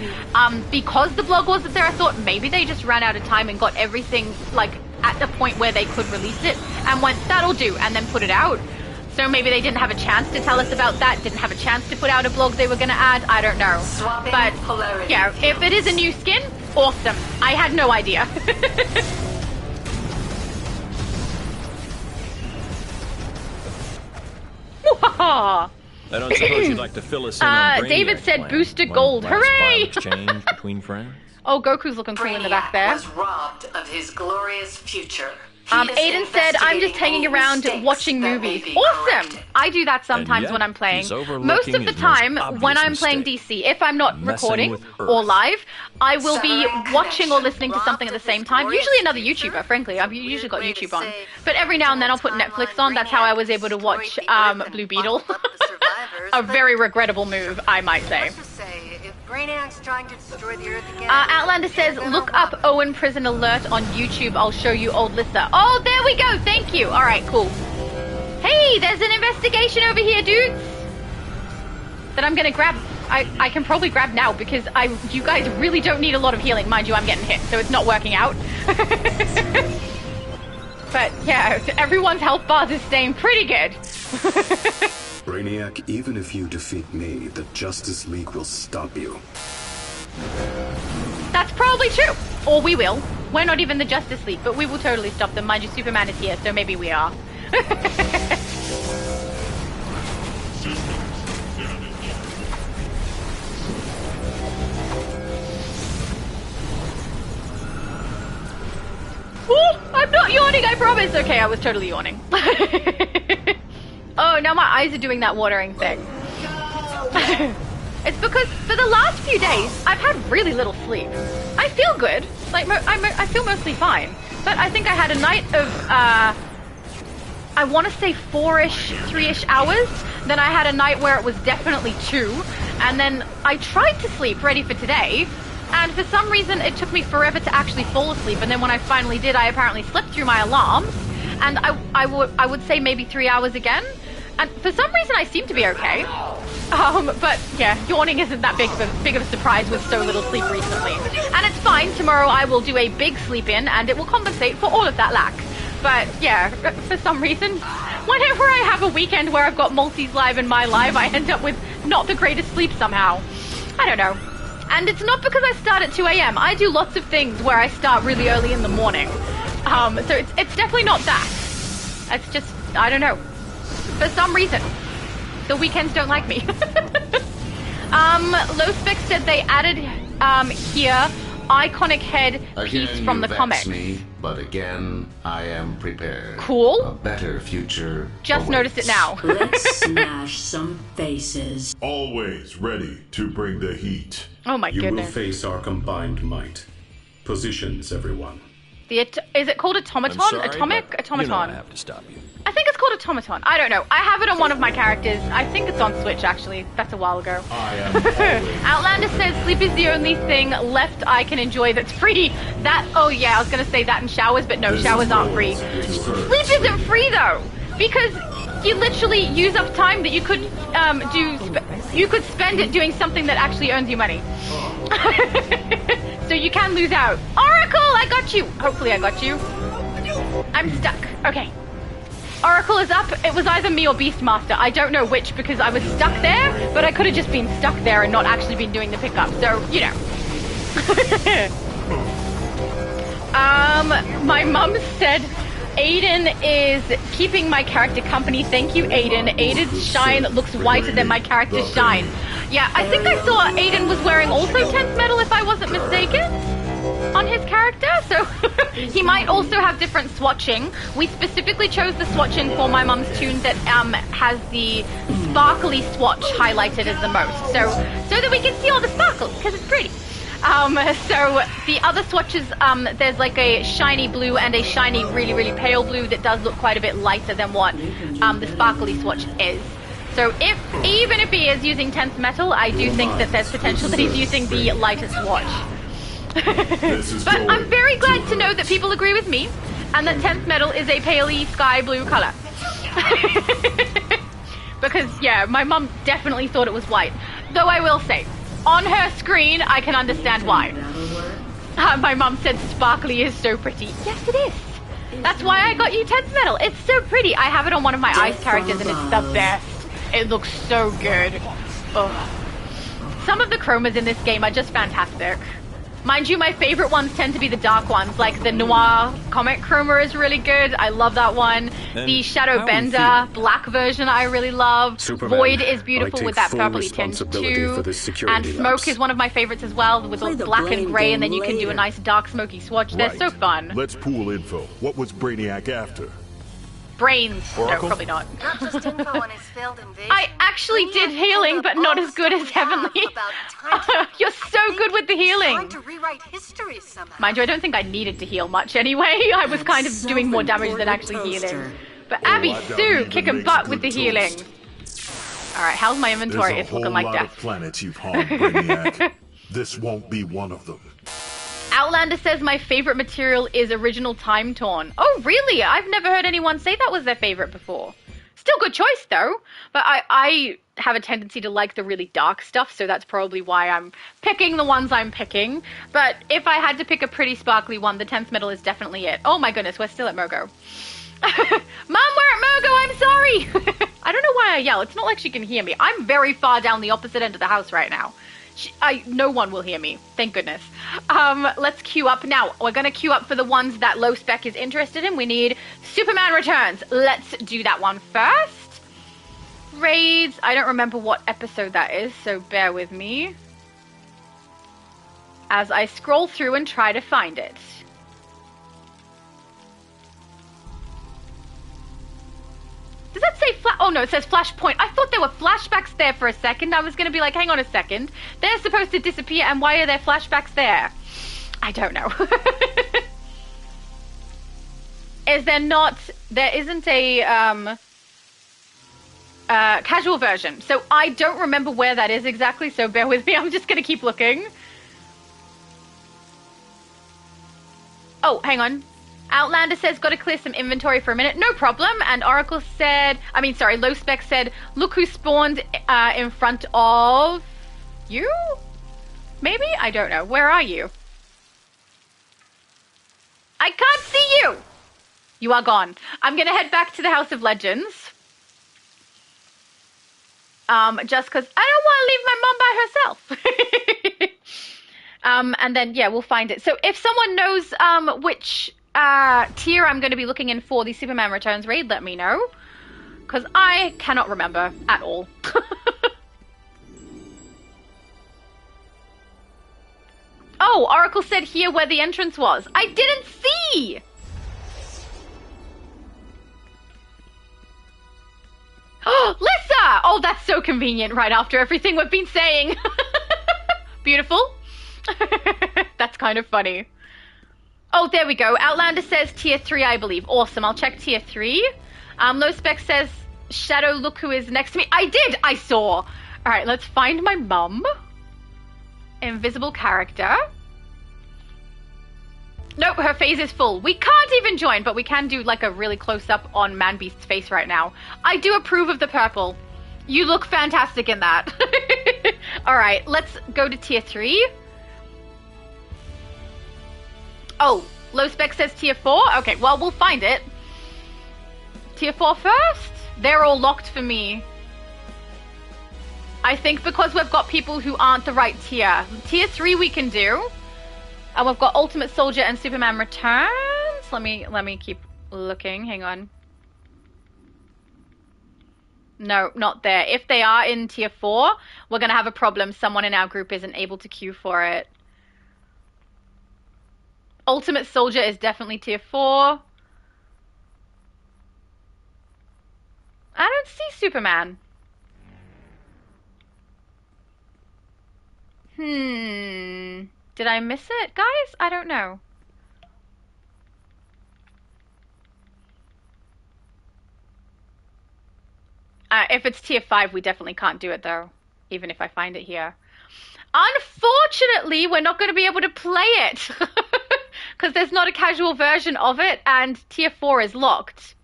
Because the blog wasn't there, I thought maybe they just ran out of time and got everything, like, at the point where they could release it and went, that'll do, and then put it out. So maybe they didn't have a chance to tell us about that, didn't have a chance to put out a blog they were going to add, I don't know. But, yeah, if it is a new skin, awesome. I had no idea.
I don't suppose you'd like to fill us in on
David said booster gold. Hooray!
Change between friends.
Oh, Goku's looking cool in the back there.
Was robbed of his glorious future.
Aiden said, I'm just hanging around watching movies. Awesome! I do that sometimes when I'm playing. Most of the time, when I'm playing DC, if I'm not recording or live, I will be watching or listening to something at the same time. Usually another YouTuber, frankly. I've usually got YouTube on. But every now and then I'll put Netflix on. That's how I was able to watch Blue Beetle. A very regrettable move, I might say.
Brainiac's trying to destroy the Earth again.
Outlander says, look up Owen Prison Alert on YouTube. I'll show you old Lissa. Oh, there we go. Thank you. All right, cool. Hey, there's an investigation over here, dudes. That I'm going to grab. I can probably grab now because you guys really don't need a lot of healing. Mind you, I'm getting hit, so it's not working out. But yeah, everyone's health bars is staying pretty good.
Brainiac, even if you defeat me, the Justice League will stop you.
That's probably true. Or we will. We're not even the Justice League, but we will totally stop them. Mind you, Superman is here, so maybe we are. Ooh, I'm not yawning, I promise. Okay, I was totally yawning. Oh, now my eyes are doing that watering thing. It's because for the last few days, I've had really little sleep. I feel good. Like, I feel mostly fine. But I think I had a night of, I want to say 4-ish, 3-ish hours. Then I had a night where it was definitely 2. And then I tried to sleep ready for today. And for some reason, it took me forever to actually fall asleep. And then when I finally did, I apparently slept through my alarms. And I would say maybe 3 hours again. And for some reason, I seem to be okay. But yeah, yawning isn't that big of a surprise with so little sleep recently. And it's fine. Tomorrow I will do a big sleep in, and it will compensate for all of that lack. But yeah, for some reason, whenever I have a weekend where I've got Multi's live and my live, I end up with not the greatest sleep somehow. I don't know. And it's not because I start at 2 a.m. I do lots of things where I start really early in the morning. So it's definitely not that. It's just, I don't know. For some reason, the weekends don't like me. Low Spec said they added here iconic head piece from the comics.
Me, but again, I am prepared.
Cool.
A better future.
Just noticed it now.
Let's smash some faces.
Always ready to bring the heat.
Oh my goodness.
You will face our combined might. Positions, everyone.
Is it called Automaton?
Sorry,
Atomic? Automaton.
You know I have to stop you.
I think it's called Automaton. I don't know. I have it on one of my characters. I think it's on Switch, actually. That's a while ago.
I am
Outlander says sleep is the only thing left I can enjoy that's free. Oh yeah, I was going to say that in showers, but no, showers aren't free. Sleep isn't free, though, because you literally use up time that you could you could spend it doing something that actually earns you money. So you can lose out. Oracle, I got you. Hopefully I got you. I'm stuck. Okay. Oracle is up. It was either me or Beastmaster. I don't know which because I was stuck there, but I could have just been stuck there and not actually been doing the pickup. So, you know. My mum said Aiden is keeping my character company. Thank you, Aiden. Aiden's shine looks whiter than my character's shine. Yeah, I think I saw Aiden was wearing also 10th metal if I wasn't mistaken on his character, so he might also have different swatching. We specifically chose the swatching for my mum's tune that has the sparkly swatch highlighted as the most, so that we can see all the sparkles, because it's pretty. So the other swatches, there's like a shiny blue and a shiny really, really pale blue that does look quite a bit lighter than what the sparkly swatch is. So even if he is using 10th metal, I do think that there's potential that he's using the lighter swatch. But I'm very glad to know that people agree with me and that 10th metal is a paley sky blue color. Because, yeah, my mum definitely thought it was white. Though I will say, on her screen, I can understand why. My mum said sparkly is so pretty. Yes, it is. That's why I got you 10th metal. It's so pretty. I have it on one of my ice characters and it's the best. It looks so good. Oh. Some of the chromas in this game are just fantastic. Mind you, my favorite ones tend to be the dark ones, like the Noir Comic Chroma is really good. I love that one.
And
the Shadow Bender black version I really love.
Superman,
Void is beautiful with that
full
purpley tint
responsibility for
too.
this security
And Smoke
lapse.
is one of my favorites as well, with
Play
the
the
black and
blame
gray, and
game
then you can do a
later.
nice dark smoky swatch. They're so fun.
Let's pool info. What was Brainiac after?
Brains.
Oracle?
No, probably not.
Not just info on his failed invasion.
I actually did healing, but not as good as Heavenly. You're so good with the healing.
Trying to rewrite history somehow.
Mind you, I don't think I needed to heal much anyway. I was kind of doing more damage than actually healing. But Abby
I doubt
Sue
even
kicking
makes
butt
good
with the
toast.
healing. Alright, how's my inventory?
There's a
It's
whole
looking like
lot of
death.
planets you've harmed, Brainiac. This won't be one of them.
Outlander says my favorite material is original Time Torn. Oh, really? I've never heard anyone say that was their favorite before. Still good choice, though. But I have a tendency to like the really dark stuff, so that's probably why I'm picking the ones I'm picking. But if I had to pick a pretty sparkly one, the 10th medal is definitely it. Oh my goodness, we're still at Mogo. Mom, we're at Mogo, I'm sorry! I don't know why I yell. It's not like she can hear me. I'm very far down the opposite end of the house right now. No one will hear me. Thank goodness. Let's queue up now. We're going to queue up for the ones that Low Spec is interested in. We need Superman Returns. Let's do that one first. Raids. I don't remember what episode that is, so bear with me as I scroll through and try to find it. Does that say oh no, it says Flashpoint. I thought there were flashbacks there for a second. I was going to be like, hang on a second. They're supposed to disappear, and why are there flashbacks there? I don't know. Is there not... There isn't a casual version. So I don't remember where that is exactly, so bear with me. I'm just going to keep looking. Oh, hang on. Outlander says, got to clear some inventory for a minute. No problem. And Oracle said, Low Spec said, look who spawned in front of you? Maybe? I don't know. Where are you? I can't see you! You are gone. I'm going to head back to the House of Legends. Just because I don't want to leave my mom by herself. And then, yeah, we'll find it. So if someone knows which... tier I'm going to be looking in for the Superman Returns raid, let me know. Because I cannot remember at all. Oh, Oracle said here where the entrance was. I didn't see! Oh, Lissa! Oh, that's so convenient right after everything we've been saying. Beautiful. That's kind of funny. Oh, there we go. Outlander says tier 3, I believe. Awesome. I'll check tier 3. Low Spec says, Shadow, look who is next to me. I did! I saw! Alright, let's find my mum. Invisible character. Nope, her phase is full. We can't even join, but we can do like a really close-up on Man-Beast's face right now. I do approve of the purple. You look fantastic in that. Alright, let's go to tier 3. Oh, Low Spec says tier 4? Okay, well, we'll find it. Tier 4 first? They're all locked for me. I think because we've got people who aren't the right tier. Tier 3 we can do. And we've got Ultimate Soldier and Superman Returns. Let me keep looking. Hang on. No, not there. If they are in tier 4, we're going to have a problem. Someone in our group isn't able to queue for it. Ultimate Soldier is definitely tier 4. I don't see Superman. Did I miss it, guys? I don't know. If it's tier 5, we definitely can't do it, though. Even if I find it here. Unfortunately, we're not going to be able to play it. Because there's not a casual version of it, and tier 4 is locked.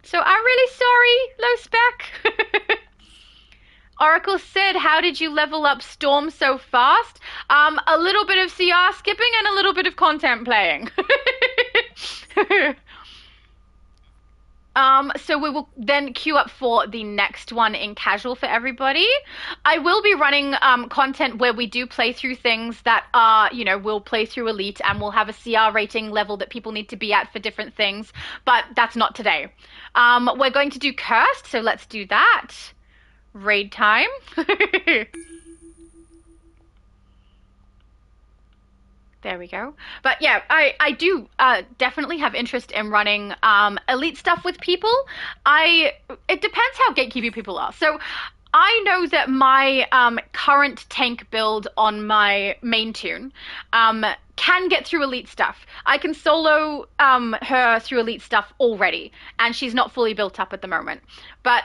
So I'm really sorry, Low Spec. Oracle said, how did you level up Storm so fast? A little bit of CR skipping and a little bit of content playing. So we will then queue up for the next one in casual for everybody. I will be running content where we do play through things that are, we'll play through Elite and we'll have a CR rating level that people need to be at for different things, but that's not today. We're going to do Cursed, so let's do that. Raid time. There we go. But yeah, I do definitely have interest in running Elite stuff with people. It depends how gatekeepy people are. So I know that my current tank build on my main tune can get through Elite stuff. I can solo her through Elite stuff already, and she's not fully built up at the moment. But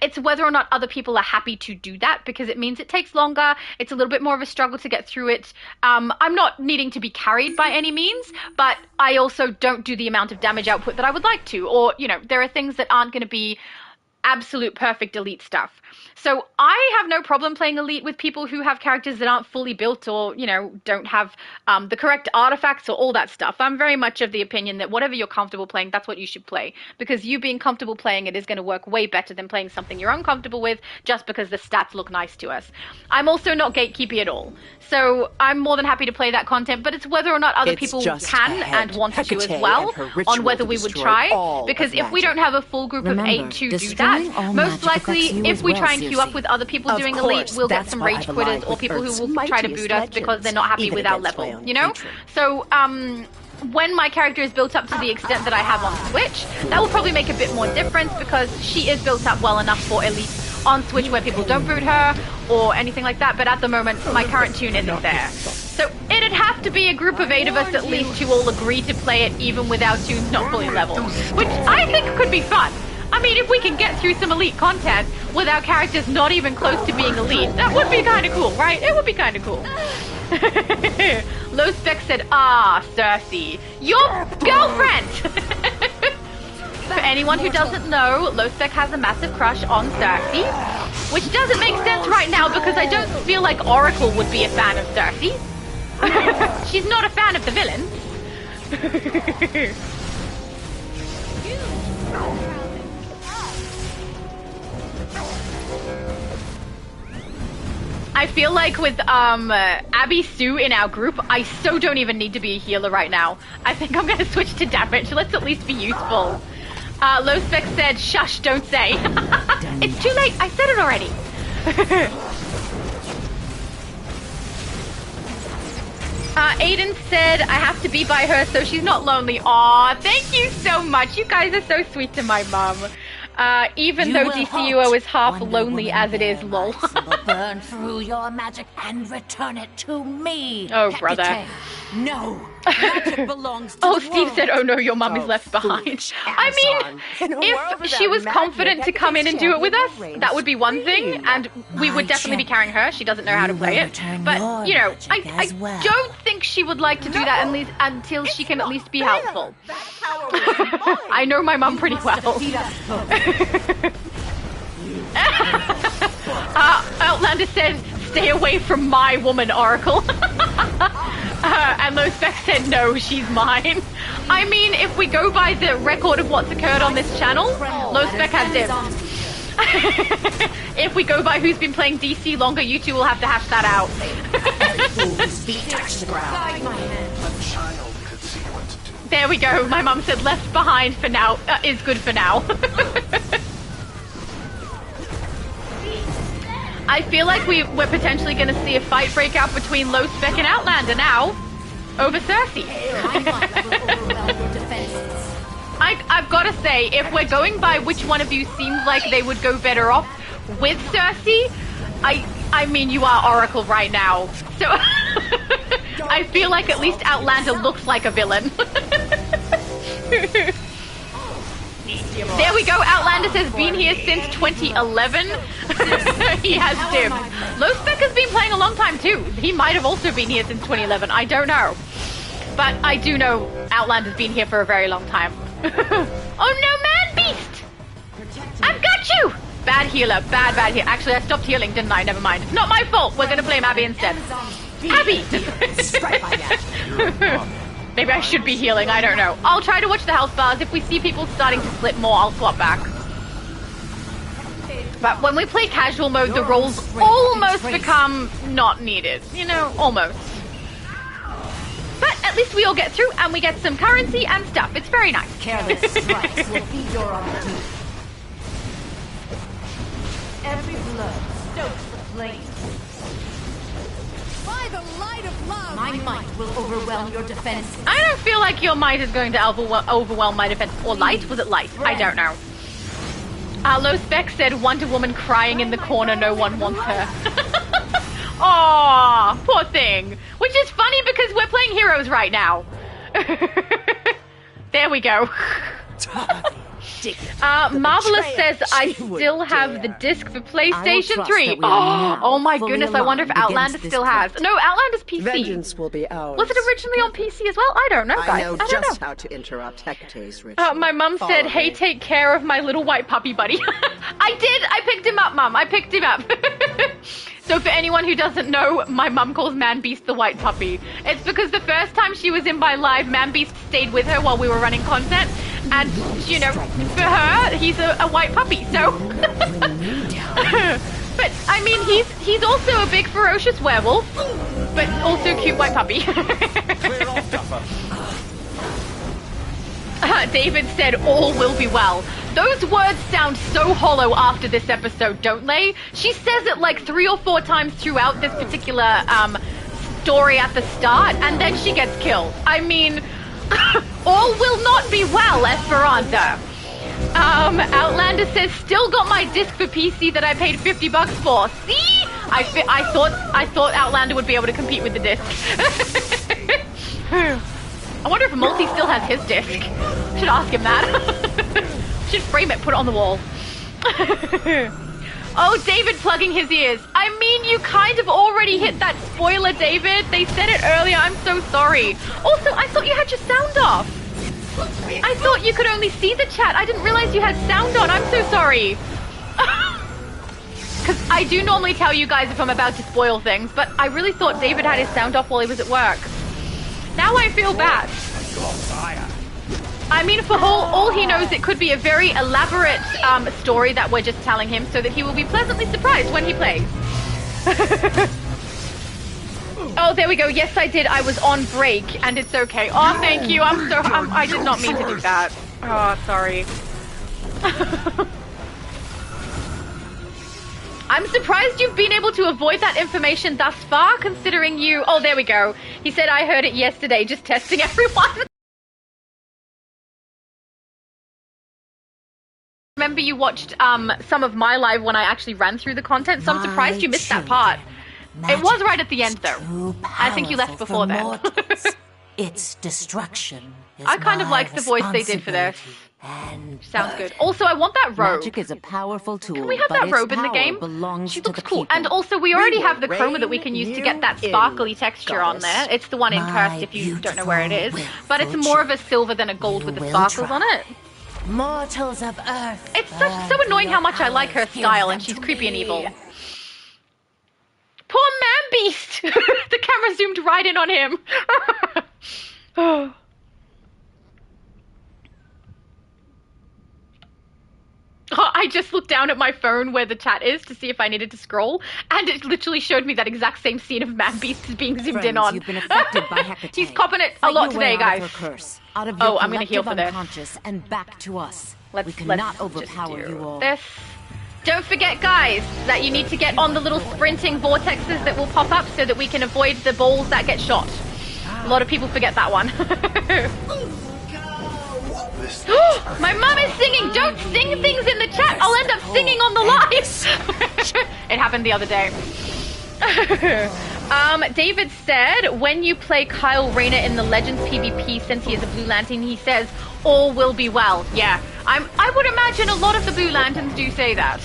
it's whether or not other people are happy to do that, because it means it takes longer. It's a little bit more of a struggle to get through it. I'm not needing to be carried by any means, but I also don't do the amount of damage output that I would like to. Or, there are things that aren't going to be absolute perfect Elite stuff. So I have no problem playing Elite with people who have characters that aren't fully built or, don't have the correct artifacts or all that stuff. I'm very much of the opinion that whatever you're comfortable playing, that's what you should play. Because you being comfortable playing it is going to work way better than playing something you're uncomfortable with just because the stats look nice to us. I'm also not gatekeepy at all. So I'm more than happy to play that content, but it's whether or not other people can and want to as well on whether we would try. Because if we don't have a full group of 8 to do that, most likely if we try and queue up with other people doing Elite, we'll get some rage quitters or people who will try to boot us because they're not happy with our level, So when my character is built up to the extent that I have on Switch, that will probably make a bit more difference because she is built up well enough for Elite on Switch where people don't boot her or anything like that, but at the moment my current tune isn't there. So it'd have to be a group of 8 of us at least who all agree to play it even with our tunes not fully leveled, which I think could be fun. I mean, if we can get through some Elite content with our characters not even close to being Elite, that would be kind of cool, right? It would be kind of cool. Low Spec said, Cersei, your girlfriend! For anyone who doesn't know, Low Spec has a massive crush on Cersei, which doesn't make sense right now because I don't feel like Oracle would be a fan of Cersei. She's not a fan of the villain. I feel like with Abby Sue in our group, I so don't even need to be a healer right now. I think I'm going to switch to damage. Let's at least be useful. Low Spec said, shush, don't say. It's too late. I said it already. Aiden said, I have to be by her so she's not lonely. Aw, thank you so much. You guys are so sweet to my mom. Even though DCUO is half lonely as it is, lol.
Burn through your magic and return it to me.
Oh, brother.
No. Magic belongs to
Oh, Steve said, oh no, your mummy's left behind. I mean, if she was confident to come in and do it with us, that would be one thing, and we would definitely be carrying her. She doesn't know how to play it. But, I don't think she would like to do that until she can at least be helpful. I know my mum pretty well. Outlander said, stay away from my woman, Oracle. And Low Spec said, no, she's mine. I mean, if we go by the record of what's occurred on this channel, Low Spec has dibs. If we go by who's been playing DC longer, you two will have to hash that out. There we go. My mum said left behind for now is good for now. I feel like we're potentially going to see a fight break out between Low Spec and Outlander now over Cersei. I've got to say, if we're going by which one of you seems like they would go better off with Cersei, I mean, you are Oracle right now. So I feel like at least Outlander looks like a villain. There we go. Outlander says been here since 2011. He has dibs. Low Spec has been playing a long time too. He might have also been here since 2011. I don't know. But I do know Outlander's been here for a very long time. Oh no, man beast! I've got you! Bad healer. Bad healer. Actually, I stopped healing, didn't I? Never mind. It's not my fault. We're going to blame Abby instead. Abby! Maybe I should be healing, I don't know. I'll try to watch the health bars. If we see people starting to slip more, I'll swap back. But when we play casual mode, the rolls almost become not needed. You know, almost. But at least we all get through and we get some currency and stuff. It's very nice.
Careless strikes will feed your opportunity. Every blow stokes the flame.
By the light of love!
My might will overwhelm your defenses.
I don't feel like your might is going to overwhelm my defense. Or light? Was it light? I don't know. Low Spec said Wonder Woman crying in the corner, no one wants her. Aww, poor thing. Which is funny because we're playing Heroes right now. There we go. Marvelous says I still have the disc for PlayStation 3. Oh my goodness, I wonder if Outlander still has. No, Outlander's PC.
Vengeance will be ours.
Was it originally on PC as well? I don't know, guys.
I know just how to interrupt Hecate's ritual.
My mum said, hey, take care of my little white puppy buddy. I did! I picked him up, Mum. I picked him up. So for anyone who doesn't know, my mum calls Man Beast the white puppy. It's because the first time she was in my live, Man Beast stayed with her while we were running content. And, you know, for her, he's a white puppy, so... But, I mean, he's also a big ferocious werewolf, but also a cute white puppy. David said, all will be well. Those words sound so hollow after this episode, don't they? She says it like 3 or 4 times throughout this particular story at the start, and then she gets killed. I mean, all will not be well, Esperanza. Outlander says, still got my disc for PC that I paid $50 for. See? I thought Outlander would be able to compete with the disc. I wonder if Multi still has his disc. Should ask him that. Should frame it, put it on the wall. Oh, David plugging his ears. I mean, you kind of already hit that spoiler, David. They said it earlier. I'm so sorry. Also, I thought you had your sound off. I thought you could only see the chat. I didn't realize you had sound on. I'm so sorry. Because I do normally tell you guys if I'm about to spoil things, but I really thought David had his sound off while he was at work. Now I feel bad. I mean, for all he knows, it could be a very elaborate story that we're just telling him so that he will be pleasantly surprised when he plays. Oh, there we go. Yes, I did. I was on break, and it's okay. Oh, thank you. I did not mean to do that. Oh, sorry. I'm surprised you've been able to avoid that information thus far, considering you... Oh, there we go. He said, I heard it yesterday, just testing everyone. Remember you watched some of my live when I actually ran through the content, so I'm surprised you missed that part. It was right at the end, though. I think you left before then.
Its destruction is
I kind of like the voice they did for this. Sounds good. Also, I want that robe.
Magic is a powerful tool.
Can we have that robe in the game? She looks cool. And also, we already have the chroma that we can use to get that sparkly texture on there. It's the one in Cursed if you don't know where it is. But it's more of a silver than a gold with the sparkles on it.
Mortals of Earth.
It's so annoying how much I like her style, and she's creepy and evil. Poor Man Beast! The camera zoomed right in on him. Oh. I just looked down at my phone where the chat is to see if I needed to scroll, and it literally showed me that exact same scene of Man Beast being zoomed in on.
You've been affected by Hecate.
He's copping it a lot today, guys.
Out of your
I'm gonna heal for this.
And back to us. We cannot overpower you all.
This. Don't forget, guys, that you need to get on the little sprinting vortexes that will pop up so that we can avoid the balls that get shot. A lot of people forget that one. My mum is singing. Don't sing things in the chat. I'll end up singing on the live. It happened the other day. David said, when you play Kyle Rayner in the Legends PvP, since he is a Blue Lantern, he says, all will be well. Yeah, I would imagine a lot of the Blue Lanterns do say that.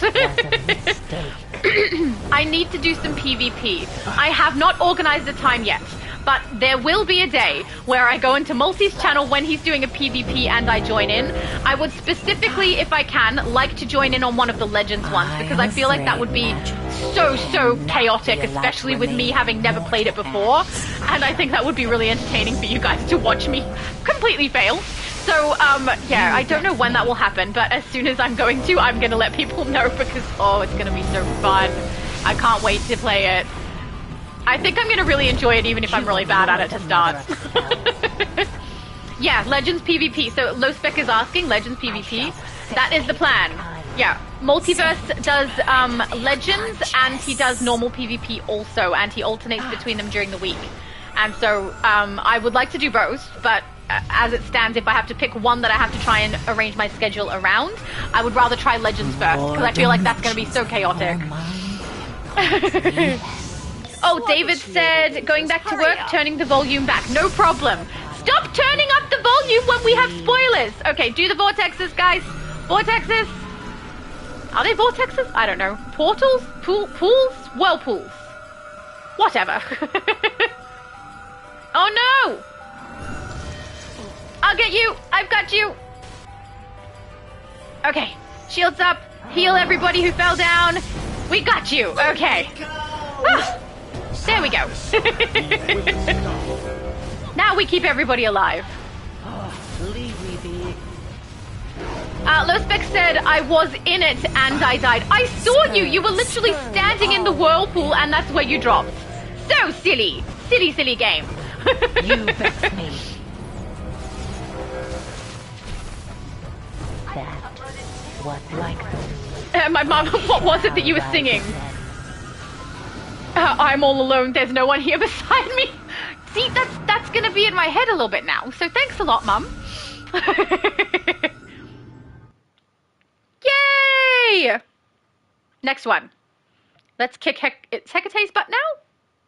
I need to do some PvP. I have not organized the time yet, but there will be a day where I go into Multi's channel when he's doing a PvP and I join in. I would specifically, if I can, like to join in on one of the Legends ones, because I feel like that would be so chaotic, especially with me having never played it before. And I think that would be really entertaining for you guys to watch me completely fail. So, yeah, I don't know when that will happen, but as soon as I'm going to let people know because, oh, it's going to be so fun. I can't wait to play it. I think I'm going to really enjoy it even if I'm really bad at it to start. Yeah, Legends PvP. So, Lospec is asking, Legends PvP. That is the plan. Yeah, Multiverse does Legends and he does normal PvP also, and he alternates between them during the week. And so, I would like to do both, but as it stands, if I have to pick one that I have to try and arrange my schedule around, I would rather try Legends first, because I feel like that's going to be so chaotic. Oh, David said, going back to work, turning the volume back. No problem. Stop turning up the volume when we have spoilers. Okay, do the vortexes, guys. Vortexes. Are they vortexes? I don't know. Portals? Pools? Whirlpools. Whatever. Oh no! I'll get you! I've got you! Okay, shields up. Heal everybody who fell down. We got you. Okay. Ah, there we go. Now we keep everybody alive.
Leave me be.
Lospec said, I was in it and I died. I saw you! You were literally standing in the whirlpool and that's where you dropped. So silly. Silly game.
You vex me. What like
my mom, what was it that you were singing? I'm all alone, there's no one here beside me. See, that's gonna be in my head a little bit now, so thanks a lot, Mum. Yay! Next one. Let's kick it's Hecate's butt now?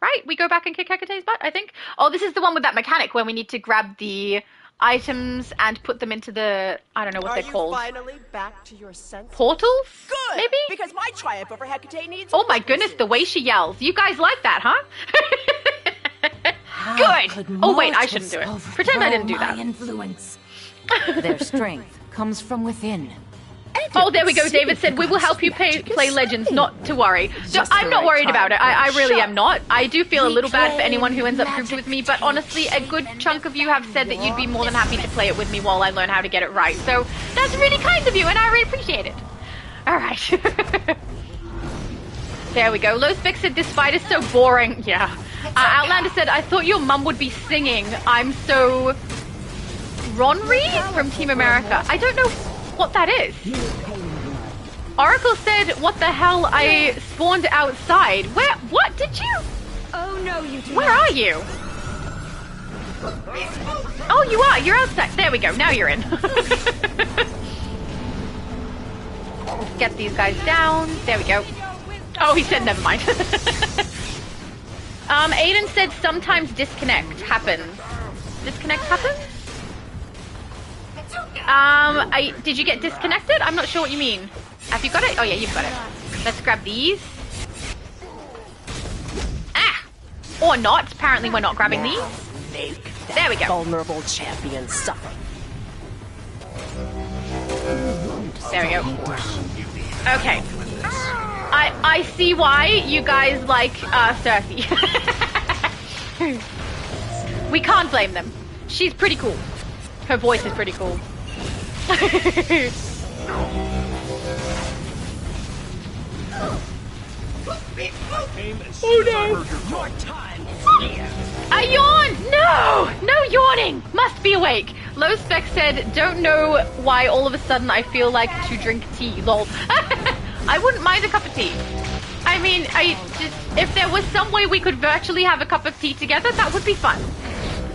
Right? We go back and kick Hecate's butt, I think. Oh, this is the one with that mechanic where we need to grab the items and put them into the, I don't know what they're called.
Are you finally back to your senses?
Portals?
Good!
Maybe?
Because my triumph over Hecate needs
Oh my goodness, the way she yells. You guys like that, huh? Good! Oh wait, I shouldn't do it. Pretend I didn't do that.
Influence. Their strength comes from within.
Oh, there we go. David said, we will help you play Legends, not to worry. So I'm not worried about it. I really am not. I do feel a little bad for anyone who ends up grouped with me, but honestly, a good chunk of you have said that you'd be more than happy to play it with me while I learn how to get it right. So that's really kind of you, and I really appreciate it. All right. There we go. Lospec said, this fight is so boring. Yeah. Outlander said, I thought your mum would be singing I'm so... Ronry from Team America. I don't know what that is. Oracle said, what the hell, I spawned outside. Where, what, did you?
Oh no, you didn't.
Where are you? Oh, you are, you're outside. There we go, now you're in. Get these guys down. There we go. Oh, he said never mind. Aiden said sometimes disconnect happens. Disconnect happens? Did you get disconnected? I'm not sure what you mean. Have you got it? Oh yeah, you've got it. Let's grab these. Ah! Or not. Apparently we're not grabbing these. There we go.
Vulnerable champion suffer.
There we go. Okay. I see why you guys like Cersei. We can't blame them. She's pretty cool. Her voice is pretty cool. Oh no! A yawn! No! No yawning! Must be awake. Lospec said, don't know why all of a sudden I feel like to drink tea. Lol. I wouldn't mind a cup of tea. I mean, if there was some way we could virtually have a cup of tea together, that would be fun.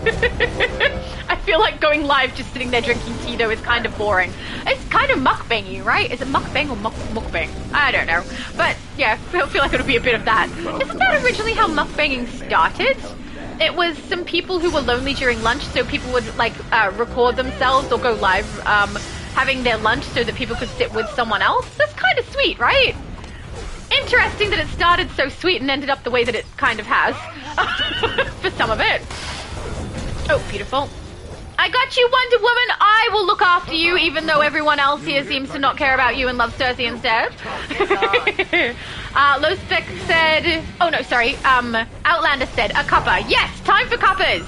I feel like going live just sitting there drinking tea though is kind of boring. It's kind of mukbangy, right? Is it mukbang or mukbang? I don't know. But yeah, I feel like it would be a bit of that. Isn't that originally how mukbanging started? It was some people who were lonely during lunch, so people would like record themselves or go live having their lunch so that people could sit with someone else. That's kind of sweet, right? Interesting that it started so sweet and ended up the way that it kind of has. For some of it. Oh, beautiful. I got you, Wonder Woman. I will look after you, even though everyone else here seems to not care about you and love Cersei instead. Low Spec said, oh no, sorry, Outlander said, a cuppa. Yes, time for cuppas.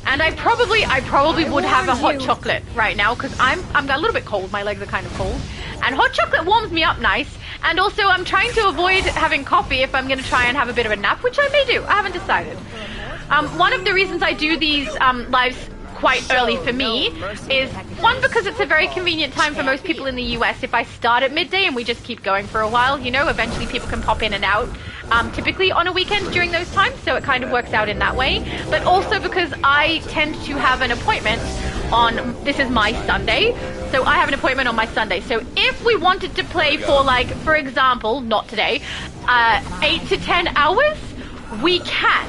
And I probably would have a hot chocolate right now, because I'm a little bit cold, my legs are kind of cold. And hot chocolate warms me up nice, and also I'm trying to avoid having coffee if I'm going to try and have a bit of a nap, which I may do, I haven't decided. One of the reasons I do these lives quite early for me is, one, because it's a very convenient time for most people in the US. If I start at midday and we just keep going for a while, you know, eventually people can pop in and out, typically on a weekend during those times, so it kind of works out in that way. But also because I tend to have an appointment on, this is my Sunday, so I have an appointment on my Sunday. So if we wanted to play for, like, for example, not today, 8 to 10 hours, we can,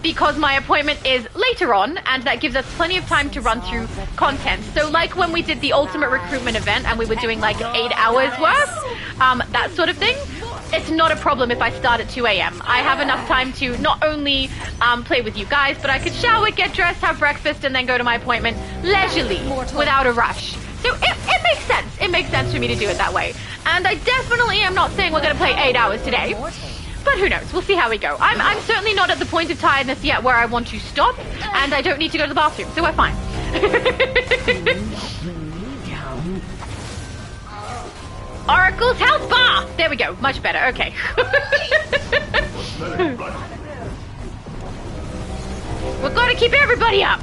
because my appointment is later on, and that gives us plenty of time to run through content. So like when we did the ultimate recruitment event and we were doing like 8 hours worth, that sort of thing, it's not a problem if I start at 2 a.m. I have enough time to not only play with you guys, but I could shower, get dressed, have breakfast, and then go to my appointment leisurely, without a rush. So it makes sense. It makes sense for me to do it that way. And I definitely am not saying we're going to play 8 hours today. But who knows? We'll see how we go. I'm certainly not at the point of tiredness yet where I want to stop, and I don't need to go to the bathroom, so we're fine. Oracle's Health Bar! There we go. Much better. Okay. We've got to keep everybody up.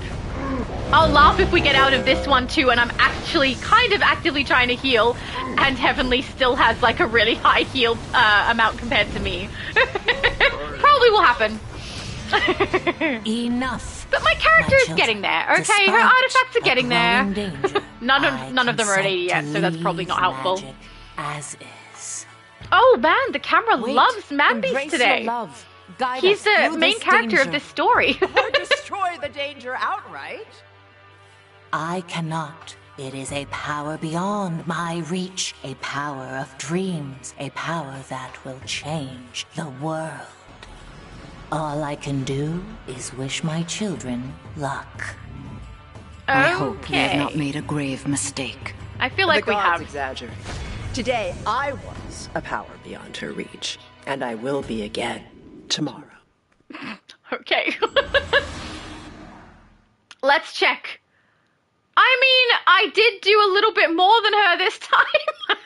I'll laugh if we get out of this one too, and I'm actually kind of actively trying to heal, and Heavenly still has like a really high heal amount compared to me. Probably will happen.
Enough.
But my character is getting there, okay? Her artifacts are getting there. None of them are at 80 yet, so that's probably not helpful.
As is.
Oh man, the camera loves Manbeast today. He's the main character of this story.
Or destroy the danger outright.
I cannot. It is a power beyond my reach, a power of dreams, a power that will change the world. All I can do is wish my children luck.
Okay.
I hope we have not made a grave mistake.
I feel like
the
we
gods
have.
Exaggerate. Today I was a power beyond her reach, and I will be again tomorrow.
Okay. Let's check. I mean, I did do a little bit more than her this time.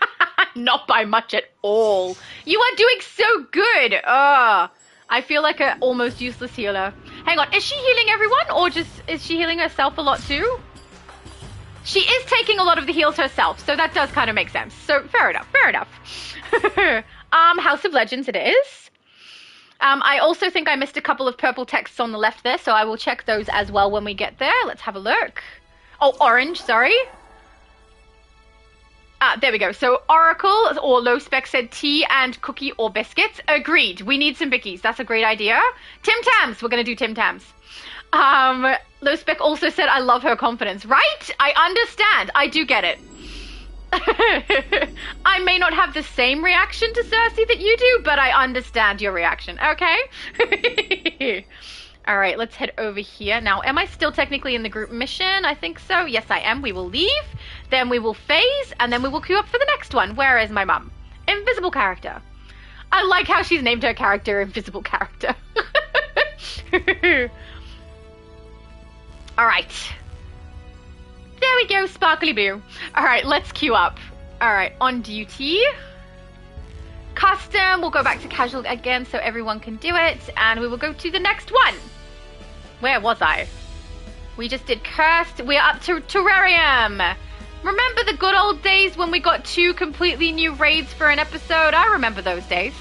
Not by much at all. You are doing so good. I feel like an almost useless healer. Hang on, is she healing everyone, or just is she healing herself a lot too? She is taking a lot of the heals herself, so that does kind of make sense. So fair enough, fair enough. House of Legends it is. I also think I missed a couple of purple texts on the left there, so I will check those as well when we get there. Let's have a look. Oh, orange, sorry. There we go. So Oracle or Low Spec said tea and cookie or biscuits. Agreed. We need some bickies. That's a great idea. Tim Tams. We're going to do Tim Tams. Low Spec also said, I love her confidence. Right? I understand. I do get it. I may not have the same reaction to Cersei that you do, but I understand your reaction. Okay? All right, let's head over here. Now, am I still technically in the group mission? I think so. Yes, I am. We will leave. Then we will phase, and then we will queue up for the next one. Where is my mum? Invisible character. I like how she's named her character Invisible Character. All right. There we go, sparkly boo. All right, let's queue up. All right, on duty. Custom, we'll go back to casual again so everyone can do it, and we will go to the next one. Where was I? We just did Cursed. We're up to Terrarium. Remember the good old days when we got 2 completely new raids for an episode? I remember those days.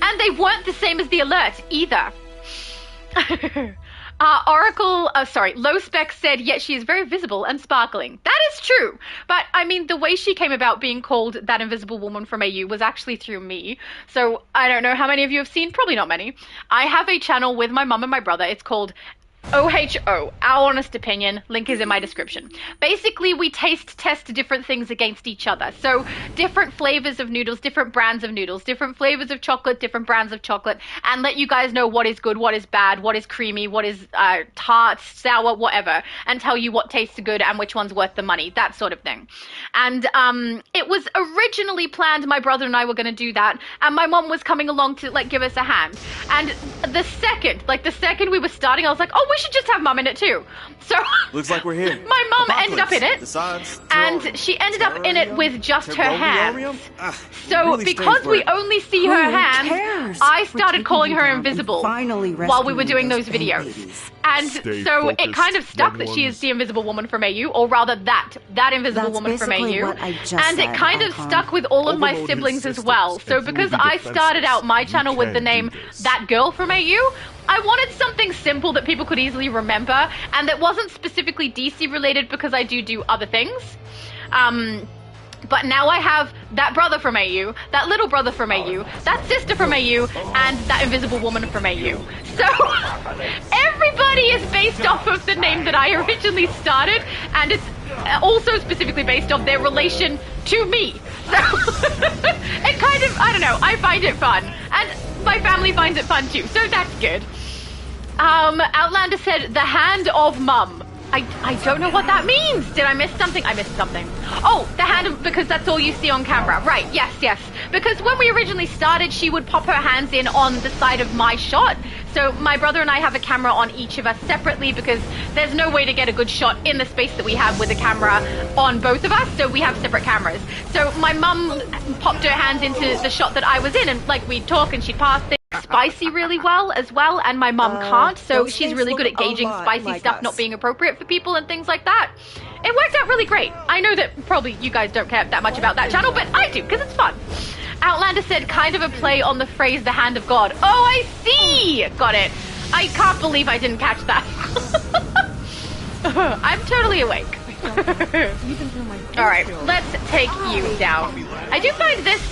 And they weren't the same as the alert either. Low Spec said, yes, she is very visible and sparkling. That is true. But, I mean, the way she came about being called that invisible woman from AU was actually through me. So, I don't know how many of you have seen. Probably not many. I have a channel with my mum and my brother. It's called OHO, our honest opinion, link is in my description. Basically, we taste test different things against each other. So different flavors of noodles, different brands of noodles, different flavors of chocolate, different brands of chocolate, and let you guys know what is good, what is bad, what is creamy, what is tart, sour, whatever, and tell you what tastes good and which one's worth the money, that sort of thing. And it was originally planned my brother and I were going to do that, and my mom was coming along to like give us a hand. And the second we were starting, I was like, oh, we should just have mom in it too. So
looks like we're here.
My mom ended up in it, and she ended up in it with just her hands. So because we only see her hands, I started calling her invisible while we were doing those videos. And so it kind of stuck that she is the invisible woman from AU, or rather that invisible woman from AU. And it kind of stuck with all of my siblings as well. So because I started out my channel with the name That Girl from AU, I wanted something simple that people could easily remember, and that wasn't specifically DC related because I do other things. But now I have that brother from AU, that little brother from AU, that sister from AU, and that invisible woman from AU. So everybody is based off of the name that I originally started, and it's also specifically based off their relation to me. So it kind of, I don't know, I find it fun. And my family finds it fun too, so that's good. Outlander said, the hand of mum. I don't know what that means. Did I miss something? I missed something. Oh, the hand of, because that's all you see on camera. Right, yes. Because when we originally started, she would pop her hands in on the side of my shot. So my brother and I have a camera on each of us separately because there's no way to get a good shot in the space that we have with a camera on both of us. So we have separate cameras. So my mum popped her hands into the shot that I was in, and like we'd talk and she'd pass things. Spicy really well as well, and my mum can't, so she's really good at gauging spicy stuff not being appropriate for people and things like that. It worked out really great. I know that probably you guys don't care that much about that channel, but I do because it's fun. Outlander said kind of a play on the phrase the hand of God. Oh, I see! Got it. I can't believe I didn't catch that. I'm totally awake. Alright, let's take you down. I do find this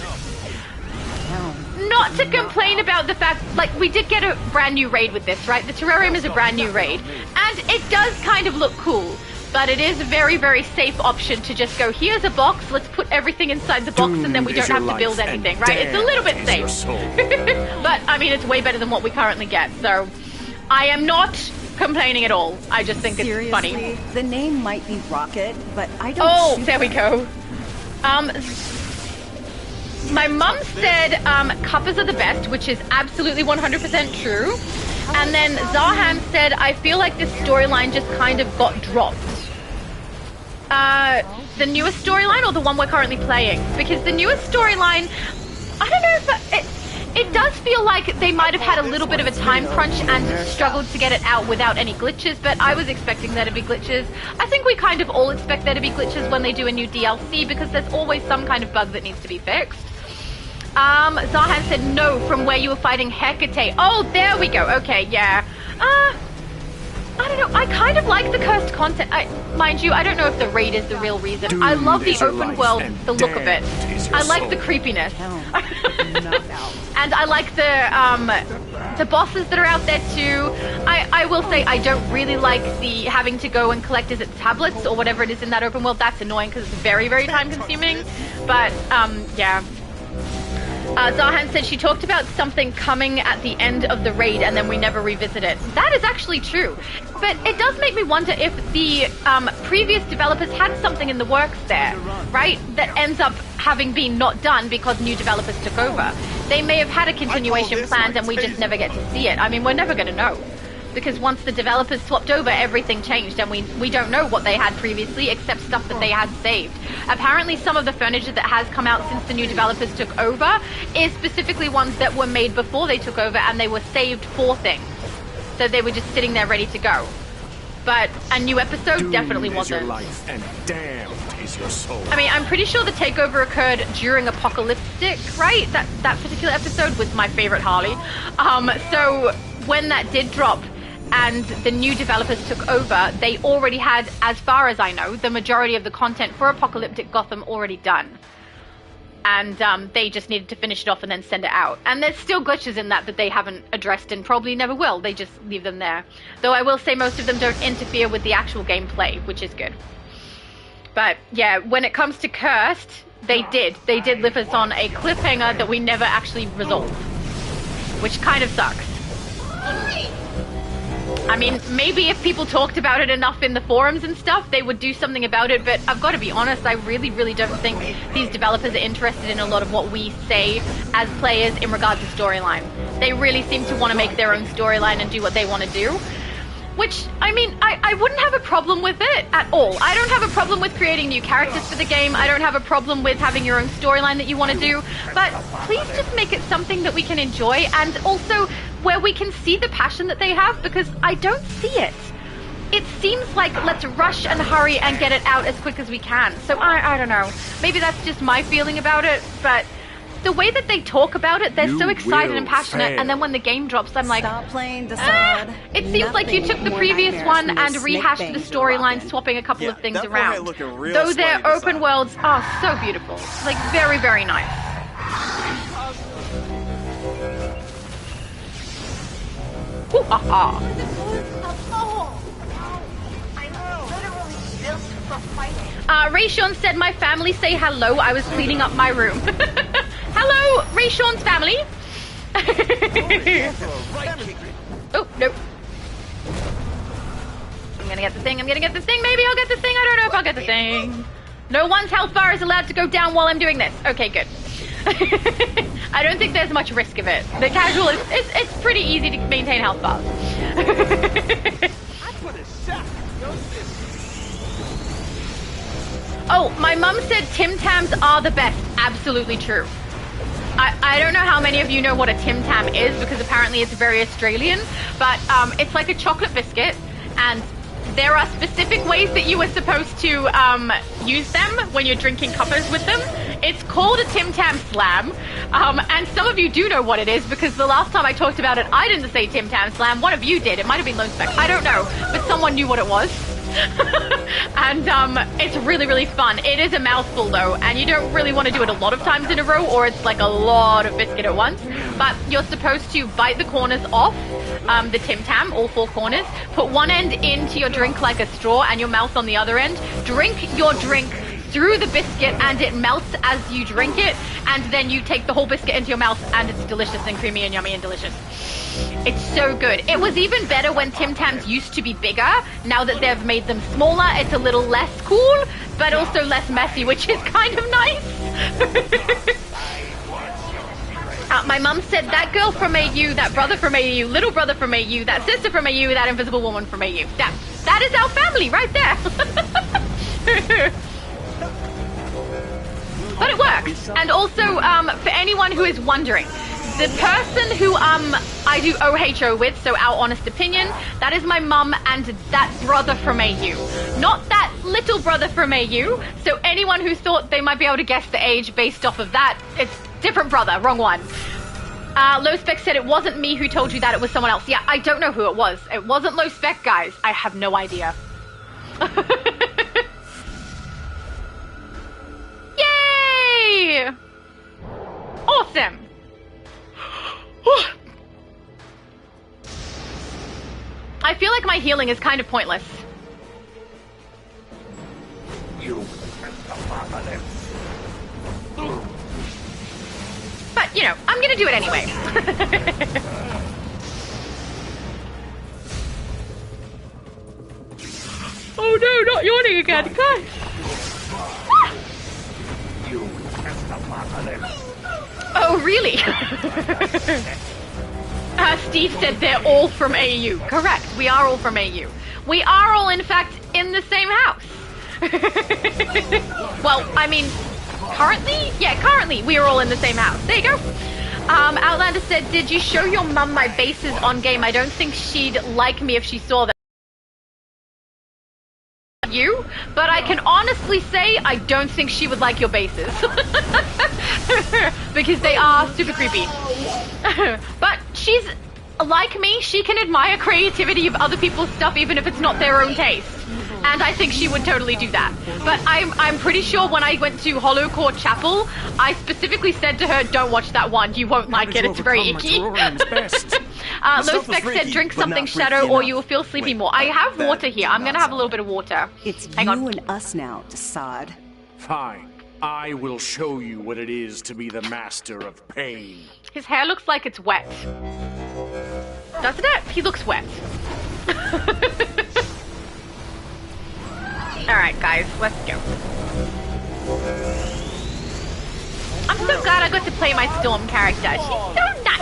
not to complain about the fact, like, we did get a brand new raid with this, right? The terrarium is a brand new raid, and it does kind of look cool, but it is a very, very safe option to just go, here's a box, let's put everything inside the box, and then we don't have to build anything, right? It's a little bit safe. But, I mean, it's way better than what we currently get, so I am not complaining at all. I just think it's funny.
The name might be Rocket, but I don't.
Oh, there we go. My mum said cuppas are the best, which is absolutely 100% true. And then Zahan said, I feel like this storyline just kind of got dropped. The newest storyline or the one we're currently playing? Because the newest storyline, I don't know if it does feel like they might have had a little bit of a time crunch and struggled to get it out without any glitches, but I was expecting there to be glitches. I think we kind of all expect there to be glitches when they do a new DLC because there's always some kind of bug that needs to be fixed. Zahan said no from where you were fighting Hecate. Oh, there we go. Okay, yeah. I don't know. I kind of like the cursed content. Mind you, I don't know if the raid is the real reason. I love the open world, the look of it. I like the creepiness. And I like the bosses that are out there too. I will say I don't really like the having to go and collect, is it tablets or whatever it is in that open world. That's annoying because it's very, very time consuming. But, yeah. Zahan said she talked about something coming at the end of the raid and then we never revisit it. That is actually true. But it does make me wonder if the previous developers had something in the works there, right? That ends up having been not done because new developers took over. They may have had a continuation planned and we just never get to see it. I mean, we're never going to know. Because once the developers swapped over, everything changed, and we don't know what they had previously except stuff that they had saved. Apparently some of the furniture that has come out since the new developers took over is specifically ones that were made before they took over and they were saved for things. So they were just sitting there ready to go. But a new episode definitely wasn't.
Life and damned is your soul.
I mean, I'm pretty sure the takeover occurred during Apocalyptic, right? That particular episode was my favorite Harley. So when that did drop, and the new developers took over, they already had, as far as I know, the majority of the content for Apocalyptic Gotham already done. and they just needed to finish it off and then send it out. And there's still glitches in that they haven't addressed and probably never will. They just leave them there. Though I will say most of them don't interfere with the actual gameplay, which is good. But yeah, when it comes to Cursed, they did leave us on a cliffhanger that we never actually resolved, which kind of sucks. I mean, maybe if people talked about it enough in the forums and stuff, they would do something about it, but I've got to be honest, I really, really don't think these developers are interested in a lot of what we say as players in regards to storyline. They really seem to want to make their own storyline and do what they want to do. Which, I mean, I wouldn't have a problem with it at all. I don't have a problem with creating new characters for the game. I don't have a problem with having your own storyline that you want to do. But please just make it something that we can enjoy, and also where we can see the passion that they have, because I don't see it. It seems like let's rush and hurry and get it out as quick as we can. So I don't know. Maybe that's just my feeling about it, but the way that they talk about it, they're so excited and passionate, and then when the game drops, I'm like,
stop playing Desaad.
It seems like you took the previous one and rehashed the storyline, swapping a couple of things around. Though their open worlds are so beautiful. Like, very, very nice. Ooh, ha-ha. Raysean said, my family say hello. I was cleaning up my room. Hello, Raysean's family. Oh, no. I'm gonna get the thing. Maybe I'll get the thing. I don't know if I'll get the thing. No one's health bar is allowed to go down while I'm doing this. Okay, good. I don't think there's much risk of it. The casual is, it's pretty easy to maintain health bars. Oh, my mum said Tim Tams are the best. Absolutely true. I don't know how many of you know what a Tim Tam is, because apparently it's very Australian, but it's like a chocolate biscuit, and there are specific ways that you are supposed to use them when you're drinking cuppers with them. It's called a Tim Tam Slam, and some of you do know what it is, because the last time I talked about it, I didn't say Tim Tam Slam. One of you did. It might have been Lone Spec. I don't know, but someone knew what it was. And it's really, really fun. It is a mouthful though, and you don't really want to do it a lot of times in a row, or it's like a lot of biscuit at once. But you're supposed to bite the corners off the Tim Tam, all four corners, put one end into your drink like a straw and your mouth on the other end, drink your drink through the biscuit, and it melts as you drink it, and then you take the whole biscuit into your mouth, and it's delicious and creamy and yummy and delicious. It's so good. It was even better when Tim Tams used to be bigger. Now that they've made them smaller, it's a little less cool, but also less messy, which is kind of nice. My mum said, that girl from AU, that brother from AU, little brother from AU, that sister from AU, that invisible woman from AU. That is our family right there. But it works. And also, for anyone who is wondering, the person who I do OHO with, so our honest opinion, that is my mum and that brother from AU. Not that little brother from AU. So anyone who thought they might be able to guess the age based off of that, it's different brother, wrong one. Low Spec said it wasn't me who told you that, it was someone else. Yeah, I don't know who it was. It wasn't Low Spec, guys. I have no idea. Yay! Awesome. I feel like my healing is kind of pointless. But, you know, I'm gonna do it anyway. Oh no, not yawning again, guys. Oh, really? Steve said they're all from AU. Correct, we are all from AU. We are all, in fact, in the same house. Well, I mean, currently? Yeah, currently we are all in the same house. There you go. Outlander said, did you show your mum my bases on game? I don't think she'd like me if she saw them. You, but I can honestly say I don't think she would like your bases. Because they are super creepy. But she's like me, she can admire creativity of other people's stuff even if it's not their own taste. And I think she would totally do that. But I'm pretty sure when I went to Hollow Court Chapel, I specifically said to her, don't watch that one. You won't like it. It's very icky. Low Spec said, drink something, Shadow, or you will feel sleepy more. I have water here. I'm going to have a little bit of water.
It's
Hang
you
on.
and us now, Desaad.
Fine. I will show you what it is to be the master of pain.
His hair looks like it's wet. Doesn't it? He looks wet. Alright, guys, let's go. I'm so glad I got to play my Storm character. She's so nice.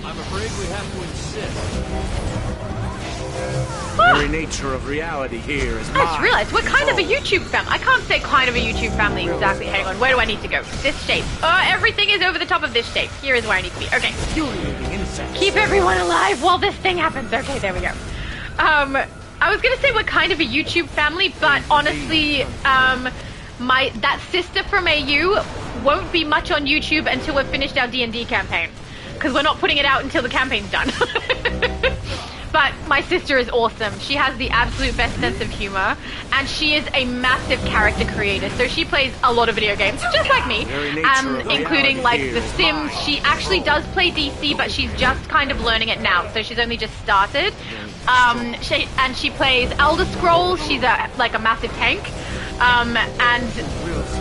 I'm afraid we have to insist. The very nature of reality here is
I just realized we're kind of a YouTube family. I can't say kind of a YouTube family exactly. Hang on, where do I need to go? This shape. Everything is over the top of this shape. Here is where I need to be. Okay. Keep everyone alive while this thing happens. Okay, there we go. I was gonna say we're kind of a YouTube family, but honestly, that sister from AU won't be much on YouTube until we've finished our D&D campaign, because we're not putting it out until the campaign's done. But my sister is awesome. She has the absolute best sense of humor, and she is a massive character creator. So she plays a lot of video games, just like me, including like The Sims. She actually does play DC, but she's just kind of learning it now. So she's only just started. She plays Elder Scrolls. She's a massive tank. And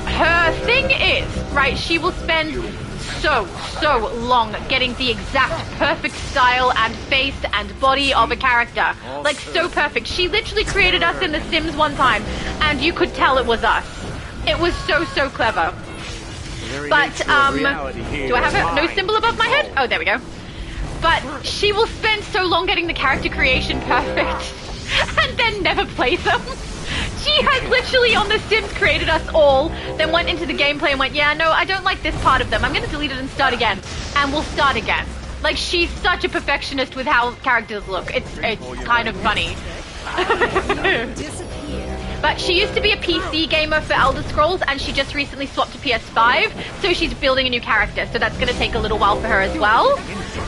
her thing is, right, she will spend so long getting the exact perfect style and face and body of a character. Like, so perfect. She literally created us in The Sims one time, and you could tell it was us. It was so clever. But, do I have no symbol above my head? Oh, there we go. But she will spend so long getting the character creation perfect, and then never plays them. She has literally on The Sims created us all, then went into the gameplay and went, yeah, no, I don't like this part of them. I'm going to delete it and start again. And we'll start again. Like, she's such a perfectionist with how characters look. It's kind of funny. But she used to be a PC gamer for Elder Scrolls, and she just recently swapped to PS5, so she's building a new character, so that's going to take a little while for her as well.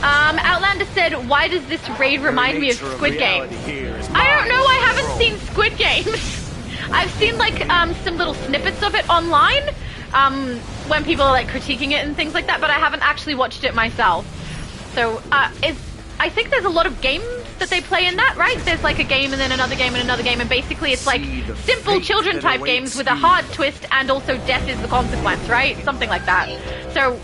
Outlander said, why does this raid remind me of Squid Game? I don't know, I haven't seen Squid Games. I've seen like some little snippets of it online when people are like critiquing it and things like that, but I haven't actually watched it myself. So I think there's a lot of games that they play in that, right? There's like a game and then another game and another game, and basically it's like simple children type games with a hard twist, and also death is the consequence, right? Something like that. So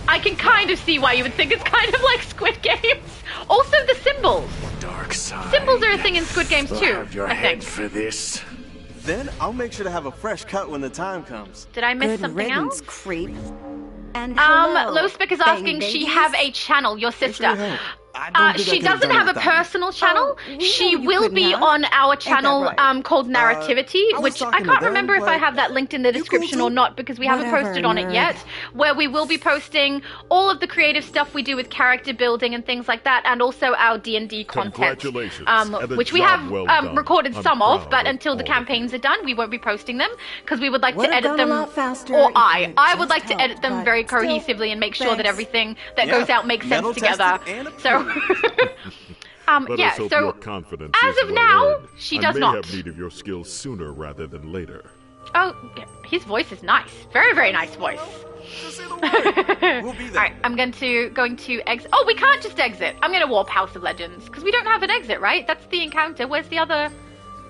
I can kind of see why you would think it's kind of like Squid Games. Also the symbols.
Dark side.
Symbols are a thing in Squid Games too, I think.
For this.
Then I'll make sure to have a fresh cut when the time comes.
Did I miss something else?
Creep. And
Low Spec is asking, she have a channel, your sister. She doesn't have a personal channel. She will be on our channel called Narrativity, which I can't remember if I have that linked in the description or not, because we haven't posted on it yet, where we will be posting all of the creative stuff we do with character building and things like that, and also our D&D content, which we have recorded some of, but until the campaigns are done, we won't be posting them, because we would like to edit them, or I would like to edit them very cohesively and make sure that everything that goes out makes sense together. So yeah, so as of now, she does not.
I may have need of your skills sooner rather than later.
Oh, his voice is nice. Very, very nice voice. Alright, I'm going to exit. Oh, we can't just exit. I'm going to warp House of Legends, because we don't have an exit, right? That's the encounter. Where's the other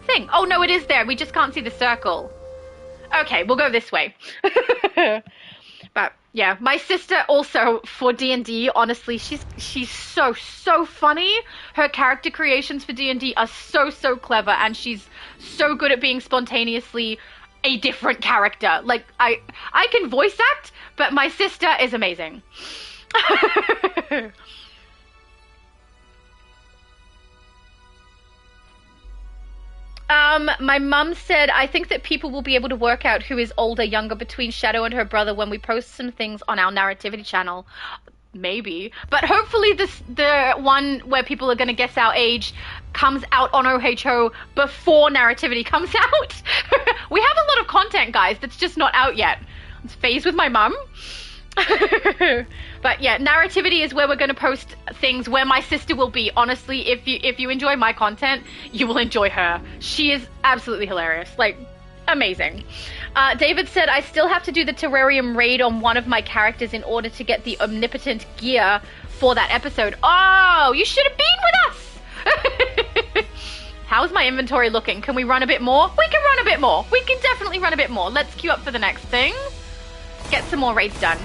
thing? Oh, no, it is there. We just can't see the circle. Okay, we'll go this way. But yeah, my sister also for D&D, honestly, she's so funny. Her character creations for D&D are so clever, and she's so good at being spontaneously a different character. Like I can voice act, but my sister is amazing. My mum said, I think that people will be able to work out who is older, younger between Shadow and her brother when we post some things on our Narrativity channel. Maybe. But hopefully the one where people are going to guess our age comes out on OHO before Narrativity comes out. We have a lot of content, guys, that's just not out yet. It's phase with my mum. But yeah, narrativity is where we're going to post things, where my sister will be. Honestly, if you enjoy my content, you will enjoy her. She is absolutely hilarious. Like, amazing. David said, I still have to do the terrarium raid on one of my characters in order to get the omnipotent gear for that episode. Oh, you should have been with us. How's my inventory looking? Can we run a bit more? We can run a bit more. We can definitely run a bit more. Let's queue up for the next thing. Get some more raids done.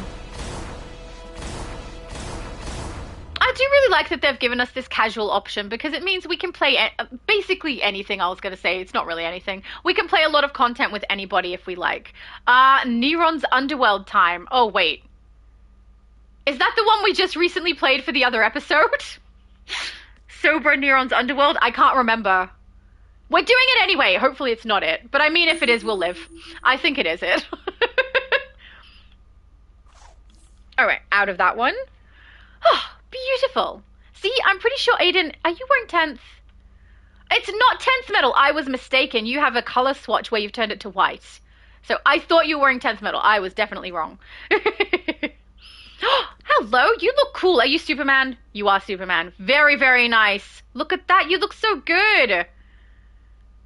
I do really like that they've given us this casual option, because it means we can play basically anything. I was going to say, it's not really anything. We can play a lot of content with anybody if we like. Neron's Underworld time. Oh, wait. Is that the one we just recently played for the other episode? Sober Neron's Underworld? I can't remember. We're doing it anyway. Hopefully it's not it. But I mean, if it is, we'll live. I think it is it. Alright, out of that one. Oh, beautiful. See, I'm pretty sure Aiden... Are you wearing 10th? It's not 10th metal. I was mistaken. You have a color swatch where you've turned it to white. So I thought you were wearing 10th metal. I was definitely wrong. Hello, you look cool. Are you Superman? You are Superman. Very, very nice. Look at that. You look so good.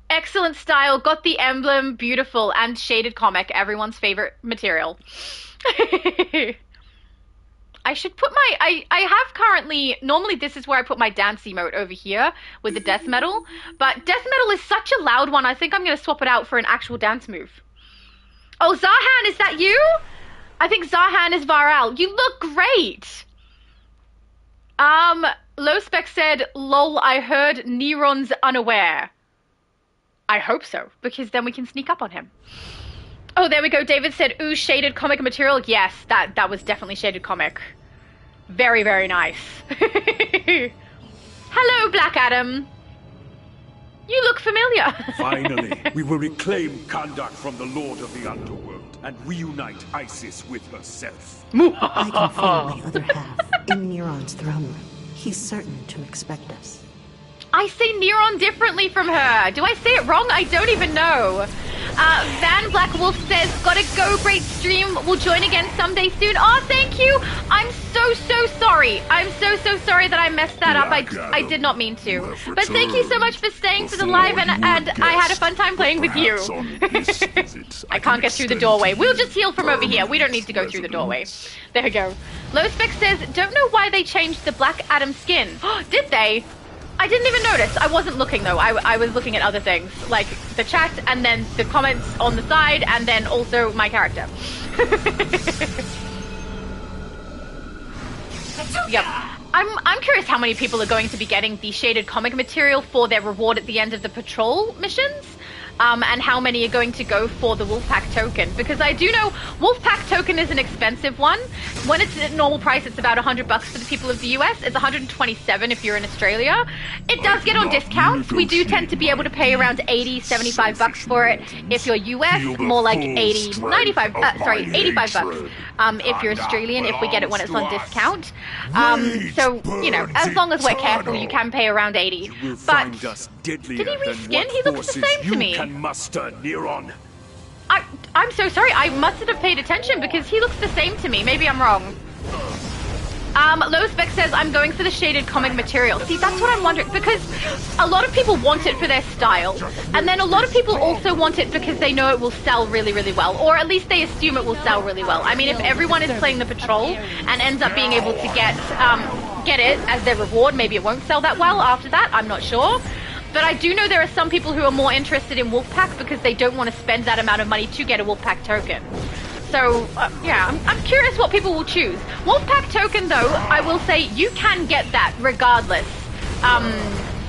Excellent style. Got the emblem. Beautiful. And shaded comic. Everyone's favorite material. I should put my... I have currently... Normally this is where I put my dance emote over here with the death metal. But death metal is such a loud one. I think I'm going to swap it out for an actual dance move. Oh, Zahan, is that you? I think Zahan is Varal. You look great. Low Spec said, lol, I heard Neron's unaware. I hope so, because then we can sneak up on him. Oh, there we go. David said, ooh, shaded comic material. Yes, that was definitely shaded comic. Very, very nice. Hello, Black Adam. You look familiar.
Finally, we will reclaim Kandak from the Lord of the Underworld and reunite Isis with herself.
I can follow my other half in Neron's throne room. He's certain to expect us.
I say Neron differently from her. Do I say it wrong? I don't even know. Van Black Wolf says, gotta go, great stream. We'll join again someday soon. Oh, thank you. I'm so sorry. I'm so sorry that I messed that up. I did not mean to. But thank you so much for staying for the live, and I had a fun time playing with you. I can't get through the doorway. We'll just heal from over here. We don't need to go through the doorway. There we go. Low Spec says, don't know why they changed the Black Adam skin. Did they? I didn't even notice. I wasn't looking, though. I was looking at other things, like the chat, and then the comments on the side, and then also my character. Yep. I'm curious how many people are going to be getting the shaded comic material for their reward at the end of the patrol missions. And how many are going to go for the Wolfpack token, because I do know Wolfpack token is an expensive one. When it's at normal price, it's about $100 for the people of the US. It's $127 if you're in Australia. It does get on discounts. We do tend to be able to pay around $80-$75 for it if you're US, more like $85 if you're Australian, if we get it when it's on discount. So, you know, as long as we're careful, you can pay around $80. But did he reskin? He looks the same to me.
Muster Neron.
I'm so sorry. I mustn't have paid attention because he looks the same to me. Maybe I'm wrong. Low Spec says, I'm going for the shaded comic material. See, that's what I'm wondering, because a lot of people want it for their style, and then a lot of people also want it because they know it will sell really, really well, or at least they assume it will sell really well. I mean, if everyone is playing the patrol and ends up being able to get it as their reward, maybe it won't sell that well after that. I'm not sure. But I do know there are some people who are more interested in Wolfpack because they don't want to spend that amount of money to get a Wolfpack token. So, yeah, I'm curious what people will choose. Wolfpack token, though, I will say you can get that regardless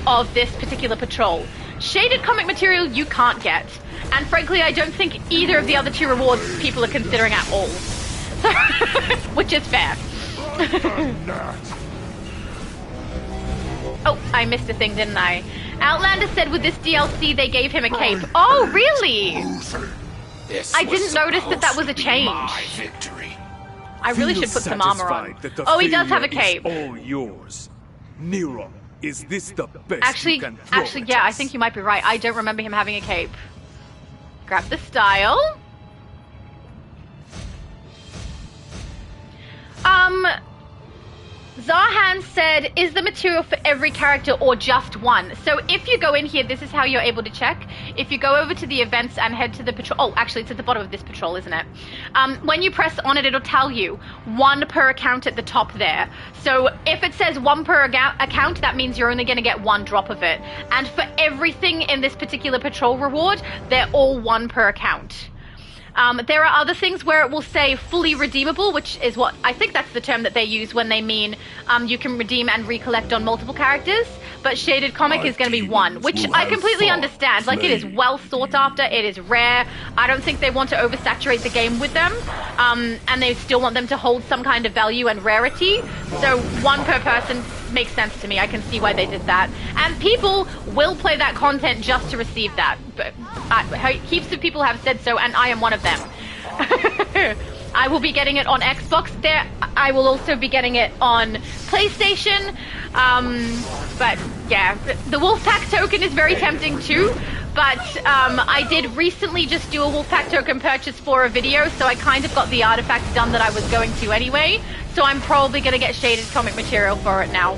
of this particular patrol. Shaded comic material you can't get. And frankly, I don't think either of the other two rewards people are considering at all. So, which is fair. Oh, I missed a thing, didn't I? Outlander said with this DLC they gave him a cape. Oh, really? I didn't notice that was a change. I really should put some armor on. Oh, he does have a cape.
All yours. Neron, is this the best
actually, yeah, I think you might be right. I don't remember him having a cape. Grab the style. Zahan said, is the material for every character or just one? So if you go in here, this is how you're able to check. If you go over to the events and head to the patrol, oh, actually it's at the bottom of this patrol, isn't it? When you press on it, it'll tell you 1 per account at the top there. So if it says 1 per account, that means you're only going to get 1 drop of it. And for everything in this particular patrol reward, they're all 1 per account. There are other things where it will say fully redeemable, which is what I think that's the term that they use when they mean you can redeem and recollect on multiple characters. But shaded comic is going to be 1, which I completely understand. Like, it is well sought after, it is rare. I don't think they want to oversaturate the game with them, and they still want them to hold some kind of value and rarity. So 1 per person makes sense to me. I can see why they did that. And people will play that content just to receive that. But heaps of people have said so, and I am one of them. I will be getting it on Xbox. I will also be getting it on PlayStation. But yeah, the Wolfpack token is very tempting too. But I did recently just do a Wolfpack token purchase for a video, so I kind of got the artifact done that I was going to anyway. So I'm probably going to get shaded comic material for it now.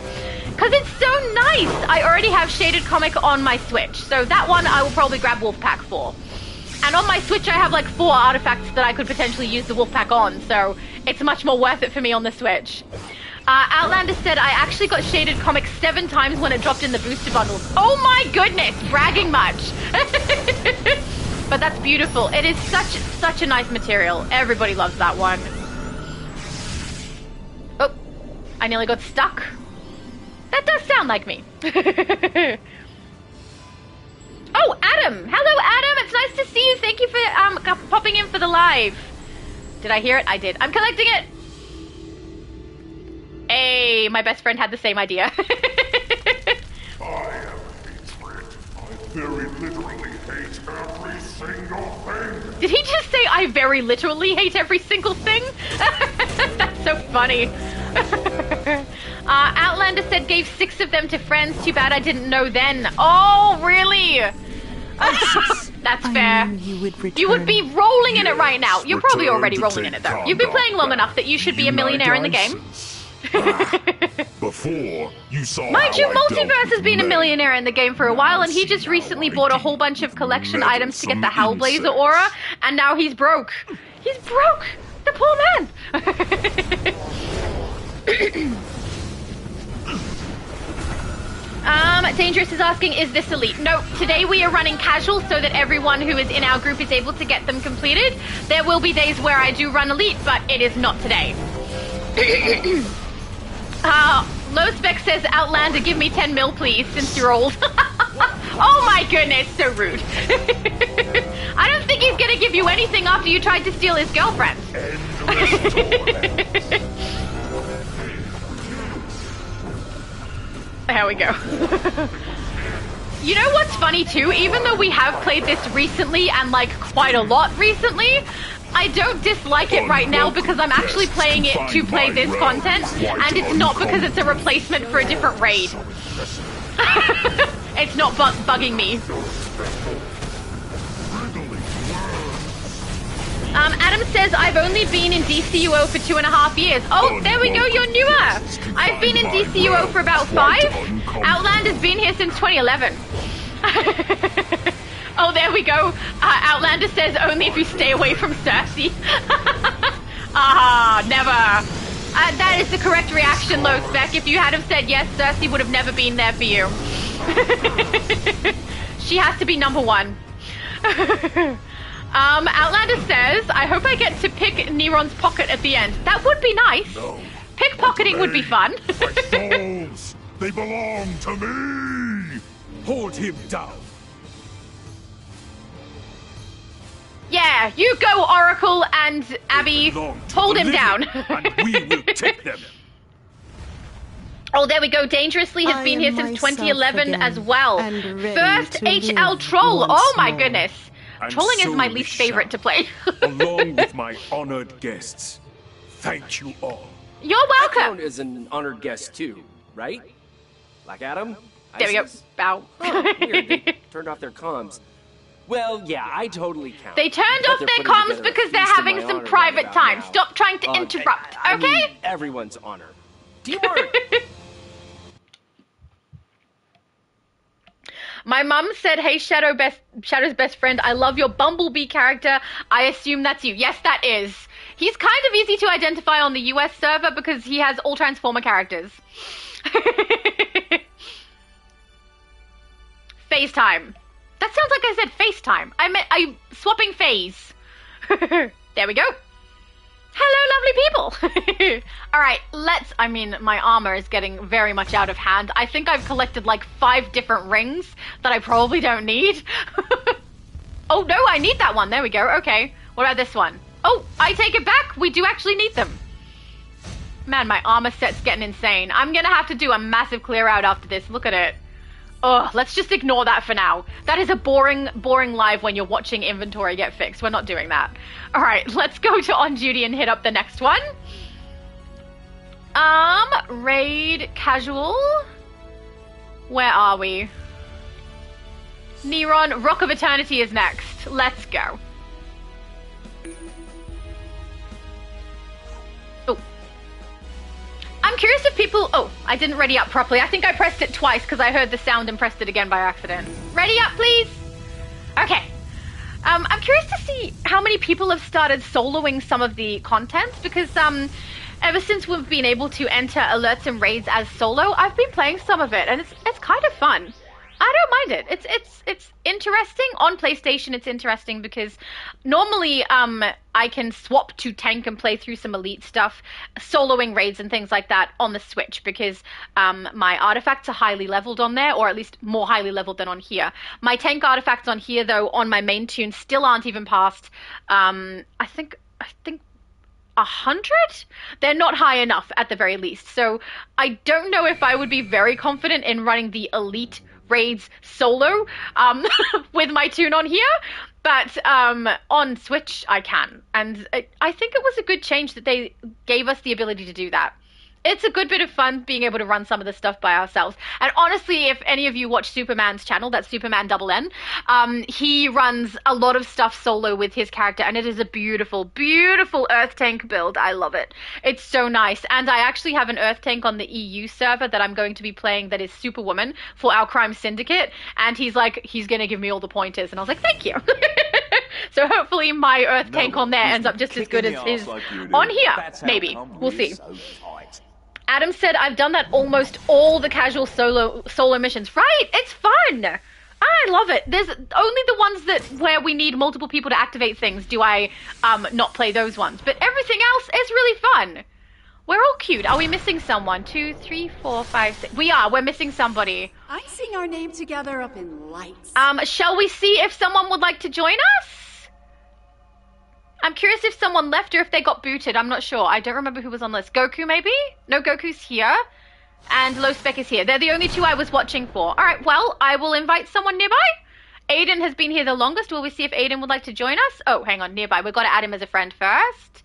Because it's so nice! I already have shaded comic on my Switch, so that one I will probably grab Wolfpack for. And on my Switch I have like 4 artifacts that I could potentially use the Wolfpack on, so it's much more worth it for me on the Switch. Outlander said, I actually got shaded comic 7 times when it dropped in the booster bundles. Oh my goodness! Bragging much! But that's beautiful. It is such a nice material. Everybody loves that one. Oh, I nearly got stuck. That does sound like me. Oh, Adam! Hello, Adam! It's nice to see you. Thank you for popping in for the live. Did I hear it? I did. I'm collecting it! Hey, my best friend had the same idea.
I am hatred. I very literally hate every single thing.
Did he just say, I very literally hate every single thing? That's so funny. Outlander said gave 6 of them to friends. Too bad I didn't know then. Oh, really? That's fair. You would be rolling in it right now. You're probably already rolling in it, though. You've been playing long enough that you should be a millionaire in the game.
Before you saw.
Mind you, Multiverse has been a millionaire in the game for a while, and he just recently bought a whole bunch of collection items to get the Hellblazer aura, and now he's broke. He's broke! The poor man! Dangerous is asking, is this elite? No, today we are running casual so that everyone who is in our group is able to get them completed. There will be days where I do run elite, but it is not today. Low Spec says, Outlander, give me 10 mil, please, since you're old. Oh my goodness, so rude. I don't think he's gonna give you anything after you tried to steal his girlfriend. There we go. You know what's funny too? Even though we have played this recently and like quite a lot recently, I don't dislike it right now because I'm actually playing it to play this content, and it's not because it's a replacement for a different raid. It's not bugging me. Adam says, I've only been in DCUO for 2.5 years. Oh, there we go, you're newer. I've been in DCUO for about 5. Outlander's been here since 2011. Oh, there we go. Outlander says, only if you stay away from Cersei. Never. That is the correct reaction, Low Spec. If you had have said yes, Cersei would have never been there for you. She has to be number 1. Outlander says, I hope I get to pick Neron's pocket at the end. That would be nice.
No,
Pickpocketing would be fun.
Dolls, they belong to me.
Hold him down.
Yeah, you go, Oracle and Abby. Hold him down.
And we will take them.
Oh, there we go. Dangerously has been here since 2011 as well. First HL Troll. Oh my goodness. Trolling is my least favorite to play.
Along with my honored guests. Thank you all.
You're welcome.
I count as an honored guest too, right? Like Adam?
There we go. Bow.
Oh, weird. They turned off their comms. Well, yeah, I totally count.
They turned off their comms because they're having some private time. Stop trying to interrupt, okay?
I mean, everyone's honor.
Teamwork!
My mum said, hey, Shadow's best friend, I love your Bumblebee character. I assume that's you. Yes, that is. He's kind of easy to identify on the US server because he has all Transformer characters. FaceTime. That sounds like I said FaceTime. I'm swapping phase. There we go. Hello, lovely people. All right, my armor is getting very much out of hand. I think I've collected like 5 different rings that I probably don't need. Oh, no, I need that one. There we go. Okay. What about this one? Oh, I take it back. We do actually need them. Man, my armor set's getting insane. I'm going to have to do a massive clear out after this. Look at it. Oh, let's just ignore that for now. That is a boring live when you're watching inventory get fixed. We're not doing that. All right, let's go to on duty and hit up the next one. Raid casual. Where are we? Neron, Rock of Eternity is next. Let's go. I'm curious if people... Oh, I didn't ready up properly. I think I pressed it twice because I heard the sound and pressed it again by accident. Ready up, please? Okay. I'm curious to see how many people have started soloing some of the content because ever since we've been able to enter alerts and raids as solo, I've been playing some of it and it's kind of fun. I don't mind it. It's interesting. On PlayStation, it's interesting because normally I can swap to tank and play through some elite stuff, soloing raids and things like that on the Switch because my artifacts are highly leveled on there, or at least more highly leveled than on here. My tank artifacts on here, though, on my main tune still aren't even past, I think 100? They're not high enough at the very least. So I don't know if I would be very confident in running the elite raids solo with my tune on here, but on Switch I can, and I think it was a good change that they gave us the ability to do that. It's a good bit of fun being able to run some of the stuff by ourselves. And honestly, if any of you watch Superman's channel, that's Superman NN, he runs a lot of stuff solo with his character, and it is a beautiful, beautiful Earth Tank build. I love it. It's so nice. And I actually have an Earth Tank on the EU server that I'm going to be playing that is Superwoman for our Crime Syndicate, and he's going to give me all the pointers, and I was like, thank you. So hopefully my Earth Tank on there ends up just as good as his on here. Maybe. We'll see. Adam said, I've done that almost all the casual solo missions. Right? It's fun. I love it. There's only the ones where we need multiple people to activate things do I not play those ones. But everything else is really fun. We're all cute. Are we missing someone? 2, 3, 4, 5, 6. We are. We're missing somebody.
I'm seeing our name together up in lights.
Shall we see if someone would like to join us? I'm curious if someone left or if they got booted. I'm not sure. I don't remember who was on the list. Goku, maybe? No, Goku's here. And Low Spec is here. They're the only 2 I was watching for. All right, well, I will invite someone nearby. Aiden has been here the longest. Will we see if Aiden would like to join us? Oh, hang on, nearby. We've got to add him as a friend first.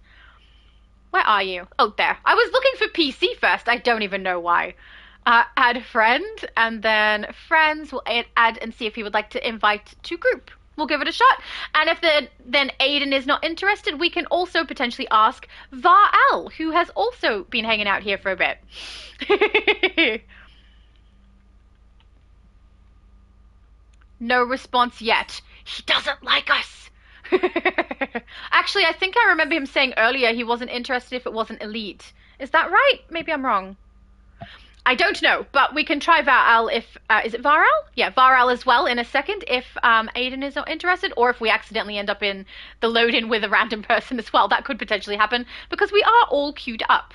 Where are you? Oh, there. I was looking for PC first. I don't even know why. Add friend, and then friends. We'll add and see if he would like to invite to group. We'll give it a shot. And if then Aiden is not interested, we can also potentially ask Var-Al, who has also been hanging out here for a bit. No response yet. He doesn't like us. Actually, I think I remember him saying earlier he wasn't interested if it wasn't elite. Is that right? Maybe I'm wrong. I don't know, but we can try Var-Al if... is it Var-Al? Yeah, Var-Al as well in a second if Aiden is not interested, or if we accidentally end up in the load-in with a random person as well. That could potentially happen, because we are all queued up.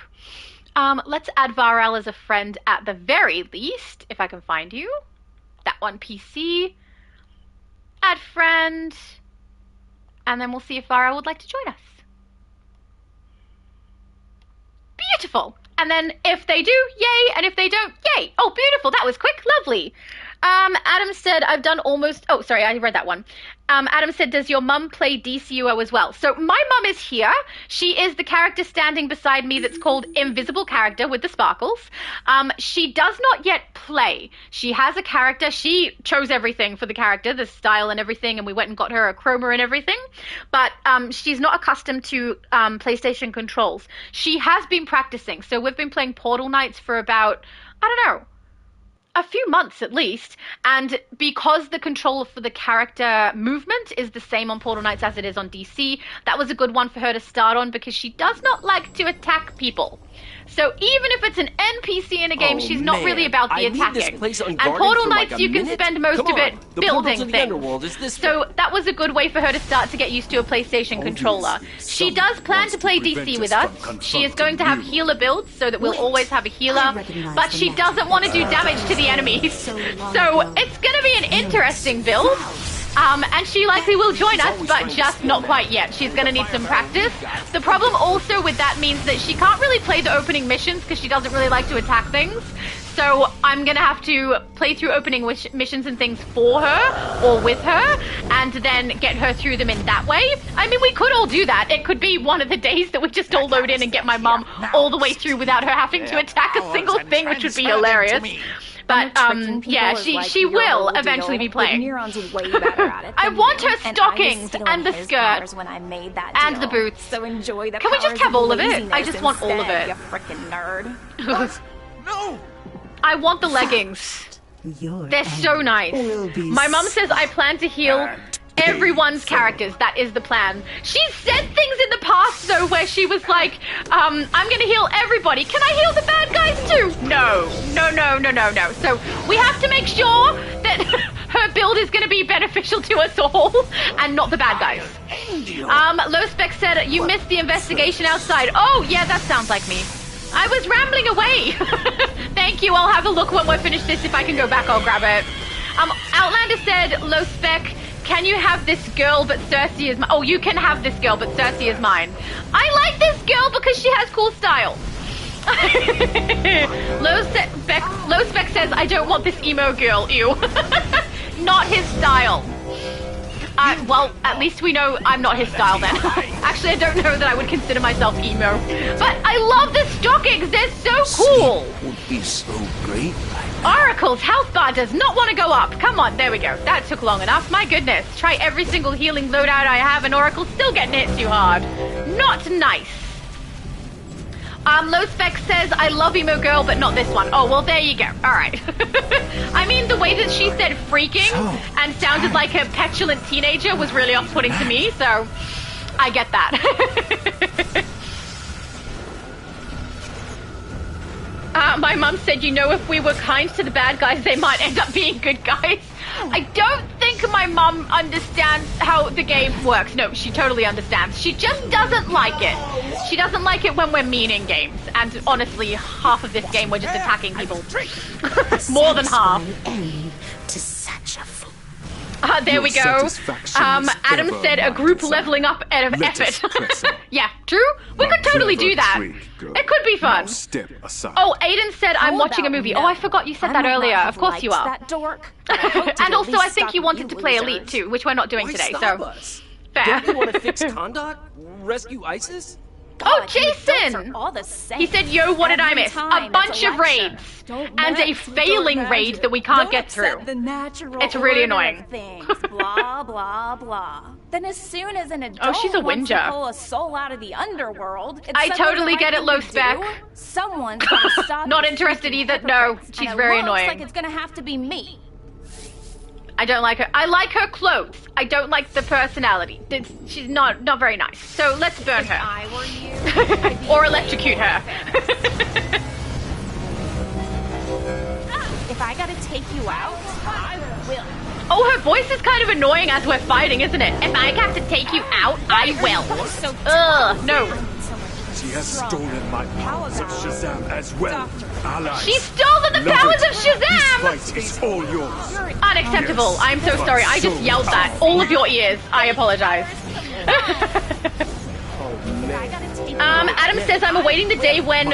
Let's add Var-Al as a friend at the very least, if I can find you. That one, PC. Add friend. And then we'll see if Var-Al would like to join us. Beautiful. And then if they do, yay, and if they don't, yay. Oh, beautiful. That was quick. Lovely. Adam said, I've done almost... Oh, sorry, I read that one. Adam said, does your mum play DCUO as well? So my mum is here. She is the character standing beside me that's called Invisible Character with the sparkles. She does not yet play. She has a character. She chose everything for the character, the style and everything, and we went and got her a chroma and everything. But she's not accustomed to PlayStation controls. She has been practicing. So we've been playing Portal Knights for about, I don't know, a few months at least, and because the control for the character movement is the same on Portal Knights as it is on DC, that was a good one for her to start on because she does not like to attack people. So even if it's an NPC in a game, she's not really about the attacking. And Portal Knights, you can spend most of it building things. So that was a good way for her to start to get used to a PlayStation controller. She does plan to play DC with us. She is going to have healer builds so that we'll always have a healer, but she doesn't want to do damage to the enemies. So it's going to be an interesting build. And she likely will join us, but just not quite yet. She's going to need some practice. The problem also with that means that she can't really play the opening missions because she doesn't really like to attack things. So I'm going to have to play through opening missions and things for her or with her and then get her through them in that way. I mean, we could all do that. It could be one of the days that we just all load in and get my mum all the way through without her having to attack a single thing, which would be hilarious. But, yeah, she will eventually be playing. I want her stockings and the skirt and the boots. So enjoy the Can we just have all of it? I just want all of it. You frickin' nerd. No! I want the leggings. They're so nice. My mum says I plan to heal everyone's characters. That is the plan. She's said things in the past, though, where she was like, I'm gonna heal everybody. Can I heal the bad guys, too? No. So we have to make sure that her build is gonna be beneficial to us all, and not the bad guys. Low Spec said, you missed the investigation outside. Oh, yeah, that sounds like me. I was rambling away. Thank you, I'll have a look when we're finished this. If I can go back, I'll grab it. Outlander said, Low Spec, can you have this girl, but Cersei is mine? Oh, you can have this girl, but Cersei is mine. I like this girl because she has cool style. Low Spec says, I don't want this emo girl. Ew. Not his style. Well, at least we know I'm not his style then. Actually, I don't know that I would consider myself emo. But I love the stockings. They're so cool.
Would be so great.
Oracle's health bar does not want to go up. Come on, there we go. That took long enough. My goodness. Try every single healing loadout I have and Oracle's still getting hit too hard. Not nice. Low Spec says, I love emo girl, but not this one. Oh, well, there you go. All right. I mean, the way that she said freaking and sounded like a petulant teenager was really off-putting to me, so I get that. My mum said, you know, if we were kind to the bad guys, they might end up being good guys. I don't think my mum understands how the game works. No, she totally understands. She just doesn't like it. She doesn't like it when we're mean in games. And honestly, half of this game we're just attacking people. More than half.
To such a fool.
There we go. Adam said a group leveling up out of effort. Yeah, true. We could totally do that. It could be fun. Oh, Aiden said I'm watching a movie. Oh, I forgot you said that earlier. Of course you are. And also, I think you wanted to play Elite too, which we're not doing today. So fair.
Don't you want to fix Kondak? Rescue ISIS?
Oh, Jason! He said, yo, what did I miss? A bunch of raids. And a failing raid that we can't get through. It's really annoying.
Blah, blah, blah. Then as soon as an adult
she's a
wants to
whinger.
pull a soul out of the underworld,
I totally get it, Low Spec.
Someone's gonna stop.
Not interested either. No, she's very annoying.
Looks like it's gonna have to be me.
I don't like her. I like her clothes. I don't like the personality. She's not very nice. So let's burn her.
If I were you,
or electrocute her.
If I gotta take you out, I will.
Oh, her voice is kind of annoying as we're fighting, isn't it? If I have to take you out, I will. Ugh, no.
She has stolen my powers of Shazam as well. Allies.
She's stolen the powers of Shazam!
This fight is all yours.
Unacceptable.
Yes,
I'm so sorry. I just yelled that. All of your ears. I apologize.
Oh, man.
Adam says, I'm awaiting the day when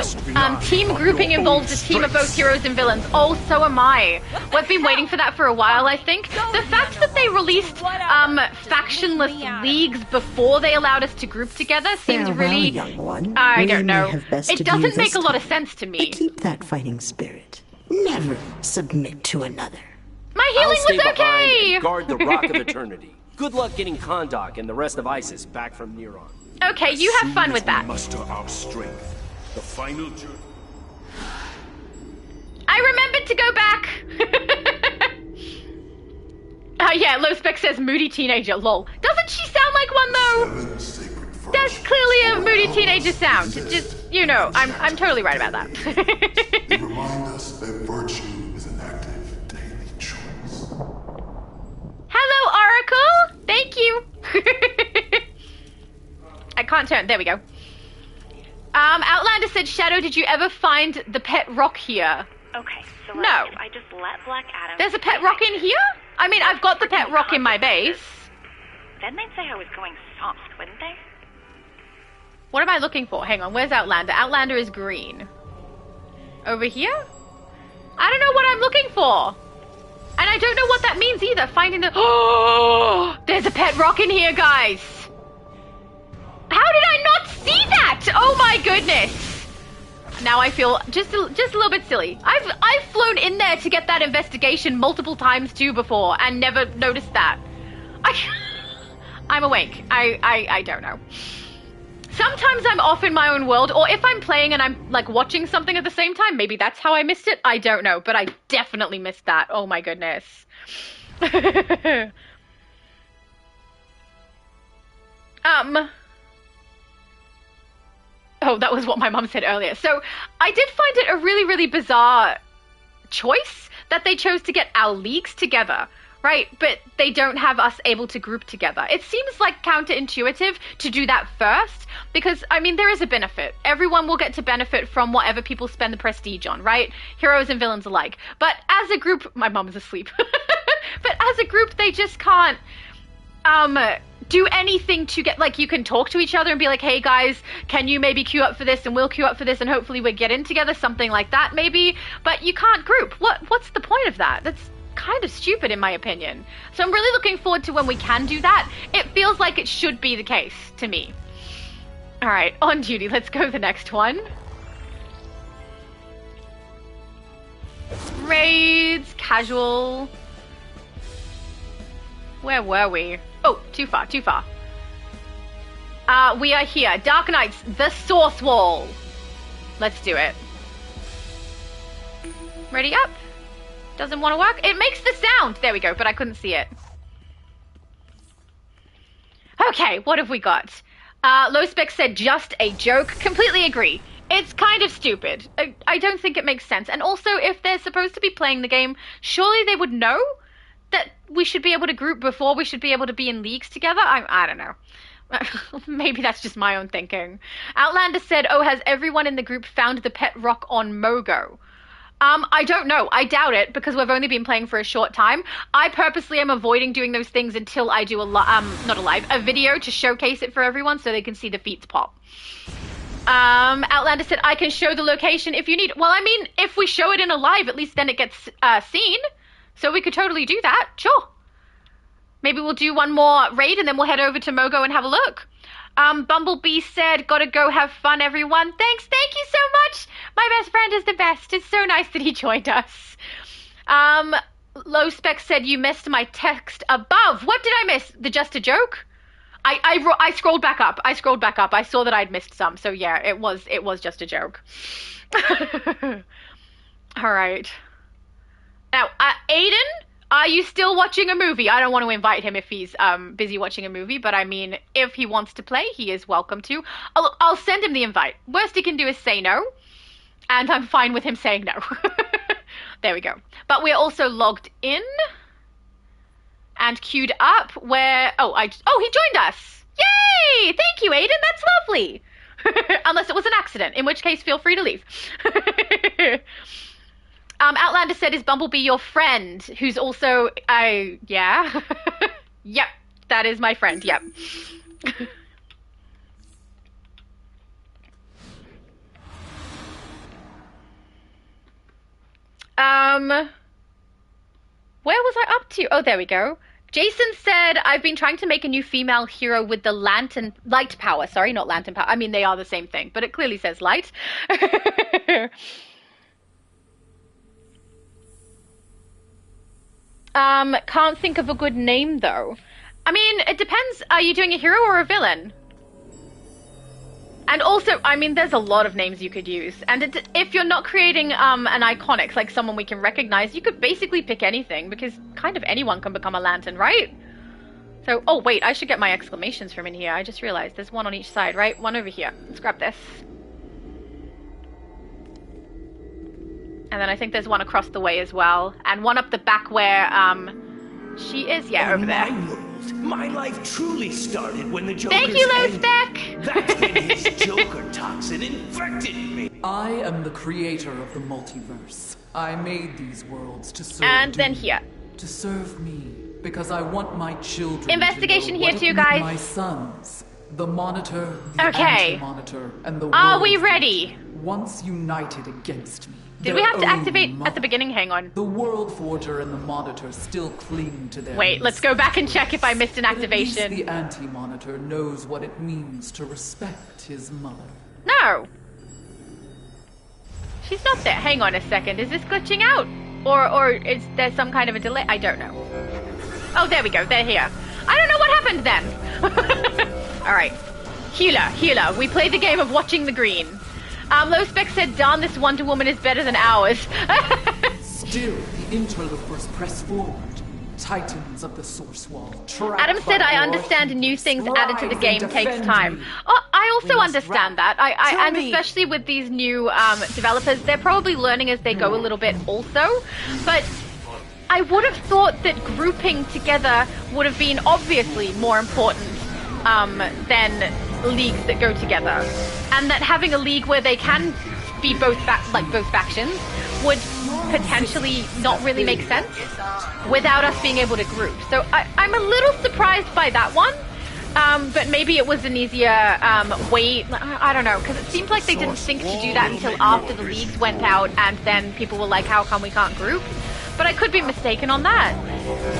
team grouping involves a team of both heroes and villains. Oh, so am I. We've been waiting for that for a while, I think. The fact that they released factionless leagues before they allowed us to group together seems really...
young one.
I don't know.
It
It doesn't make a lot of sense to me.
But keep that fighting spirit. Never submit to another.
My healing
I'll stay
was
behind
okay!
and guard the Rock of Eternity. Good luck getting Kondok and the rest of ISIS back from Neron.
Okay, you have fun with that.
Muster our strength. The final journey.
I remembered to go back. Yeah, Low Spec says moody teenager, lol. Doesn't she sound like one though? That's clearly a moody teenager sound. It's just, you know, I'm totally right about that.
They remind us that virtue is an active daily choice.
Hello, Oracle! Thank you! I can't turn. There we go. Outlander said, Shadow, did you ever find the pet rock here?
Okay, so
no.
If I just let Black Adam...
There's a pet rock in here? I mean, I've got the pet rock in my base.
Then they'd say I was going soft, wouldn't they?
What am I looking for? Hang on, where's Outlander? Outlander is green. Over here? I don't know what I'm looking for. And I don't know what that means either. Finding the... Oh! There's a pet rock in here, guys! How did I not see that? Oh my goodness! Now I feel just a little bit silly. I've flown in there to get that investigation multiple times too before and never noticed that. I'm awake. I don't know. Sometimes I'm off in my own world, or if I'm playing and I'm like watching something at the same time, maybe that's how I missed it. I don't know, but I definitely missed that. Oh my goodness. Oh, that was what my mum said earlier. So I did find it a really, really bizarre choice that they chose to get our leagues together, right? But they don't have us able to group together. It seems like counterintuitive to do that first because, I mean, there is a benefit. Everyone will get to benefit from whatever people spend the prestige on, right? Heroes and villains alike. But as a group, my mum is asleep. But as a group, they just can't do anything to get, like, you can talk to each other and be like, hey guys, can you maybe queue up for this and we'll queue up for this and hopefully we'll get in together, something like that maybe, but you can't group. What's the point of that? That's kind of stupid in my opinion. So I'm really looking forward to when we can do that. It feels like it should be the case to me. All right, on duty, let's go to the next one. Raids, casual. Where were we? Oh, too far. We are here. Dark Knights, the Source Wall. Let's do it. Ready up? Doesn't want to work? It makes the sound. There we go, but I couldn't see it. Okay, what have we got? Low Spec said just a joke. Completely agree. It's kind of stupid. I don't think it makes sense. And also, if they're supposed to be playing the game, surely they would know that we should be able to group before we should be able to be in leagues together? I don't know. Maybe that's just my own thinking. Outlander said, oh, has everyone in the group found the pet rock on Mogo? I don't know. I doubt it because we've only been playing for a short time. I purposely am avoiding doing those things until I do a video to showcase it for everyone so they can see the feats pop. Outlander said, I can show the location if you need. Well, I mean, if we show it in a live, at least then it gets seen. So we could totally do that. Sure. Maybe we'll do one more raid and then we'll head over to Mogo and have a look. Bumblebee said, gotta go have fun, everyone. Thanks. Thank you so much. My best friend is the best. It's so nice that he joined us. Low Spec said, you missed my text above. What did I miss? The just a joke? I scrolled back up. I saw that I'd missed some. So yeah, it was just a joke. All right. Now, Aiden, are you still watching a movie? I don't want to invite him if he's busy watching a movie, but I mean, if he wants to play, he is welcome to. I'll send him the invite. Worst he can do is say no, and I'm fine with him saying no. There we go. But we're also logged in and queued up where... Oh, he joined us! Yay! Thank you, Aiden. That's lovely. Unless it was an accident, in which case feel free to leave. Outlander said, is Bumblebee your friend? Who's also, yeah. Yep, that is my friend, yep. Where was I up to? Oh, there we go. Jason said, I've been trying to make a new female hero with the light power. Sorry, not lantern power. I mean, they are the same thing, but it clearly says light. Can't think of a good name, though. I mean, it depends. Are you doing a hero or a villain? And also, I mean, there's a lot of names you could use. And if you're not creating an iconic, like someone we can recognize, you could basically pick anything, because kind of anyone can become a lantern, right? So, oh wait, I should get my exclamations from in here. I just realized there's one on each side, right? One over here. Let's grab this. And then I think there's one across the way as well. And one up the back where, she is, yeah, over there.
My life truly started when the Joker's
Thank you, Lowspec!
That's when his Joker toxin infected me.
I am the creator of the multiverse. I made these worlds to serve
And then here.
To serve me, because I want my children
Investigation
to know
here
what
too,
it
guys.
My sons, the Monitor, the
Okay.
Anti-Monitor, and the
Are we
World
ready?
Once united against me.
Did we have to activate at the beginning? Hang on.
The World Forger and the Monitor still cling to their
Wait, let's go back and check if I missed an activation.
At least the Anti-Monitor knows what it means to respect his mother.
No. She's not there. Hang on a second. Is this glitching out? Or is there some kind of a delay? I don't know. Oh, there we go. They're here. I don't know what happened then. All right. Healer. We play the game of watching the green. Lowspec said, darn, this Wonder Woman is better than ours.
Still, the interlopers press forward. Titans of the Source Wall.
Adam said, I understand new things added to the game takes time. Oh, I also understand that. And especially with these new developers, they're probably learning as they go a little bit also. But I would have thought that grouping together would have been obviously more important than leagues that go together, and that having a league where they can be both factions would potentially not really make sense without us being able to group. So I'm a little surprised by that one, but maybe it was an easier way. I don't know, because it seems like they didn't think to do that until after the leagues went out, and then people were like, how come we can't group? But I could be mistaken on that.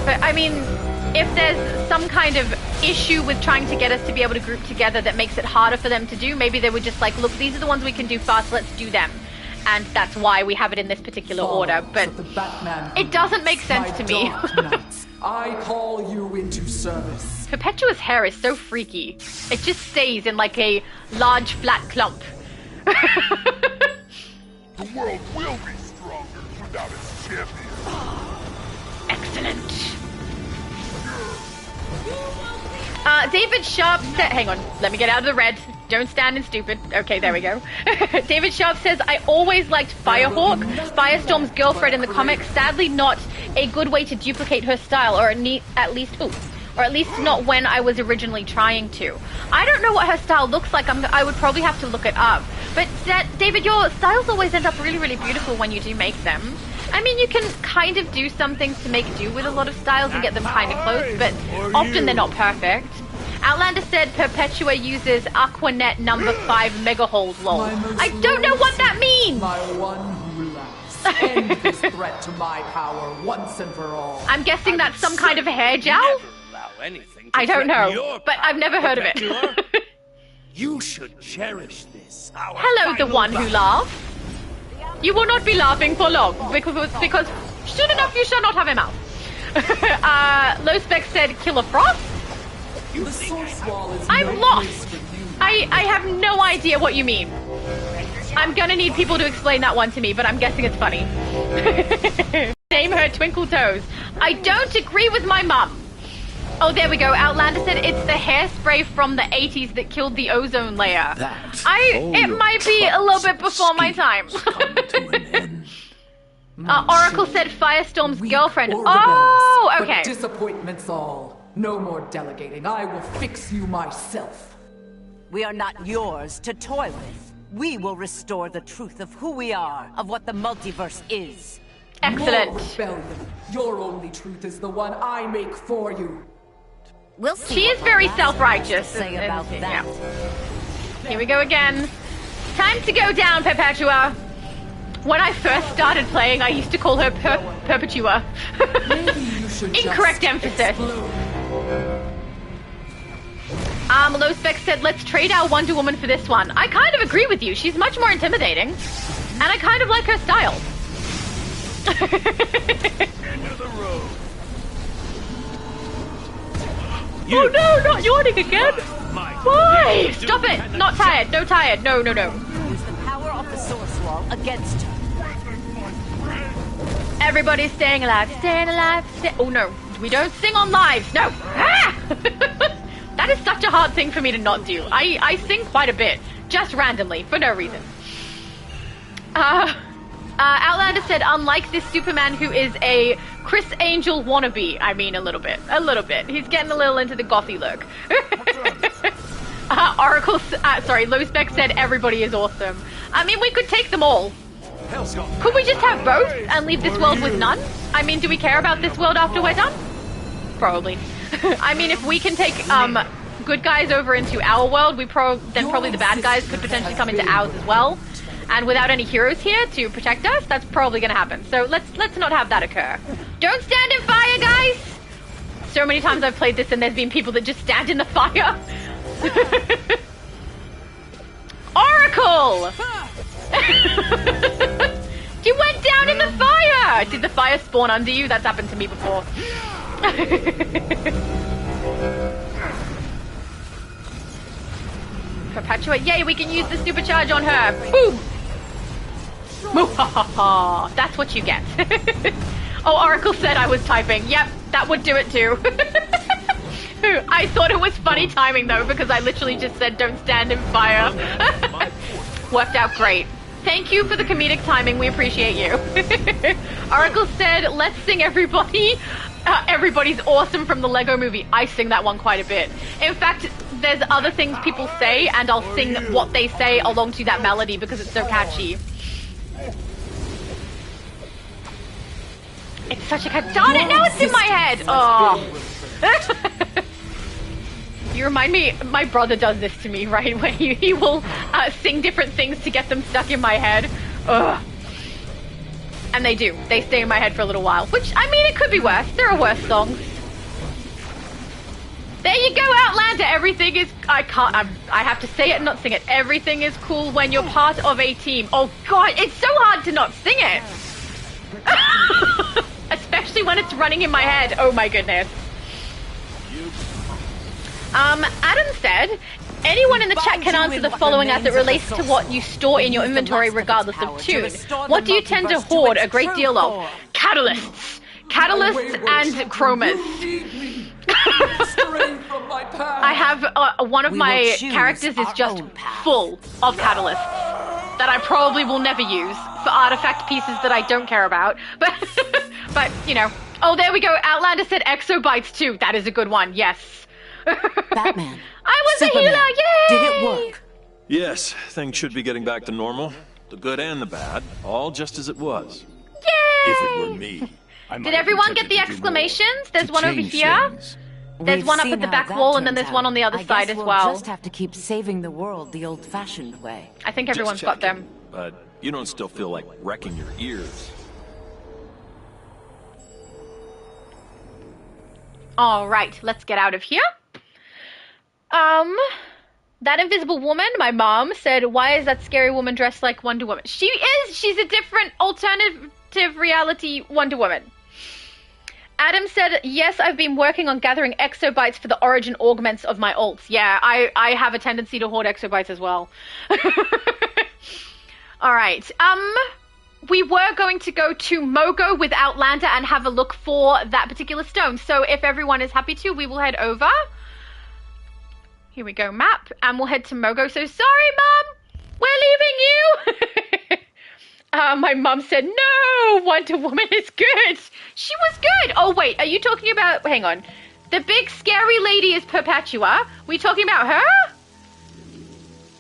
But I mean, if there's some kind of issue with trying to get us to be able to group together that makes it harder for them to do, maybe they were just like, look, these are the ones we can do fast, let's do them. And that's why we have it in this particular order. But it doesn't make sense to me.
I call you into service.
Perpetua's hair is so freaky. It just stays in like a large flat clump.
The world will be stronger without its champion.
Excellent. David Sharp said, hang on, let me get out of the red. Don't stand in stupid. Okay, there we go. David Sharp says, I always liked Firehawk, Firestorm's girlfriend in the comics. Sadly, not a good way to duplicate her style, or at least not when I was originally trying to. I don't know what her style looks like. I would probably have to look it up. But David, your styles always end up really, really beautiful when you do make them. I mean, you can kind of do some things to make do with a lot of styles and get them kind of close, but often they're not perfect. Outlander said Perpetua uses Aquanet number 5 Megahold lol. I don't know what that means!
My one who laughs. End this threat to my power once and for all.
I'm guessing that's some kind of hair gel? I don't know, but I've never heard of it.
You should cherish this.
Hello, the one who laughs. You will not be laughing for long, because soon enough you shall not have a mouth. Lowspec said Killer Frost?
The Source Wall is
I'm lost. I have no idea what you mean. I'm gonna need people to explain that one to me, but I'm guessing it's funny. Name her Twinkle Toes. I don't agree with my mum. Oh, there we go. Outlander said it's the hairspray from the 80s that killed the ozone layer. It might be a little bit before my time. Oracle said Firestorm's girlfriend. Oh, okay.
But disappointments all. No more delegating. I will fix you myself.
We are not yours to toy with. We will restore the truth of who we are, of what the multiverse is.
Excellent.
More rebellion. Your only truth is the one I make for you.
We'll see.
She is very self-righteous.
Say about that.
Yeah. Here we go again. Time to go down, Perpetua. When I first started playing, I used to call her Perpetua. Incorrect emphasis. Low Spec said, let's trade our Wonder Woman for this one. I kind of agree with you. She's much more intimidating. And I kind of like her style.
End of the road.
Oh no, not yawning again! Why? Stop it! Not tired, no tired, no.
Use the power of the source wall against her.
Everybody's staying alive, oh no, we don't sing on lives, no! Ah! That is such a hard thing for me to not do. I sing quite a bit, just randomly, for no reason. Outlander said, unlike this Superman who is a Chris Angel wannabe, I mean a little bit. He's getting a little into the gothy look. Low Spec said everybody is awesome. I mean, we could take them all. Could we just have both and leave this world with none? I mean, do we care about this world after we're done? Probably. I mean, if we can take good guys over into our world, then probably the bad guys could potentially come into ours as well. And without any heroes here to protect us, that's probably going to happen. So let's not have that occur. Don't stand in fire, guys! So many times I've played this and there's been people that just stand in the fire. Oracle! You went down in the fire! Did the fire spawn under you? That's happened to me before. Perpetuate. Yay, we can use the supercharge on her. Boom! That's what you get. Oh, Oracle said I was typing. Yep, that would do it too. I thought it was funny timing though, because I literally just said don't stand in fire. Worked out great. Thank you for the comedic timing, we appreciate you. Oracle said, let's sing everybody. Everybody's awesome from the Lego movie. I sing that one quite a bit. In fact, there's other things people say and I'll sing what they say along to that melody because it's so catchy. It's such a catchy... Darn it, now it's in my head! Oh. You remind me, my brother does this to me, right? Where he will sing different things to get them stuck in my head. Ugh. And they do. They stay in my head for a little while. Which, I mean, it could be worse. There are worse songs. There you go, Outlander. Everything is... I have to say it and not sing it. Everything is cool when you're part of a team. Oh, God. It's so hard to not sing it. Especially when it's running in my head. Oh, my goodness. Adam said, anyone in the chat can answer the following as it relates to what you store in your inventory regardless of tune. What do you tend to hoard a great deal of? Catalysts. Catalysts and chromas. I have one of my characters is just full of catalysts that I probably will never use for artifact pieces that I don't care about. But, you know. Oh, there we go. Outlander said exobytes too. That is a good one. Yes.
Batman.
I was
Superman.
a healer, yay!
Did it work?
Yes, things should be getting back to normal. The good and the bad, all just as it was.
Yay!
If it were me,
Did everyone get the exclamations? There's one over here. There's one up at the back wall, and then there's one on the other side as well.
We'll just have to keep saving the world the old-fashioned way.
I think everyone's got them.
But you don't still feel like wrecking your ears.
All right, let's get out of here. That invisible woman, my mom said, why is that scary woman dressed like Wonder Woman? She's a different alternative reality Wonder Woman. Adam said, yes, I've been working on gathering exobytes for the origin augments of my alts. Yeah, I have a tendency to hoard exobytes as well. All right. We were going to go to Mogo with Outlander and have a look for that particular stone. So if everyone is happy to, we will head over. Here we go, map. And we'll head to Mogo. So sorry, Mum. We're leaving you. My mum said, no, Wonder Woman is good. She was good. Oh, wait, are you talking about... Hang on. The big scary lady is Perpetua. Were you talking about her?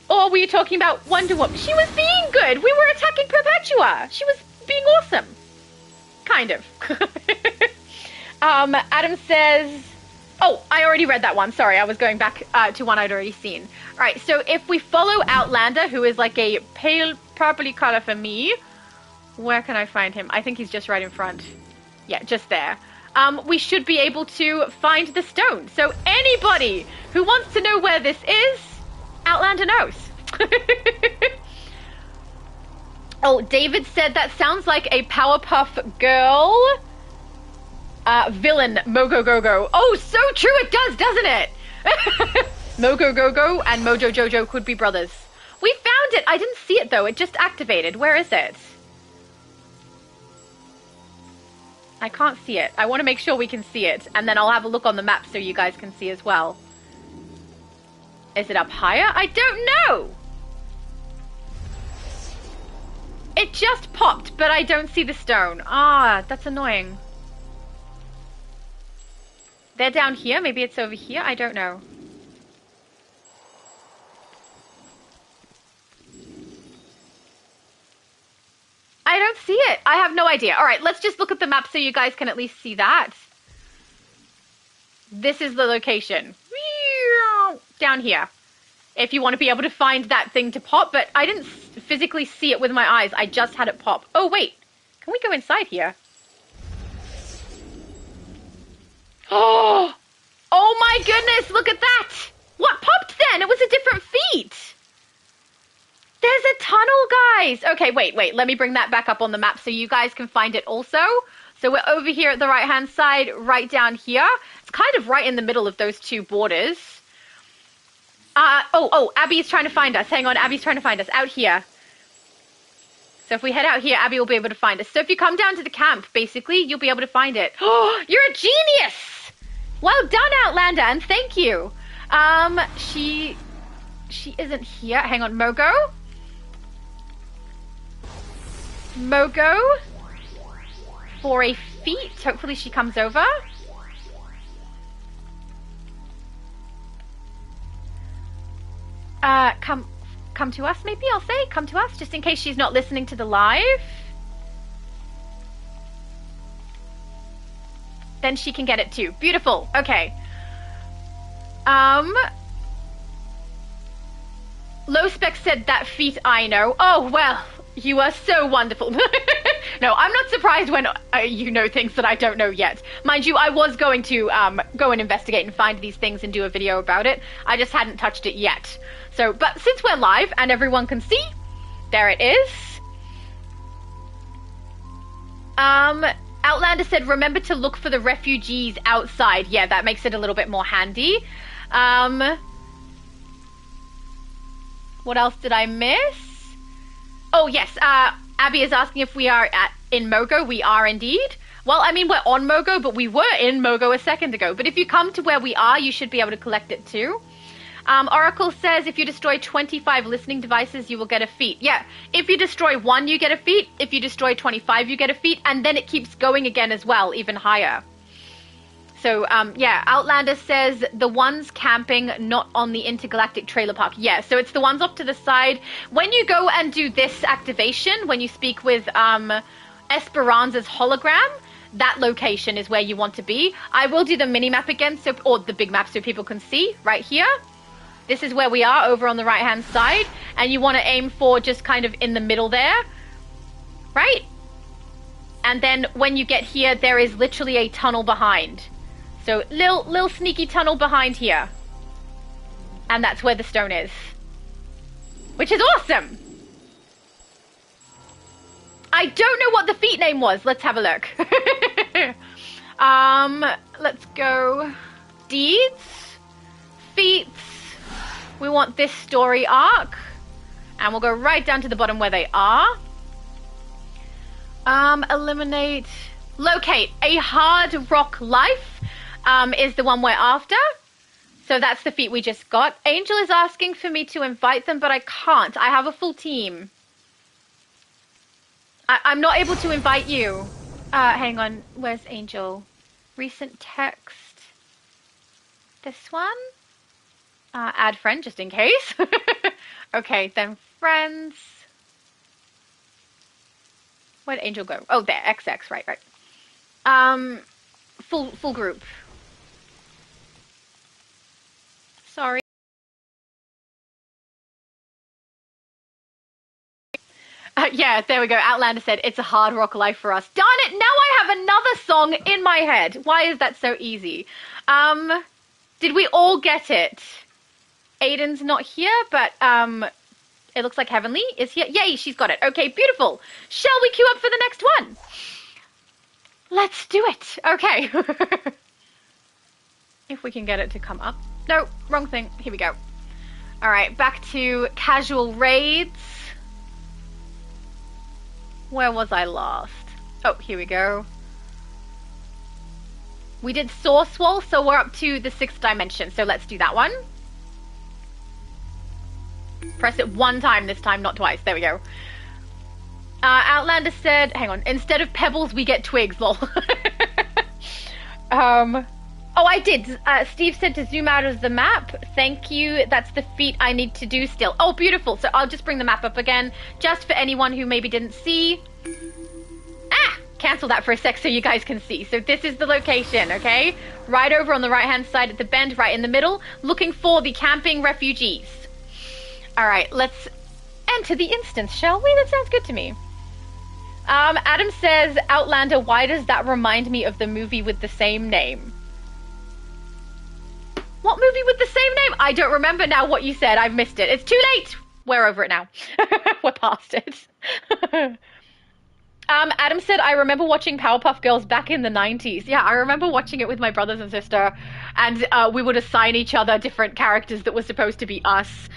Or were you talking about Wonder Woman? She was being good. We were attacking Perpetua. She was being awesome. Kind of. Adam says... Oh, I already read that one. Sorry, I was going back to one I'd already seen. All right, so if we follow Outlander, who is like a pale purpley color for me, Where can I find him? I think he's just right in front. Yeah, just there. We should be able to find the stone. So anybody who wants to know where this is, Outlander knows. Oh, David said that sounds like a Powerpuff Girl villain, Mogo Go-Go. Oh, so true it does, doesn't it? Mogo Go-Go and Mojo Jojo could be brothers. We found it! I didn't see it though, it just activated. Where is it? I can't see it. I want to make sure we can see it, and then I'll have a look on the map so you guys can see as well. Is it up higher? I don't know! It just popped, but I don't see the stone. Ah, that's annoying. They're down here. Maybe it's over here. I don't know. I don't see it. I have no idea. All right, let's just look at the map so you guys can at least see that. This is the location. Down here. If you want to be able to find that thing to pop, but I didn't physically see it with my eyes. I just had it pop. Oh, wait. Can we go inside here? Oh! Oh my goodness, look at that! What popped then? It was a different feat! There's a tunnel, guys! Okay, wait. Let me bring that back up on the map so you guys can find it also. So we're over here at the right-hand side, right down here. It's kind of right in the middle of those two borders. Abby's trying to find us. Hang on, Abby's trying to find us. Out here. So if we head out here, Abby will be able to find us. So if you come down to the camp, basically, you'll be able to find it. Oh, you're a genius! Well done, Outlander, and thank you. She isn't here. Hang on, Mogo? Mogo? For a feat. Hopefully she comes over. Come to us, maybe, I'll say. Come to us, just in case she's not listening to the live. Then she can get it too. Beautiful. Okay. Low Spec said that feat I know. Oh, well, you are so wonderful. No, I'm not surprised when you know things that I don't know yet. Mind you, I was going to go and investigate and find these things and do a video about it. I just hadn't touched it yet. So, but since we're live and everyone can see, there it is. Outlander said, remember to look for the refugees outside. Yeah, that makes it a little bit more handy. What else did I miss? Oh, yes. Abby is asking if we are in Mogo. We are indeed. Well, I mean, we're on Mogo, but we were in Mogo a second ago. But if you come to where we are, you should be able to collect it too. Oracle says if you destroy 25 listening devices, you will get a feat. Yeah, if you destroy 1, you get a feat. If you destroy 25, you get a feat. And then it keeps going again as well, even higher. So, yeah, Outlander says the ones camping, not on the intergalactic trailer park. Yeah, so it's the ones off to the side. When you go and do this activation, when you speak with Esperanza's hologram, that location is where you want to be. I will do the mini-map again, or the big map so people can see right here. This is where we are over on the right-hand side. And you want to aim for just kind of in the middle there. Right? And then when you get here, there is literally a tunnel behind. So, little sneaky tunnel behind here. And that's where the stone is. Which is awesome! I don't know what the feat name was. Let's have a look. Let's go. Deeds. Feats. We want this story arc. And we'll go right down to the bottom where they are. Eliminate. Locate. A hard rock life is the one we're after. So that's the feat we just got. Angel is asking for me to invite them, but I can't. I have a full team. I'm not able to invite you. Hang on. Where's Angel? Recent text. This one? Add friend, just in case. Okay, then friends. Where'd Angel go? Oh, there. XX. Right. Full group. Sorry. Yeah, there we go. Outlander said, it's a hard rock life for us. Darn it, now I have another song in my head. Why is that so easy? Did we all get it? Aiden's not here, but it looks like Heavenly is here. Yay, she's got it. Okay, beautiful. Shall we queue up for the next one? Let's do it. Okay. If we can get it to come up. No, wrong thing. Here we go. All right, back to casual raids. Where was I last? Oh, here we go. We did Sourcewall, so we're up to the 6th dimension. So let's do that one. Press it one time this time, not twice. There we go. Outlander said, hang on, instead of pebbles, we get twigs, lol. Oh, I did. Steve said to zoom out of the map. Thank you. That's the feat I need to do still. Oh, beautiful. So I'll just bring the map up again, just for anyone who maybe didn't see. Cancel that for a sec so you guys can see. So this is the location, okay? Right over on the right-hand side at the bend, right in the middle, looking for the camping refugees. All right, let's enter the instance, shall we? That sounds good to me. Adam says, Outlander, why does that remind me of the movie with the same name? What movie with the same name? I don't remember now what you said. I've missed it. It's too late. We're over it now. We're past it. Adam said, I remember watching Powerpuff Girls back in the 90s. Yeah, I remember watching it with my brothers and sister, and we would assign each other different characters that were supposed to be us.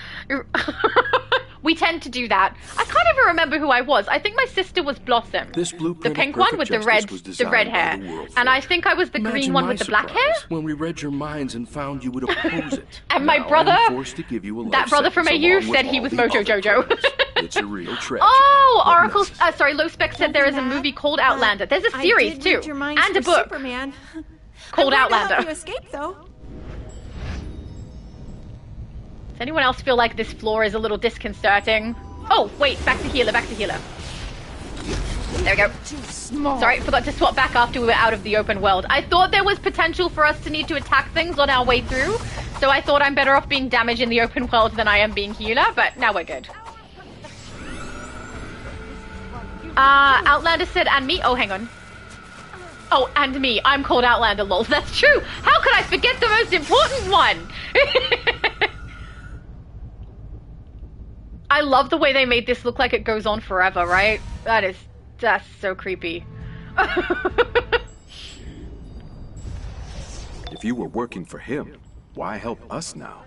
We tend to do that. I can't even remember who I was. I think my sister was Blossom.
This blueprint
the pink one with the red hair. And I think I was the green one with the black hair.
When we read your minds and found you would oppose it.
And my brother,
forced to give you a
that brother from AU said he was Mojo Jojo.
It's a real tragedy.
Oh, Oracle, Low Spec said there is a movie called Outlander. There's a series too, and a book
Superman.
called Outlander.
Help you escape, though.
Does anyone else feel like this floor is a little disconcerting? Oh, wait, back to healer. There we go. Sorry, forgot to swap back after we were out of the open world. I thought there was potential for us to need to attack things on our way through, so I thought I'm better off being damaged in the open world than I am being healer, but now we're good. Outlander said, and me? Oh, hang on. Oh, and me. I'm called Outlander, lol. That's true. How could I forget the most important one? I love the way they made this look like it goes on forever, right? That's so creepy.
If you were working for him, why help us now?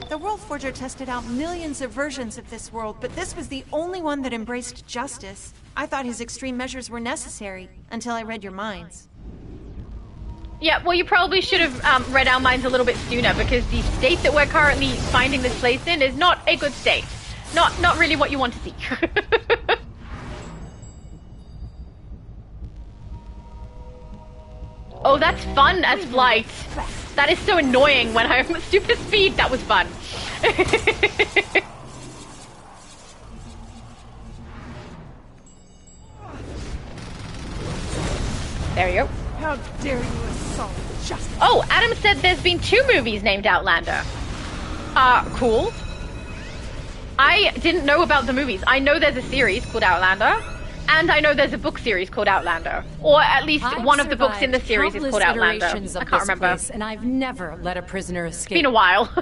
The World Forger tested out millions of versions of this world, but this was the only one that embraced justice. I thought his extreme measures were necessary, until I read your minds.
Yeah, well, you probably should have read our minds a little bit sooner, because the state that we're currently finding this place in is not a good state. Not really what you want to see. Oh, that's fun as flight. That is so annoying when I'm at super speed. That was fun. There you go.
How dare you assault justice?
Oh, Adam said there's been 2 movies named Outlander. Cool. I didn't know about the movies. I know there's a series called Outlander, and I know there's a book series called Outlander. Or at least one of the books in the series is called Outlander. I can't remember.
And I've never let a prisoner escape.
It's been a while.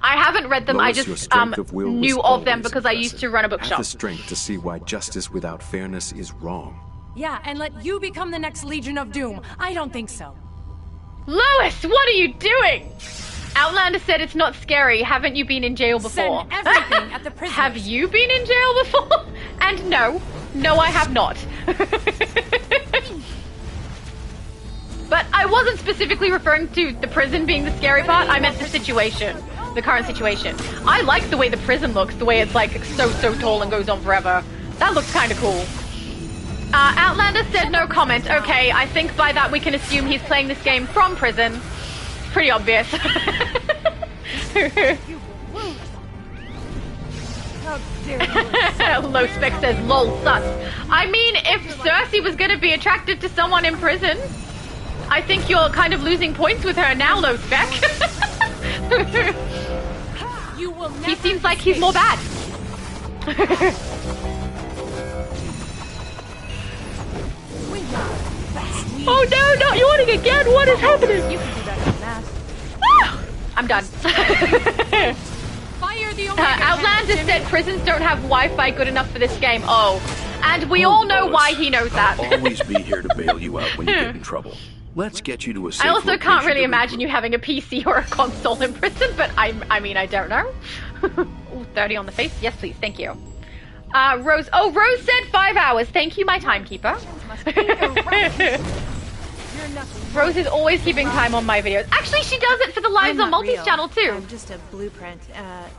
I haven't read them.
Lois,
I just knew of them because I used to run a bookshop.
Have the strength to see why justice without fairness is wrong.
Yeah, and let you become the next Legion of Doom. I don't think so.
Lois, what are you doing? Outlander said it's not scary. Haven't you been in jail before?
Send everything at the prison.
Have you been in jail before? And no, I have not. But I wasn't specifically referring to the prison being the scary part. I meant the situation, the current situation. I like the way the prison looks, the way it's like so tall and goes on forever. That looks kind of cool. Outlander said no comment. Okay, I think by that we can assume he's playing this game from prison. Pretty obvious. Low Spec says lol sus. I mean, if Cersei was going to be attracted to someone in prison, I think you're kind of losing points with her now, Low Spec. He seems like he's more bad. Oh no, not yawning again! What is happening?
You can do better than that.
I'm done.
Fire the
Outlander said prisons don't have Wi-Fi good enough for this game. Oh, and we all know why he knows that.
I'll always be here to bail you out when you get in trouble. Let's get you to a safe
I also can't really
location
imagine you having a PC or a console in prison, but I mean, I don't know. Ooh, 30 on the face. Yes, please. Thank you. Rose. Oh, Rose said 5 hours. Thank you, my timekeeper. Rose is always keeping time on my videos. Actually, she does it for the Lives on Multi's channel too.
I'm just a blueprint,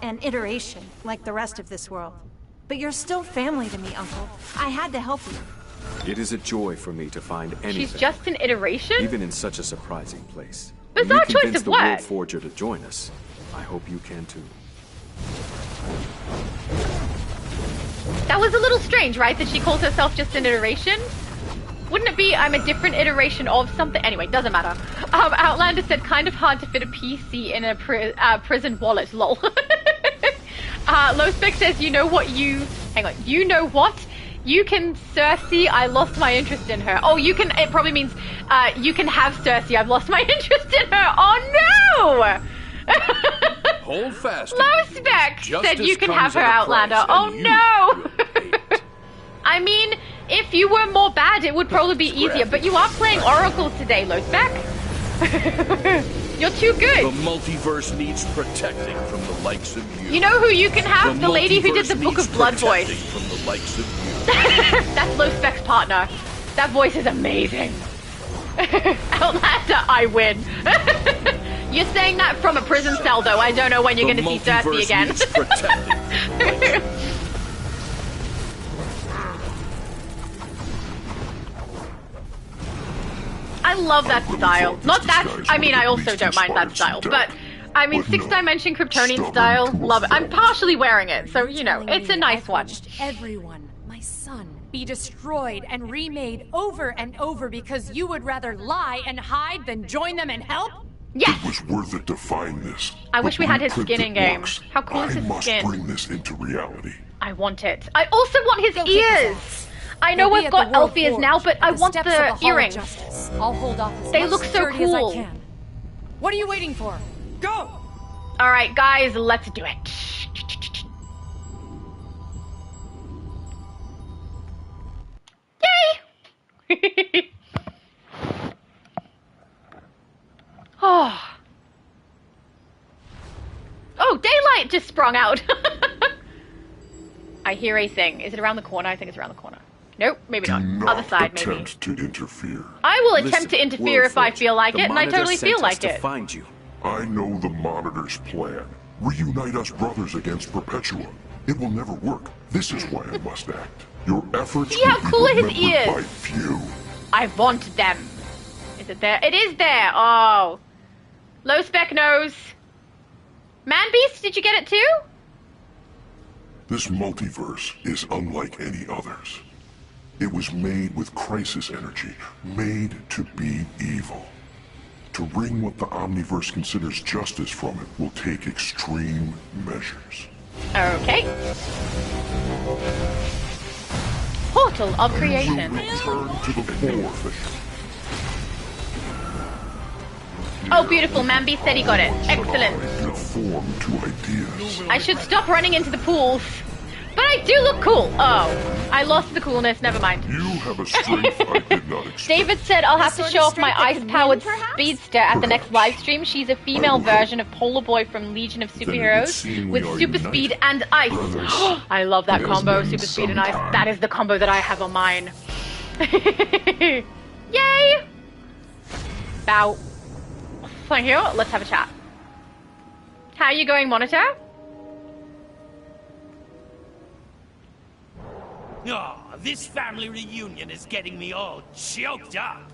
an iteration, like the rest of this world. But you're still family to me, Uncle. I had to help you.
It is a joy for me to find anything.
She's just an iteration?
Even in such a surprising place.
Bizarre choice of
convince the
word.
World Forger to join us. I hope you can too.
That was a little strange, right? That she calls herself just an iteration? Wouldn't it be I'm a different iteration of something? Anyway, doesn't matter. Outlander said kind of hard to fit a PC in a prison wallet, lol. Low Spec says, you know what you... Hang on. You know what? You can Cersei, I lost my interest in her. Oh, you can... It probably means you can have Cersei, I've lost my interest in her. Oh, no!
Hold fast.
Low Spec said you can have her, Outlander. Oh, no! I mean, if you were more bad, it would probably be easier. But you are playing Oracle today, Low Spec. You're too good.
The multiverse needs protecting from the likes of you.
You know who you can have? The lady who did the Book of Blood voice.
From the likes of you.
That's Low Spec's partner. That voice is amazing. Outlander, I win. You're saying that from a prison cell, though. I don't know when you're going to see Cersei again. I love that style. Not that, I mean, I also don't mind that style, but I mean, 6th Dimension Kryptonian style, love it. I'm partially wearing it, so, you know, it's a nice one.
Everyone, my son, be destroyed and remade over and over because you would rather lie and hide than join them and help?
Yes!
It was worth it to find this.
I wish we had his skin in game. How cool is his skin?
I must bring this into reality.
I want it. I also want his ears! I know we've got elf ears now, but I want the earrings.
I'll hold off as
they
much
look so
security as I
cool.
can. What are you waiting for? Go!
Alright, guys, let's do it. Yay! Oh. Oh, daylight just sprung out. I hear a thing. Is it around the corner? I think it's around the corner. Nope, maybe not. Other side, maybe.
Attempt to interfere.
I will attempt to interfere if I feel like it, and I totally feel like it.
Find you.
I know the Monitor's plan. Reunite us brothers against Perpetua. It will never work. This is why I must act. Your efforts
See how cool are his
by
ears?
few.
I want them. Is it there? It is there. Oh. Low Spec knows. Man Beast, did you get it too?
This multiverse is unlike any others. It was made with crisis energy, made to be evil. To wring what the Omniverse considers justice from it will take extreme measures.
Okay. Portal of Creation.
Return to the forefront.
Oh, beautiful. Manby said he got it. Excellent.
Form to ideas.
I should stop running into the pools. But I do look cool. Oh, I lost the coolness. Never mind.
You have a strength I did not expect.
David said I'll have to show off my ice-powered speedster at the next live stream. She's a female version of Polar Boy from Legion of Superheroes with super speed and ice. I love that combo, super speed and ice. That is the combo that I have on mine. Yay! Bow. Thank you. Let's have a chat. How are you going, Monitor?
Oh, this family reunion is getting me all choked up.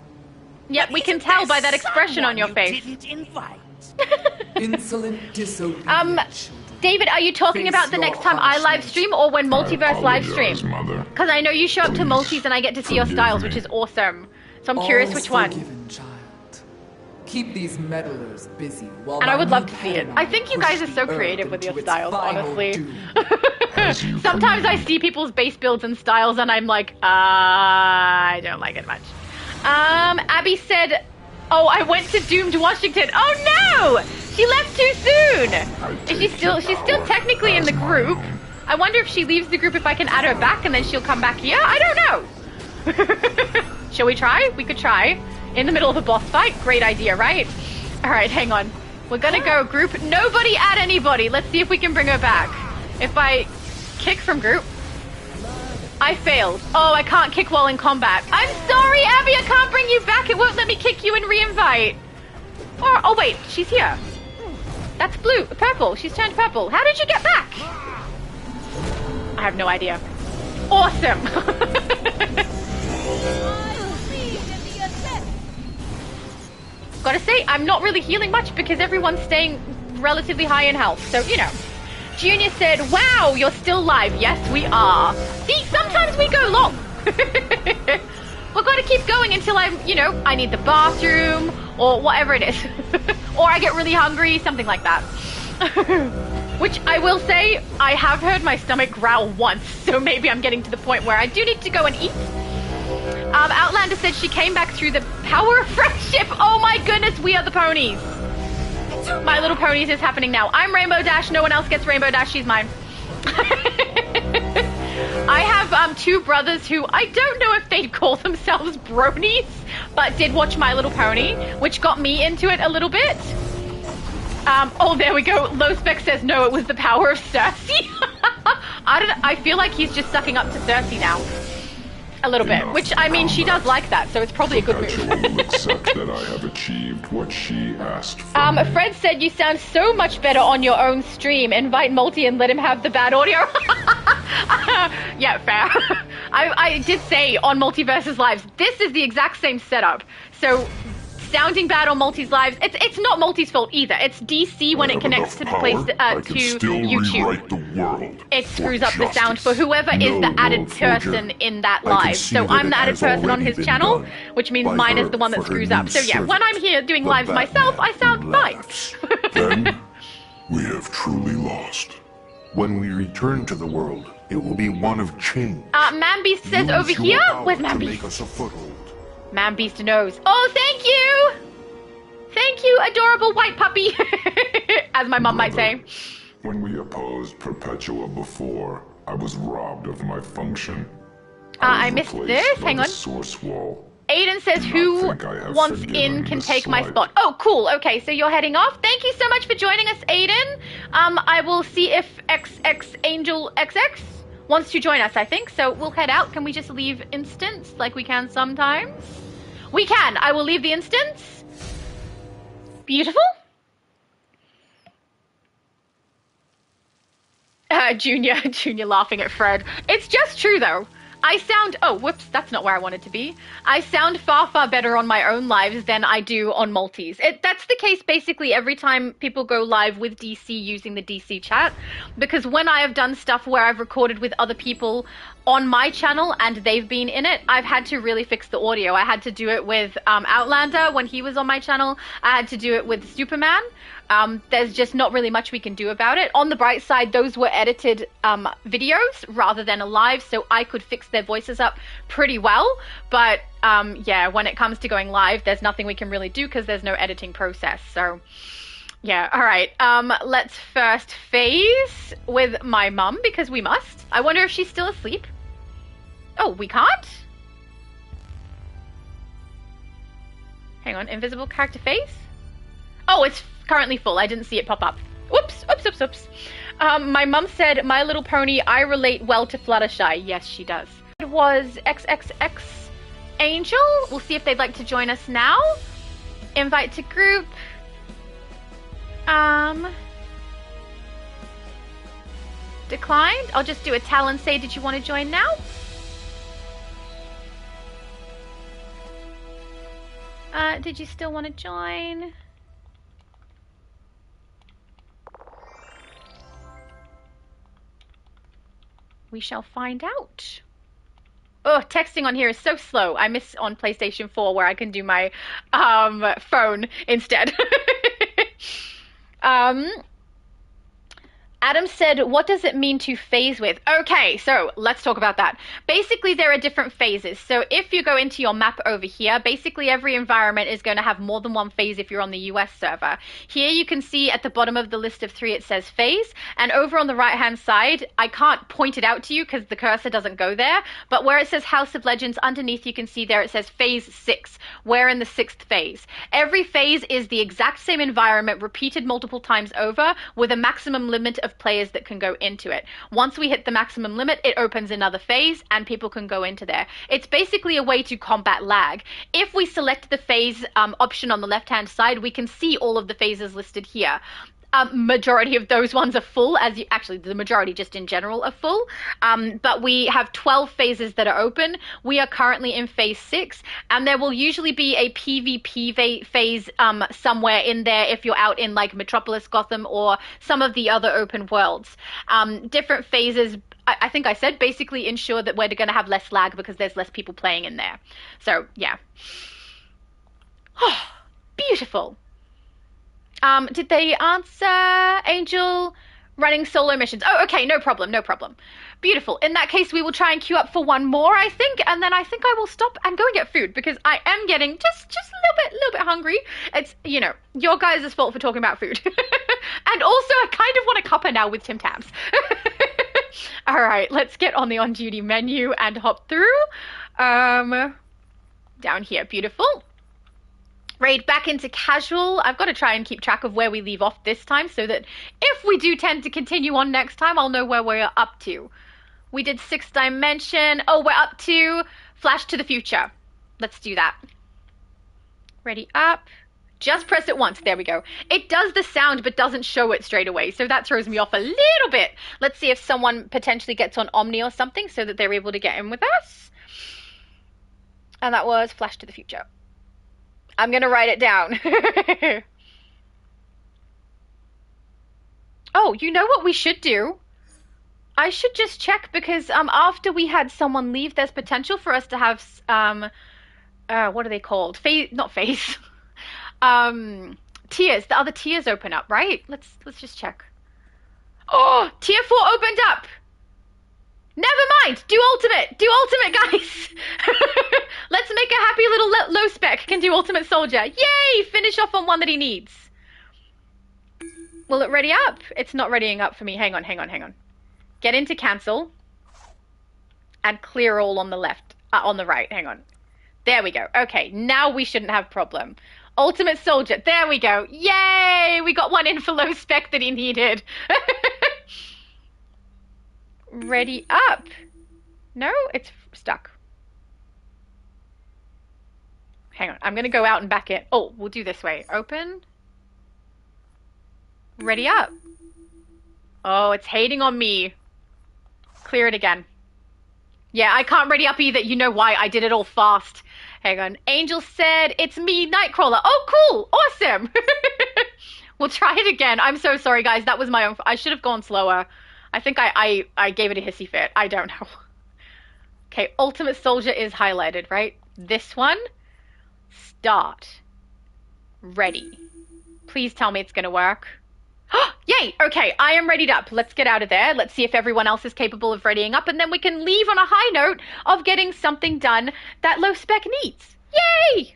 Yep, we can tell by that expression on your face.
Didn't invite.
Insolent, disobedient.
David, are you talking about the next time I live stream or when Multiverse live stream? Because I know you show up to Multis and I get to see your styles, which is awesome. So I'm curious which one.
Keep these meddlers busy while
and I would love to see it. I think you guys are so creative with your styles, honestly. Sometimes I see people's base builds and styles and I'm like, I don't like it much. Abby said, oh, I went to Doomed Washington. Oh no! She left too soon! Is she's still technically in the group. I wonder if she leaves the group if I can add her back and then she'll come back here? I don't know. Shall we try? We could try. In the middle of a boss fight? Great idea, right? Alright, hang on. We're gonna go group. Nobody add anybody. Let's see if we can bring her back. If I kick from group. I failed. Oh, I can't kick while in combat. I'm sorry, Abby, I can't bring you back. It won't let me kick you and re-invite. Or, oh wait, she's here. That's blue, purple. She's turned purple. How did you get back? I have no idea. Awesome. Gotta say, I'm not really healing much because everyone's staying relatively high in health. So, you know. Junior said, wow, you're still live. Yes, we are. See, sometimes we go long. We've got to keep going until I'm, you know, I need the bathroom or whatever it is. Or I get really hungry, something like that. Which I will say, I have heard my stomach growl once. So maybe I'm getting to the point where I do need to go and eat. Outlander said she came back through the power of friendship. Oh my goodness, we are the ponies. My Little Ponies is happening now. I'm Rainbow Dash. No one else gets Rainbow Dash. She's mine. I have two brothers who I don't know if they'd call themselves bronies, but did watch My Little Pony, which got me into it a little bit. Oh, there we go. Low Spec says no, it was the power of Cersei. I feel like he's just sucking up to Cersei now. A little bit, which I mean, she does like that, so it's probably a good move.
will accept that I have achieved what she asked for.
Fred said you sound so much better on your own stream. Invite Multi and let him have the bad audio. Yeah, fair. I did say on Multiverse's lives, this is the exact same setup. So sounding bad on Multi's lives, it's not Multi's fault either. It's DC when it connects to the place to YouTube.
The world.
It screws up the sound for whoever is the added person in that live. So I'm the added person on his channel, which means mine is the one that screws up. So yeah, when I'm here doing lives myself, I sound fine.
Then we have truly lost. When we return to the world, it will be one of change.
Manbeast says over here. Where's Manbeast? Manbeast knows. Oh, thank you! Thank you, adorable white puppy! As my mom might say.
When we opposed Perpetua before, I was robbed of my function.
I missed this. Hang on.
Source wall.
Aiden says, who wants in can take my spot. Oh, cool. Okay, so you're heading off. Thank you so much for joining us, Aiden. I will see if XX Angel XX wants to join us, I think. So we'll head out. Can we just leave instance like we can sometimes? We can. I will leave the instance. Beautiful. Junior laughing at Fred. It's just true, though. I sound... Oh, whoops, that's not where I wanted to be. I sound far, far better on my own lives than I do on multis. That's the case basically every time people go live with DC using the DC chat. Because when I have done stuff where I've recorded with other people on my channel and they've been in it, I've had to really fix the audio. I had to do it with Outlander when he was on my channel. I had to do it with Superman. There's just not really much we can do about it. On the bright side, those were edited videos rather than a live, so I could fix their voices up pretty well. But yeah, when it comes to going live, there's nothing we can really do because there's no editing process. So yeah, all right. Let's first phase with my mum because we must. I wonder if she's still asleep. Oh, we can't? Hang on, invisible character phase? Oh, it's currently full. I didn't see it pop up. Whoops. My mum said, My Little Pony, I relate well to Fluttershy. Yes, she does. It was XXX Angel. We'll see if they'd like to join us now. Invite to group. Declined. I'll just do a tell and say, did you want to join now? Did you still want to join? We shall find out. Oh, texting on here is so slow. I miss on PlayStation 4 where I can do my phone instead. Adam said, what does it mean to phase with? Okay, so let's talk about that. Basically, there are different phases. So if you go into your map over here, basically every environment is going to have more than one phase if you're on the US server. Here you can see at the bottom of the list of 3, it says phase. And over on the right-hand side, I can't point it out to you because the cursor doesn't go there. But where it says House of Legends, underneath you can see there it says phase 6. We're in the 6th phase. Every phase is the exact same environment repeated multiple times over with a maximum limit of players that can go into it. Once we hit the maximum limit, it opens another phase and people can go into there. It's basically a way to combat lag. If we select the phase option on the left-hand side, we can see all of the phases listed here. Majority of those ones are full, actually the majority just in general are full, but we have 12 phases that are open. We are currently in phase 6, and there will usually be a PvP phase somewhere in there if you're out in like Metropolis, Gotham, or some of the other open worlds. Different phases, I think I said, basically ensure that we're going to have less lag because there's less people playing in there. So yeah. Oh, beautiful. Did they answer Angel running solo missions? Oh, okay, no problem, no problem. Beautiful. In that case, we will try and queue up for one more, I think, and then I think I will stop and go and get food because I am getting just a little bit hungry. It's, you know, your guys' fault for talking about food. And also, I kind of want a cuppa now with Tim Tams. All right, let's get on the on-duty menu and hop through. Down here, beautiful. Raid back into casual. I've got to try and keep track of where we leave off this time so that if we do tend to continue on next time, I'll know where we're up to. We did 6th dimension. Oh, we're up to Flash to the Future. Let's do that. Ready up. Just press it once. There we go. It does the sound but doesn't show it straight away, so that throws me off a little bit. Let's see if someone potentially gets on Omni or something so that they're able to get in with us. And that was Flash to the Future. I'm going to write it down. Oh, you know what we should do? I should just check because after we had someone leave, there's potential for us to have what are they called? Not phase. Tiers. The other tiers open up, right? Let's just check. Oh, tier 4 opened up. Never mind. Do ultimate, guys. Let's make a happy little low spec can do ultimate soldier. Yay! Finish off on one that he needs. Will it ready up? It's not readying up for me. Hang on. Get into cancel and clear all on the left, on the right. Hang on. There we go. Okay, now we shouldn't have problem. Ultimate soldier. There we go. Yay! We got one in for low spec that he needed. Ready up. No, it's stuck. Hang on, I'm gonna go out and back it. Oh, we'll do this way. Open. Ready up. Oh, it's hating on me. Clear it again. Yeah, I can't ready up either. You know why? I did it all fast. Hang on. Angel said, it's me, Nightcrawler. Oh, cool. Awesome. We'll try it again. I'm so sorry, guys. That was my own. I should have gone slower. I think I gave it a hissy fit. I don't know. Okay, Ultimate Soldier is highlighted, right? This one. Start. Ready. Please tell me it's going to work. Yay! Okay, I am readied up. Let's get out of there. Let's see if everyone else is capable of readying up, and then we can leave on a high note of getting something done that low spec needs. Yay!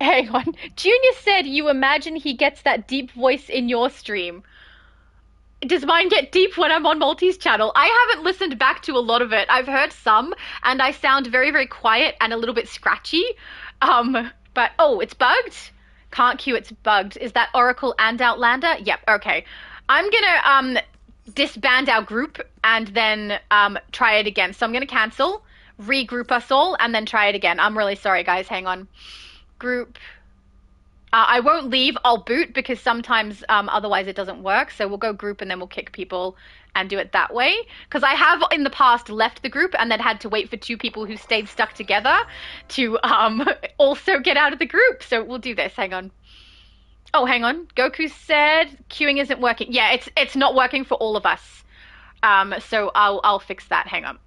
Hang on. Junior said you imagine he gets that deep voice in your stream. Does mine get deep when I'm on Multi's channel? I haven't listened back to a lot of it. I've heard some, and I sound very, very quiet and a little bit scratchy. But, oh, it's bugged? Can't queue, it's bugged. Is that Oracle and Outlander? Yep, okay. I'm gonna disband our group and then try it again. So I'm gonna cancel, regroup us all, and then try it again. I'm really sorry, guys. Hang on. Group. I won't leave. I'll boot because sometimes otherwise it doesn't work. So we'll go group and then we'll kick people and do it that way. Because I have in the past left the group and then had to wait for 2 people who stayed stuck together to also get out of the group. So we'll do this. Hang on. Oh, hang on. Goku said queuing isn't working. Yeah, it's not working for all of us. So I'll fix that. Hang on.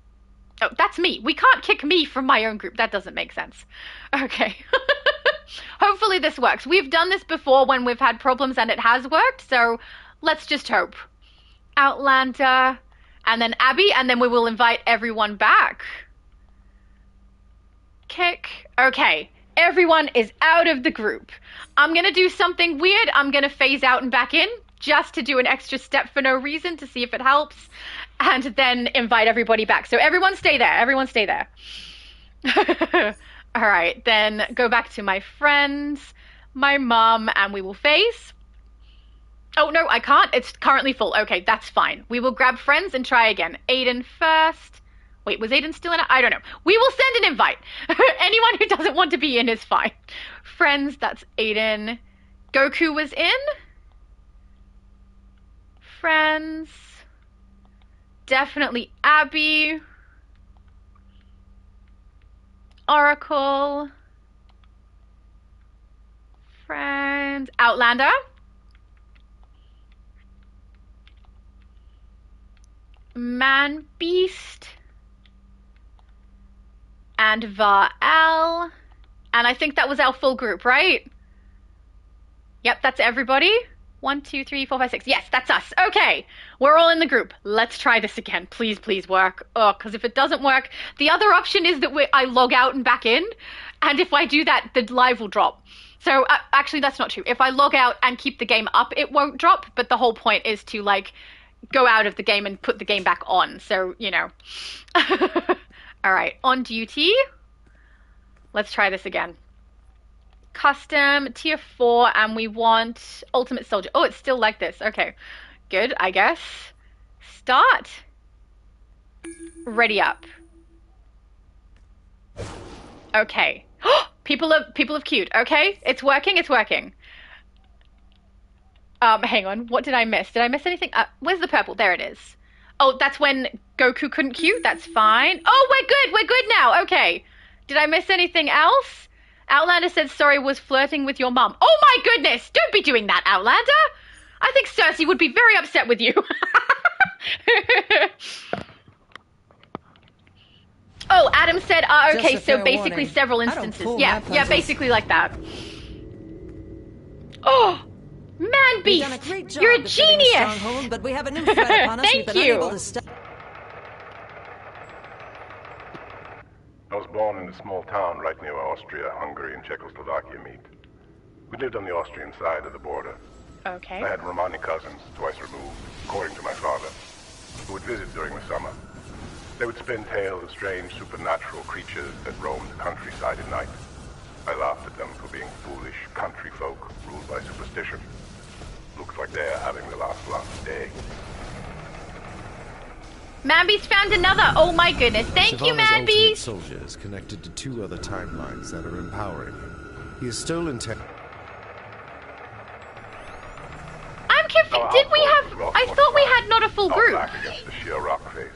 Oh, that's me. We can't kick me from my own group. That doesn't make sense. Okay. Hopefully this works. We've done this before when we've had problems and it has worked, so let's just hope. Outlander, and then Abby, and then we will invite everyone back. Kick. Okay, everyone is out of the group. I'm gonna do something weird. I'm gonna phase out and back in, just to do an extra step for no reason, to see if it helps, and then invite everybody back. So everyone stay there. Everyone stay there. All right, then go back to my friends, my mom, and we will phase. Oh, no, I can't. It's currently full. Okay, that's fine. We will grab friends and try again. Aiden first. Wait, was Aiden still in it? I don't know. We will send an invite. Anyone who doesn't want to be in is fine. Friends, that's Aiden. Goku was in. Friends. Definitely Abby. Oracle. Friends. Outlander. Man Beast. And Varel. And I think that was our full group, right? Yep, that's everybody. 1, 2, 3, 4, 5, 6. Yes, that's us. Okay, we're all in the group. Let's try this again. Please, please work. Oh, because if it doesn't work, the other option is that I log out and back in. And if I do that, the live will drop. So actually, that's not true. If I log out and keep the game up, it won't drop. But the whole point is to like go out of the game and put the game back on. So, you know. All right, on duty. Let's try this again. Custom, tier 4, and we want Ultimate Soldier. Oh, it's still like this. Okay, good, I guess. Start. Ready up. Okay. People have queued. Okay, it's working, it's working. Hang on, what did I miss? Did I miss anything? Where's the purple? There it is. Oh, that's when Goku couldn't queue? That's fine. Oh, we're good now. Okay. Did I miss anything else? Outlander said sorry was flirting with your mum. Oh my goodness! Don't be doing that, Outlander! I think Cersei would be very upset with you. Oh, Adam said, okay, so basically warning. Several instances. Yeah, basically like that. Oh! Man Beast! You're a genius!
But we have a new threat upon us.
Thank you!
I was born in a small town right near where Austria, Hungary, and Czechoslovakia meet. We lived on the Austrian side of the border.
Okay.
I had Romani cousins, twice removed, according to my father, who would visit during the summer. They would spin tales of strange supernatural creatures that roamed the countryside at night. I laughed at them for being foolish country folk ruled by superstition. Looks like they're having the last day.
Manbeast found another. Oh my goodness. Thank you, Manbeast.
Soldier is connected to 2 other timelines that are empowering him. He has stolen tech.
I'm confused. Did we have... I thought we had not a full group.
Against the sheer rock face.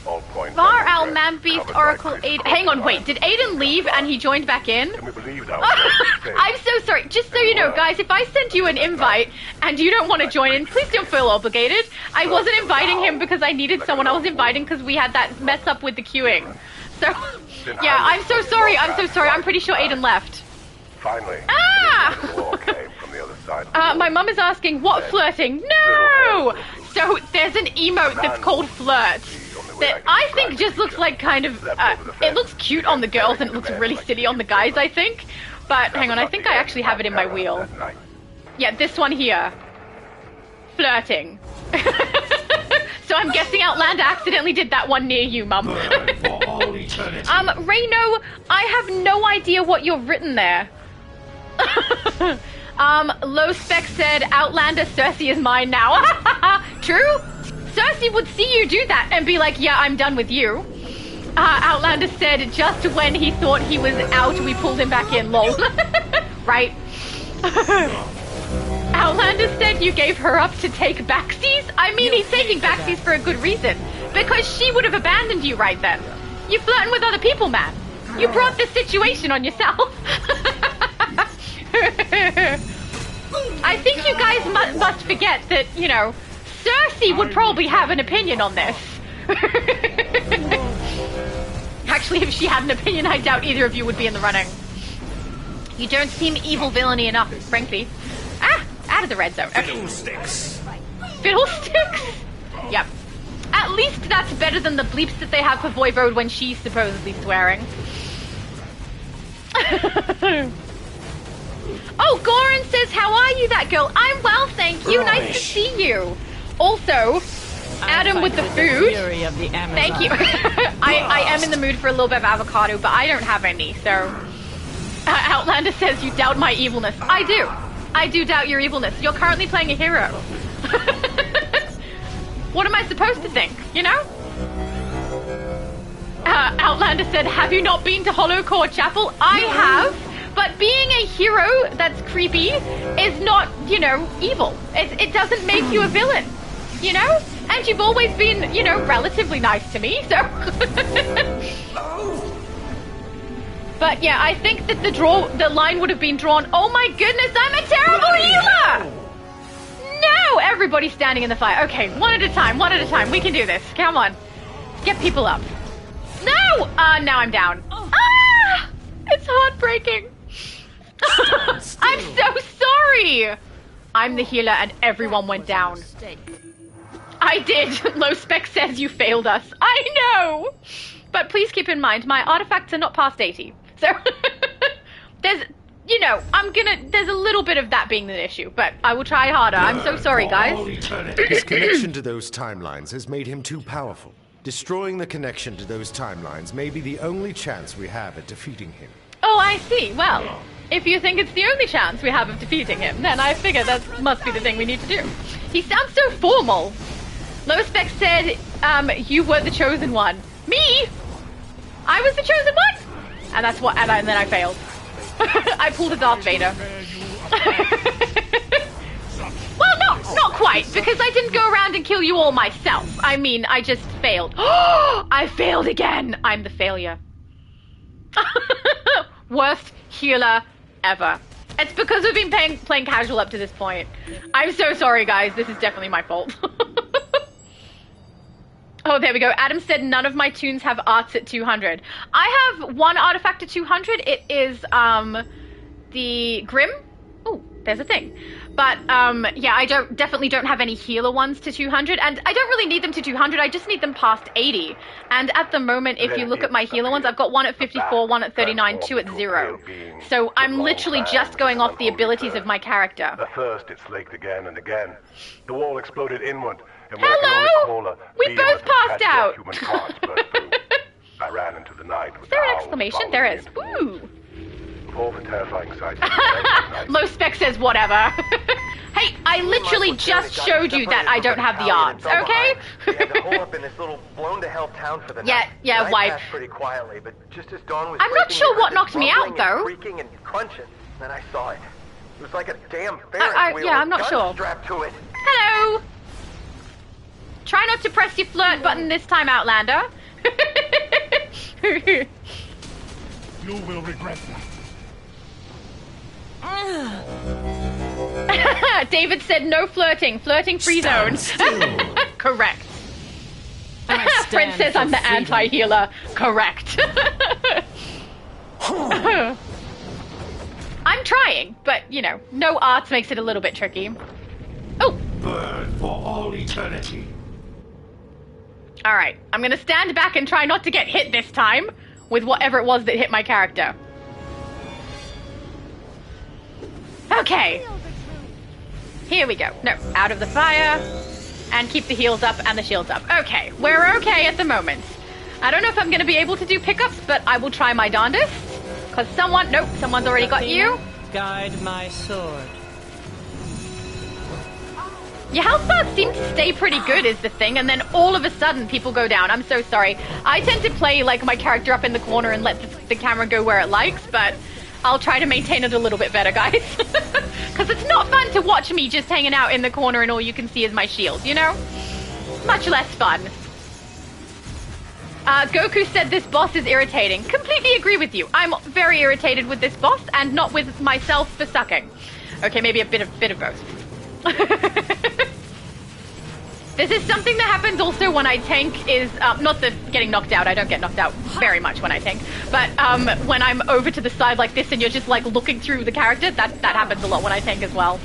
All points
Varel, Manbeast, Oracle, Aiden. Hang on, wait. Did Aiden leave and he joined back in? I'm so sorry. Just so you know, guys, if I send you an invite and you don't want to join in, please don't feel obligated. I wasn't inviting him because I needed someone. I was inviting because we had that mess up with the queuing. So, yeah, I'm so sorry. I'm so sorry. I'm pretty sure Aiden left.
Finally,
my mum is asking, what flirting? No! So there's an emote that's called flirt. That I think just looks like kind of, it looks cute on the girls and it looks really silly on the guys, I think. But hang on, I think I actually have it in my wheel. Yeah, this one here. Flirting. So I'm guessing Outlander accidentally did that one near you, Mum. Reno, I have no idea what you've written there. Low Spec said, Outlander, Cersei is mine now. True? Cersei would see you do that and be like, yeah, I'm done with you. Outlander said, just when he thought he was out, we pulled him back in, lol. Right? Outlander said you gave her up to take backsies? I mean, he's taking backsies for a good reason. Because she would have abandoned you right then. You're flirting with other people, man. You brought this situation on yourself. I think you guys must forget that, you know, Cersei would probably have an opinion on this. Actually, if she had an opinion, I doubt either of you would be in the running. You don't seem evil villainy enough, frankly. Ah! Out of the red zone. Okay.
Fiddlesticks!
Fiddlesticks? Yep. At least that's better than the bleeps that they have for Voivode when she's supposedly swearing. Oh, Goran says, how are you, that girl? I'm well, thank you.
Rubbish.
Nice to see you. Also, Adam with the food. Thank you. I am in the mood for a little bit of avocado, but I don't have any, so... Outlander says, you doubt my evilness. I do. I do doubt your evilness. You're currently playing a hero. What am I supposed to think, you know? Outlander said, have you not been to Hollow Core Chapel? I have, but being a hero that's creepy is not, you know, evil. It doesn't make you a villain, you know? And you've always been, you know, relatively nice to me, so... But yeah, I think that the line would have been drawn, oh my goodness, I'm a terrible healer! No! Everybody's standing in the fire. Okay, one at a time, we can do this. Come on. Get people up. No! Now I'm down. Ah! It's heartbreaking. I'm so sorry! I'm the healer and everyone went down. I did. Low Spec says you failed us. I know! But please keep in mind, my artifacts are not past 80. So, there's, you know, there's a little bit of that being an issue, but I will try harder. I'm so sorry, guys.
His connection to those timelines has made him too powerful. Destroying the connection to those timelines may be the only chance we have at defeating him.
Oh, I see. Well, if you think it's the only chance we have of defeating him, then I figure that must be the thing we need to do. He sounds so formal. Low Spec said, you were the chosen one. Me? I was the chosen one? And that's what, and then I failed. I pulled a Darth Vader. Well, not quite, because I didn't go around and kill you all myself. I mean, I just failed. I failed again. I'm the failure. Worst healer ever. It's because we've been playing casual up to this point. I'm so sorry, guys. This is definitely my fault. Oh, there we go. Adam said none of my tunes have arts at 200. I have one artifact at 200. It is the Grim. Oh, there's a thing. But yeah, I definitely don't have any healer ones to 200, and I don't really need them to 200. I just need them past 80. And at the moment, if you look at my healer ones, I've got one at 54, one at 39, two at 0. So I'm literally just going off the abilities of my character.
At first, it slaked again and again. The wall exploded inward. And
hello! We both passed out!
I ran into the night with
is there an exclamation? There is. Ooh!
All the terrifying sights.
Low Spec says whatever. Hey, I literally just showed you that I don't have the odds, okay?
We had to hole up in this little blown-to-hell town for the night.
Yeah, wipe.
I passed pretty quietly, but just as dawn was
I'm not sure what knocked me out, though.
Creaking and crunching, then I saw it. It was like a damn Ferris wheel.
Yeah, I'm not sure.
Strapped to it.
Hello. Try not to press your flirt button this time, Outlander.
You will regret
that. David said no flirting. Flirting free zone. Correct. Friend says I'm the anti-healer. Correct. I'm trying, but, you know, no arts makes it a little bit tricky. Oh!
Burn for all eternity.
Alright, I'm gonna stand back and try not to get hit this time with whatever it was that hit my character. Okay. Here we go. No, out of the fire. And keep the heals up and the shields up. Okay, we're okay at the moment. I don't know if I'm gonna be able to do pickups, but I will try my darndest. Because someone's already got you.
Guide my sword.
Your health bars seem to stay pretty good is the thing, and then all of a sudden people go down. I'm so sorry. I tend to play like my character up in the corner and let the camera go where it likes, but I'll try to maintain it a little bit better, guys. Because it's not fun to watch me just hanging out in the corner and all you can see is my shield, you know? Much less fun. Goku said this boss is irritating. Completely agree with you. I'm very irritated with this boss and not with myself for sucking. Okay, maybe a bit of both. This is something that happens also when I tank is, not the getting knocked out, I don't get knocked out very much when I tank, but when I'm over to the side like this and you're just like looking through the character, that happens a lot when I tank as well.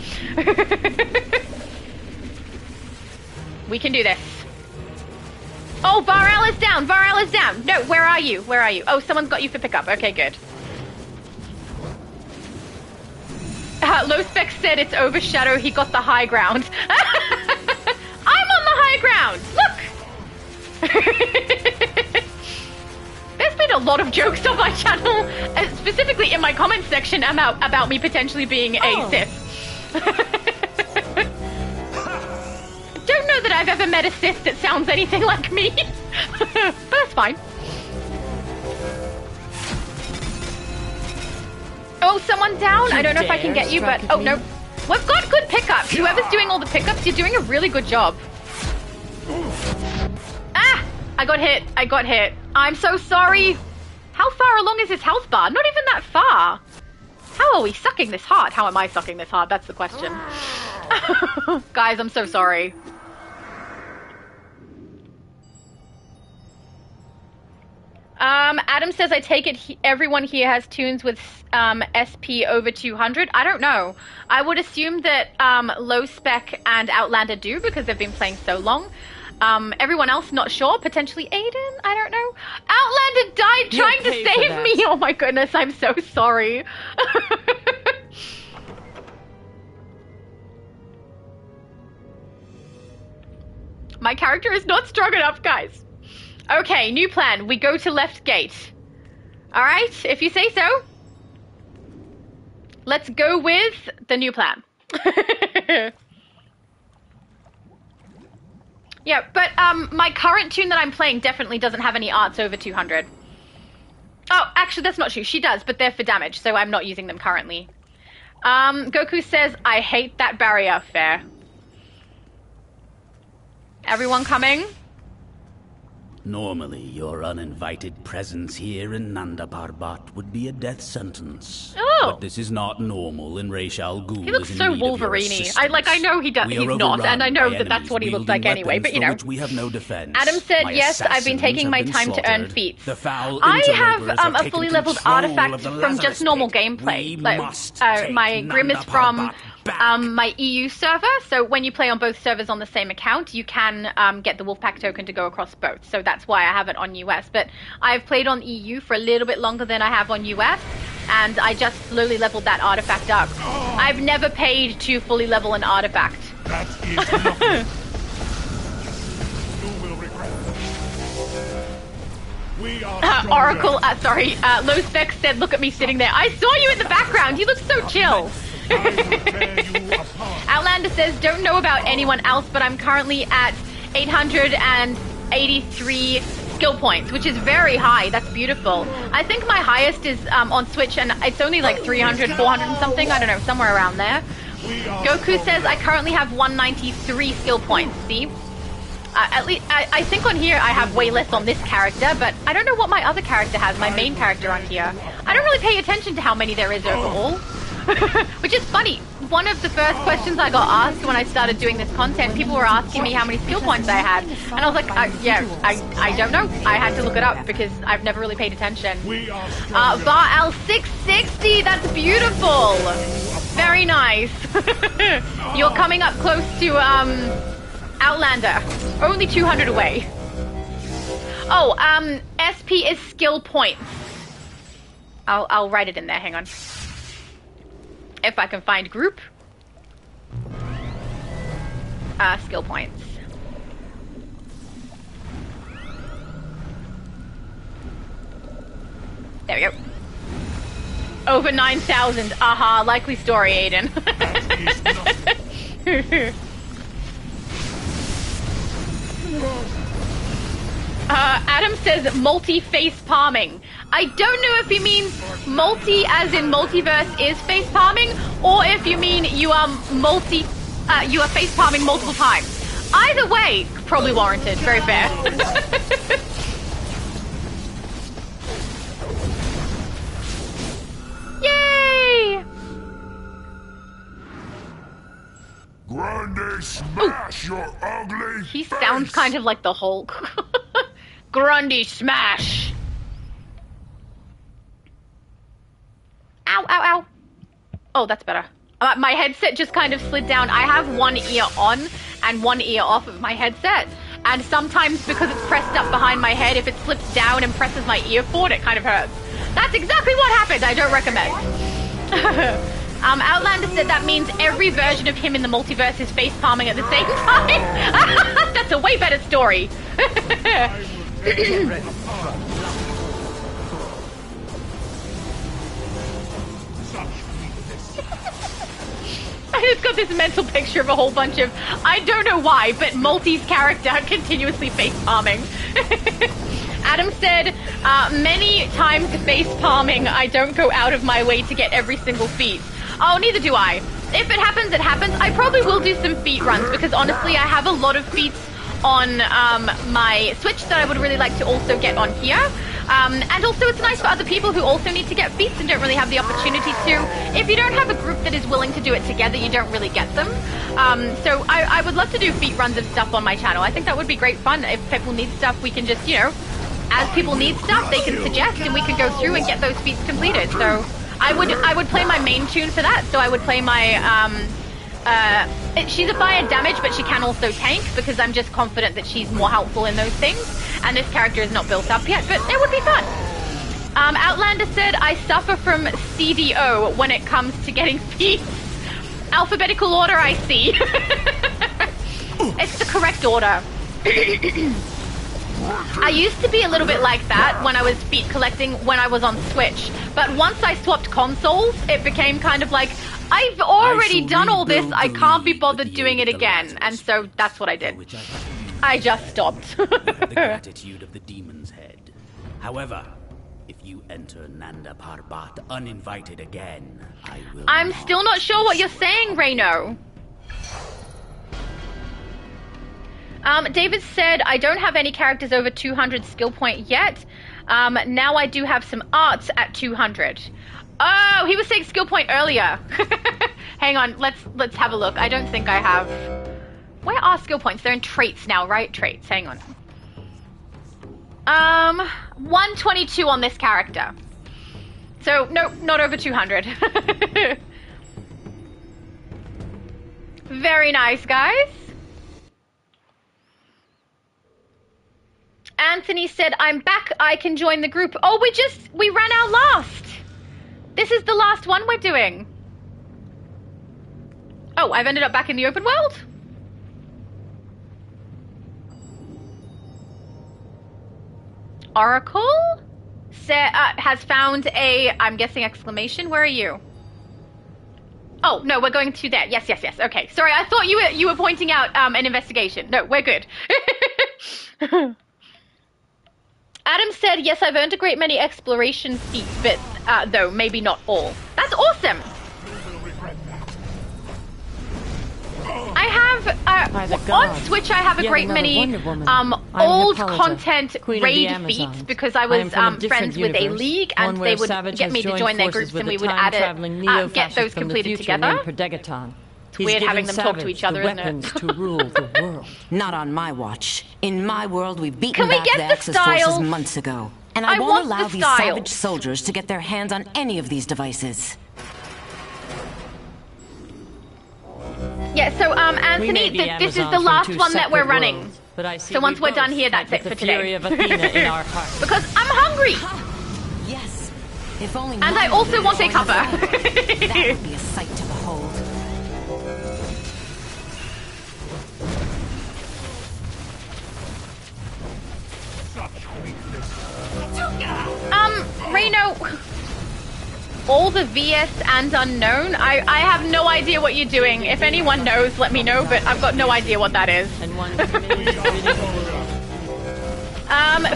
We can do this. Oh, Varel is down, Varel is down. No, where are you? Where are you? Oh, someone's got you for pickup. Okay, good. Low Spec said it's overshadow, he got the high ground. I'm on the high ground! Look! There's been a lot of jokes on my channel, specifically in my comments section about me potentially being a Sith. Don't know that I've ever met a Sith that sounds anything like me, but that's fine. Oh, someone down? I don't know if I can get you, but... Oh, no. We've got good pickups. Whoever's doing all the pickups, you're doing a really good job. Ah! I got hit. I got hit. I'm so sorry. How far along is his health bar? Not even that far. How are we sucking this hard? How am I sucking this hard? That's the question. Guys, I'm so sorry. Adam says, I take it everyone here has tunes with SP over 200. I don't know. I would assume that Low Spec and Outlander do because they've been playing so long. Everyone else, not sure. Potentially Aiden? I don't know. Outlander died trying to save me. Oh my goodness, I'm so sorry. My character is not strong enough, guys. Okay, new plan. We go to left gate. Alright, if you say so. Let's go with the new plan. Yeah, but my current tune that I'm playing definitely doesn't have any arts over 200. Oh, actually that's not true. She does, but they're for damage, so I'm not using them currently. Goku says, I hate that barrier. Fair. Everyone coming?
Normally, your uninvited presence here in Nanda Parbat would be a death sentence.
Oh.
But this is not normal, and Ra's al Ghul
He looks
is in
so
need of your
Wolverine-y.
assistance.
I know he does. He's not, and I know that that's what he looks like anyway. But you know,
we have no defense.
Adam said, "Yes, I've been taking my time to earn feats. I have a fully leveled artifact from just normal gameplay. Like, my Grim is from my EU server, so when you play on both servers on the same account, you can get the Wolfpack token to go across both. So that's why I have it on US. But I've played on EU for a little bit longer than I have on US, and I just slowly leveled that artifact up. I've never paid to fully level an artifact.
That is nothing. You will regret. We are
Oracle, sorry, Low Spec said, look at me sitting there. I saw you in the background. You look so chill. Outlander says, don't know about anyone else, but I'm currently at 883 skill points, which is very high. That's beautiful. I think my highest is on Switch, and it's only like 300, 400 and something. I don't know, somewhere around there. Goku says, I currently have 193 skill points. See? At least, I think on here I have way less on this character, but I don't know what my other character has, my main character on here. I don't really pay attention to how many there is overall. Which is funny. One of the first questions I got asked when I started doing this content, people were asking me how many skill points I had. And I was like, yeah, I don't know. I had to look it up because I've never really paid attention. Var 660, that's beautiful. Very nice. You're coming up close to Outlander. Only 200 away. Oh, SP is skill points. I'll write it in there, hang on. If I can find group. Skill points. There we go. Over 9,000. Aha, likely story, Aiden. Adam says multi-face palming. I don't know if he means multi as in multiverse is face palming, or if you mean you are you are face palming multiple times. Either way, probably warranted. Very fair. Yay!
Grande smash your ugly
He sounds kind of like the Hulk. Grundy smash. Ow, ow, ow. Oh, that's better. My headset just kind of slid down. I have one ear on and one ear off of my headset. And sometimes because it's pressed up behind my head, if it slips down and presses my ear forward, it kind of hurts. That's exactly what happened. I don't recommend. Outlander said that means every version of him in the multiverse is face palming at the same time. That's a way better story. I just got this mental picture of a whole bunch of, I don't know why, but Multi's character continuously face palming. Adam said, many times face palming, I don't go out of my way to get every single feat. Oh, neither do I. If it happens, it happens. I probably will do some feat runs because honestly, I have a lot of feats on my Switch that I would really like to also get on here. And also it's nice for other people who also need to get feats and don't really have the opportunity to. If you don't have a group that is willing to do it together, you don't really get them. So I would love to do feat runs of stuff on my channel. I think that would be great fun. If people need stuff, we can just, you know, as people need stuff, they can suggest and we can go through and get those feats completed. So I would play my main tune for that. So I would play my, she's a fire damage, but she can also tank because I'm just confident that she's more helpful in those things. And this character is not built up yet, but it would be fun. Outlander said, I suffer from CDO when it comes to getting feats. Alphabetical order, I see. It's the correct order. I used to be a little bit like that when I was feat collecting when I was on Switch. But once I swapped consoles, it became kind of like, I've already done all this, I can't be bothered doing it again. And so that's what I did. I just stopped.
The gratitude of the demon's head. However, if you enter Nanda Parbat uninvited again, I will.
I'm still not sure what you're saying, Reno. David said, I don't have any characters over 200 skill point yet. Now I do have some arts at 200. Oh, he was saying skill point earlier. Hang on, let's have a look. I don't think I have. Where are skill points? They're in traits now, right? Traits, hang on. 122 on this character. So, no, not over 200. Very nice, guys. Anthony said, I'm back, I can join the group. Oh, we ran out last. This is the last one we're doing. Oh, I've ended up back in the open world? Oracle has found a, I'm guessing exclamation. Where are you? Oh, no, we're going to there. Yes, yes, yes. Okay. Sorry, I thought you were pointing out an investigation. No, we're good. Adam said, yes, I've earned a great many exploration feats, but though maybe not all. That's awesome. I have, on Switch, I have a great many old content raid feats because I was friends with a league and they would get me to join their groups and we would get those completed together. It's weird having them talk to each other, isn't it?
To rule the world. Not on my watch. In my world, we've beaten back the Axis forces months ago. And I won't allow these savage soldiers to get their hands on any of these devices.
Yeah, so, Anthony, this is the last one that we're running. So once we're done here, that's it for today. Because I'm hungry!
Yes. If only
and I also want a cuppa.
That would be a sight to behold.
Reno, all the VS and unknown, I have no idea what you're doing. If anyone knows, let me know, but I've got no idea what that is.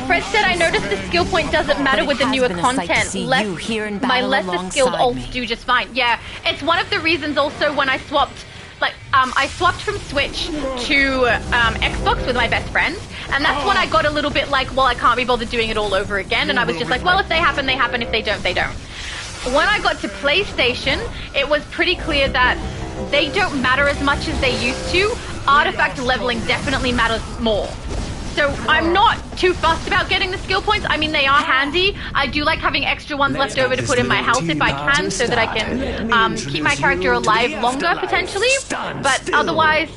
Fred said, I noticed the skill point doesn't matter with the newer content. My lesser skilled alts do just fine. Yeah, it's one of the reasons also when I swapped, I swapped from Switch to Xbox with my best friend. And that's when I got a little bit like, well, I can't be bothered doing it all over again. And I was just like, well, if they happen, they happen. If they don't, they don't. When I got to PlayStation, it was pretty clear that they don't matter as much as they used to. artifact leveling definitely matters more. So I'm not too fussed about getting the skill points. I mean, they are handy. I do like having extra ones left over to put in my house if I can, so that I can keep my character alive longer, potentially. But otherwise,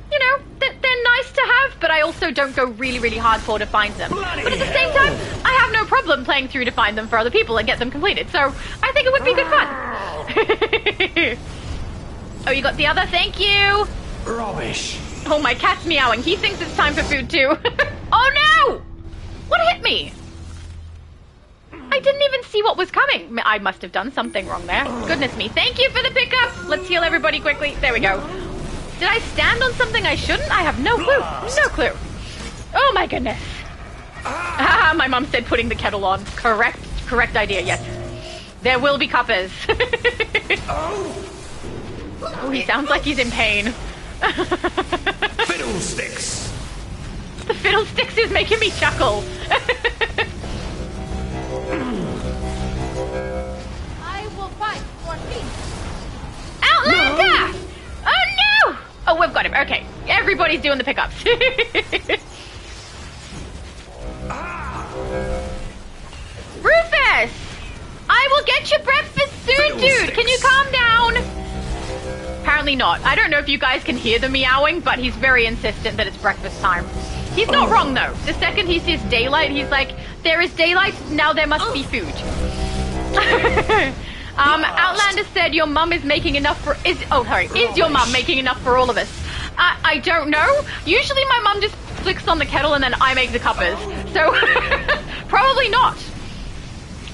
you know, they're nice to have, but I also don't go really, really hardcore to find them. But at the same time, I have no problem playing through to find them for other people and get them completed. So I think it would be good fun. Oh, you got the other? Thank you.
Rubbish.
Oh, my cat's meowing. He thinks it's time for food, too. Oh, no! What hit me? I didn't even see what was coming. I must have done something wrong there. Goodness me. Thank you for the pickup. Let's heal everybody quickly. There we go. Did I stand on something I shouldn't? I have no clue. No clue. Oh, my goodness. Ah, my mom said putting the kettle on. Correct idea, yes. There will be cuppers. Oh, he sounds like he's in pain.
Fiddlesticks!
The fiddlesticks is making me chuckle.
I will fight for peace.
Outlander! No. Oh no! Oh, we've got him. Okay, everybody's doing the pickups. Rufus! I will get you breakfast soon, dude. Can you calm down? Apparently not. I don't know if you guys can hear the meowing, but he's very insistent that it's breakfast time. He's not wrong, though. The second he sees daylight, he's like, there is daylight, now there must be food. Outlander said your mum is making enough for... Is your mum making enough for all of us? I don't know. Usually my mum just flicks on the kettle and then I make the cuppers. So, probably not.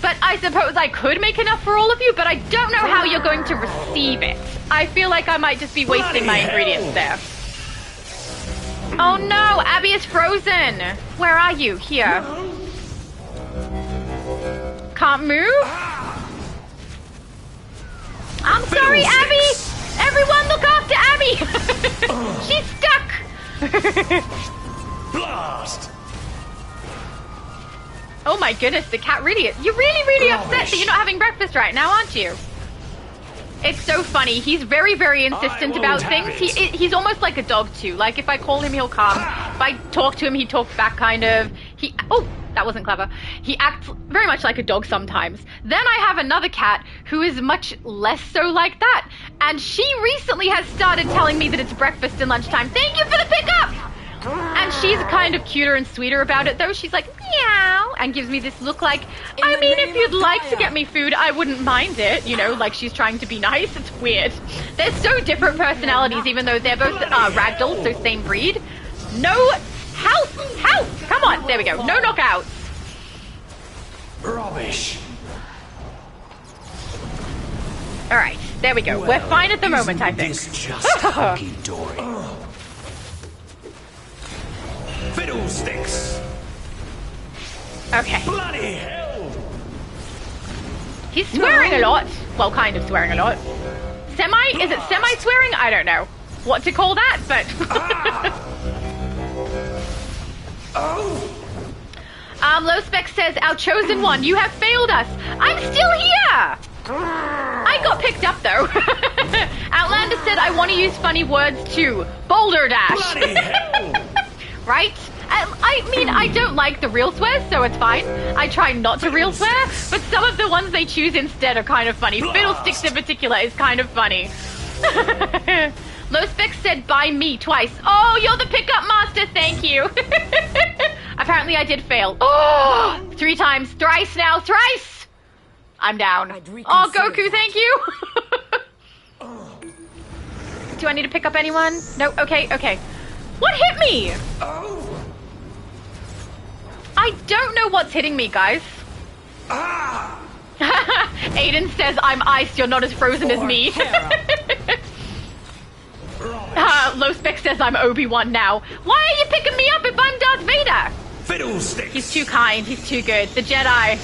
But I suppose I could make enough for all of you, but I don't know how you're going to receive it. I feel like I might just be wasting my ingredients there. Oh no, Abby is frozen. Where are you? Here. Can't move? I'm sorry, Abby! Everyone look after Abby! She's stuck!
Blast!
Oh my goodness, the cat really is. You're really upset that you're not having breakfast right now, aren't you? It's so funny. He's very, very insistent about things. He's almost like a dog too. Like if I call him, he'll come. If I talk to him, he talks back kind of. Oh, that wasn't clever. He acts very much like a dog sometimes. Then I have another cat who is much less so like that. And she recently has started telling me that it's breakfast and lunchtime. Thank you for the pickup! And she's kind of cuter and sweeter about it, though. She's like, meow, and gives me this look like, I mean, if you'd like to get me food, I wouldn't mind it. You know, like she's trying to be nice. It's weird. They're so different personalities, even though they're both ragdoll, so same breed. No house! Come on, there we go. No knockouts.
Rubbish.
All right, there we go. Well, we're fine at the moment, I think.
This just hunky-dory. Fiddlesticks!
Okay.
Bloody hell!
He's swearing a lot. Well, kind of swearing a lot. Is it semi-swearing? I don't know what to call that, but... Low Spec says, our chosen one, you have failed us. I'm still here! I got picked up, though. Outlander said, I want to use funny words too. Boulder Dash.
Bloody hell!
Right? I mean, I don't like the real swears, so it's fine. I try not to real swear, but some of the ones they choose instead are kind of funny. Fiddlesticks in particular is kind of funny. Low Spec said, buy me twice. Oh, you're the pickup master, thank you. Apparently I did fail. Oh, 3 times, thrice now, thrice. I'm down. Oh, Goku, thank you. Do I need to pick up anyone? No, okay. What hit me? I don't know what's hitting me, guys. Aiden says, I'm ice, you're not as frozen as me. Low Spec says I'm Obi-Wan now. Why are you picking me up if I'm Darth Vader?
Fiddlesticks!
He's too kind, he's too good. The Jedi.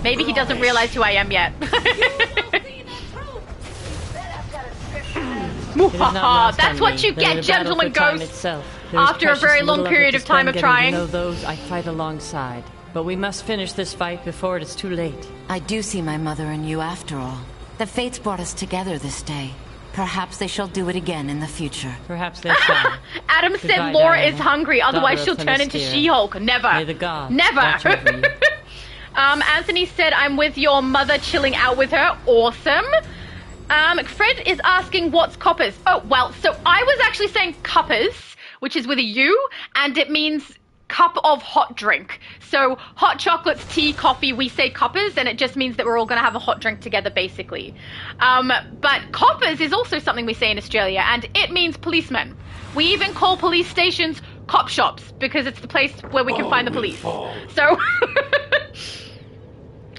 Maybe he doesn't realize who I am yet. That's what you get, gentlemen ghosts. After a very long period of time of trying.
To know those I fight alongside. But we must finish this fight before it is too late.
I do see my mother and you after all. The fates brought us together this day. Perhaps they shall do it again in the future.
Perhaps they shall.
Adam
Goodbye,
said Laura
Diana,
is hungry, otherwise she'll turn into She-Hulk. Never.
May the gods
Never.
watch over you.
Anthony said, I'm with your mother, chilling out with her. Awesome. Fred is asking, what's coppers? Oh, well, so I was actually saying cuppers, which is with a U, and it means cup of hot drink. So hot chocolates, tea, coffee, we say coppers, and it just means that we're all going to have a hot drink together, basically. But coppers is also something we say in Australia, and it means policemen. We even call police stations cop shops, because it's the place where we can find the police. So...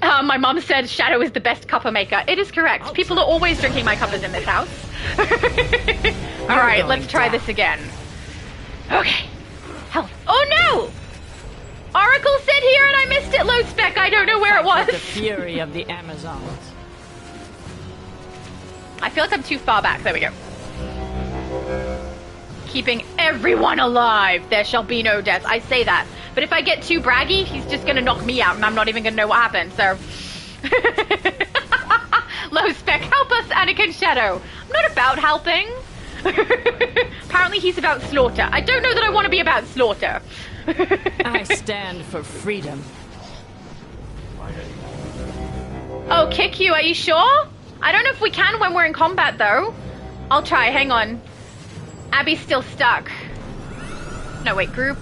my mom said Shadow is the best cuppa maker. It is correct. People are always drinking my cuppas in this house. Alright, let's try this again. Okay. Health. Oh no! Oracle said here and I missed it, load spec. I don't know where it was.
The fury of the Amazons.
I feel like I'm too far back. There we go. Keeping everyone alive. There shall be no death. I say that. But if I get too braggy, he's just going to knock me out and I'm not even going to know what happened, so... Low spec, help us, Anakin Shadow. I'm not about helping. Apparently he's about slaughter. I don't know that I want to be about slaughter.
I stand for freedom.
Oh, kick you, are you sure? I don't know if we can when we're in combat, though. I'll try, hang on. Abby's still stuck. No, wait, group...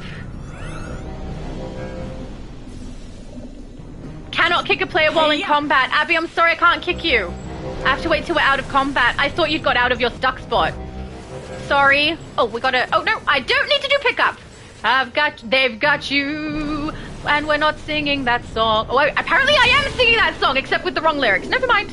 Cannot kick a player while in combat. Abby, I'm sorry I can't kick you. I have to wait till we're out of combat. I thought you'd got out of your stuck spot. Sorry. Oh, we gotta... Oh, no, I don't need to do pickup. They've got you. And we're not singing that song. Oh, apparently I am singing that song, except with the wrong lyrics. Never mind.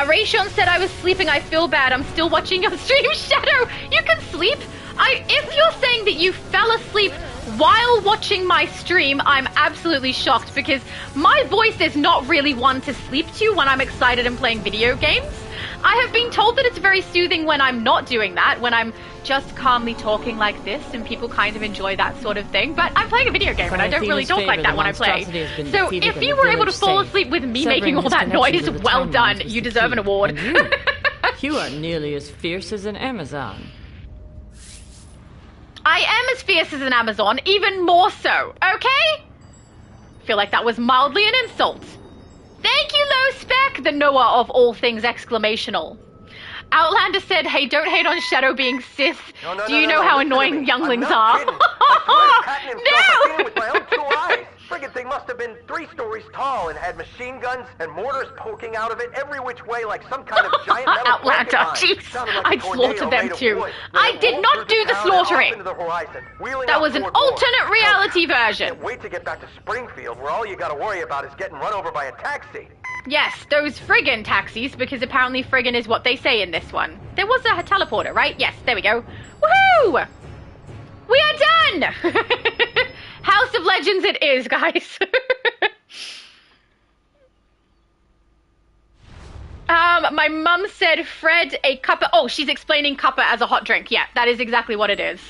Rayshon said I was sleeping. I feel bad. I'm still watching your stream, Shadow. You can sleep. If you're saying that you fell asleep while watching my stream, I'm absolutely shocked because my voice is not really one to sleep to when I'm excited and playing video games. I have been told that it's very soothing when I'm not doing that, when I'm just calmly talking like this, and people kind of enjoy that sort of thing. But I'm playing a video game, and I don't really talk like that when I play. So if you were able to fall asleep with me making all that noise, well done. You deserve an award.
You are nearly as fierce as an Amazon.
I am as fierce as an Amazon, even more so, okay? Feel like that was mildly an insult. Thank you, Low Spec, the Noah of all things exclamational. Outlander said, hey, don't hate on Shadow being cis. Do you know how annoying younglings are?
No! With my own 2 eyes. Friggin' thing must have been 3 stories tall and had machine guns and mortars poking out of it every which way like some kind of giant metal
Outlander, jeez, I'd slaughter them too. I did not do the slaughtering. That was an alternate reality version.
Can't wait to get back to Springfield where all you gotta worry about is getting run over by a taxi.
Yes, those friggin' taxis, because apparently friggin' is what they say in this one. There was a teleporter, right? Yes, there we go. Woohoo! We are done! House of Legends it is, guys. My mum said Fred a cuppa. Oh, she's explaining cuppa as a hot drink. Yeah, that is exactly what it is.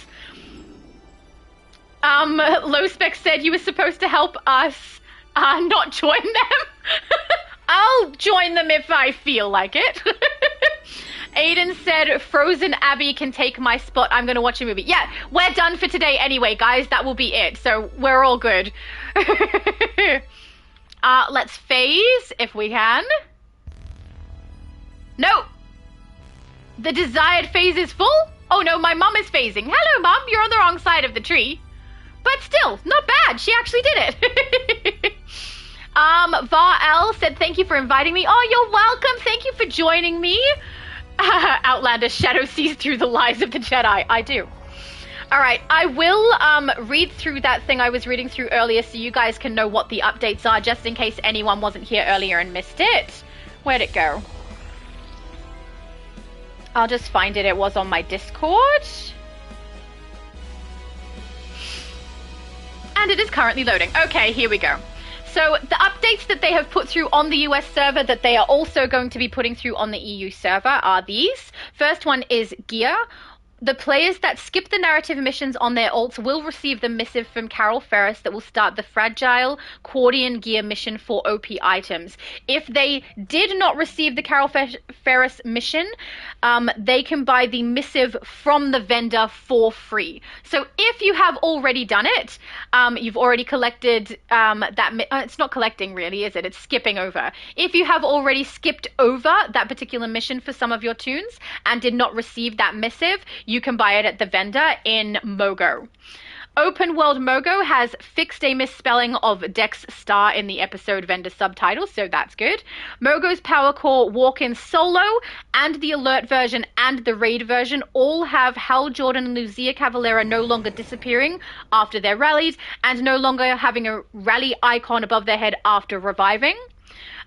Low Spec said you were supposed to help us not join them. I'll join them if I feel like it. Aiden said, Frozen Abby can take my spot. I'm going to watch a movie. Yeah, we're done for today anyway, guys. That will be it. So we're all good. Let's phase if we can. No. The desired phase is full? Oh, no, my mum is phasing. Hello, Mum. You're on the wrong side of the tree. But still, not bad. She actually did it. Var L said, thank you for inviting me. Oh, you're welcome. Thank you for joining me. Outlander, Shadow sees through the lies of the Jedi. I do. All right, I will read through that thing I was reading through earlier so you guys can know what the updates are, just in case anyone wasn't here earlier and missed it. Where'd it go? I'll just find it. It was on my Discord. And it is currently loading. Okay, here we go. So the updates that they have put through on the US server that they are also going to be putting through on the EU server are these. First one is gear. The players that skip the narrative missions on their alts will receive the missive from Carol Ferris that will start the Fragile Quarian Gear mission for OP items. If they did not receive the Carol Ferris mission, they can buy the missive from the vendor for free. So if you have already done it, you've already collected it's not collecting really, is it? It's skipping over. If you have already skipped over that particular mission for some of your toons and did not receive that missive, you can buy it at the vendor in Mogo. Open World Mogo has fixed a misspelling of Dex Star in the episode vendor subtitles, so that's good. Mogo's Power Core Walk-In Solo and the Alert version and the Raid version all have Hal Jordan and Lucia Cavalera no longer disappearing after they're rallied and no longer having a rally icon above their head after reviving.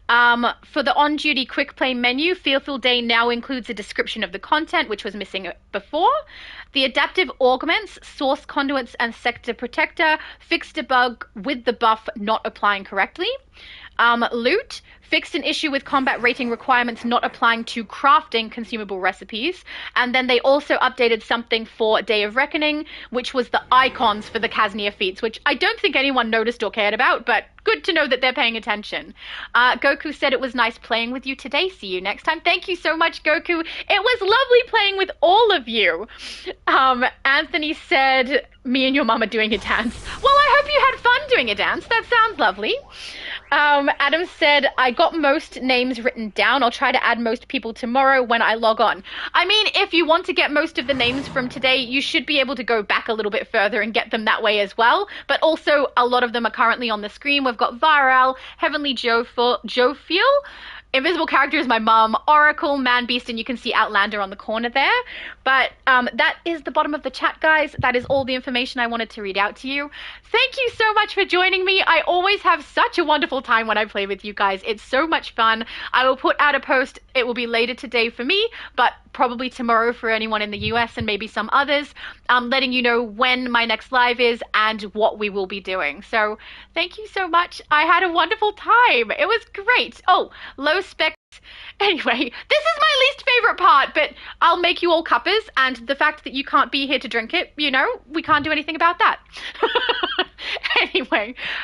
For the on-duty quick play menu, Fearful Day now includes a description of the content, which was missing before. The adaptive augments, source conduits, and sector protector fixed a bug with the buff not applying correctly. Loot fixed an issue with combat rating requirements not applying to crafting consumable recipes. And then they also updated something for Day of Reckoning, which was the icons for the Kaznia feats, which I don't think anyone noticed or cared about, but good to know that they're paying attention. Goku said it was nice playing with you today. See you next time. Thank you so much, Goku. It was lovely playing with all of you. Anthony said, me and your mum are doing a dance. Well, I hope you had fun doing a dance. That sounds lovely. Adam said, I got most names written down. I'll try to add most people tomorrow when I log on. I mean, if you want to get most of the names from today, you should be able to go back a little bit further and get them that way as well. But also, a lot of them are currently on the screen. We've got Viral, Heavenly Jofiel, Invisible Character is my mum, Oracle, Man Beast, and you can see Outlander on the corner there. But that is the bottom of the chat, guys. That is all the information I wanted to read out to you. Thank you so much for joining me. I always have such a wonderful time when I play with you guys. It's so much fun. I will put out a post. It will be later today for me, but probably tomorrow for anyone in the US and maybe some others, letting you know when my next live is and what we will be doing. So thank you so much. I had a wonderful time. It was great. Oh, low spec. Anyway, this is my least favorite part, but I'll make you all cuppers, and the fact that you can't be here to drink it, you know, we can't do anything about that. Anyway,